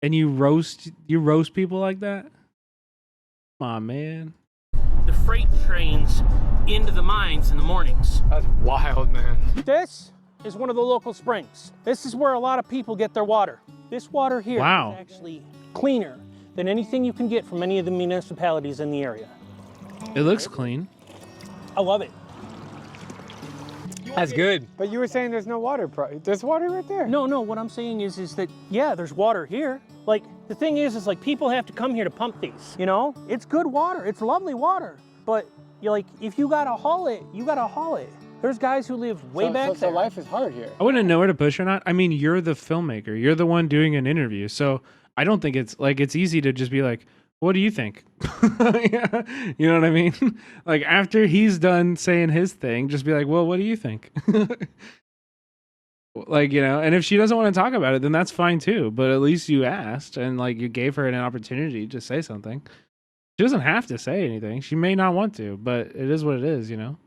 Speaker 3: and you roast people like that? Come on, man.
Speaker 6: The freight trains into the mines in the mornings.
Speaker 13: That's wild, man.
Speaker 6: This is one of the local springs. This is where a lot of people get their water. This water here
Speaker 3: Wow.
Speaker 6: is actually cleaner than anything you can get from any of the municipalities in the area.
Speaker 3: It looks clean.
Speaker 6: I love it.
Speaker 13: That's good. But you were saying there's no water. There's water right there.
Speaker 6: No. What I'm saying is that, yeah, there's water here. Like, The thing is like people have to come here to pump these, you know? It's good water, it's lovely water, but you're like, if you gotta haul it, you gotta haul it. There's guys who live way back there.
Speaker 14: So life is hard here.
Speaker 3: I wouldn't know where to push or not. I mean, you're the filmmaker. You're the one doing an interview. So I don't think it's easy to just be like, what do you think? Yeah. You know what I mean? Like after he's done saying his thing, just be like, well, what do you think? Like, you know, and if she doesn't want to talk about it, then that's fine too. But at least you asked and like you gave her an opportunity to say something. She doesn't have to say anything. She may not want to, but it is what it is, you know?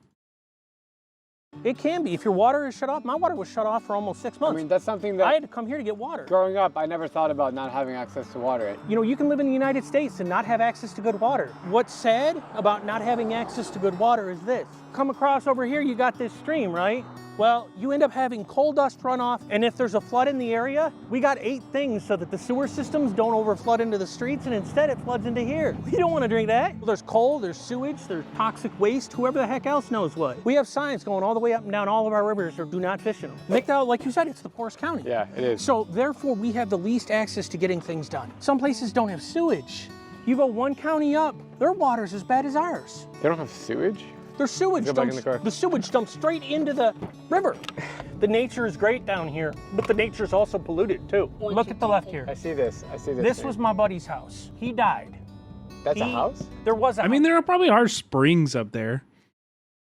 Speaker 6: It can be. If your water is shut off, my water was shut off for almost 6 months.
Speaker 14: I mean, that's something that
Speaker 6: I had to come here to get water.
Speaker 14: Growing up, I never thought about not having access to water.
Speaker 6: You know, you can live in the United States and not have access to good water. What's sad about not having access to good water is this. Come across over here, you got this stream, right? Well, you end up having coal dust runoff, and if there's a flood in the area, we got 8 things so that the sewer systems don't overflood into the streets, and instead it floods into here. We don't want to drink that. Well, there's coal, there's sewage, there's toxic waste, whoever the heck else knows what. We have signs going all the way up and down all of our rivers or do not fish in them. McDowell, like you said, it's the poorest county.
Speaker 14: Yeah, it is.
Speaker 6: So therefore, we have the least access to getting things done. Some places don't have sewage. You go one county up, their water's as bad as ours.
Speaker 14: They don't have sewage?
Speaker 6: Their sewage
Speaker 14: Go back in
Speaker 6: dumps,
Speaker 14: the car.
Speaker 6: the sewage dumps straight into the river. The nature is great down here, but the nature is also polluted too. Look at the left here.
Speaker 14: I see this. I see this.
Speaker 6: This
Speaker 14: thing.
Speaker 6: was my buddy's house. He died.
Speaker 14: That's a house?
Speaker 6: There was a
Speaker 3: I mean, there are probably springs up there.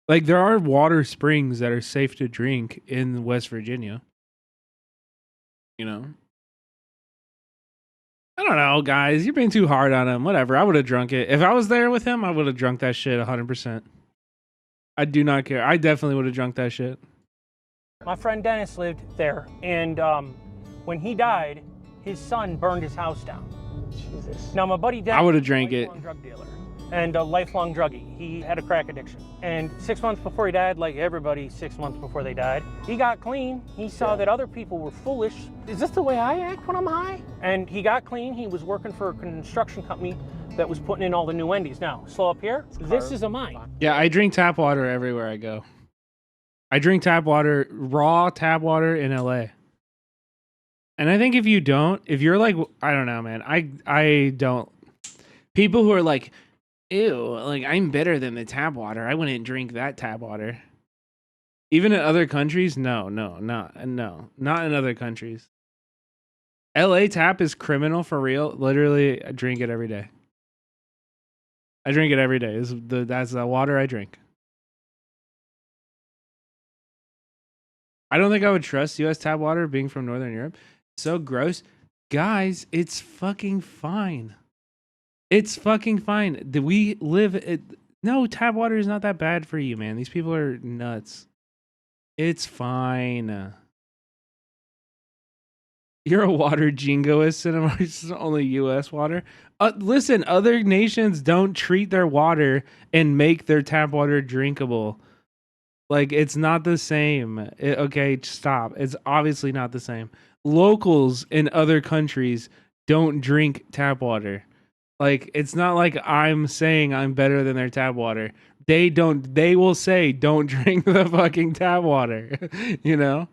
Speaker 3: Like there are water springs that are safe to drink in West Virginia. You know? I don't know, guys. You're being too hard on him. Whatever. I would have drunk it. If I was there with him, I would have drunk that shit 100%. I do not care. I definitely would have drunk that shit.
Speaker 6: My friend Dennis lived there, and when he died, his son burned his house down.
Speaker 14: Jesus.
Speaker 6: Now, my buddy Dennis
Speaker 3: I would have
Speaker 6: was a
Speaker 3: drank it.
Speaker 6: lifelong drug dealer and a lifelong druggie. He had a crack addiction. And 6 months before he died, like everybody 6 months before they died, he got clean. He saw that other people were foolish. Is this the way I act when I'm high? And he got clean. He was working for a construction company that was putting in all the new Wendy's. Now, slow up here. This is a mine.
Speaker 3: Yeah, I drink tap water everywhere I go. I drink tap water, raw tap water in LA. And I think if you don't, if you're like, I don't know, man. I don't. People who are like, ew, like I'm better than the tap water. I wouldn't drink that tap water. Even in other countries, not in other countries. LA tap is criminal for real. Literally, I drink it every day. I drink it every day. That's the water I drink. I don't think I would trust U.S. tap water being from Northern Europe. So gross. Guys, it's fucking fine. It's fucking fine. We live... No, tap water is not that bad for you, man. These people are nuts. It's fine. You're a water jingoist, and it's only U.S. water. Listen, other nations don't treat their water and make their tap water drinkable. Like, it's not the same. Okay, stop. It's obviously not the same. Locals in other countries don't drink tap water. Like, it's not like I'm saying I'm better than their tap water. They will say, don't drink the fucking tap water. You know?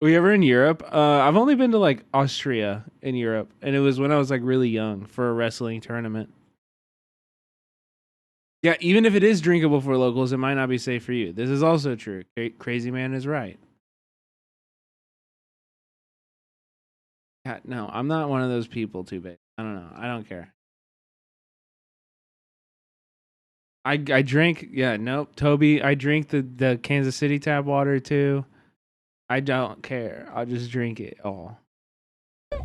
Speaker 3: Were you ever in Europe? I've only been to like Austria in Europe, and it was when I was like really young for a wrestling tournament. Yeah, even if it is drinkable for locals, it might not be safe for you. This is also true. Crazy Man is right. Yeah, no, I'm not one of those people too big. I don't know. I don't care. I drink, yeah, nope. Toby, I drink the Kansas City tap water too. I don't care. I'll just drink it all.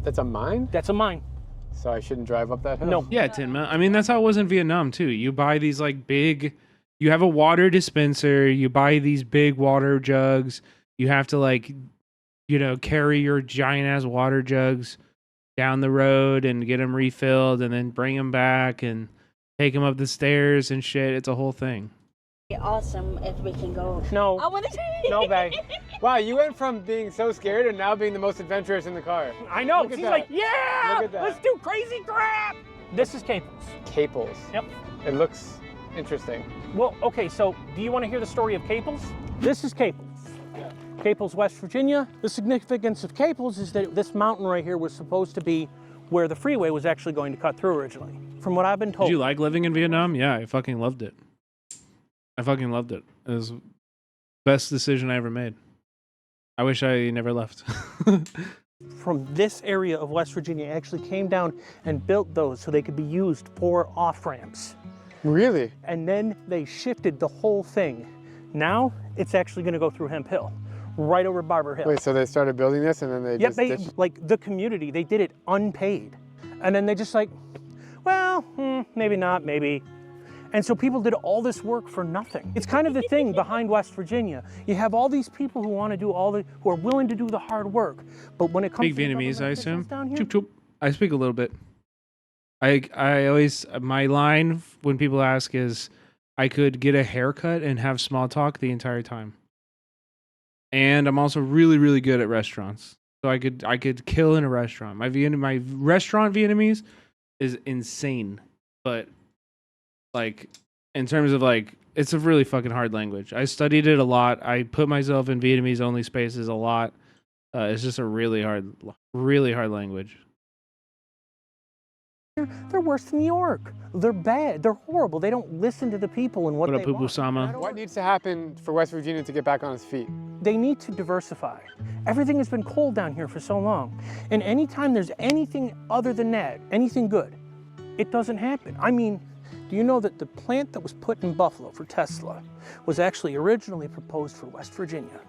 Speaker 14: That's a mine?
Speaker 6: That's a mine.
Speaker 14: So I shouldn't drive up that hill?
Speaker 6: No.
Speaker 3: Yeah, Tin Man. I mean, that's how it was in Vietnam too. You buy these like big, you have a water dispenser, you buy these big water jugs. You have to like, you know, carry your giant ass water jugs down the road and get them refilled and then bring them back and take them up the stairs and shit. It's a whole thing.
Speaker 12: Awesome if we can go.
Speaker 6: No.
Speaker 12: I want to.
Speaker 14: No, babe. Wow, you went from being so scared and now being the most adventurous in the car.
Speaker 6: I know.
Speaker 14: Look at
Speaker 6: She's
Speaker 14: that.
Speaker 6: like, yeah,
Speaker 14: Look at that.
Speaker 6: let's do crazy crap. This is Caples.
Speaker 14: Caples.
Speaker 6: Yep.
Speaker 14: It looks interesting.
Speaker 6: Well, okay, so do you want to hear the story of Caples? This is Caples. Caples, West Virginia. The significance of Caples is that this mountain right here was supposed to be where the freeway was actually going to cut through originally. From what I've been told.
Speaker 3: Did you like living in Vietnam? Yeah, I fucking loved it. I fucking loved it. It was the best decision I ever made. I wish I never left.
Speaker 6: From this area of West Virginia actually came down and built those so they could be used for off-ramps.
Speaker 14: Really?
Speaker 6: And then they shifted the whole thing. Now it's actually going to go through Hemp Hill, right over Barber Hill.
Speaker 14: Wait, so they started building this and then they
Speaker 6: Yep,
Speaker 14: just
Speaker 6: like the community, they did it unpaid. And then they just like, well, maybe not, maybe. And so people did all this work for nothing. It's kind of the thing behind West Virginia. You have all these people who want to do who are willing to do the hard work. But when it comes
Speaker 3: Speak
Speaker 6: to
Speaker 3: Vietnamese, I assume.
Speaker 6: down here,
Speaker 3: Choop, choop. I speak a little bit. I always, my line when people ask is, I could get a haircut and have small talk the entire time. And I'm also really, really good at restaurants. So I could kill in a restaurant. My restaurant Vietnamese is insane. But like in terms of like, it's a really fucking hard language. I studied it a lot. I put myself in Vietnamese only spaces a lot. It's just a really hard language.
Speaker 6: they're worse than New York. They're bad. They're horrible. They don't listen to the people and what they want.
Speaker 14: What needs to happen for West Virginia to get back on its feet?
Speaker 6: They need to diversify. Everything has been cold down here for so long. And anytime there's anything other than that, anything good, it doesn't happen. I mean, do you know that the plant that was put in Buffalo for Tesla was actually originally proposed for West Virginia?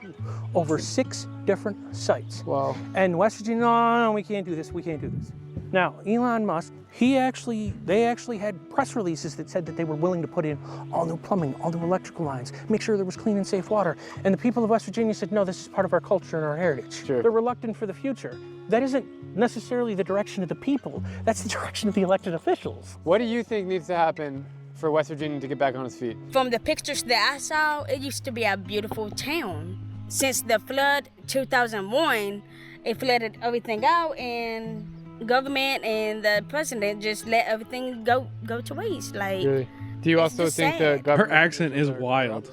Speaker 6: Over 6 different sites.
Speaker 14: Wow.
Speaker 6: And West Virginia, no, we can't do this, we can't do this. Now, Elon Musk, they actually had press releases that said that they were willing to put in all new plumbing, all new electrical lines, make sure there was clean and safe water. And the people of West Virginia said, no, this is part of our culture and our heritage.
Speaker 14: Sure.
Speaker 6: They're reluctant for the future. That isn't necessarily the direction of the people, that's the direction of the elected officials.
Speaker 14: What do you think needs to happen for West Virginia to get back on its feet?
Speaker 12: From the pictures that I saw, it used to be a beautiful town. Since the flood 2001, it flooded everything out, and government and the president just let everything go to waste. Like,
Speaker 14: really? Do you also think the government...
Speaker 3: Her accent is wild.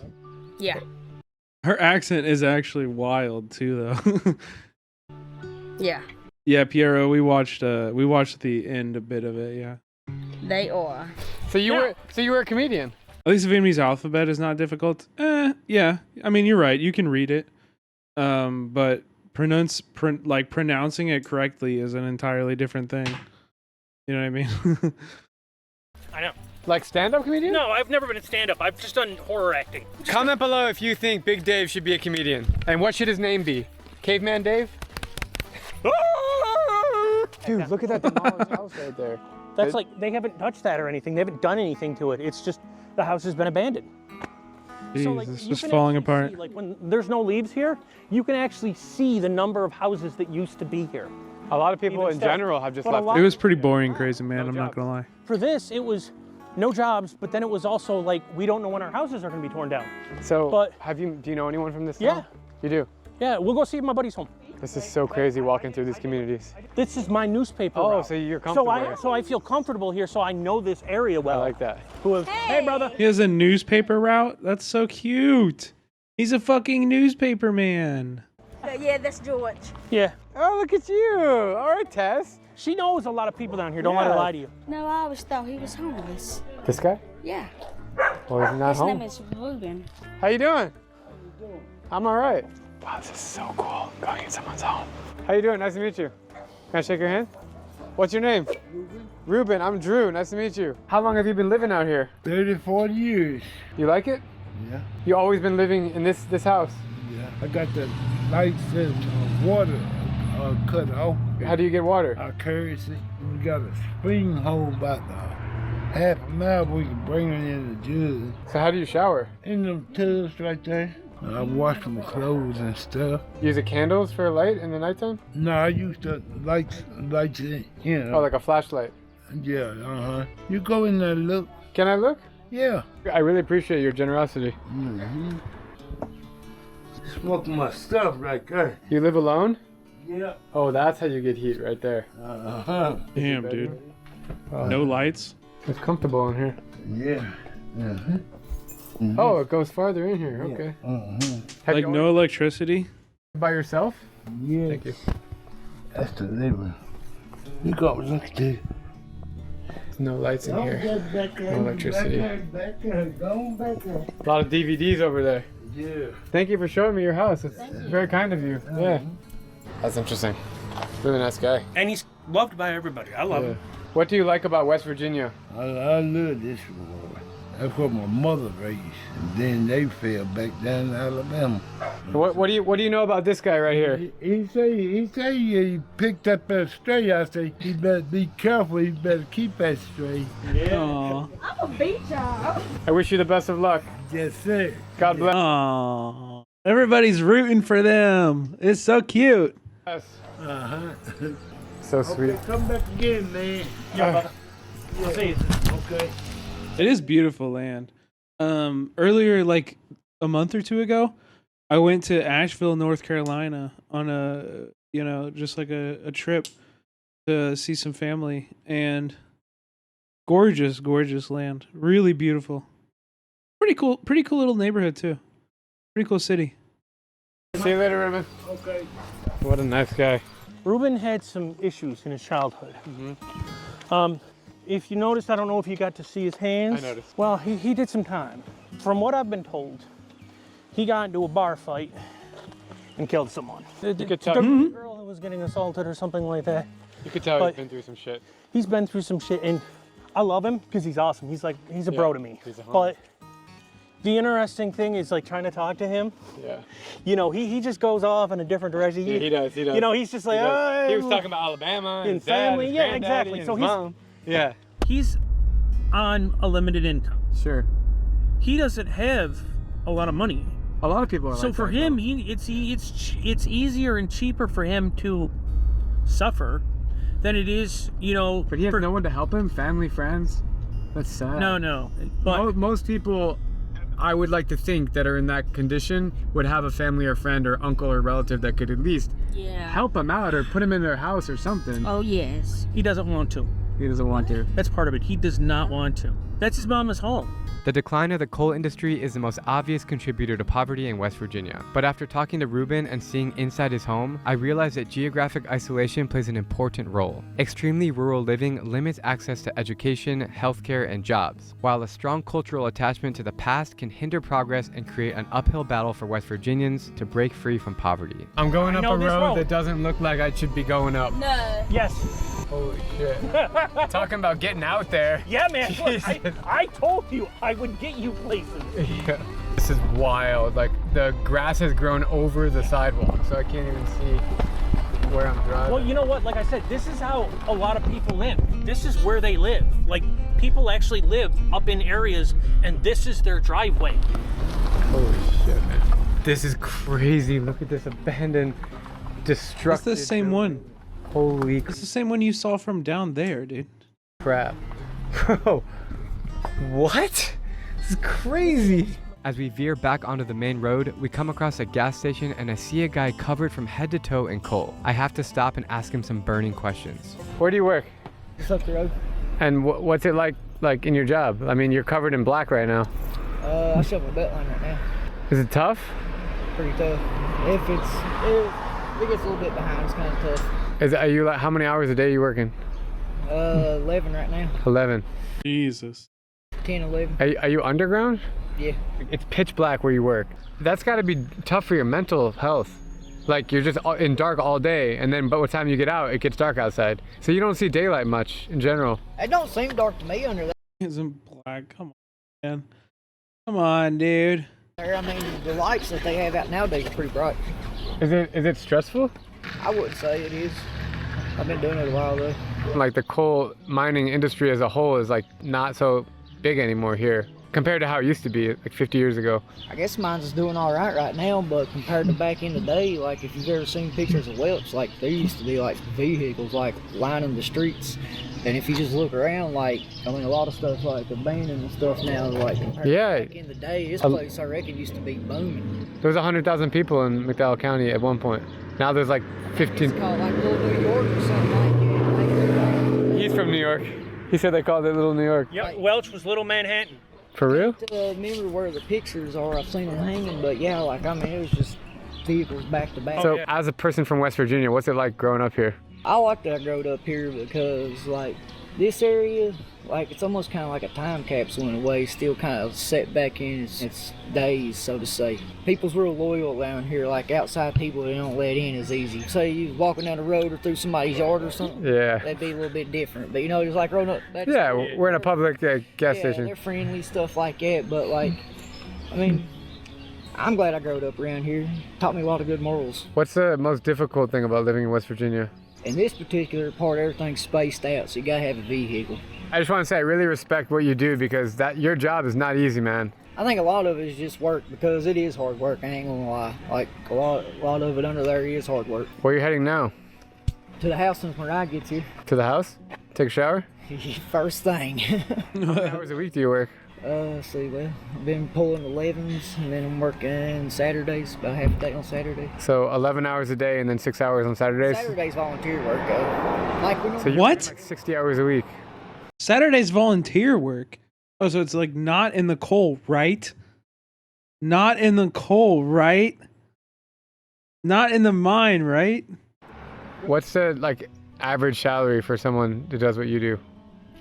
Speaker 12: Yeah.
Speaker 3: Her accent is actually wild too, though.
Speaker 12: Yeah.
Speaker 3: Yeah, Piero, we watched the end a bit of it. Yeah.
Speaker 12: They are.
Speaker 14: So you were a comedian.
Speaker 3: At least the Vietnamese alphabet is not difficult. Yeah. I mean, you're right. You can read it, but pronouncing it correctly is an entirely different thing. You know what I mean?
Speaker 6: I know.
Speaker 14: Like stand-up comedian?
Speaker 6: No, I've never been a stand-up. I've just done horror acting.
Speaker 14: Comment below if you think Big Dave should be a comedian. And what should his name be? Caveman Dave? Dude, look at that demolished house right there.
Speaker 6: That's like, they haven't touched that or anything. They haven't done anything to it. It's just, the house has been abandoned.
Speaker 3: Jeez,
Speaker 6: So, like,
Speaker 3: it's
Speaker 6: you
Speaker 3: just
Speaker 6: can
Speaker 3: falling
Speaker 6: actually
Speaker 3: apart.
Speaker 6: see, like when there's no leaves here, you can actually see the number of houses that used to be here.
Speaker 14: A lot of people
Speaker 6: Even
Speaker 14: in
Speaker 6: still.
Speaker 14: general have just
Speaker 6: But a
Speaker 14: left.
Speaker 6: lot-
Speaker 3: It was pretty boring, crazy man. I'm not gonna lie.
Speaker 6: For this, it was no jobs, but then it was also like, we don't know when our houses are gonna be torn down.
Speaker 14: So,
Speaker 6: But-
Speaker 14: do you know anyone from this
Speaker 6: Yeah.
Speaker 14: town? You do?
Speaker 6: Yeah, we'll go see if my buddy's home.
Speaker 14: This is so crazy walking through these communities.
Speaker 6: This is my newspaper
Speaker 14: Oh,
Speaker 6: route.
Speaker 14: so you're comfortable.
Speaker 6: So I feel comfortable here, so I know this area well.
Speaker 14: I like that.
Speaker 6: Hey, brother.
Speaker 3: He has a newspaper route? That's so cute. He's a fucking newspaper man.
Speaker 12: Yeah, that's George.
Speaker 6: Yeah.
Speaker 14: Oh, look at you. All right, Tess.
Speaker 6: She knows a lot of people down here. Don't let her
Speaker 14: Yeah.
Speaker 6: lie to you.
Speaker 12: No, I always thought he was homeless.
Speaker 14: This guy?
Speaker 12: Yeah.
Speaker 14: Well, he's not
Speaker 12: His
Speaker 14: home.
Speaker 12: name is Ruben.
Speaker 14: How you doing? I'm all right. Wow, this is so cool, going in someone's home. How you doing? Nice to meet you. Can I shake your hand? What's your name? Ruben, I'm Drew. Nice to meet you. How long have you been living out here?
Speaker 4: 34 years.
Speaker 14: You like it?
Speaker 4: Yeah.
Speaker 14: You always been living in this house?
Speaker 4: Yeah. I got the lights and water cut off.
Speaker 14: How do you get water?
Speaker 4: I carry it. We got a spring hole about half a mile. We can bring it in the jug.
Speaker 14: So how do you shower?
Speaker 4: In them tubs right there. I wash my clothes and stuff.
Speaker 14: Use the candles for light in the nighttime?
Speaker 4: No, I use the lights in, you know.
Speaker 14: Oh, like a flashlight?
Speaker 4: Yeah, You go in there and look.
Speaker 14: Can I look?
Speaker 4: Yeah.
Speaker 14: I really appreciate your generosity.
Speaker 4: Mm-hmm. Smoking my stuff right there.
Speaker 14: You live alone?
Speaker 4: Yeah.
Speaker 14: Oh, that's how you get heat right there.
Speaker 3: Damn, dude. No lights?
Speaker 14: It's comfortable in here.
Speaker 4: Yeah. Mm-hmm.
Speaker 14: Oh, it goes farther in here. Okay.
Speaker 4: Mm-hmm.
Speaker 3: Like no electricity?
Speaker 14: By yourself?
Speaker 4: Yeah.
Speaker 14: Thank you.
Speaker 4: That's the living. You got look at this.
Speaker 14: There's no lights in here.
Speaker 4: Back
Speaker 14: No electricity.
Speaker 4: Back there. Go back there.
Speaker 14: A lot of DVDs over there.
Speaker 4: Yeah.
Speaker 14: Thank you for showing me your house. It's very kind of you. Yeah. That's interesting. Really nice guy.
Speaker 6: And he's loved by everybody. I love him.
Speaker 14: What do you like about West Virginia?
Speaker 4: I love this war. That's what my mother raised. And then they fell back down in Alabama.
Speaker 14: What do you know about this guy right here?
Speaker 4: He say he picked up that stray. I say he better be careful. He better keep that stray.
Speaker 6: Yeah.
Speaker 21: I'm a beat y'all.
Speaker 14: I wish you the best of luck.
Speaker 4: Yes, sir.
Speaker 14: God bless.
Speaker 3: Aww. Everybody's rooting for them. It's so cute.
Speaker 14: Yes.
Speaker 4: Uh-huh.
Speaker 14: So sweet.
Speaker 4: Okay, come back again, man.
Speaker 6: Yeah, brother. I'll see you.
Speaker 4: Okay.
Speaker 3: It is beautiful land. Earlier, like a month or two ago, I went to Asheville, North Carolina on just like a trip to see some family, and gorgeous, gorgeous land. Really beautiful. Pretty cool little neighborhood too. Pretty cool city.
Speaker 14: See you later, Ruben.
Speaker 4: Okay.
Speaker 14: What a nice guy.
Speaker 6: Ruben had some issues in his childhood. If you noticed, I don't know if you got to see his hands.
Speaker 14: I noticed.
Speaker 6: Well, he did some time. From what I've been told, he got into a bar fight and killed someone.
Speaker 14: You could tell.
Speaker 6: The girl who was getting assaulted or something like that.
Speaker 14: You could tell
Speaker 6: But
Speaker 14: he's been through some shit.
Speaker 6: He's been through some shit, and I love him because he's awesome. He's a bro to me.
Speaker 14: He's a homie.
Speaker 6: But the interesting thing is like trying to talk to him.
Speaker 14: Yeah.
Speaker 6: You know, he just goes off in a different direction.
Speaker 14: Yeah, he does.
Speaker 6: You know, he's just like,
Speaker 14: he was talking about Alabama
Speaker 6: and
Speaker 14: his dad,
Speaker 6: family.
Speaker 14: his
Speaker 6: Yeah,
Speaker 14: granddaddy,
Speaker 6: exactly.
Speaker 14: and
Speaker 6: So
Speaker 14: his mom. Yeah.
Speaker 6: he's on a limited income.
Speaker 14: Sure.
Speaker 6: He doesn't have a lot of money.
Speaker 14: A lot of people are
Speaker 6: So
Speaker 14: like
Speaker 6: for
Speaker 14: that,
Speaker 6: him,
Speaker 14: though.
Speaker 6: it's easier and cheaper for him to suffer than it is, you know.
Speaker 14: But he has no one to help him, family, friends. That's sad.
Speaker 6: No. But
Speaker 14: Most people, I would like to think, that are in that condition would have a family or friend or uncle or relative that could at least help him out or put him in their house or something.
Speaker 6: Oh yes. He doesn't want to.
Speaker 14: He doesn't want to.
Speaker 6: That's part of it. He does not want to. That's his mama's home.
Speaker 5: The decline of the coal industry is the most obvious contributor to poverty in West Virginia. But after talking to Ruben and seeing inside his home, I realized that geographic isolation plays an important role. Extremely rural living limits access to education, healthcare, and jobs, while a strong cultural attachment to the past can hinder progress and create an uphill battle for West Virginians to break free from poverty.
Speaker 14: I'm going up
Speaker 6: know
Speaker 14: a
Speaker 6: this
Speaker 14: road
Speaker 6: road.
Speaker 14: that doesn't look like I should be going up.
Speaker 12: No.
Speaker 6: Yes.
Speaker 14: Holy shit. Talking about getting out there.
Speaker 6: Yeah, man. Look, I told you I would get you places.
Speaker 14: Yeah. This is wild. Like, the grass has grown over the sidewalk, so I can't even see where I'm driving.
Speaker 6: Well, you know what? Like I said, this is how a lot of people live. This is where they live. Like, people actually live up in areas, and this is their driveway.
Speaker 14: Holy shit, man. This is crazy. Look at this abandoned, destructive.
Speaker 3: It's the same one.
Speaker 14: Holy
Speaker 3: It's the same one you saw from down there, dude.
Speaker 14: crap. Bro, what? This is crazy.
Speaker 5: As we veer back onto the main road, we come across a gas station and I see a guy covered from head to toe in coal. I have to stop and ask him some burning questions.
Speaker 14: Where do you work?
Speaker 22: Just up the road.
Speaker 14: And what's it like in your job? I mean, you're covered in black right now.
Speaker 22: I shovel a belt line right now.
Speaker 14: Is it tough?
Speaker 22: Pretty tough. If it gets a little bit behind, it's kind of tough.
Speaker 14: Are you like, how many hours a day are you working?
Speaker 22: 11 right now.
Speaker 14: 11.
Speaker 3: Jesus.
Speaker 22: 10, 11.
Speaker 14: Are you underground?
Speaker 22: Yeah.
Speaker 14: It's pitch black where you work. That's got to be tough for your mental health. Like, you're just in dark all day, and then by the time you get out, it gets dark outside. So you don't see daylight much in general.
Speaker 22: It don't seem dark to me under there.
Speaker 3: Isn't black. Come on, man. Come on, dude.
Speaker 22: I mean, the lights that they have out nowadays are pretty bright.
Speaker 14: Is it stressful?
Speaker 22: I wouldn't say it is. I've been doing it a while though.
Speaker 14: Like, the coal mining industry as a whole is like not so big anymore here compared to how it used to be like 50 years ago.
Speaker 22: I guess mine's is doing all right now, but compared to back in the day, like if you've ever seen pictures of Welch, like there used to be like vehicles like lining the streets. And if you just look around, like, I mean, a lot of stuff like abandoned and stuff now, like compared to back in the day, this place I reckon used to be booming.
Speaker 14: There was 100,000 people in McDowell County at one point. Now there's like 15.
Speaker 22: It's called like Little New York or something like that.
Speaker 14: He's from New York. He said they called it Little New York.
Speaker 6: Yep, Welch was Little Manhattan.
Speaker 14: For real?
Speaker 22: I don't remember where the pictures are. I've seen them hanging, but yeah, like, I mean, it was just vehicles back to back.
Speaker 5: So, as a person from West Virginia, what's it like growing up here?
Speaker 22: I like that I growed up here because, like, this area, like, it's almost kind of like a time capsule in a way, still kind of set back in its days, so to say. People's real loyal around here, like outside people they don't let in as easy. Say you was walking down the road or through somebody's yard or something,
Speaker 5: Yeah.
Speaker 22: that'd be a little bit different. But, you know, just like growing up. That's
Speaker 5: Yeah, we're in a public gas
Speaker 22: yeah,
Speaker 5: station.
Speaker 22: they're friendly, stuff like that, but, like, I mean, I'm glad I growed up around here. Taught me a lot of good morals.
Speaker 5: What's the most difficult thing about living in West Virginia?
Speaker 22: In this particular part, everything's spaced out, so you gotta have a vehicle.
Speaker 5: I just want to say I really respect what you do because your job is not easy, man.
Speaker 22: I think a lot of it is just work because it is hard work. I ain't gonna lie. Like a lot of it under there is hard work.
Speaker 5: Where are you heading now?
Speaker 22: To the house when I get here.
Speaker 5: To the house? Take a shower?
Speaker 22: First thing.
Speaker 5: How many hours a week do you work?
Speaker 22: Let's see, well, I've been pulling 11s and then I'm working Saturdays, about half a day on Saturday.
Speaker 5: So 11 hours a day and then 6 hours on Saturdays?
Speaker 22: Saturday's volunteer work, like we
Speaker 3: So what?
Speaker 5: Like 60 hours a week.
Speaker 3: Saturday's volunteer work. Oh, so it's like not in the coal, right? Not in the coal, right? Not in the mine, right?
Speaker 5: What's the like average salary for someone that does what you do?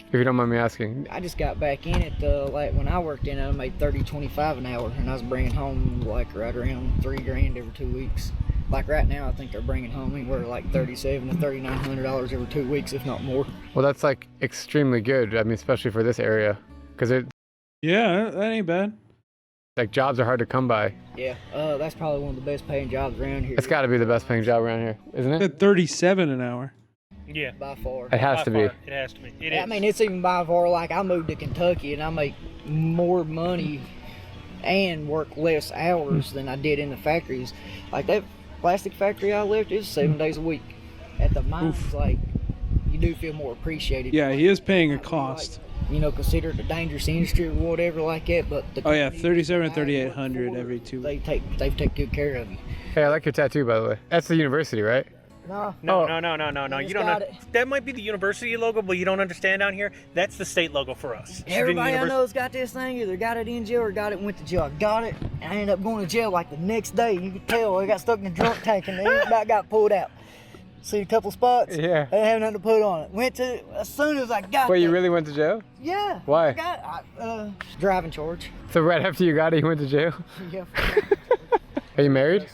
Speaker 5: If you don't mind me asking.
Speaker 22: I just got back in it, like when I worked in it, I made $30.25 an hour, and I was bringing home like right around $3,000 every 2 weeks. Like right now, I think they're bringing home anywhere like $3,700 to $3,900 every 2 weeks, if not more.
Speaker 5: Well, that's like extremely good. I mean, especially for this area, because it.
Speaker 3: Yeah, that ain't bad.
Speaker 5: Like jobs are hard to come by.
Speaker 22: Yeah, that's probably one of the best paying jobs around here.
Speaker 5: It's got to be the best paying job around here, isn't it?
Speaker 3: At 37 an hour.
Speaker 6: Yeah,
Speaker 22: by far.
Speaker 5: It has to be.
Speaker 6: It has to be. It is.
Speaker 22: I mean, it's even by far. Like I moved to Kentucky and I make more money and work less hours than I did in the factories. Like that plastic factory I left is 7 days a week. At the mines, like you do feel more appreciated.
Speaker 3: Yeah, he is paying a cost.
Speaker 22: Like, you know, consider it a dangerous industry or whatever like that. But
Speaker 3: Oh yeah, 37 and 3,800 every 2 weeks.
Speaker 22: They take good care of you.
Speaker 5: Hey, I like your tattoo, by the way. That's the university, right?
Speaker 22: No.
Speaker 6: No.
Speaker 22: You
Speaker 6: You
Speaker 22: just
Speaker 6: don't.
Speaker 22: got
Speaker 6: Know, that might be the university logo, but you don't understand down here. That's the state logo for us.
Speaker 22: Everybody I know's got this thing, either got it in jail or got it and went to jail. I got it, and I ended up going to jail like the next day. You could tell I got stuck in the drunk tank and then about got pulled out. See a couple spots?
Speaker 5: Yeah.
Speaker 22: I didn't have nothing to put on it. Went to, as soon as I got
Speaker 5: Wait, you
Speaker 22: there-
Speaker 5: really went to jail?
Speaker 22: Yeah.
Speaker 5: Why?
Speaker 22: I got driving charge.
Speaker 5: So right after you got it, you went to jail?
Speaker 22: Yeah.
Speaker 5: Are you married?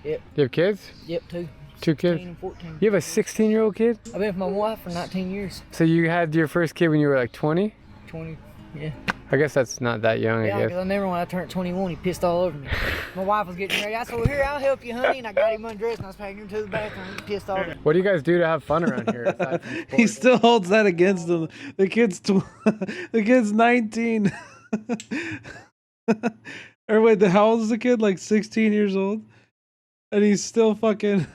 Speaker 22: Yep.
Speaker 5: You have kids?
Speaker 22: Yep, two.
Speaker 5: 2 kids?
Speaker 22: 16 and 14.
Speaker 5: You have a 16-year-old kid?
Speaker 22: I've been with my wife for 19 years.
Speaker 5: So you had your first kid when you were like 20?
Speaker 22: 20, yeah.
Speaker 5: I guess that's not that young,
Speaker 22: Yeah,
Speaker 5: I
Speaker 22: because
Speaker 5: guess.
Speaker 22: I remember when I turned 21, he pissed all over me. My wife was getting ready. I said, well, here, I'll help you, honey. And I got him undressed and I was packing him to the bathroom. He pissed all over me.
Speaker 5: What do you guys do to have fun around here? aside from
Speaker 3: He still holds that against him. The kid's the kid's 19. Or wait, how old is the kid? Like 16 years old, and he's still fucking.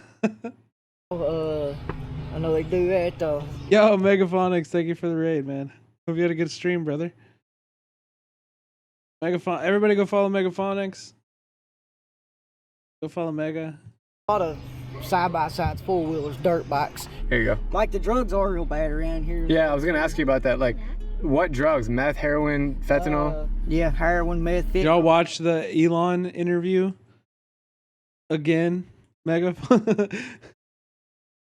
Speaker 22: I know they do that.
Speaker 3: Yo, Megaphonics, thank you for the raid, man. Hope you had a good stream, brother. Everybody go follow Megaphonics. Go follow Mega.
Speaker 22: A lot of side-by-sides, four-wheelers, dirt bikes.
Speaker 5: Here you go.
Speaker 22: Like the drugs are real bad around here.
Speaker 5: Yeah, I was going to ask you about that. Like, what drugs? Meth, heroin, fentanyl?
Speaker 22: Yeah, heroin, meth,
Speaker 3: Did y'all watch the Elon interview? Again, Mega.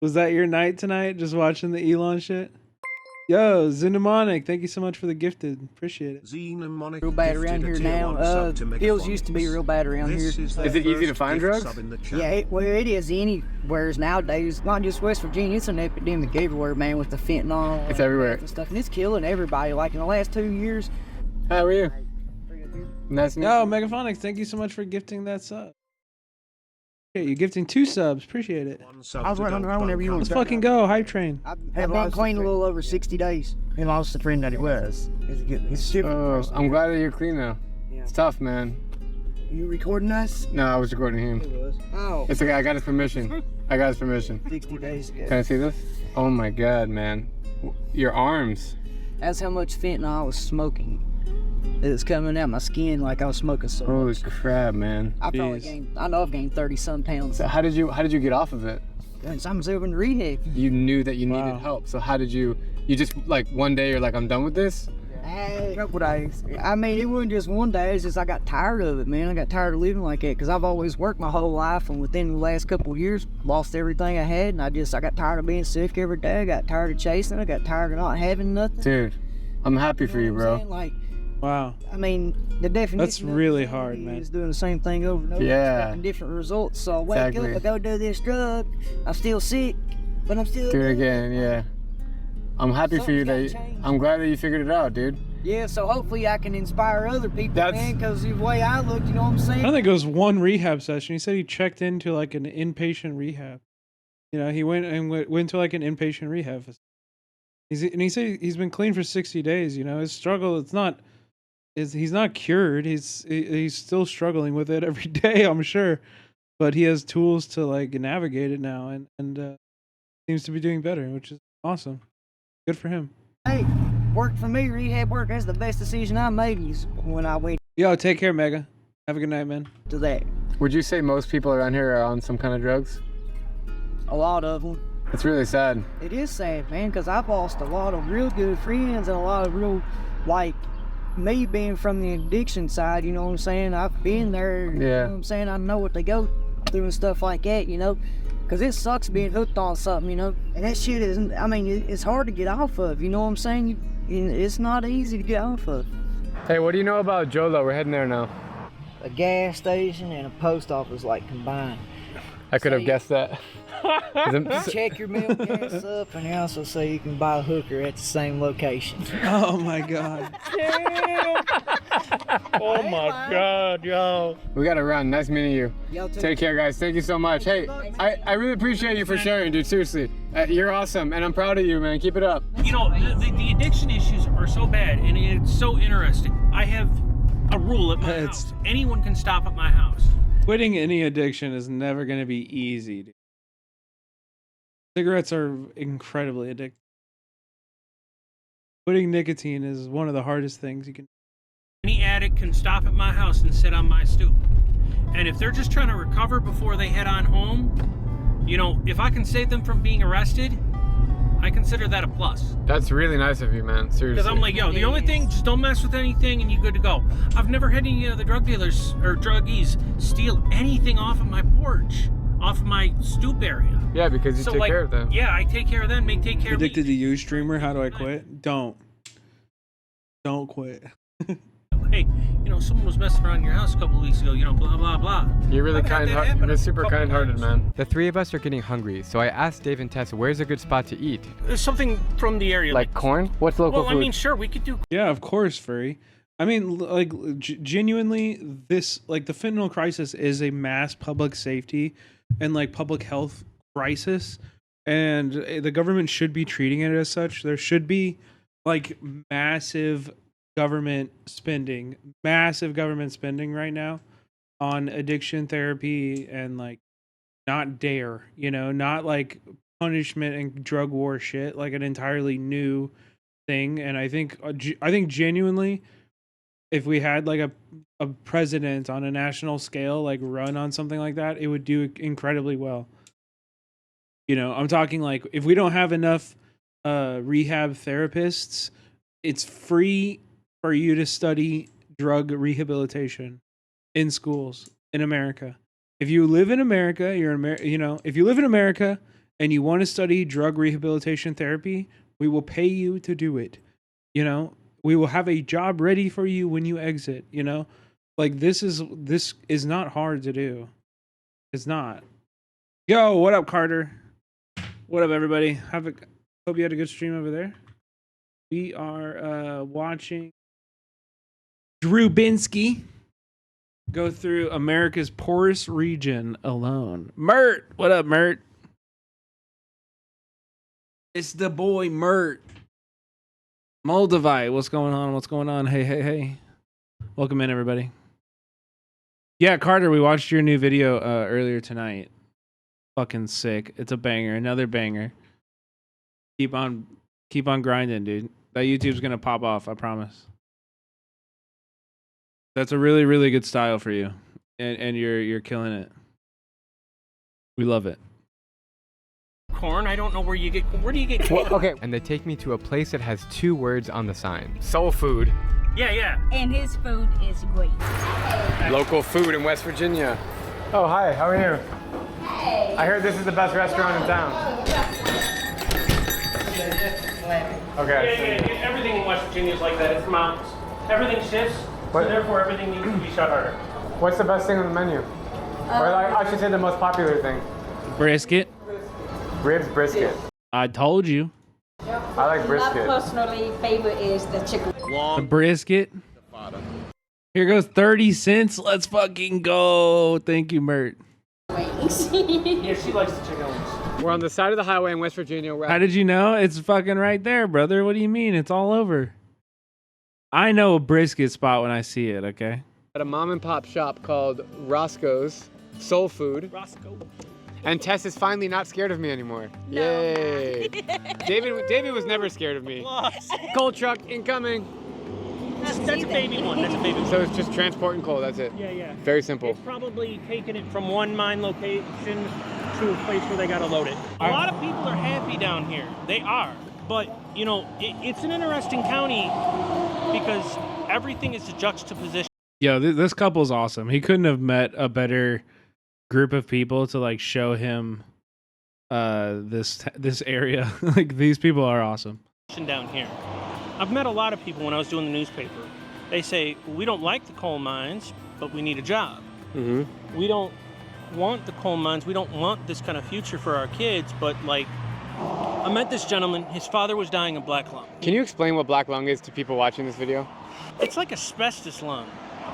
Speaker 3: Was that your night tonight? Just watching the Elon shit? Yo, Xenomonic, thank you so much for the gifted. Appreciate it.
Speaker 22: Xenomonic real bad around here now. Pills used to be real bad around here.
Speaker 5: Is it easy to find drugs?
Speaker 22: Yeah, it is anywhere nowadays. Not just West Virginia, it's an epidemic everywhere, man, with the fentanyl.
Speaker 5: It's everywhere.
Speaker 22: And stuff, and it's killing everybody. Like in the last 2 years.
Speaker 5: How are you? Nice.
Speaker 3: Yo, Megaphonics, thank you so much for gifting that sub. Okay, you're gifting 2 subs. Appreciate it.
Speaker 22: I was right on the road whenever you want.
Speaker 3: Let's fucking go. Hype train.
Speaker 22: I've been clean a little over 60 days.
Speaker 18: He lost the friend that he was. He's stupid.
Speaker 5: Oh, I'm glad that you're clean now.
Speaker 22: Yeah.
Speaker 5: It's tough, man.
Speaker 18: You recording us?
Speaker 5: No, I was recording him.
Speaker 22: It was. Oh.
Speaker 5: It's okay. I got his permission.
Speaker 22: 60 days ago.
Speaker 5: Can I see this? Oh my god, man. Your arms.
Speaker 22: That's how much fentanyl I was smoking. It was coming out my skin like I was smoking so
Speaker 5: Holy
Speaker 22: much.
Speaker 5: crap, man.
Speaker 22: I know I've gained 30-some pounds.
Speaker 5: So how did you get off of it?
Speaker 22: I was over in rehab.
Speaker 5: You knew that you needed help. So how did you just like one day you're like, I'm done with this?
Speaker 22: A couple days. I mean, it wasn't just one day. It's just I got tired of it, man. I got tired of living like that because I've always worked my whole life, and within the last couple of years, lost everything I had, and I got tired of being sick every day. I got tired of chasing. I got tired of not having nothing.
Speaker 14: Dude, I'm happy for you, bro.
Speaker 22: Like,
Speaker 3: wow.
Speaker 22: I mean, the definition.
Speaker 3: That's really hard, man.
Speaker 22: Is doing the same thing over and over, expecting different results. So I wake up, I go do this drug. I'm still sick, but I'm still
Speaker 14: do it again. Yeah. I'm happy for you I'm glad that you figured it out, dude.
Speaker 22: Yeah, so hopefully I can inspire other people, man, because the way I look, you know what I'm saying?
Speaker 3: I don't think it was one rehab session. He said he checked into like an inpatient rehab. You know, he went to like an inpatient rehab. He said he's been clean for 60 days. You know, his struggle, he's not cured. He's still struggling with it every day, I'm sure, but he has tools to like navigate it now, and seems to be doing better, which is awesome. Good for him.
Speaker 22: Hey, worked for me, rehab work. That's the best decision I made is when I went.
Speaker 3: Yo, take care, Mega. Have a good night, man.
Speaker 22: To that.
Speaker 14: Would you say most people around here are on some kind of drugs?
Speaker 22: A lot of them.
Speaker 14: It's really sad.
Speaker 22: It is sad, man, because I've lost a lot of real good friends and a lot of real, like, me being from the addiction side, you know what I'm saying? I've been there, you know what I'm saying? I know what they go through and stuff like that, you know? Because it sucks being hooked on something, you know? And that shit isn't, I mean, it's hard to get off of, you know what I'm saying? It's not easy to get off of.
Speaker 14: Hey, what do you know about Jolo? We're heading there now.
Speaker 22: A gas station and a post office, like, combined.
Speaker 14: I could have guessed that.
Speaker 22: Check your mail gas up, and they also say you can buy a hooker at the same location.
Speaker 3: Oh my god.
Speaker 6: Oh my god, yo.
Speaker 14: We gotta run. Nice meeting you. Take care, guys. Thank you so much. Hey, I really appreciate you for sharing, dude. Seriously. You're awesome, and I'm proud of you, man. Keep it up.
Speaker 6: You know, the addiction issues are so bad, and it's so interesting. I have a rule at my house. Anyone can stop at my house.
Speaker 3: Quitting any addiction is never going to be easy, dude. Cigarettes are incredibly addictive. Quitting nicotine is one of the hardest things you can.
Speaker 6: Any addict can stop at my house and sit on my stoop. And if they're just trying to recover before they head on home, you know, if I can save them from being arrested, I consider that a plus.
Speaker 14: That's really nice of you, man. Seriously.
Speaker 6: Because I'm like, yo, the only thing, just don't mess with anything and you're good to go. I've never had any of the drug dealers or druggies steal anything off of my porch, off of my stoop area.
Speaker 14: Yeah, because you take care of them.
Speaker 6: Yeah, I take care of them. They take care of me.
Speaker 3: Addicted to you, streamer. How do I quit? Don't quit.
Speaker 6: Hey, you know, someone was messing around your house a couple of weeks ago, you know, blah, blah, blah.
Speaker 14: You're really you're super kind-hearted, man.
Speaker 5: The three of us are getting hungry, so I asked Dave and Tess where's a good spot to eat.
Speaker 6: There's something from the area.
Speaker 14: Like corn? What's local food?
Speaker 6: Well, I mean, sure, we could do.
Speaker 3: Yeah, of course, Furry. I mean, like, genuinely, this, like, the fentanyl crisis is a mass public safety and, like, public health crisis, and the government should be treating it as such. There should be, like, massive government spending right now on addiction therapy and, like, not dare, you know, not like punishment and drug war shit, like an entirely new thing. And I think genuinely, if we had like a president on a national scale, like run on something like that, it would do incredibly well. You know, I'm talking like if we don't have enough rehab therapists, it's free for you to study drug rehabilitation in schools in America. If you live in America, if you live in America and you want to study drug rehabilitation therapy, we will pay you to do it. You know, we will have a job ready for you when you exit, you know? Like this is not hard to do. It's not. Yo, what up, Carter? What up, everybody? Hope you had a good stream over there. We are watching Drew Binsky go through America's poorest region alone. Mert, what up, Mert? It's the boy Mert. Moldavite, what's going on? What's going on? Hey. Welcome in, everybody. Yeah, Carter, we watched your new video earlier tonight. Fucking sick. It's a banger. Another banger. Keep on grinding, dude. That YouTube's gonna pop off, I promise. That's a really, really good style for you. And you're killing it. We love it.
Speaker 6: corn. I don't know where do you get corn?
Speaker 5: Okay. And they take me to a place that has 2 words on the sign. Soul food.
Speaker 6: Yeah.
Speaker 12: And his food is great.
Speaker 14: Local food in West Virginia. Oh, hi, how are you?
Speaker 12: Hey.
Speaker 14: I heard this is the best restaurant in town. Okay.
Speaker 6: Yeah, everything in West Virginia is like that. It's mountains. Everything shifts, so therefore everything needs to be shot harder.
Speaker 14: What's the best thing on the menu? Or I should say the most popular thing.
Speaker 3: Brisket.
Speaker 14: Ribs, brisket.
Speaker 3: I told you.
Speaker 14: I like brisket.
Speaker 12: My personally favorite is the chicken.
Speaker 3: The brisket. Here goes 30 cents. Let's fucking go. Thank you, Mert.
Speaker 12: Wings.
Speaker 6: Yeah, she likes the chicken wings.
Speaker 14: We're on the side of the highway in West Virginia.
Speaker 3: How did you know? It's fucking right there, brother. What do you mean? It's all over. I know a brisket spot when I see it, okay?
Speaker 14: At a mom and pop shop called Roscoe's Soul Food.
Speaker 6: Roscoe.
Speaker 14: And Tess is finally not scared of me anymore. No. Yay. David was never scared of me. Coal truck incoming.
Speaker 6: That's a baby one. That's a baby one.
Speaker 14: So it's just transporting coal, that's it?
Speaker 6: Yeah.
Speaker 14: Very simple.
Speaker 6: It's probably taking it from one mine location to a place where they gotta load it. A lot of people are happy down here. They are. But, you know, it's an interesting county because everything is a juxtaposition.
Speaker 3: Yo, this couple's awesome. He couldn't have met a better group of people to like show him this area. Like these people are awesome.
Speaker 6: Down here. I've met a lot of people when I was doing the newspaper. They say, we don't like the coal mines, but we need a job.
Speaker 14: Mm-hmm.
Speaker 6: We don't want the coal mines. We don't want this kind of future for our kids, but like, I met this gentleman. His father was dying of black lung.
Speaker 14: Can you explain what black lung is to people watching this video?
Speaker 6: It's like asbestos lung.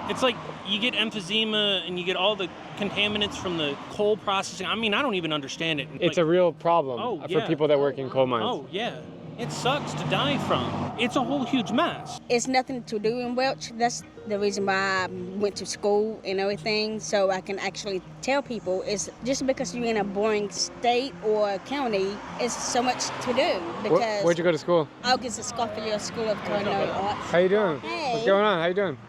Speaker 6: It's like you get emphysema and you get all the contaminants from the coal processing. I mean, I don't even understand it.
Speaker 14: It's a real problem for people that work in coal mines.
Speaker 6: Oh, yeah. It sucks to die from. It's a whole huge mess.
Speaker 12: It's nothing to do in Welch. That's the reason why I went to school and everything, so I can actually tell people it's just because you're in a boring state or county, it's so much to do. Because
Speaker 14: Where'd you go to school?
Speaker 12: August Escoffier School of Culinary Arts.
Speaker 14: How you doing?
Speaker 12: Hey.
Speaker 14: What's going on? How you doing?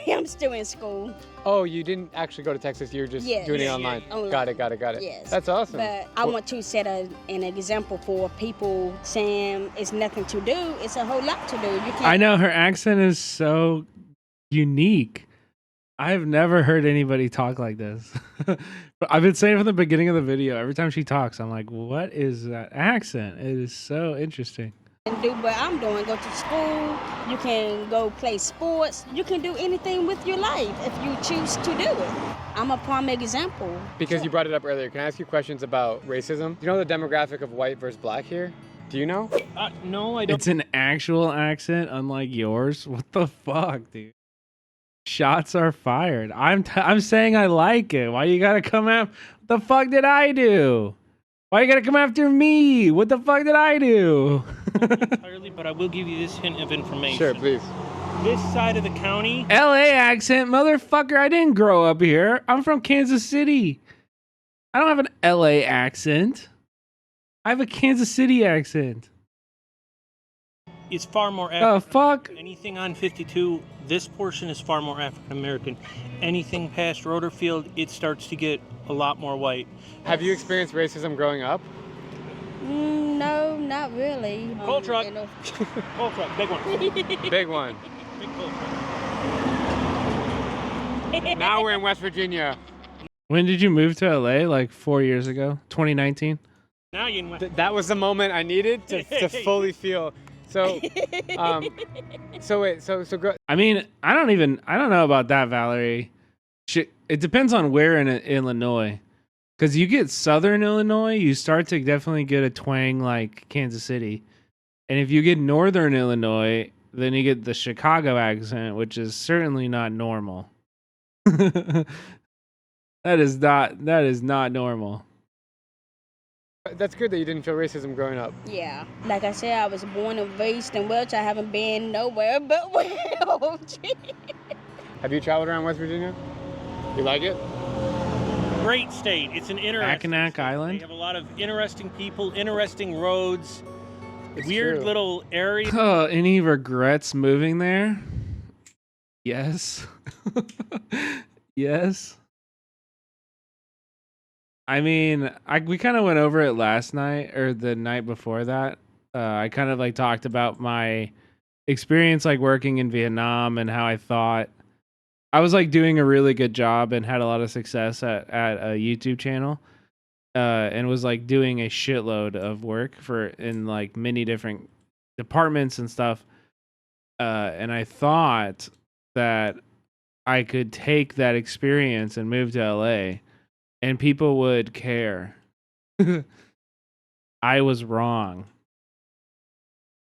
Speaker 12: I'm still in school.
Speaker 14: Oh, you didn't actually go to Texas. You were just doing it online. Got it.
Speaker 12: Yes.
Speaker 14: That's awesome.
Speaker 12: But I want to set an example for people saying it's nothing to do. It's a whole lot to do. You can't.
Speaker 3: I know her accent is so unique. I've never heard anybody talk like this. But I've been saying from the beginning of the video, every time she talks, I'm like, what is that accent? It is so interesting.
Speaker 12: And do what I'm doing. Go to school. You can go play sports. You can do anything with your life if you choose to do it. I'm a prime example.
Speaker 14: Because you brought it up earlier, can I ask you questions about racism? Do you know the demographic of white versus black here? Do you know?
Speaker 6: No, I don't.
Speaker 3: It's an actual accent, unlike yours. What the fuck, dude? Shots are fired. I'm saying I like it. Why you gotta come out? What the fuck did I do? Why you gotta come after me? What the fuck did I do?
Speaker 6: Entirely, but I will give you this hint of information.
Speaker 14: Sure, please.
Speaker 6: This side of the county.
Speaker 3: LA accent, motherfucker. I didn't grow up here. I'm from Kansas City. I don't have an LA accent. I have a Kansas City accent.
Speaker 6: It's far more
Speaker 3: fuck?
Speaker 6: Anything on 52, this portion is far more African American. Anything past Roderfield, it starts to get a lot more white.
Speaker 14: Have you experienced racism growing up?
Speaker 12: No, not really.
Speaker 6: Coal truck. Coal truck, big one.
Speaker 14: Big one.
Speaker 6: Big coal truck.
Speaker 14: Now we're in West Virginia.
Speaker 3: When did you move to LA? Like 4 years ago? 2019?
Speaker 6: Now you're in West.
Speaker 14: That was the moment I needed to fully feel. So,
Speaker 3: I mean, I don't know about that, Valerie. It depends on where in Illinois. Because you get southern Illinois, you start to definitely get a twang like Kansas City. And if you get northern Illinois, then you get the Chicago accent, which is certainly not normal. That is not normal.
Speaker 14: That's good that you didn't feel racism growing up.
Speaker 12: Yeah. Like I said, I was born and raised in Welch. I haven't been nowhere but Welch.
Speaker 14: Have you traveled around West Virginia? You like it?
Speaker 6: Great state. It's an interesting
Speaker 3: Mackinac
Speaker 6: state.
Speaker 3: Island.
Speaker 6: They have a lot of interesting people, interesting roads,
Speaker 14: It's
Speaker 6: weird
Speaker 14: true.
Speaker 6: little areas.
Speaker 3: Any regrets moving there? Yes. Yes. I mean, we kind of went over it last night or the night before that. I kind of like talked about my experience like working in Vietnam and how I thought I was like doing a really good job and had a lot of success at a YouTube channel. And was like doing a shitload of work in like many different departments and stuff. And I thought that I could take that experience and move to LA and people would care. I was wrong.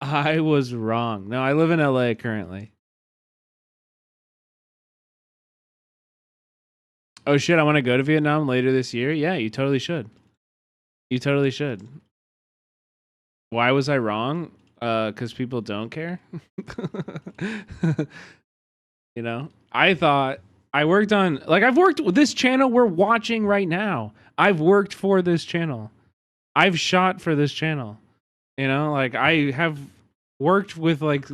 Speaker 3: No, I live in LA currently. Oh shit, I want to go to Vietnam later this year. Yeah, you totally should. Why was I wrong? Because people don't care. You know, I thought I worked on, like, I've worked with this channel we're watching right now. I've worked for this channel. I've shot for this channel. You know, like, I have worked with, like,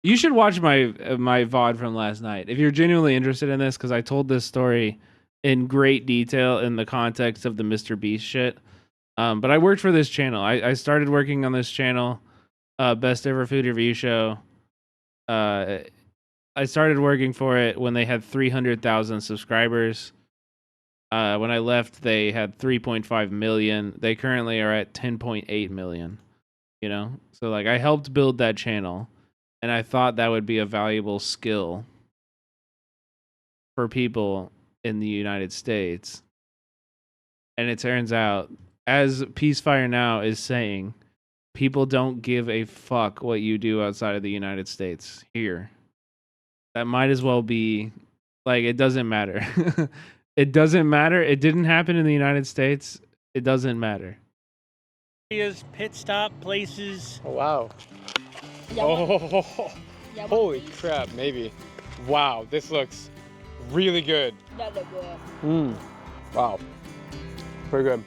Speaker 3: you should watch my VOD from last night if you're genuinely interested in this, because I told this story in great detail in the context of the Mr. Beast shit. But I worked for this channel. I started working on this channel, Best Ever Food Review Show. I started working for it when they had 300,000 subscribers. When I left, they had 3.5 million. They currently are at 10.8 million. You know, so like I helped build that channel, and I thought that would be a valuable skill for people in the United States. And it turns out, as Peacefire Now is saying, people don't give a fuck what you do outside of the United States here. That might as well be, like, it doesn't matter. It doesn't matter. It didn't happen in the United States. It doesn't matter.
Speaker 6: Pit stop places.
Speaker 14: Oh, wow. Oh, holy crap, maybe. Wow, this looks really good.
Speaker 12: That look good.
Speaker 14: Wow. Pretty good.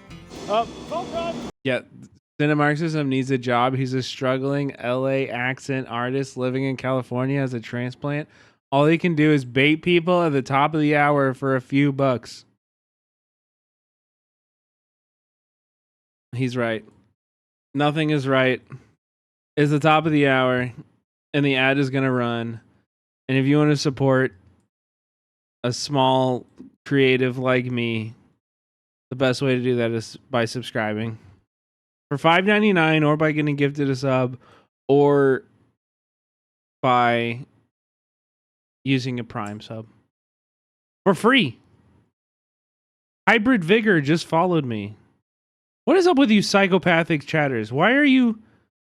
Speaker 3: Yeah, Cinemarxism needs a job. He's a struggling LA accent artist living in California as a transplant. All he can do is bait people at the top of the hour for a few bucks. He's right. Nothing is right. It's the top of the hour, and the ad is going to run. And if you want to support a small creative like me, the best way to do that is by subscribing for $5.99, or by getting gifted a sub, or by using a Prime sub for free. Hybrid Vigor just followed me. What is up with you psychopathic chatters? Why are you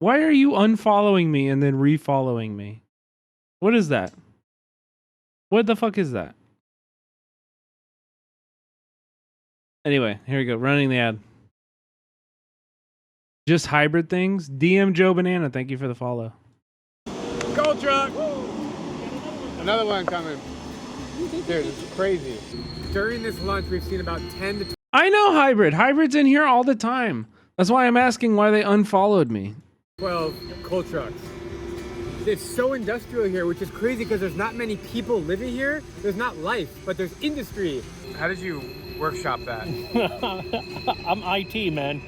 Speaker 3: unfollowing me and then refollowing me? What is that? What the fuck is that? Anyway, here we go. Running the ad. Just hybrid things. DM Joe Banana, thank you for the follow.
Speaker 14: Gold truck! Another one coming. Dude, it's crazy. During this lunch, we've seen about 10 to
Speaker 3: I know hybrid. Hybrid's in here all the time. That's why I'm asking why they unfollowed me.
Speaker 14: 12 coal trucks. It's so industrial here, which is crazy because there's not many people living here. There's not life, but there's industry. How did you workshop that?
Speaker 6: I'm IT, man.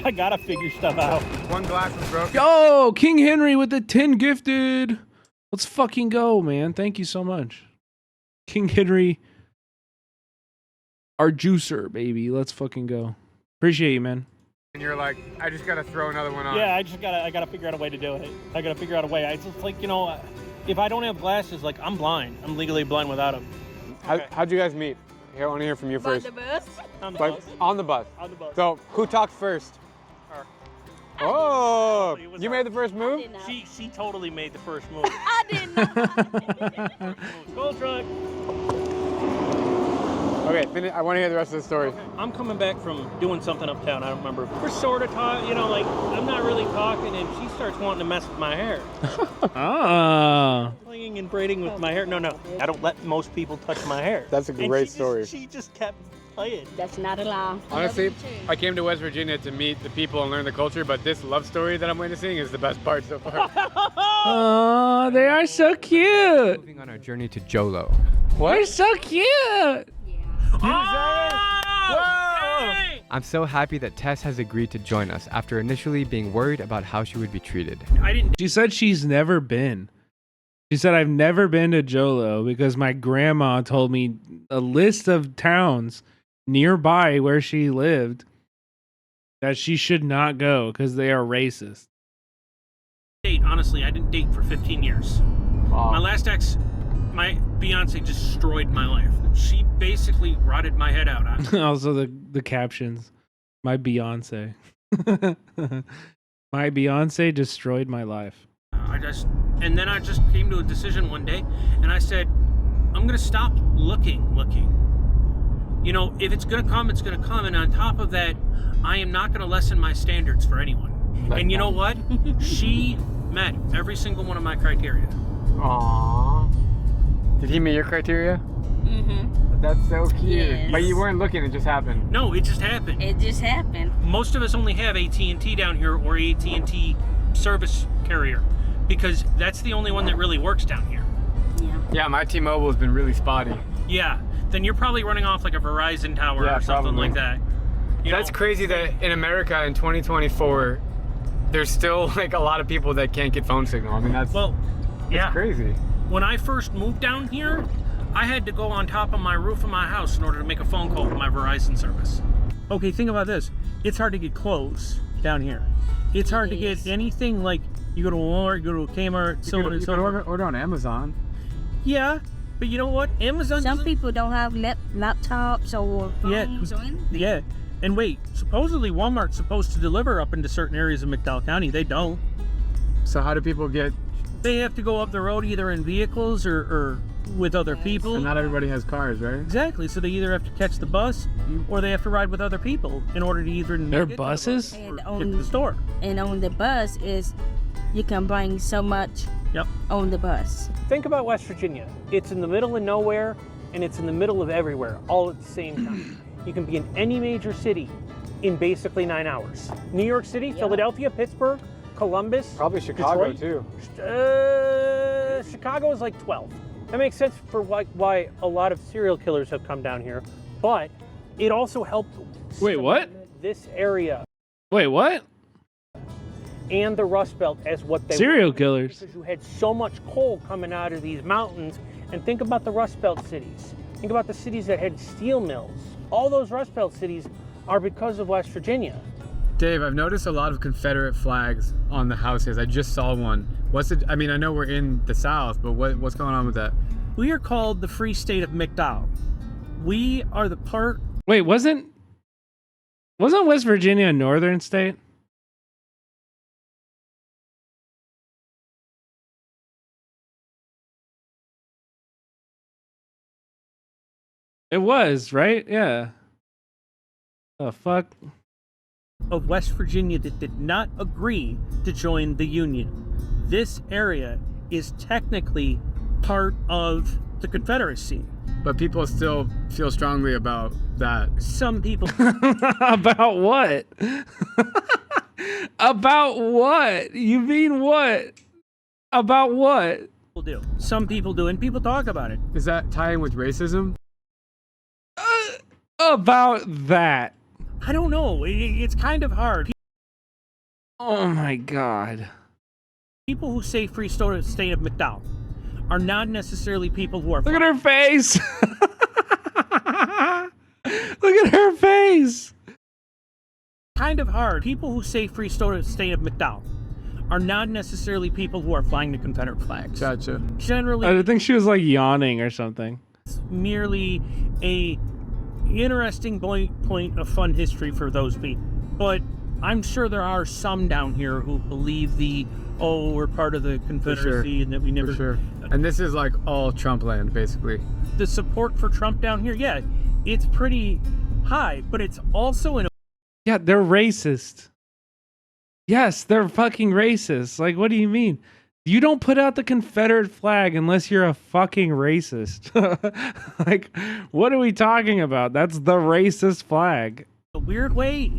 Speaker 6: I gotta figure stuff out.
Speaker 14: One glass was broken.
Speaker 3: Yo, King Henry with the 10 gifted. Let's fucking go, man. Thank you so much. King Henry, our juicer, baby. Let's fucking go. Appreciate you, man.
Speaker 14: And you're like, I just gotta throw another one on.
Speaker 6: Yeah, I gotta figure out a way to do it. I gotta figure out a way. I just like, you know, if I don't have glasses, like I'm blind. I'm legally blind without them.
Speaker 14: How'd you guys meet? Here, I want to hear from you first.
Speaker 12: On the bus?
Speaker 6: On the bus.
Speaker 14: On the bus.
Speaker 6: On the bus.
Speaker 14: So, who talked first?
Speaker 6: Her.
Speaker 14: Oh, you made the first move?
Speaker 6: She totally made the first move.
Speaker 12: I didn't know.
Speaker 6: Gold truck.
Speaker 14: Okay, I want to hear the rest of the story.
Speaker 6: I'm coming back from doing something uptown. I don't remember. We're sort of talking, you know, like I'm not really talking, and she starts wanting to mess with my hair. Clinging and braiding with my hair. No, I don't let most people touch my hair.
Speaker 14: That's a great story.
Speaker 6: She just kept playing.
Speaker 12: That's not allowed.
Speaker 14: Honestly, I came to West Virginia to meet the people and learn the culture, but this love story that I'm witnessing is the best part so far.
Speaker 3: Oh, they are so cute.
Speaker 5: Moving on our journey to Jolo.
Speaker 3: What? They're so cute.
Speaker 5: I'm so happy that Tess has agreed to join us after initially being worried about how she would be treated.
Speaker 3: She said she's never been. She said, I've never been to Jolo because my grandma told me a list of towns nearby where she lived that she should not go because they are racist.
Speaker 6: Honestly, I didn't date for 15 years.
Speaker 14: Wow.
Speaker 6: My last ex, my Beyonce, destroyed my life. She basically rotted my head out.
Speaker 3: Also the captions. My Beyonce. My Beyonce destroyed my life.
Speaker 6: And then I just came to a decision one day, and I said, I'm gonna stop looking. You know, if it's gonna come, it's gonna come. And on top of that, I am not gonna lessen my standards for anyone. And you know what? She met every single one of my criteria.
Speaker 14: Aww. Did he meet your criteria?
Speaker 12: Mm-hmm.
Speaker 14: That's so cute.
Speaker 12: Yes.
Speaker 14: But you weren't looking, it just happened.
Speaker 6: No, it just happened.
Speaker 12: It just happened.
Speaker 6: Most of us only have AT&T down here, or AT&T service carrier, because that's the only one that really works down here.
Speaker 14: Yeah, my T-Mobile has been really spotty.
Speaker 6: Yeah, then you're probably running off like a Verizon tower or something
Speaker 14: probably.
Speaker 6: like that.
Speaker 14: That's crazy that in America in 2024, there's still like a lot of people that can't get phone signal. I mean, that's crazy.
Speaker 6: When I first moved down here, I had to go on top of my roof of my house in order to make a phone call to my Verizon service. Okay, think about this. It's hard to get clothes down here. It's hard to get anything like you go to Walmart, you go to a Kmart, so on and so forth.
Speaker 14: Order on Amazon.
Speaker 6: Yeah, but you know what? Amazon.
Speaker 12: Some people don't have laptops or phones or anything.
Speaker 6: Yeah. And wait, supposedly Walmart's supposed to deliver up into certain areas of McDowell County. They don't.
Speaker 14: So how do people get?
Speaker 6: They have to go up the road either in vehicles or with other people.
Speaker 14: And not everybody has cars, right?
Speaker 6: Exactly. So they either have to catch the bus or they have to ride with other people in order to either
Speaker 3: There are buses?
Speaker 12: And
Speaker 6: get
Speaker 12: on
Speaker 6: to the store.
Speaker 12: And on the bus is you can bring so much on the bus.
Speaker 6: Think about West Virginia. It's in the middle of nowhere and it's in the middle of everywhere all at the same time. You can be in any major city in basically 9 hours. New York City, Philadelphia, Pittsburgh, Columbus.
Speaker 14: Probably Chicago
Speaker 6: Detroit.
Speaker 14: too.
Speaker 6: Chicago is like 12. That makes sense for why a lot of serial killers have come down here. But it also helped
Speaker 3: Wait, what?
Speaker 6: this area
Speaker 3: Wait, what?
Speaker 6: and the Rust Belt as what they
Speaker 3: Serial
Speaker 6: were.
Speaker 3: killers.
Speaker 6: Because you had so much coal coming out of these mountains. And think about the Rust Belt cities. Think about the cities that had steel mills. All those Rust Belt cities are because of West Virginia.
Speaker 14: Dave, I've noticed a lot of Confederate flags on the houses. I just saw one. What's it? I mean, I know we're in the South, but what's going on with that?
Speaker 6: We are called the Free State of McDowell. We are the part.
Speaker 3: Wait, wasn't West Virginia a northern state? It was, right? Yeah. The fuck?
Speaker 6: Of West Virginia that did not agree to join the Union. This area is technically part of the Confederacy.
Speaker 14: But people still feel strongly about that.
Speaker 6: Some people.
Speaker 3: About what? About what? You mean what? About what?
Speaker 6: Do. Some people do, and people talk about it.
Speaker 14: Is that tying with racism?
Speaker 3: About that.
Speaker 6: I don't know. It's kind of hard.
Speaker 3: Oh my God.
Speaker 6: People who say Free State of McDowell are not necessarily people who are.
Speaker 3: Look at her face. Look at her face.
Speaker 6: Kind of hard. People who say Free State of McDowell are not necessarily people who are flying the Confederate flags.
Speaker 14: Gotcha.
Speaker 6: Generally,
Speaker 3: I think she was like yawning or something.
Speaker 6: It's merely a interesting point of fun history for those people. But I'm sure there are some down here who believe we're part of the Confederacy and that we never.
Speaker 14: For sure. And this is like all Trump land, basically.
Speaker 6: The support for Trump down here, yeah, it's pretty high, but it's also in a.
Speaker 3: Yeah, they're racist. Yes, they're fucking racist. Like, what do you mean? You don't put out the Confederate flag unless you're a fucking racist. Like, what are we talking about? That's the racist flag.
Speaker 6: A weird way,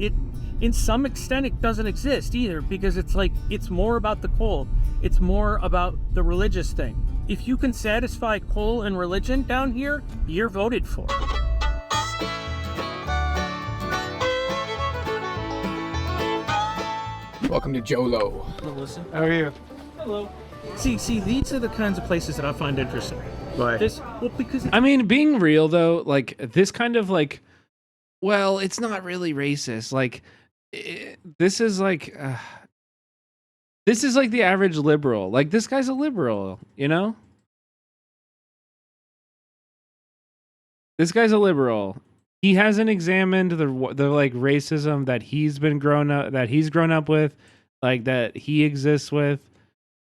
Speaker 6: in some extent it doesn't exist either, because it's like it's more about the coal. It's more about the religious thing. If you can satisfy coal and religion down here, you're voted for.
Speaker 14: Welcome to Jolo.
Speaker 6: Melissa.
Speaker 14: How are you?
Speaker 6: Hello. See, these are the kinds of places that I find interesting.
Speaker 14: Why?
Speaker 6: Because
Speaker 3: I mean, being real though, like this kind of like, well, it's not really racist. Like, this is like the average liberal. Like, this guy's a liberal, you know? This guy's a liberal. He hasn't examined the like racism that he's grown up with, like that he exists with.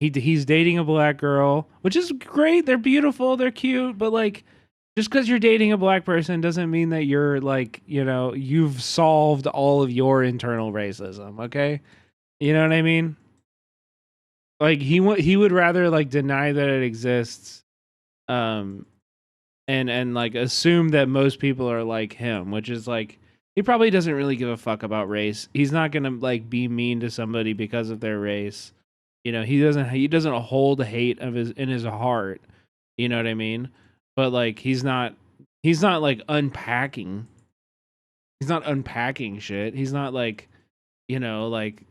Speaker 3: He's dating a black girl, which is great. They're beautiful, they're cute, but like just because you're dating a black person doesn't mean that you're like, you know, you've solved all of your internal racism, okay? You know what I mean? Like he would rather like deny that it exists, and like assume that most people are like him, which is like he probably doesn't really give a fuck about race. He's not gonna like be mean to somebody because of their race. You know, he doesn't hold hate in his heart. You know what I mean? But like he's not like unpacking. He's not unpacking shit. He's not like, you know, like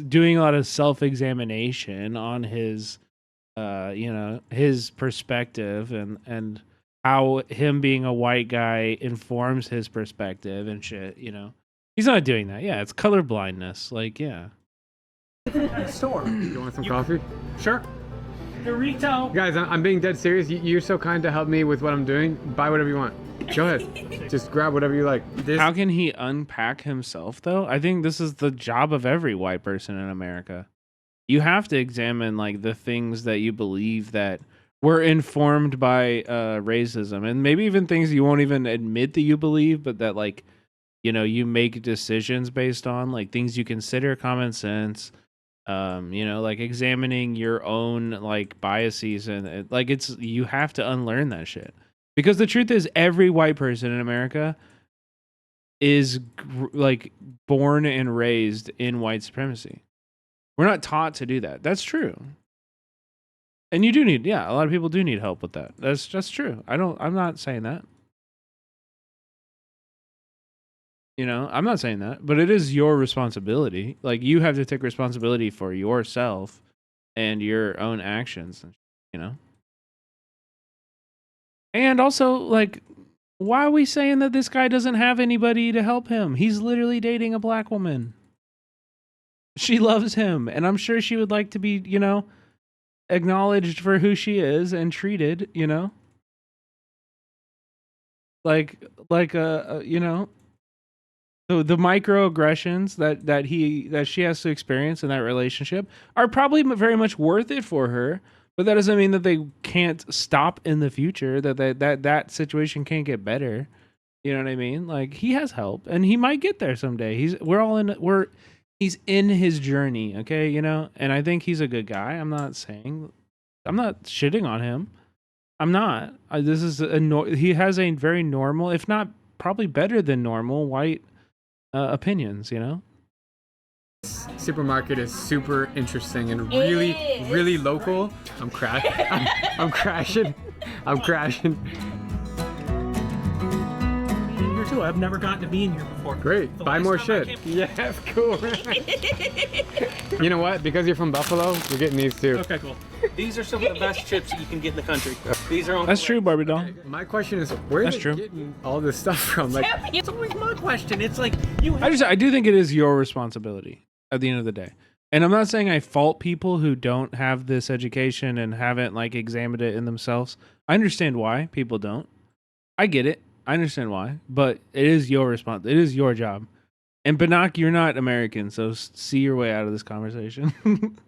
Speaker 3: doing a lot of self-examination on his you know, his perspective and how him being a white guy informs his perspective and shit, you know. He's not doing that. Yeah, it's color blindness. Like, yeah.
Speaker 6: Store.
Speaker 14: You want some coffee?
Speaker 6: Sure. Dorito.
Speaker 14: Guys, I'm being dead serious. You're so kind to help me with what I'm doing. Buy whatever you want. Go ahead. Just grab whatever you like.
Speaker 3: How can he unpack himself, though? I think this is the job of every white person in America. You have to examine like the things that you believe that were informed by racism, and maybe even things you won't even admit that you believe, but that like, you know, you make decisions based on, like things you consider common sense. You know, like examining your own like biases, and like it's, you have to unlearn that shit, because the truth is every white person in America is like born and raised in white supremacy. We're not taught to do that. That's true. And you do need, yeah, a lot of people do need help with that. That's true. I'm not saying that. You know, I'm not saying that, but it is your responsibility. Like, you have to take responsibility for yourself and your own actions, you know? And also, like, why are we saying that this guy doesn't have anybody to help him? He's literally dating a black woman. She loves him, and I'm sure she would like to be, you know, acknowledged for who she is and treated, you know? Like you know, the microaggressions that she has to experience in that relationship are probably very much worth it for her, but that doesn't mean that they can't stop in the future, that situation can't get better. You know what I mean? Like, he has help, and he might get there someday. He's in his journey, okay, you know? And I think he's a good guy. I'm not shitting on him. I'm not. He has a very normal, if not probably better than normal, white opinions, you know?
Speaker 14: Supermarket is super interesting and really local. I'm crashing.
Speaker 6: Here too. I've never gotten to be in here before.
Speaker 14: Great. Buy more shit. Yeah, that's cool. You know what? Because you're from Buffalo, you're getting these too.
Speaker 6: Okay, cool. These are some of the best chips that you can get in the country. These are on.
Speaker 3: That's true, Barbie doll.
Speaker 14: My question is, where are they getting all this stuff from? Like,
Speaker 6: It's always my question. It's like
Speaker 3: I do think it is your responsibility at the end of the day. And I'm not saying I fault people who don't have this education and haven't like examined it in themselves. I understand why people don't. I get it. I understand why, but it is your response. It is your job. And Banak, you're not American, so see your way out of this conversation.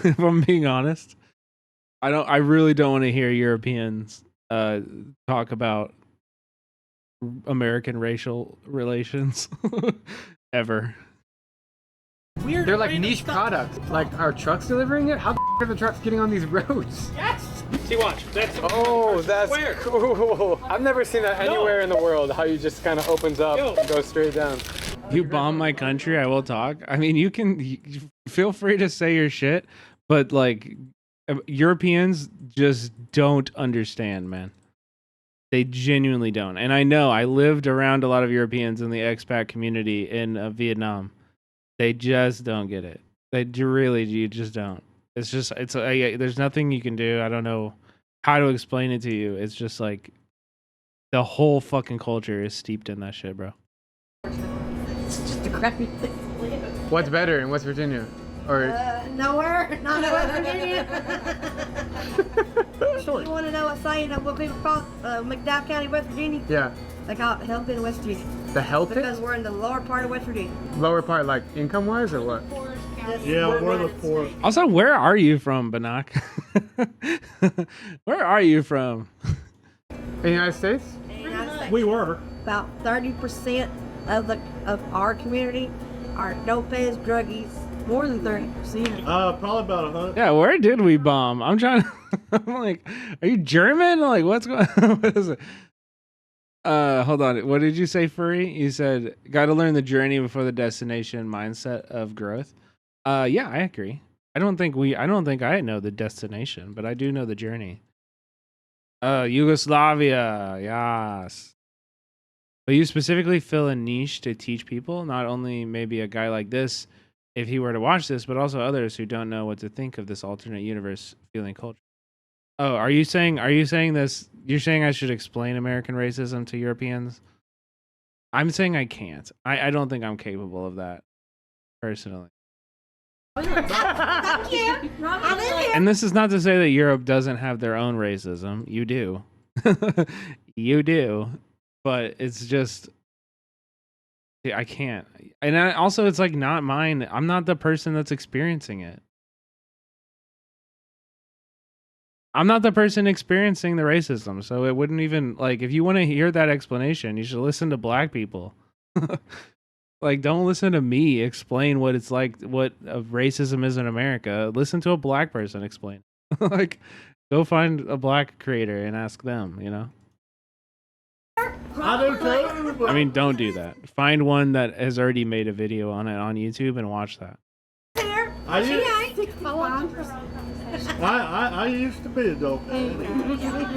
Speaker 3: If I'm being honest, I really don't want to hear Europeans talk about American racial relations ever.
Speaker 6: Weird.
Speaker 14: They're like niche products. Like, are trucks delivering it? How the are the trucks getting on these roads?
Speaker 6: Yes. See, watch. That's
Speaker 14: that's cool. I've never seen that anywhere in the world. How you just kind of opens up and goes straight down.
Speaker 3: You bomb my country, I will talk. I mean, you feel free to say your shit, but like Europeans just don't understand, man. They genuinely don't. And I know I lived around a lot of Europeans in the expat community in Vietnam. They just don't get it. You just don't. It's just there's nothing you can do. I don't know how to explain it to you. It's just like the whole fucking culture is steeped in that shit, bro.
Speaker 21: It's just a crappy place to live.
Speaker 14: What's better in West Virginia? Or
Speaker 21: Nowhere, not in West Virginia. You want to know a saying of what people call McDowell County, West Virginia?
Speaker 14: yeah,
Speaker 21: They call it hell pit of West Virginia.
Speaker 14: the hell pit?
Speaker 21: Because we're in the lower part of West Virginia.
Speaker 14: Lower part, like income-wise, or what?
Speaker 21: Yeah, we're the poor.
Speaker 3: Also, where are you from, Banak? Where are you from?
Speaker 14: The United States?
Speaker 21: We were. About 30% of our community are dope-heads, druggies. More than 30%.
Speaker 7: Probably about 100.
Speaker 3: Yeah, where did we bomb? I'm trying to. I'm like, are you German? Like, what's going on? What is it? Hold on. What did you say, Furry? You said, got to learn the journey before the destination mindset of growth. Yeah, I agree. I don't think I know the destination, but I do know the journey. Yugoslavia, yes. But you specifically fill a niche to teach people, not only maybe a guy like this, if he were to watch this, but also others who don't know what to think of this alternate universe feeling culture. Oh, are you saying this? You're saying I should explain American racism to Europeans? I'm saying I can't. I don't think I'm capable of that, personally.
Speaker 21: Thank you. I'm in here.
Speaker 3: And this is not to say that Europe doesn't have their own racism. You do. You do. But it's just, I can't. And also, it's like not mine. I'm not the person that's experiencing it. I'm not the person experiencing the racism. So it wouldn't even, like, if you want to hear that explanation, you should listen to black people. Like, don't listen to me explain what it's like, what racism is in America. Listen to a black person explain. Like, go find a black creator and ask them, you know?
Speaker 7: I do too.
Speaker 3: I mean, don't do that. Find one that has already made a video on it on YouTube and watch that.
Speaker 7: I used to be a dope.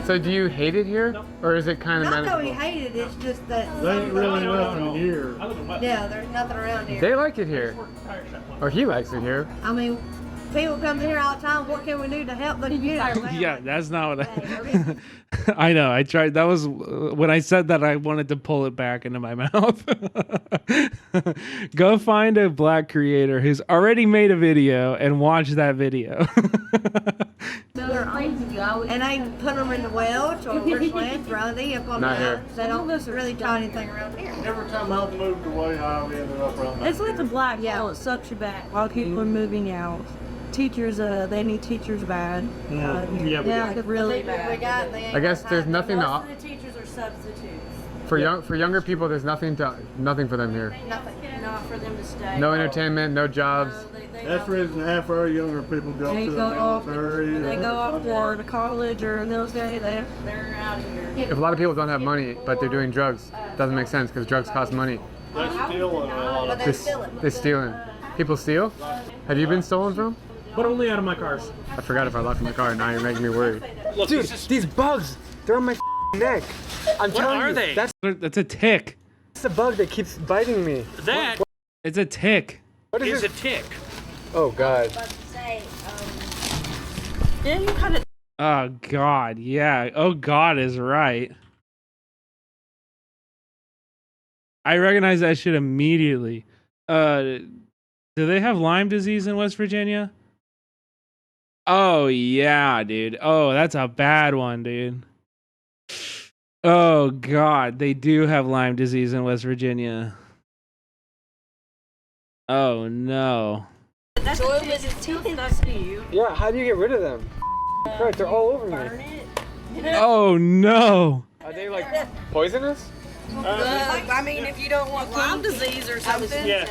Speaker 14: So do you hate it here, or is it kind of
Speaker 21: Not that we
Speaker 14: manageable?
Speaker 21: hate it, it's just that.
Speaker 7: They ain't really nothing here.
Speaker 21: Yeah, there's nothing around here.
Speaker 14: They like it here, or he likes it here.
Speaker 21: I mean, people come here all the time. What can we do to help the community?
Speaker 3: Yeah, that's not what I... I know, I tried. That was... When I said that, I wanted to pull it back into my mouth. Go find a black creator who's already made a video and watch that video.
Speaker 21: And they put them in the Welch or Richlands around there up on the
Speaker 14: Not here.
Speaker 21: mountains. They don't really try anything around here.
Speaker 7: Every time I've moved away, I've ended up around
Speaker 19: It's like the black hole. It sucks you back while people are moving out. Teachers, they need teachers bad. Yeah, really bad.
Speaker 14: I guess there's nothing
Speaker 21: Most
Speaker 14: to
Speaker 21: of the teachers are substitutes.
Speaker 14: for younger people. There's nothing for them here.
Speaker 21: Nothing. Not for them to stay.
Speaker 14: No entertainment, no jobs.
Speaker 7: That's the reason half our younger people go
Speaker 19: They
Speaker 7: to the
Speaker 19: go off.
Speaker 7: military.
Speaker 19: They go off to college or military. They're out of here.
Speaker 14: If a lot of people don't have money, but they're doing drugs, doesn't make sense because drugs cost money.
Speaker 7: They're stealing a lot of
Speaker 14: They're stealing. People steal? Have you been stolen from?
Speaker 6: But only out of my cars.
Speaker 14: I forgot if I locked my car. Now you're making me worried.
Speaker 6: Look,
Speaker 14: Dude, these bugs, they're on my neck. I'm
Speaker 6: What
Speaker 14: telling
Speaker 6: are
Speaker 14: you,
Speaker 6: they?
Speaker 3: That's a tick.
Speaker 14: That's a bug that keeps biting me.
Speaker 6: That
Speaker 3: It's a tick.
Speaker 14: What
Speaker 6: is
Speaker 14: is
Speaker 6: a
Speaker 14: it?
Speaker 6: tick.
Speaker 14: Oh God.
Speaker 19: Yeah, you kind of.
Speaker 3: Oh, God. Yeah. Oh, God is right. I recognize that shit immediately. Do they have Lyme disease in West Virginia? Oh, yeah, dude. Oh, that's a bad one, dude. Oh, God. They do have Lyme disease in West Virginia. Oh, no.
Speaker 19: That's so it was his teeth that's to you.
Speaker 14: Yeah, how do you get rid of them? Right, they're all over me.
Speaker 3: Oh, no.
Speaker 14: Are they like poisonous?
Speaker 19: I mean, if you don't want Lyme disease or something.
Speaker 6: Yeah.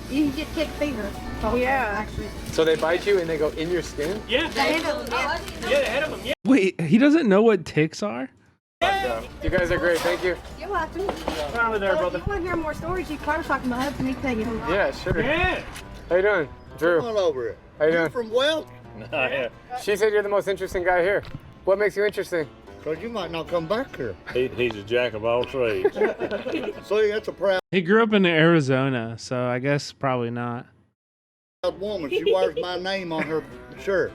Speaker 21: You can get tick fever.
Speaker 19: Oh, yeah.
Speaker 21: Actually.
Speaker 14: So they bite you and they go in your skin?
Speaker 6: Yeah.
Speaker 21: The head of them, yeah.
Speaker 6: Yeah, the head of them. Yeah.
Speaker 3: Wait, he doesn't know what ticks are?
Speaker 14: You guys are great, thank you.
Speaker 21: You're welcome.
Speaker 6: Around there,
Speaker 21: Well,
Speaker 6: brother.
Speaker 21: if you want to hear more stories, you can talk to my husband. He can tell you.
Speaker 14: Yeah, sure.
Speaker 6: Yeah.
Speaker 14: How you doing? Drew.
Speaker 7: Come on over it.
Speaker 14: How you doing?
Speaker 7: From Welch?
Speaker 6: Yeah.
Speaker 14: She said you're the most interesting guy here. What makes you interesting?
Speaker 2: Because you might not come back here.
Speaker 7: He's a jack of all trades.
Speaker 2: See, that's a proud
Speaker 3: He grew up in Arizona, so I guess probably not.
Speaker 2: woman. She wears my name on her shirt.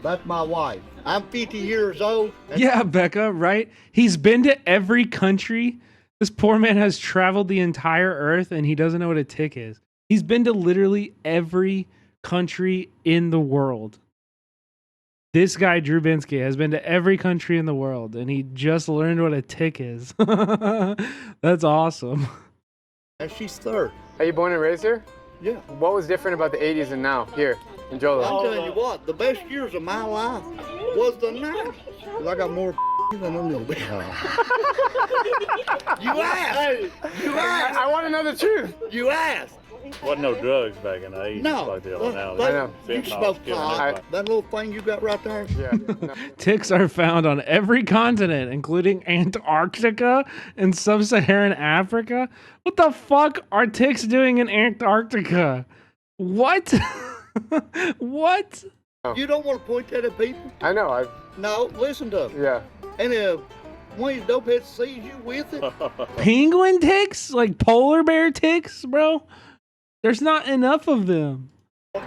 Speaker 2: That's my wife. I'm 50 years old.
Speaker 3: Yeah, Becca, right? He's been to every country. This poor man has traveled the entire earth and he doesn't know what a tick is. He's been to literally every country in the world. This guy, Drew Binsky, has been to every country in the world and he just learned what a tick is. That's awesome.
Speaker 2: And she's third.
Speaker 14: Are you born and raised here?
Speaker 2: Yeah.
Speaker 14: What was different about the 80s and now here in Jolo?
Speaker 2: I'm telling you what, the best years of my life was the 90s. Because I got more than a little bit. You asked. You asked.
Speaker 14: I want to know the truth.
Speaker 2: You asked.
Speaker 7: Wasn't no drugs back in the 80s
Speaker 2: No.
Speaker 7: like they are now.
Speaker 14: I know.
Speaker 2: You smoke pot. That little thing you got right there?
Speaker 14: Yeah. No.
Speaker 3: Ticks are found on every continent, including Antarctica and sub-Saharan Africa. What the fuck are ticks doing in Antarctica? What? What?
Speaker 2: You don't want to point that at people?
Speaker 14: I know.
Speaker 2: No, listen to them.
Speaker 14: Yeah.
Speaker 2: And if one of these dopeheads sees you with it,
Speaker 3: Penguin ticks? Like polar bear ticks, bro? There's not enough of them.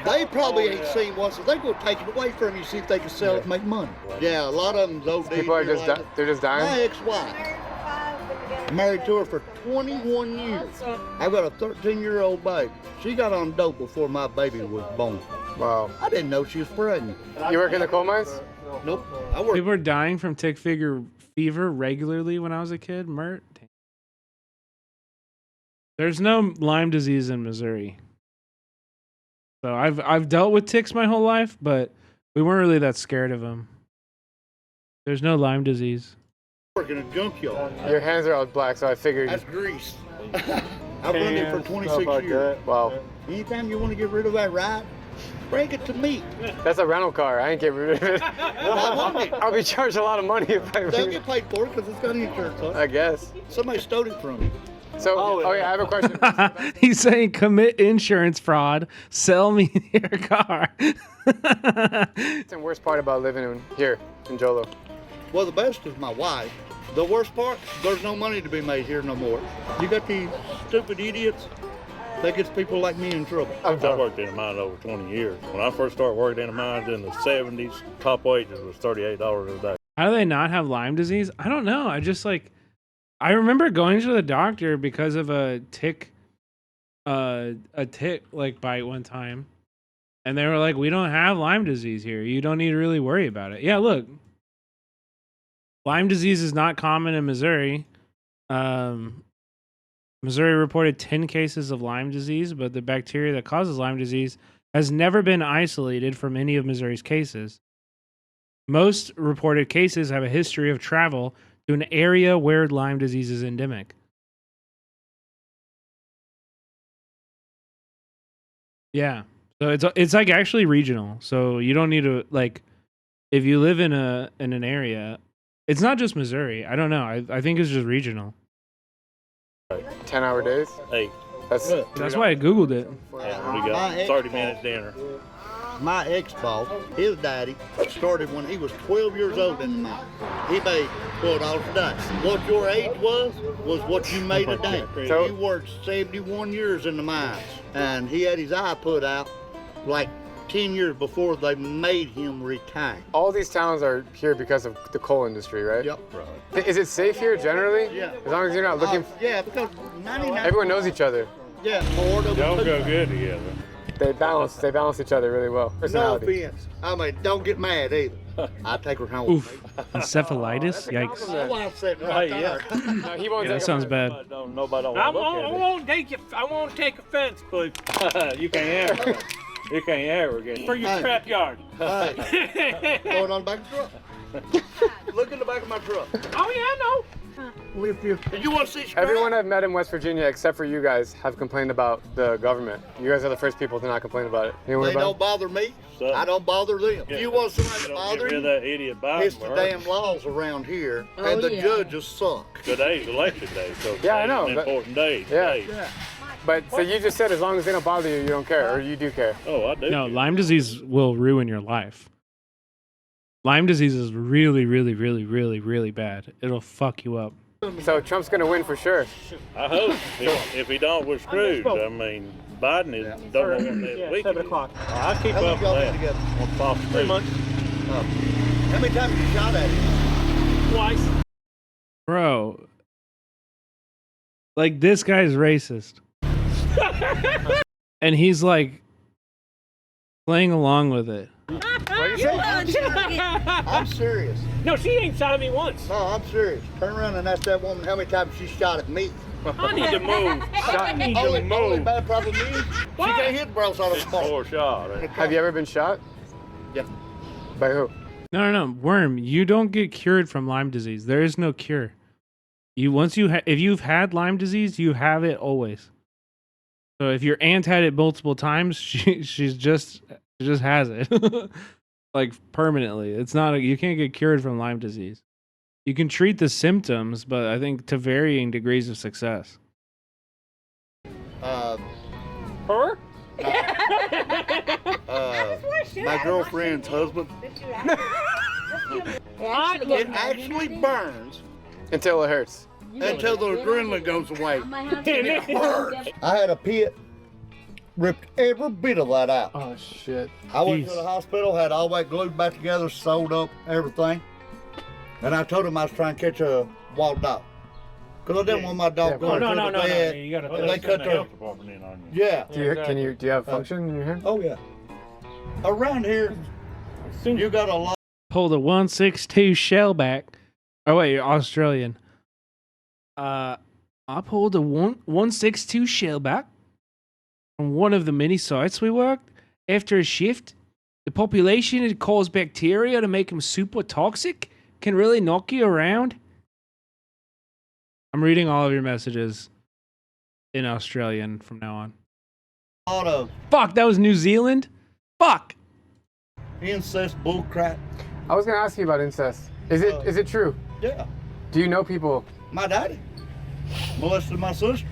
Speaker 2: they probably ain't seen one, so they go take it away from you, see if they can sell it and make money. Yeah, a lot of them's OD.
Speaker 14: People are just they're just dying.
Speaker 2: My ex-wife, married to her for 21 years. I've got a 13-year-old baby. She got on dope before my baby was born.
Speaker 14: Wow.
Speaker 2: I didn't know she was pregnant.
Speaker 14: You work in the coal mines?
Speaker 2: Nope. I work.
Speaker 3: People are dying from tick fever regularly when I was a kid. Mert. There's no Lyme disease in Missouri. So I've dealt with ticks my whole life, but we weren't really that scared of them. There's no Lyme disease.
Speaker 2: Work in a junkyard.
Speaker 14: Your hands are all black, so I figured.
Speaker 2: That's grease. I've run it for 26
Speaker 14: like
Speaker 2: years.
Speaker 14: that. Wow.
Speaker 2: Anytime you want to get rid of that ride, bring it to me.
Speaker 14: That's a rental car. I ain't get rid of it.
Speaker 2: I want it.
Speaker 14: I'll be charged a lot of money if I.
Speaker 2: They'll get paid for it because it's got insurance on it.
Speaker 14: I guess.
Speaker 2: Somebody stole it from me.
Speaker 14: So, oh yeah, I have a question.
Speaker 3: He's saying commit insurance fraud, sell me your car.
Speaker 14: What's the worst part about living here in Jolo?
Speaker 2: Well, the best is my wife. The worst part, there's no money to be made here no more. You got these stupid idiots that gets people like me in trouble.
Speaker 7: I've worked in a mine over 20 years. When I first started working in the mines in the 70s, top wages was $38 a day.
Speaker 3: How do they not have Lyme disease? I don't know. I remember going to the doctor because of a tick like bite one time. And they were like, we don't have Lyme disease here. You don't need to really worry about it. Yeah, look. Lyme disease is not common in Missouri. Missouri reported 10 cases of Lyme disease, but the bacteria that causes Lyme disease has never been isolated from any of Missouri's cases. Most reported cases have a history of travel to an area where Lyme disease is endemic. Yeah. So it's like actually regional. So you don't need to, like, if you live in an area, it's not just Missouri. I don't know. I think it's just regional.
Speaker 14: 10-hour days?
Speaker 7: 8.
Speaker 3: That's why I Googled it.
Speaker 7: And we got 30 minutes dinner.
Speaker 2: My ex-boss, his daddy, started when he was 12 years old in the mine. He made $12 a day. What your age was what you made a day. So he worked 71 years in the mines, and he had his eye put out like 10 years before they made him retire.
Speaker 14: All these towns are here because of the coal industry, right?
Speaker 2: Yep.
Speaker 14: Right. Is it safe here generally?
Speaker 2: Yeah.
Speaker 14: As long as you're not looking.
Speaker 2: Yeah, because 99.
Speaker 14: Everyone knows each other.
Speaker 2: Yeah, more than
Speaker 7: Don't go good together.
Speaker 14: They balance each other really well.
Speaker 2: No offense. I mean, don't get mad either. I take her home.
Speaker 3: Oof. Encephalitis? Yikes.
Speaker 2: That's why I said right there.
Speaker 14: No, he won't
Speaker 3: Yeah, that sounds bad.
Speaker 7: Nobody don't want to look at it.
Speaker 6: I won't take offense, but
Speaker 7: You can't ever. You can't ever get
Speaker 6: for your scrap yard.
Speaker 2: Hey, throw it on the back of the truck. Look in the back of my truck.
Speaker 6: Oh yeah, I know.
Speaker 2: You want to see scrap?
Speaker 14: Everyone I've met in West Virginia, except for you guys, have complained about the government. You guys are the first people to not complain about it. You know
Speaker 2: They don't bother me. I don't bother them. If you want somebody to bother
Speaker 7: Get rid
Speaker 2: you,
Speaker 7: of that idiot Biden.
Speaker 2: it's the damn laws around here, and the judges suck.
Speaker 7: Today's election day, so
Speaker 14: Yeah, I know,
Speaker 7: It's an
Speaker 14: but-
Speaker 7: important day.
Speaker 14: Yeah.
Speaker 7: today.
Speaker 14: But so you just said as long as they don't bother you, you don't care, or you do care.
Speaker 7: Oh, I do.
Speaker 3: No, Lyme disease will ruin your life. Lyme disease is really, really, really, really, really bad. It'll fuck you up.
Speaker 14: So Trump's gonna win for sure.
Speaker 7: I hope. If he don't, we're screwed. I mean, Biden is don't know what that week.
Speaker 6: 7 o'clock.
Speaker 7: I keep
Speaker 2: How long
Speaker 7: up with
Speaker 2: y'all been
Speaker 7: that.
Speaker 2: together?
Speaker 7: On Fox
Speaker 6: 3
Speaker 7: News.
Speaker 6: months.
Speaker 2: How many times you shot at him?
Speaker 6: Twice.
Speaker 3: Bro, like this guy's racist. And he's like playing along with it.
Speaker 2: I'm serious.
Speaker 6: No, she ain't shot at me once.
Speaker 2: No, I'm serious. Turn around and ask that woman how many times she shot at me.
Speaker 6: I need to move. I need to
Speaker 2: Only
Speaker 6: move.
Speaker 2: bad problem is she can't hit the bros out of the ball.
Speaker 7: Poor shot.
Speaker 14: Have you ever been shot?
Speaker 2: Yeah.
Speaker 14: By who?
Speaker 3: No, Worm, you don't get cured from Lyme disease. There is no cure. If you've had Lyme disease, you have it always. So if your aunt had it multiple times, she just has it. Like permanently. It's not you can't get cured from Lyme disease. You can treat the symptoms, but I think to varying degrees of success.
Speaker 6: Her?
Speaker 2: My girlfriend's husband. It actually burns
Speaker 14: Until it hurts.
Speaker 2: until the adrenaline goes away. It hurts. I had a pit, ripped every bit of that out.
Speaker 14: Oh shit.
Speaker 2: I went to the hospital, had all that glued back together, sewed up, everything. And I told him I was trying to catch a wild dog. Because I didn't want my dog going to the bed.
Speaker 6: You gotta
Speaker 2: and they cut
Speaker 7: the
Speaker 2: their...
Speaker 7: health department in on you.
Speaker 2: Yeah.
Speaker 14: Do you have function in your hand?
Speaker 2: Oh, yeah. Around here, you got a lot.
Speaker 3: Pulled a 162 shellback. Oh wait, you're Australian. I pulled a 162 shellback from one of the many sites we worked. After a shift, the population had caused bacteria to make them super toxic. Can really knock you around. I'm reading all of your messages in Australian from now on.
Speaker 2: A lot of
Speaker 3: Fuck, that was New Zealand? Fuck.
Speaker 2: incest bullcrap.
Speaker 14: I was gonna ask you about incest. Is it true?
Speaker 2: Yeah.
Speaker 14: Do you know people?
Speaker 2: My daddy molested my sister.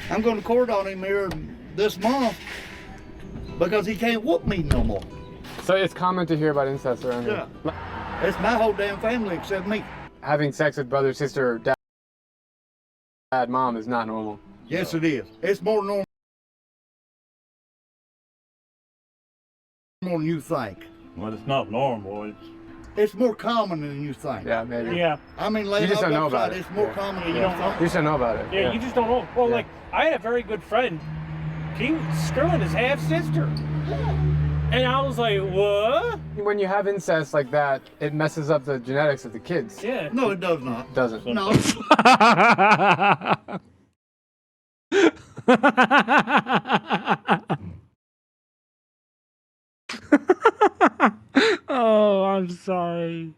Speaker 2: I'm going to court on him here this month because he can't whoop me no more.
Speaker 14: So it's common to hear about incest around here.
Speaker 2: Yeah. It's my whole damn family except me.
Speaker 14: Having sex with brother, sister, or dad, mom is not normal.
Speaker 2: Yes, it is. It's more normal than you think.
Speaker 7: Well, it's not normal.
Speaker 2: It's more common than you think.
Speaker 14: Yeah, maybe.
Speaker 6: Yeah.
Speaker 2: I mean,
Speaker 14: You
Speaker 2: laying
Speaker 14: just don't know about
Speaker 2: upside,
Speaker 14: it.
Speaker 2: it's more
Speaker 14: Yeah.
Speaker 2: common than
Speaker 6: You
Speaker 2: you
Speaker 6: don't know.
Speaker 2: think.
Speaker 14: You just don't know about it.
Speaker 6: Yeah, you just don't know. Well, like, I had a very good friend. He was screwing his half sister. And I was like, what?
Speaker 14: When you have incest like that, it messes up the genetics of the kids.
Speaker 6: Yeah.
Speaker 2: No, it does not.
Speaker 14: It doesn't.
Speaker 2: No.
Speaker 3: Oh, I'm sorry.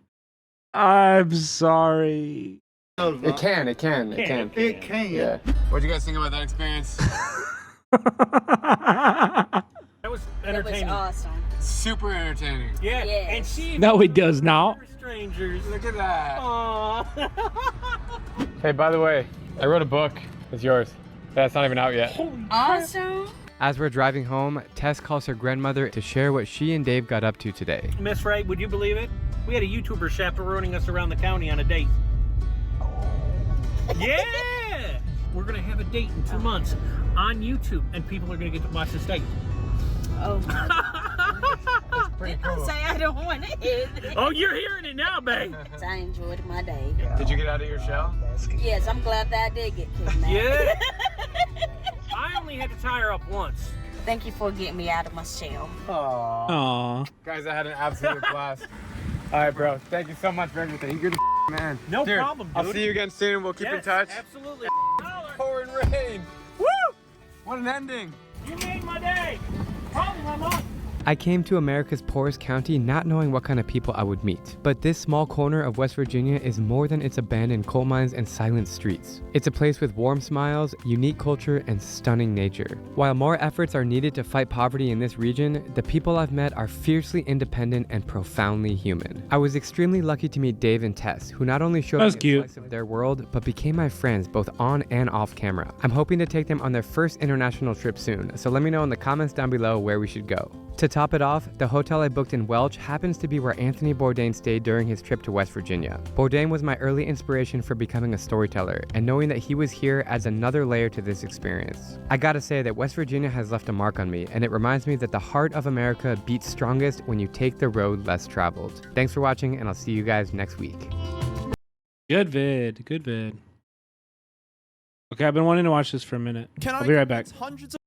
Speaker 3: I'm sorry.
Speaker 14: It can.
Speaker 2: It can.
Speaker 14: Yeah. What'd you guys think about that experience?
Speaker 6: That was entertaining.
Speaker 12: awesome.
Speaker 14: Super entertaining.
Speaker 6: Yeah.
Speaker 12: Yes.
Speaker 6: And she.
Speaker 3: No, it does not.
Speaker 6: Strangers.
Speaker 14: Look at that.
Speaker 6: Aww.
Speaker 14: Hey, by the way, I wrote a book. It's yours. That's not even out yet.
Speaker 12: Awesome.
Speaker 5: As we're driving home, Tess calls her grandmother to share what she and Dave got up to today.
Speaker 6: Miss Ray, would you believe it? We had a YouTuber chaperoning us around the county on a date. Yeah! We're gonna have a date in 2 months on YouTube, and people are gonna get to watch this date.
Speaker 12: Oh. That's
Speaker 14: pretty
Speaker 12: cool. Say I don't want to hear it.
Speaker 6: Oh, you're hearing it now, babe.
Speaker 12: I enjoyed my day.
Speaker 14: Did you get out of your shell?
Speaker 12: Yes, I'm glad that I did get kidnapped.
Speaker 6: Yeah. I only had to tie her up once.
Speaker 12: Thank you for getting me out of my shell.
Speaker 14: Aww.
Speaker 3: Aww.
Speaker 14: Guys, I had an absolute blast. All right, bro. Thank you so much for everything. You're the man.
Speaker 6: No problem, dude.
Speaker 14: I'll see you again soon. We'll keep in touch.
Speaker 6: Absolutely.
Speaker 14: Pouring rain. Woo! What an ending.
Speaker 6: You made my day. Problem, I'm on.
Speaker 5: I came to America's poorest county not knowing what kind of people I would meet. But this small corner of West Virginia is more than its abandoned coal mines and silent streets. It's a place with warm smiles, unique culture, and stunning nature. While more efforts are needed to fight poverty in this region, the people I've met are fiercely independent and profoundly human. I was extremely lucky to meet Dave and Tess, who not only showed me a slice of their world, but became my friends both on and off camera. I'm hoping to take them on their first international trip soon, so let me know in the comments down below where we should go. To top it off, the hotel I booked in Welch happens to be where Anthony Bourdain stayed during his trip to West Virginia. Bourdain was my early inspiration for becoming a storyteller, and knowing that he was here adds another layer to this experience. I gotta say that West Virginia has left a mark on me, and it reminds me that the heart of America beats strongest when you take the road less traveled. Thanks for watching, and I'll see you guys next week.
Speaker 3: Good vid. Good vid. Okay, I've been wanting to watch this for a minute. I'll be right back.
Speaker 11: Hundreds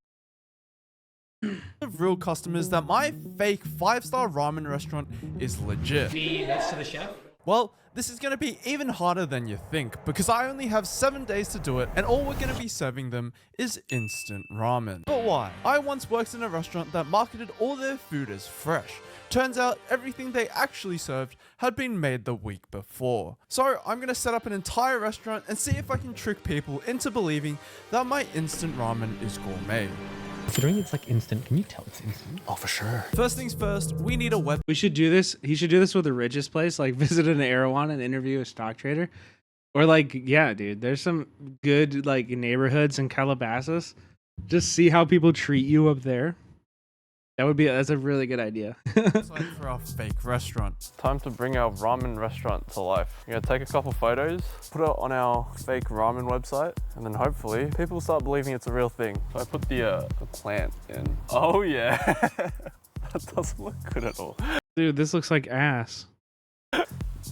Speaker 11: of real customers that my fake 5-star ramen restaurant is legit.
Speaker 20: Be next to the chef?
Speaker 11: Well, this is going to be even harder than you think because I only have 7 days to do it and all we're going to be serving them is instant ramen. But why? I once worked in a restaurant that marketed all their food as fresh. Turns out everything they actually served had been made the week before. So I'm going to set up an entire restaurant and see if I can trick people into believing that my instant ramen is gourmet.
Speaker 20: Considering it's like instant, can you tell it's instant?
Speaker 11: Oh, for sure. First things first, we need a web.
Speaker 3: We should do this. He should do this with the richest place, like visit an Erewhon and interview a stock trader. Or like, yeah, dude, there's some good like neighborhoods in Calabasas. Just see how people treat you up there. That's a really good idea.
Speaker 11: For our fake restaurant.
Speaker 23: Time to bring our ramen restaurant to life. We're gonna take a couple photos, put it on our fake ramen website, and then hopefully people start believing it's a real thing. So I put the plant in. Oh yeah, that doesn't look good at all.
Speaker 3: Dude, this looks like ass.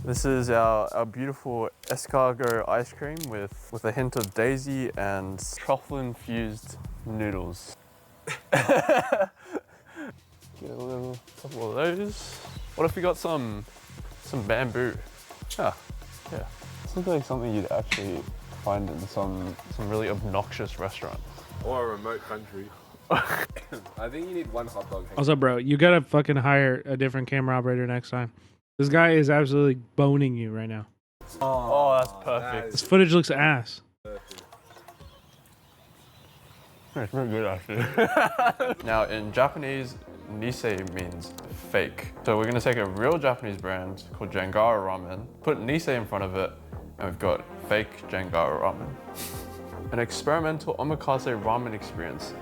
Speaker 23: This is our beautiful escargot ice cream with a hint of daisy and truffle-infused noodles. Get a little couple of those. What if we got some bamboo? Yeah. This looks like something you'd actually find in some really obnoxious restaurant.
Speaker 24: Or a remote country. I think you need one hot dog.
Speaker 3: Also, bro, you gotta fucking hire a different camera operator next time. This guy is absolutely boning you right now.
Speaker 23: Oh, that's perfect.
Speaker 3: This footage looks ass.
Speaker 23: It's very good actually. Now in Japanese, Nisei means fake. So we're gonna take a real Japanese brand called Jangara Ramen, put Nisei in front of it, and we've got fake Jangara Ramen. An experimental omakase ramen experience,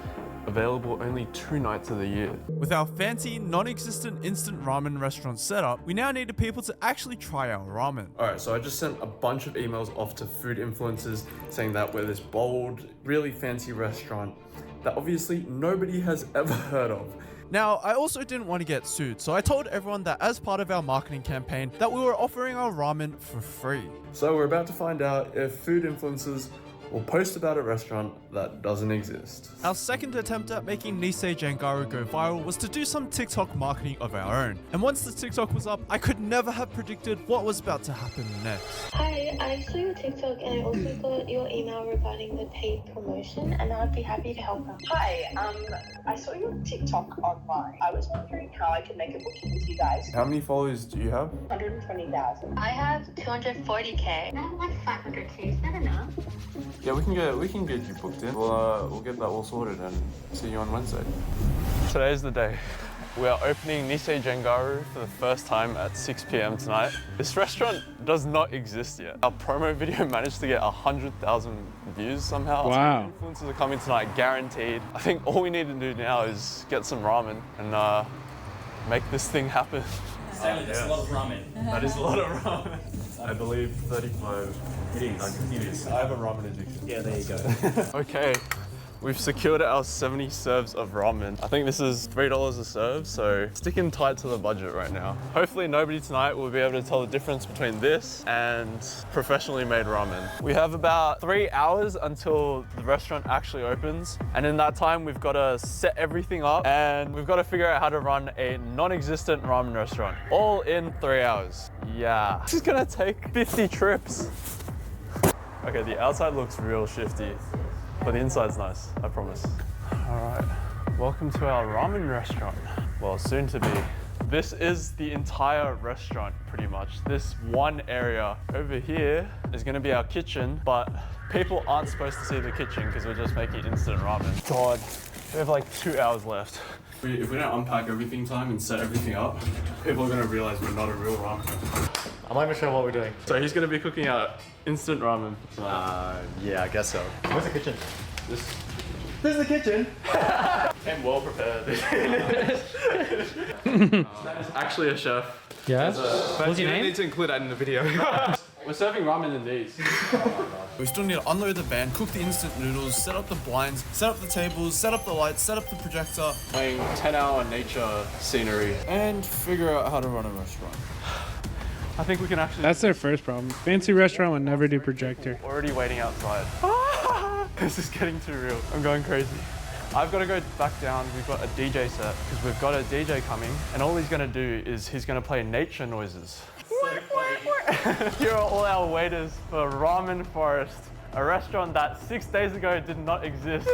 Speaker 23: available only 2 nights of the year.
Speaker 11: With our fancy, non-existent instant ramen restaurant setup, we now need people to actually try our ramen.
Speaker 23: Alright, so I just sent a bunch of emails off to food influencers saying that we're this bold, really fancy restaurant that obviously nobody has ever heard of.
Speaker 11: Now, I also didn't want to get sued, so I told everyone that as part of our marketing campaign that we were offering our ramen for free.
Speaker 23: So we're about to find out if food influencers will post about a restaurant that doesn't exist.
Speaker 11: Our second attempt at making Nisei Jangara go viral was to do some TikTok marketing of our own. And once the TikTok was up, I could never have predicted what was about to happen next.
Speaker 25: Hi, I saw your TikTok and I also got your email regarding the paid promotion and I'd be happy to help out.
Speaker 26: Hi, I saw your TikTok online. I was wondering how I could make a booking with you guys.
Speaker 23: How many followers do you have?
Speaker 26: 120,000.
Speaker 25: I have 240K. I have like 500K, is that enough?
Speaker 23: Yeah, we can get you booked in. We'll get that all sorted and see you on Wednesday. Today's the day. We are opening Nisei Jangaru for the first time at 6 p.m. tonight. This restaurant does not exist yet. Our promo video managed to get 100,000 views somehow.
Speaker 3: Wow.
Speaker 23: Influencers are coming tonight, guaranteed. I think all we need to do now is get some ramen and make this thing happen.
Speaker 20: Stanley, that's a lot of ramen.
Speaker 23: That is a lot of ramen. I believe 35. It is. I have a ramen addiction.
Speaker 20: Yeah, there you go.
Speaker 23: Okay, we've secured our 70 serves of ramen. I think this is $3 a serve, so sticking tight to the budget right now. Hopefully nobody tonight will be able to tell the difference between this and professionally made ramen. We have about 3 hours until the restaurant actually opens. And in that time, we've got to set everything up and we've got to figure out how to run a non-existent ramen restaurant, all in 3 hours. Yeah, this is gonna take 50 trips. Okay, the outside looks real shifty, but the inside's nice, I promise. All right, welcome to our ramen restaurant. Well, soon to be. This is the entire restaurant, pretty much. This one area over here is gonna be our kitchen, but people aren't supposed to see the kitchen because we're just making instant ramen. God, we have like 2 hours left. If we don't unpack everything in time and set everything up, people are gonna realize we're not a real ramen restaurant.
Speaker 20: I'm not even sure what we're doing.
Speaker 23: So he's gonna be cooking out instant ramen.
Speaker 20: Yeah, I guess so. Where's the kitchen?
Speaker 23: This This is the kitchen. And well prepared. That is actually a chef.
Speaker 20: Yeah?
Speaker 23: What's your name? You need to include that in the video. We're serving ramen in these.
Speaker 11: We still need to unload the van, cook the instant noodles, set up the blinds, set up the tables, set up the lights, set up the projector.
Speaker 23: Playing 10-hour nature scenery.
Speaker 11: And figure out how to run a restaurant.
Speaker 23: I think we can actually...
Speaker 3: That's their first problem. Fancy restaurant would never do projector.
Speaker 23: Already waiting outside. This is getting too real. I'm going crazy. I've got to go back down. We've got a DJ set because we've got a DJ coming, and all he's going to do is he's going to play nature noises. Here are all our waiters for Ramen Forest, a restaurant that 6 days ago did not exist.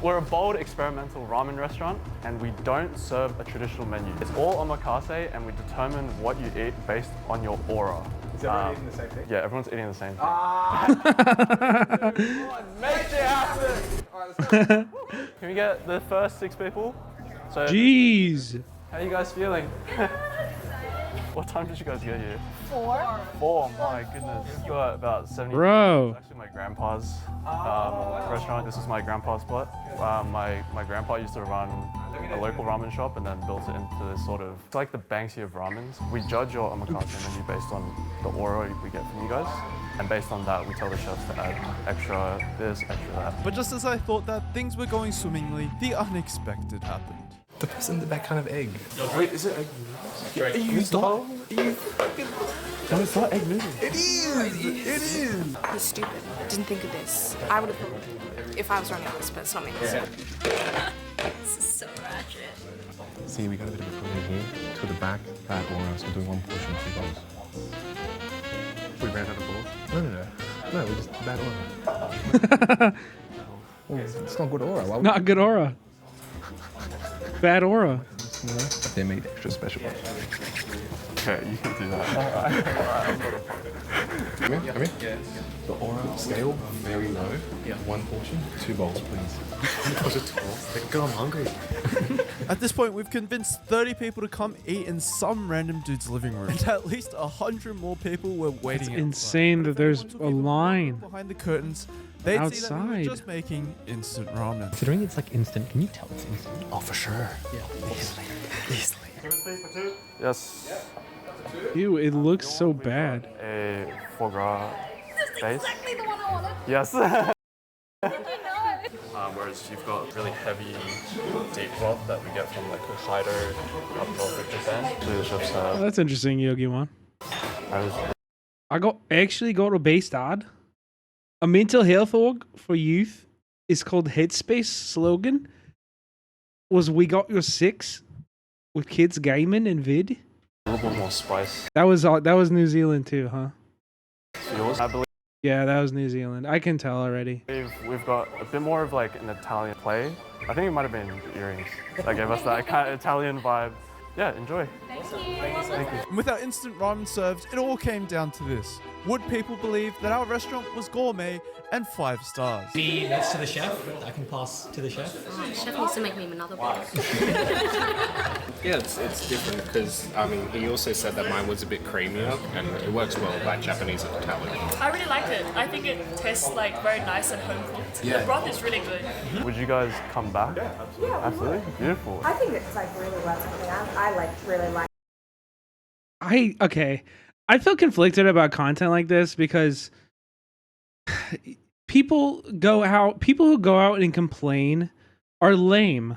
Speaker 23: We're a bold experimental ramen restaurant, and we don't serve a traditional menu. It's all omakase, and we determine what you eat based on your aura.
Speaker 20: Is everyone eating the same thing?
Speaker 23: Yeah, everyone's eating the same thing.
Speaker 20: Make it happen!
Speaker 23: Can we get the first 6 people? So,
Speaker 3: Jeez.
Speaker 23: how are you guys feeling? What time did you guys get here?
Speaker 25: 4.
Speaker 23: 4, my goodness. You got about 70.
Speaker 3: Bro.
Speaker 23: It's actually my grandpa's restaurant. This is my grandpa's spot. My grandpa used to run a local ramen shop and then built it into this sort of, it's like the Banksy of ramens. We judge your omakase menu based on the aura we get from you guys. And based on that, we tell the chefs to add extra this, extra that.
Speaker 11: But just as I thought that things were going swimmingly, the unexpected happened.
Speaker 20: The person that kind of egg.
Speaker 23: Wait, is it egg noodles?
Speaker 20: Are you stop? No, it's not egg noodles.
Speaker 11: It is!
Speaker 1: I was stupid. Didn't think of this. I would have if I was running out of space, not me.
Speaker 20: Yeah.
Speaker 1: This is so ratchet.
Speaker 20: See, we got a bit of a problem here. To the back, bad aura, so doing 1 portion, 2 bowls.
Speaker 23: We ran out of bowls?
Speaker 20: No, we just bad aura. Well, it's not good aura. Why would
Speaker 3: Not good aura. Bad aura.
Speaker 20: They made extra special.
Speaker 23: Okay, you can do that.
Speaker 20: Come here. The aura scale, very low. Yeah. 1 portion, 2 bowls, please. 1 portion, 2 bowls. God, I'm hungry.
Speaker 11: At this point, we've convinced 30 people to come eat in some random dude's living room. And at least 100 more people were waiting
Speaker 3: It's insane that there's a line
Speaker 11: behind the curtains. They'd see that we were
Speaker 3: outside.
Speaker 11: just making instant ramen.
Speaker 20: Considering it's like instant, can you tell it's instant? Oh, for sure.
Speaker 11: Yeah.
Speaker 20: Easily.
Speaker 23: Yes.
Speaker 3: Ew, it looks so bad.
Speaker 23: A foie gras base.
Speaker 1: Exactly the one I wanted.
Speaker 23: Yes.
Speaker 1: You know.
Speaker 23: Whereas you've got really heavy deep broth that we get from like Hokkaido up north of Japan. So the chefs
Speaker 3: Oh,
Speaker 23: have.
Speaker 3: that's interesting, Yogi-wan. Actually go to Baystad. A mental health org for youth is called Headspace. Slogan was "We got your 6" with kids gaming and vid.
Speaker 23: A little bit more spice.
Speaker 3: That was New Zealand too, huh?
Speaker 23: Yours, I believe.
Speaker 3: Yeah, that was New Zealand. I can tell already.
Speaker 23: We've got a bit more of like an Italian play. I think it might have been the earrings that gave us that kind of Italian vibe. Yeah, enjoy.
Speaker 1: Thank you.
Speaker 11: And with our instant ramen served, it all came down to this. Would people believe that our restaurant was gourmet and 5 stars?
Speaker 20: Be next to the chef. I can pass to the chef.
Speaker 1: Oh, the chef needs to make me another one.
Speaker 8: Yeah, it's different because, I mean, he also said that mine was a bit creamier and it works well like Japanese and Italian.
Speaker 9: I really liked it. I think it tastes like very nice and home cooked.
Speaker 8: Yeah.
Speaker 9: The broth is really good.
Speaker 23: Would you guys come back? Yeah,
Speaker 9: absolutely.
Speaker 23: Absolutely. Beautiful.
Speaker 15: I think it's like really well something I really like.
Speaker 3: I feel conflicted about content like this because people who go out and complain are lame.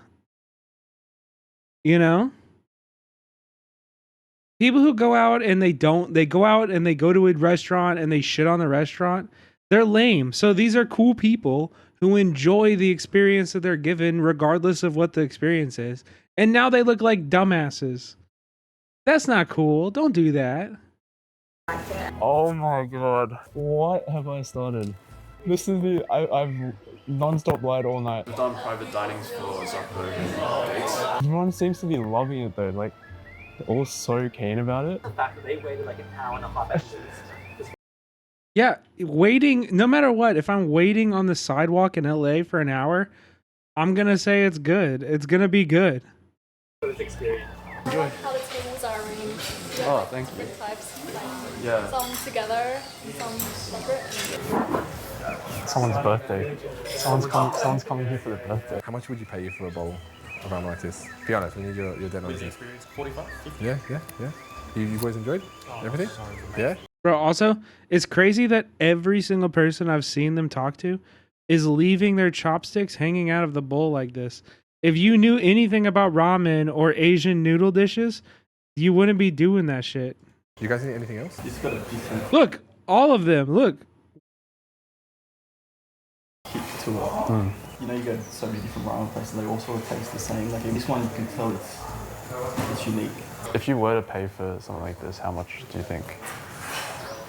Speaker 3: You know? People who go out and they go to a restaurant and they shit on the restaurant, they're lame. So these are cool people who enjoy the experience that they're given regardless of what the experience is. And now they look like dumbasses. That's not cool. Don't do that.
Speaker 23: Oh my god. What have I started? Listen to me, I've non-stop lied all night. We've done private dinings for Zuckerberg dates. Everyone seems to be loving it though, like they're all so keen about it.
Speaker 20: The fact that they waited like an hour and a half after this.
Speaker 3: Yeah, waiting, no matter what, if I'm waiting on the sidewalk in LA for an hour, I'm going to say it's good. It's going to be good.
Speaker 20: For this experience.
Speaker 23: Enjoy.
Speaker 9: How the tables are arranged.
Speaker 23: Oh, thank you.
Speaker 9: Different types. Like
Speaker 23: Yeah.
Speaker 9: some together and some separate.
Speaker 23: Someone's birthday. Someone's coming here for their birthday.
Speaker 20: How much would you pay for a bowl of ramen like this? Be honest, we need your dead honesty.
Speaker 24: 45?
Speaker 20: Yeah. You boys enjoyed everything? Yeah?
Speaker 3: Bro, also, it's crazy that every single person I've seen them talk to is leaving their chopsticks hanging out of the bowl like this. If you knew anything about ramen or Asian noodle dishes, you wouldn't be doing that shit.
Speaker 20: You guys need anything else?
Speaker 3: Look, all of them, look.
Speaker 4: To it. You know, you go to so many different ramen places and they all sort of taste the same. Like this one, you can tell it's unique.
Speaker 23: If you were to pay for something like this, how much do you think?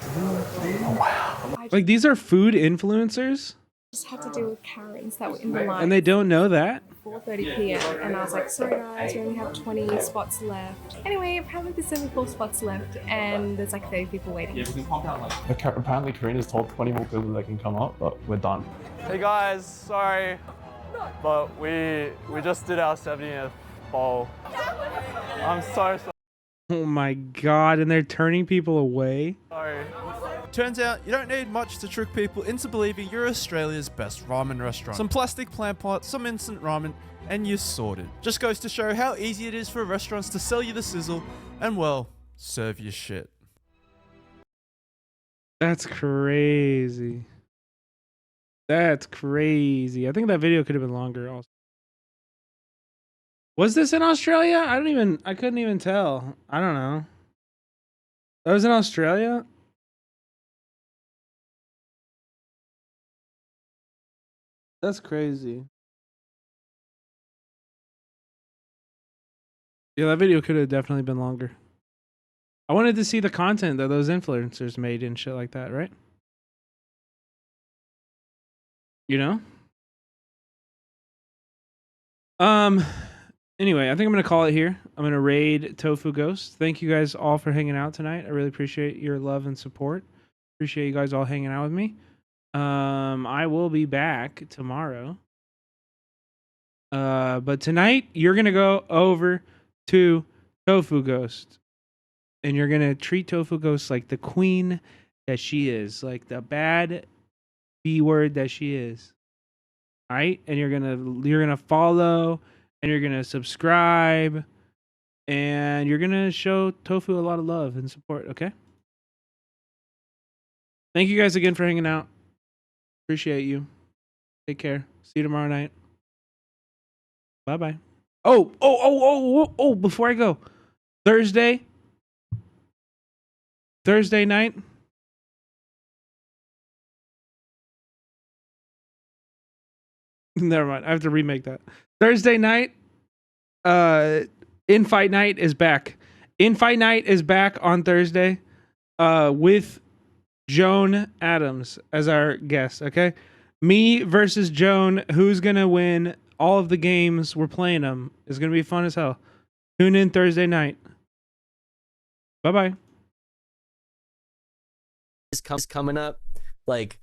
Speaker 23: Oh, wow.
Speaker 3: Like, these are food influencers?
Speaker 10: Just had to deal with Karens that were in the line.
Speaker 3: And they don't know that?
Speaker 10: 4:30 p.m. and I was like, sorry guys, we only have 20 spots left. Anyway, apparently there's only 4 spots left and there's like 30 people waiting.
Speaker 23: Apparently Karina's told 20 more people they can come up, but we're done. Hey guys, sorry, but we just did our 70th bowl. I'm so sorry.
Speaker 3: Oh my god, and they're turning people away?
Speaker 23: Sorry.
Speaker 11: Turns out you don't need much to trick people into believing you're Australia's best ramen restaurant. Some plastic plant pots, some instant ramen, and you're sorted. Just goes to show how easy it is for restaurants to sell you the sizzle and, well, serve you shit.
Speaker 3: That's crazy. That's crazy. I think that video could have been longer also. Was this in Australia? I couldn't even tell. I don't know. That was in Australia? That's crazy. Yeah, that video could have definitely been longer. I wanted to see the content that those influencers made and shit like that, right? You know? Anyway, I think I'm going to call it here. I'm going to raid Tofu Ghost. Thank you guys all for hanging out tonight. I really appreciate your love and support. Appreciate you guys all hanging out with me. I will be back tomorrow. But tonight you're going to go over to Tofu Ghost and you're going to treat Tofu Ghost like the queen that she is, like the bad B word that she is. All right? And you're going to follow and you're going to subscribe and you're going to show Tofu a lot of love and support, okay? Thank you guys again for hanging out. Appreciate you. Take care. See you tomorrow night. Bye-bye. Oh, before I go. Thursday night. Never mind. I have to remake that. Thursday night, In-Fight Night is back. In-Fight Night is back on Thursday with Joan Adams as our guest, okay? Me versus Joan. Who's going to win all of the games? We're playing them. It's going to be fun as hell. Tune in Thursday night. Bye-bye.
Speaker 13: Is coming up. Like,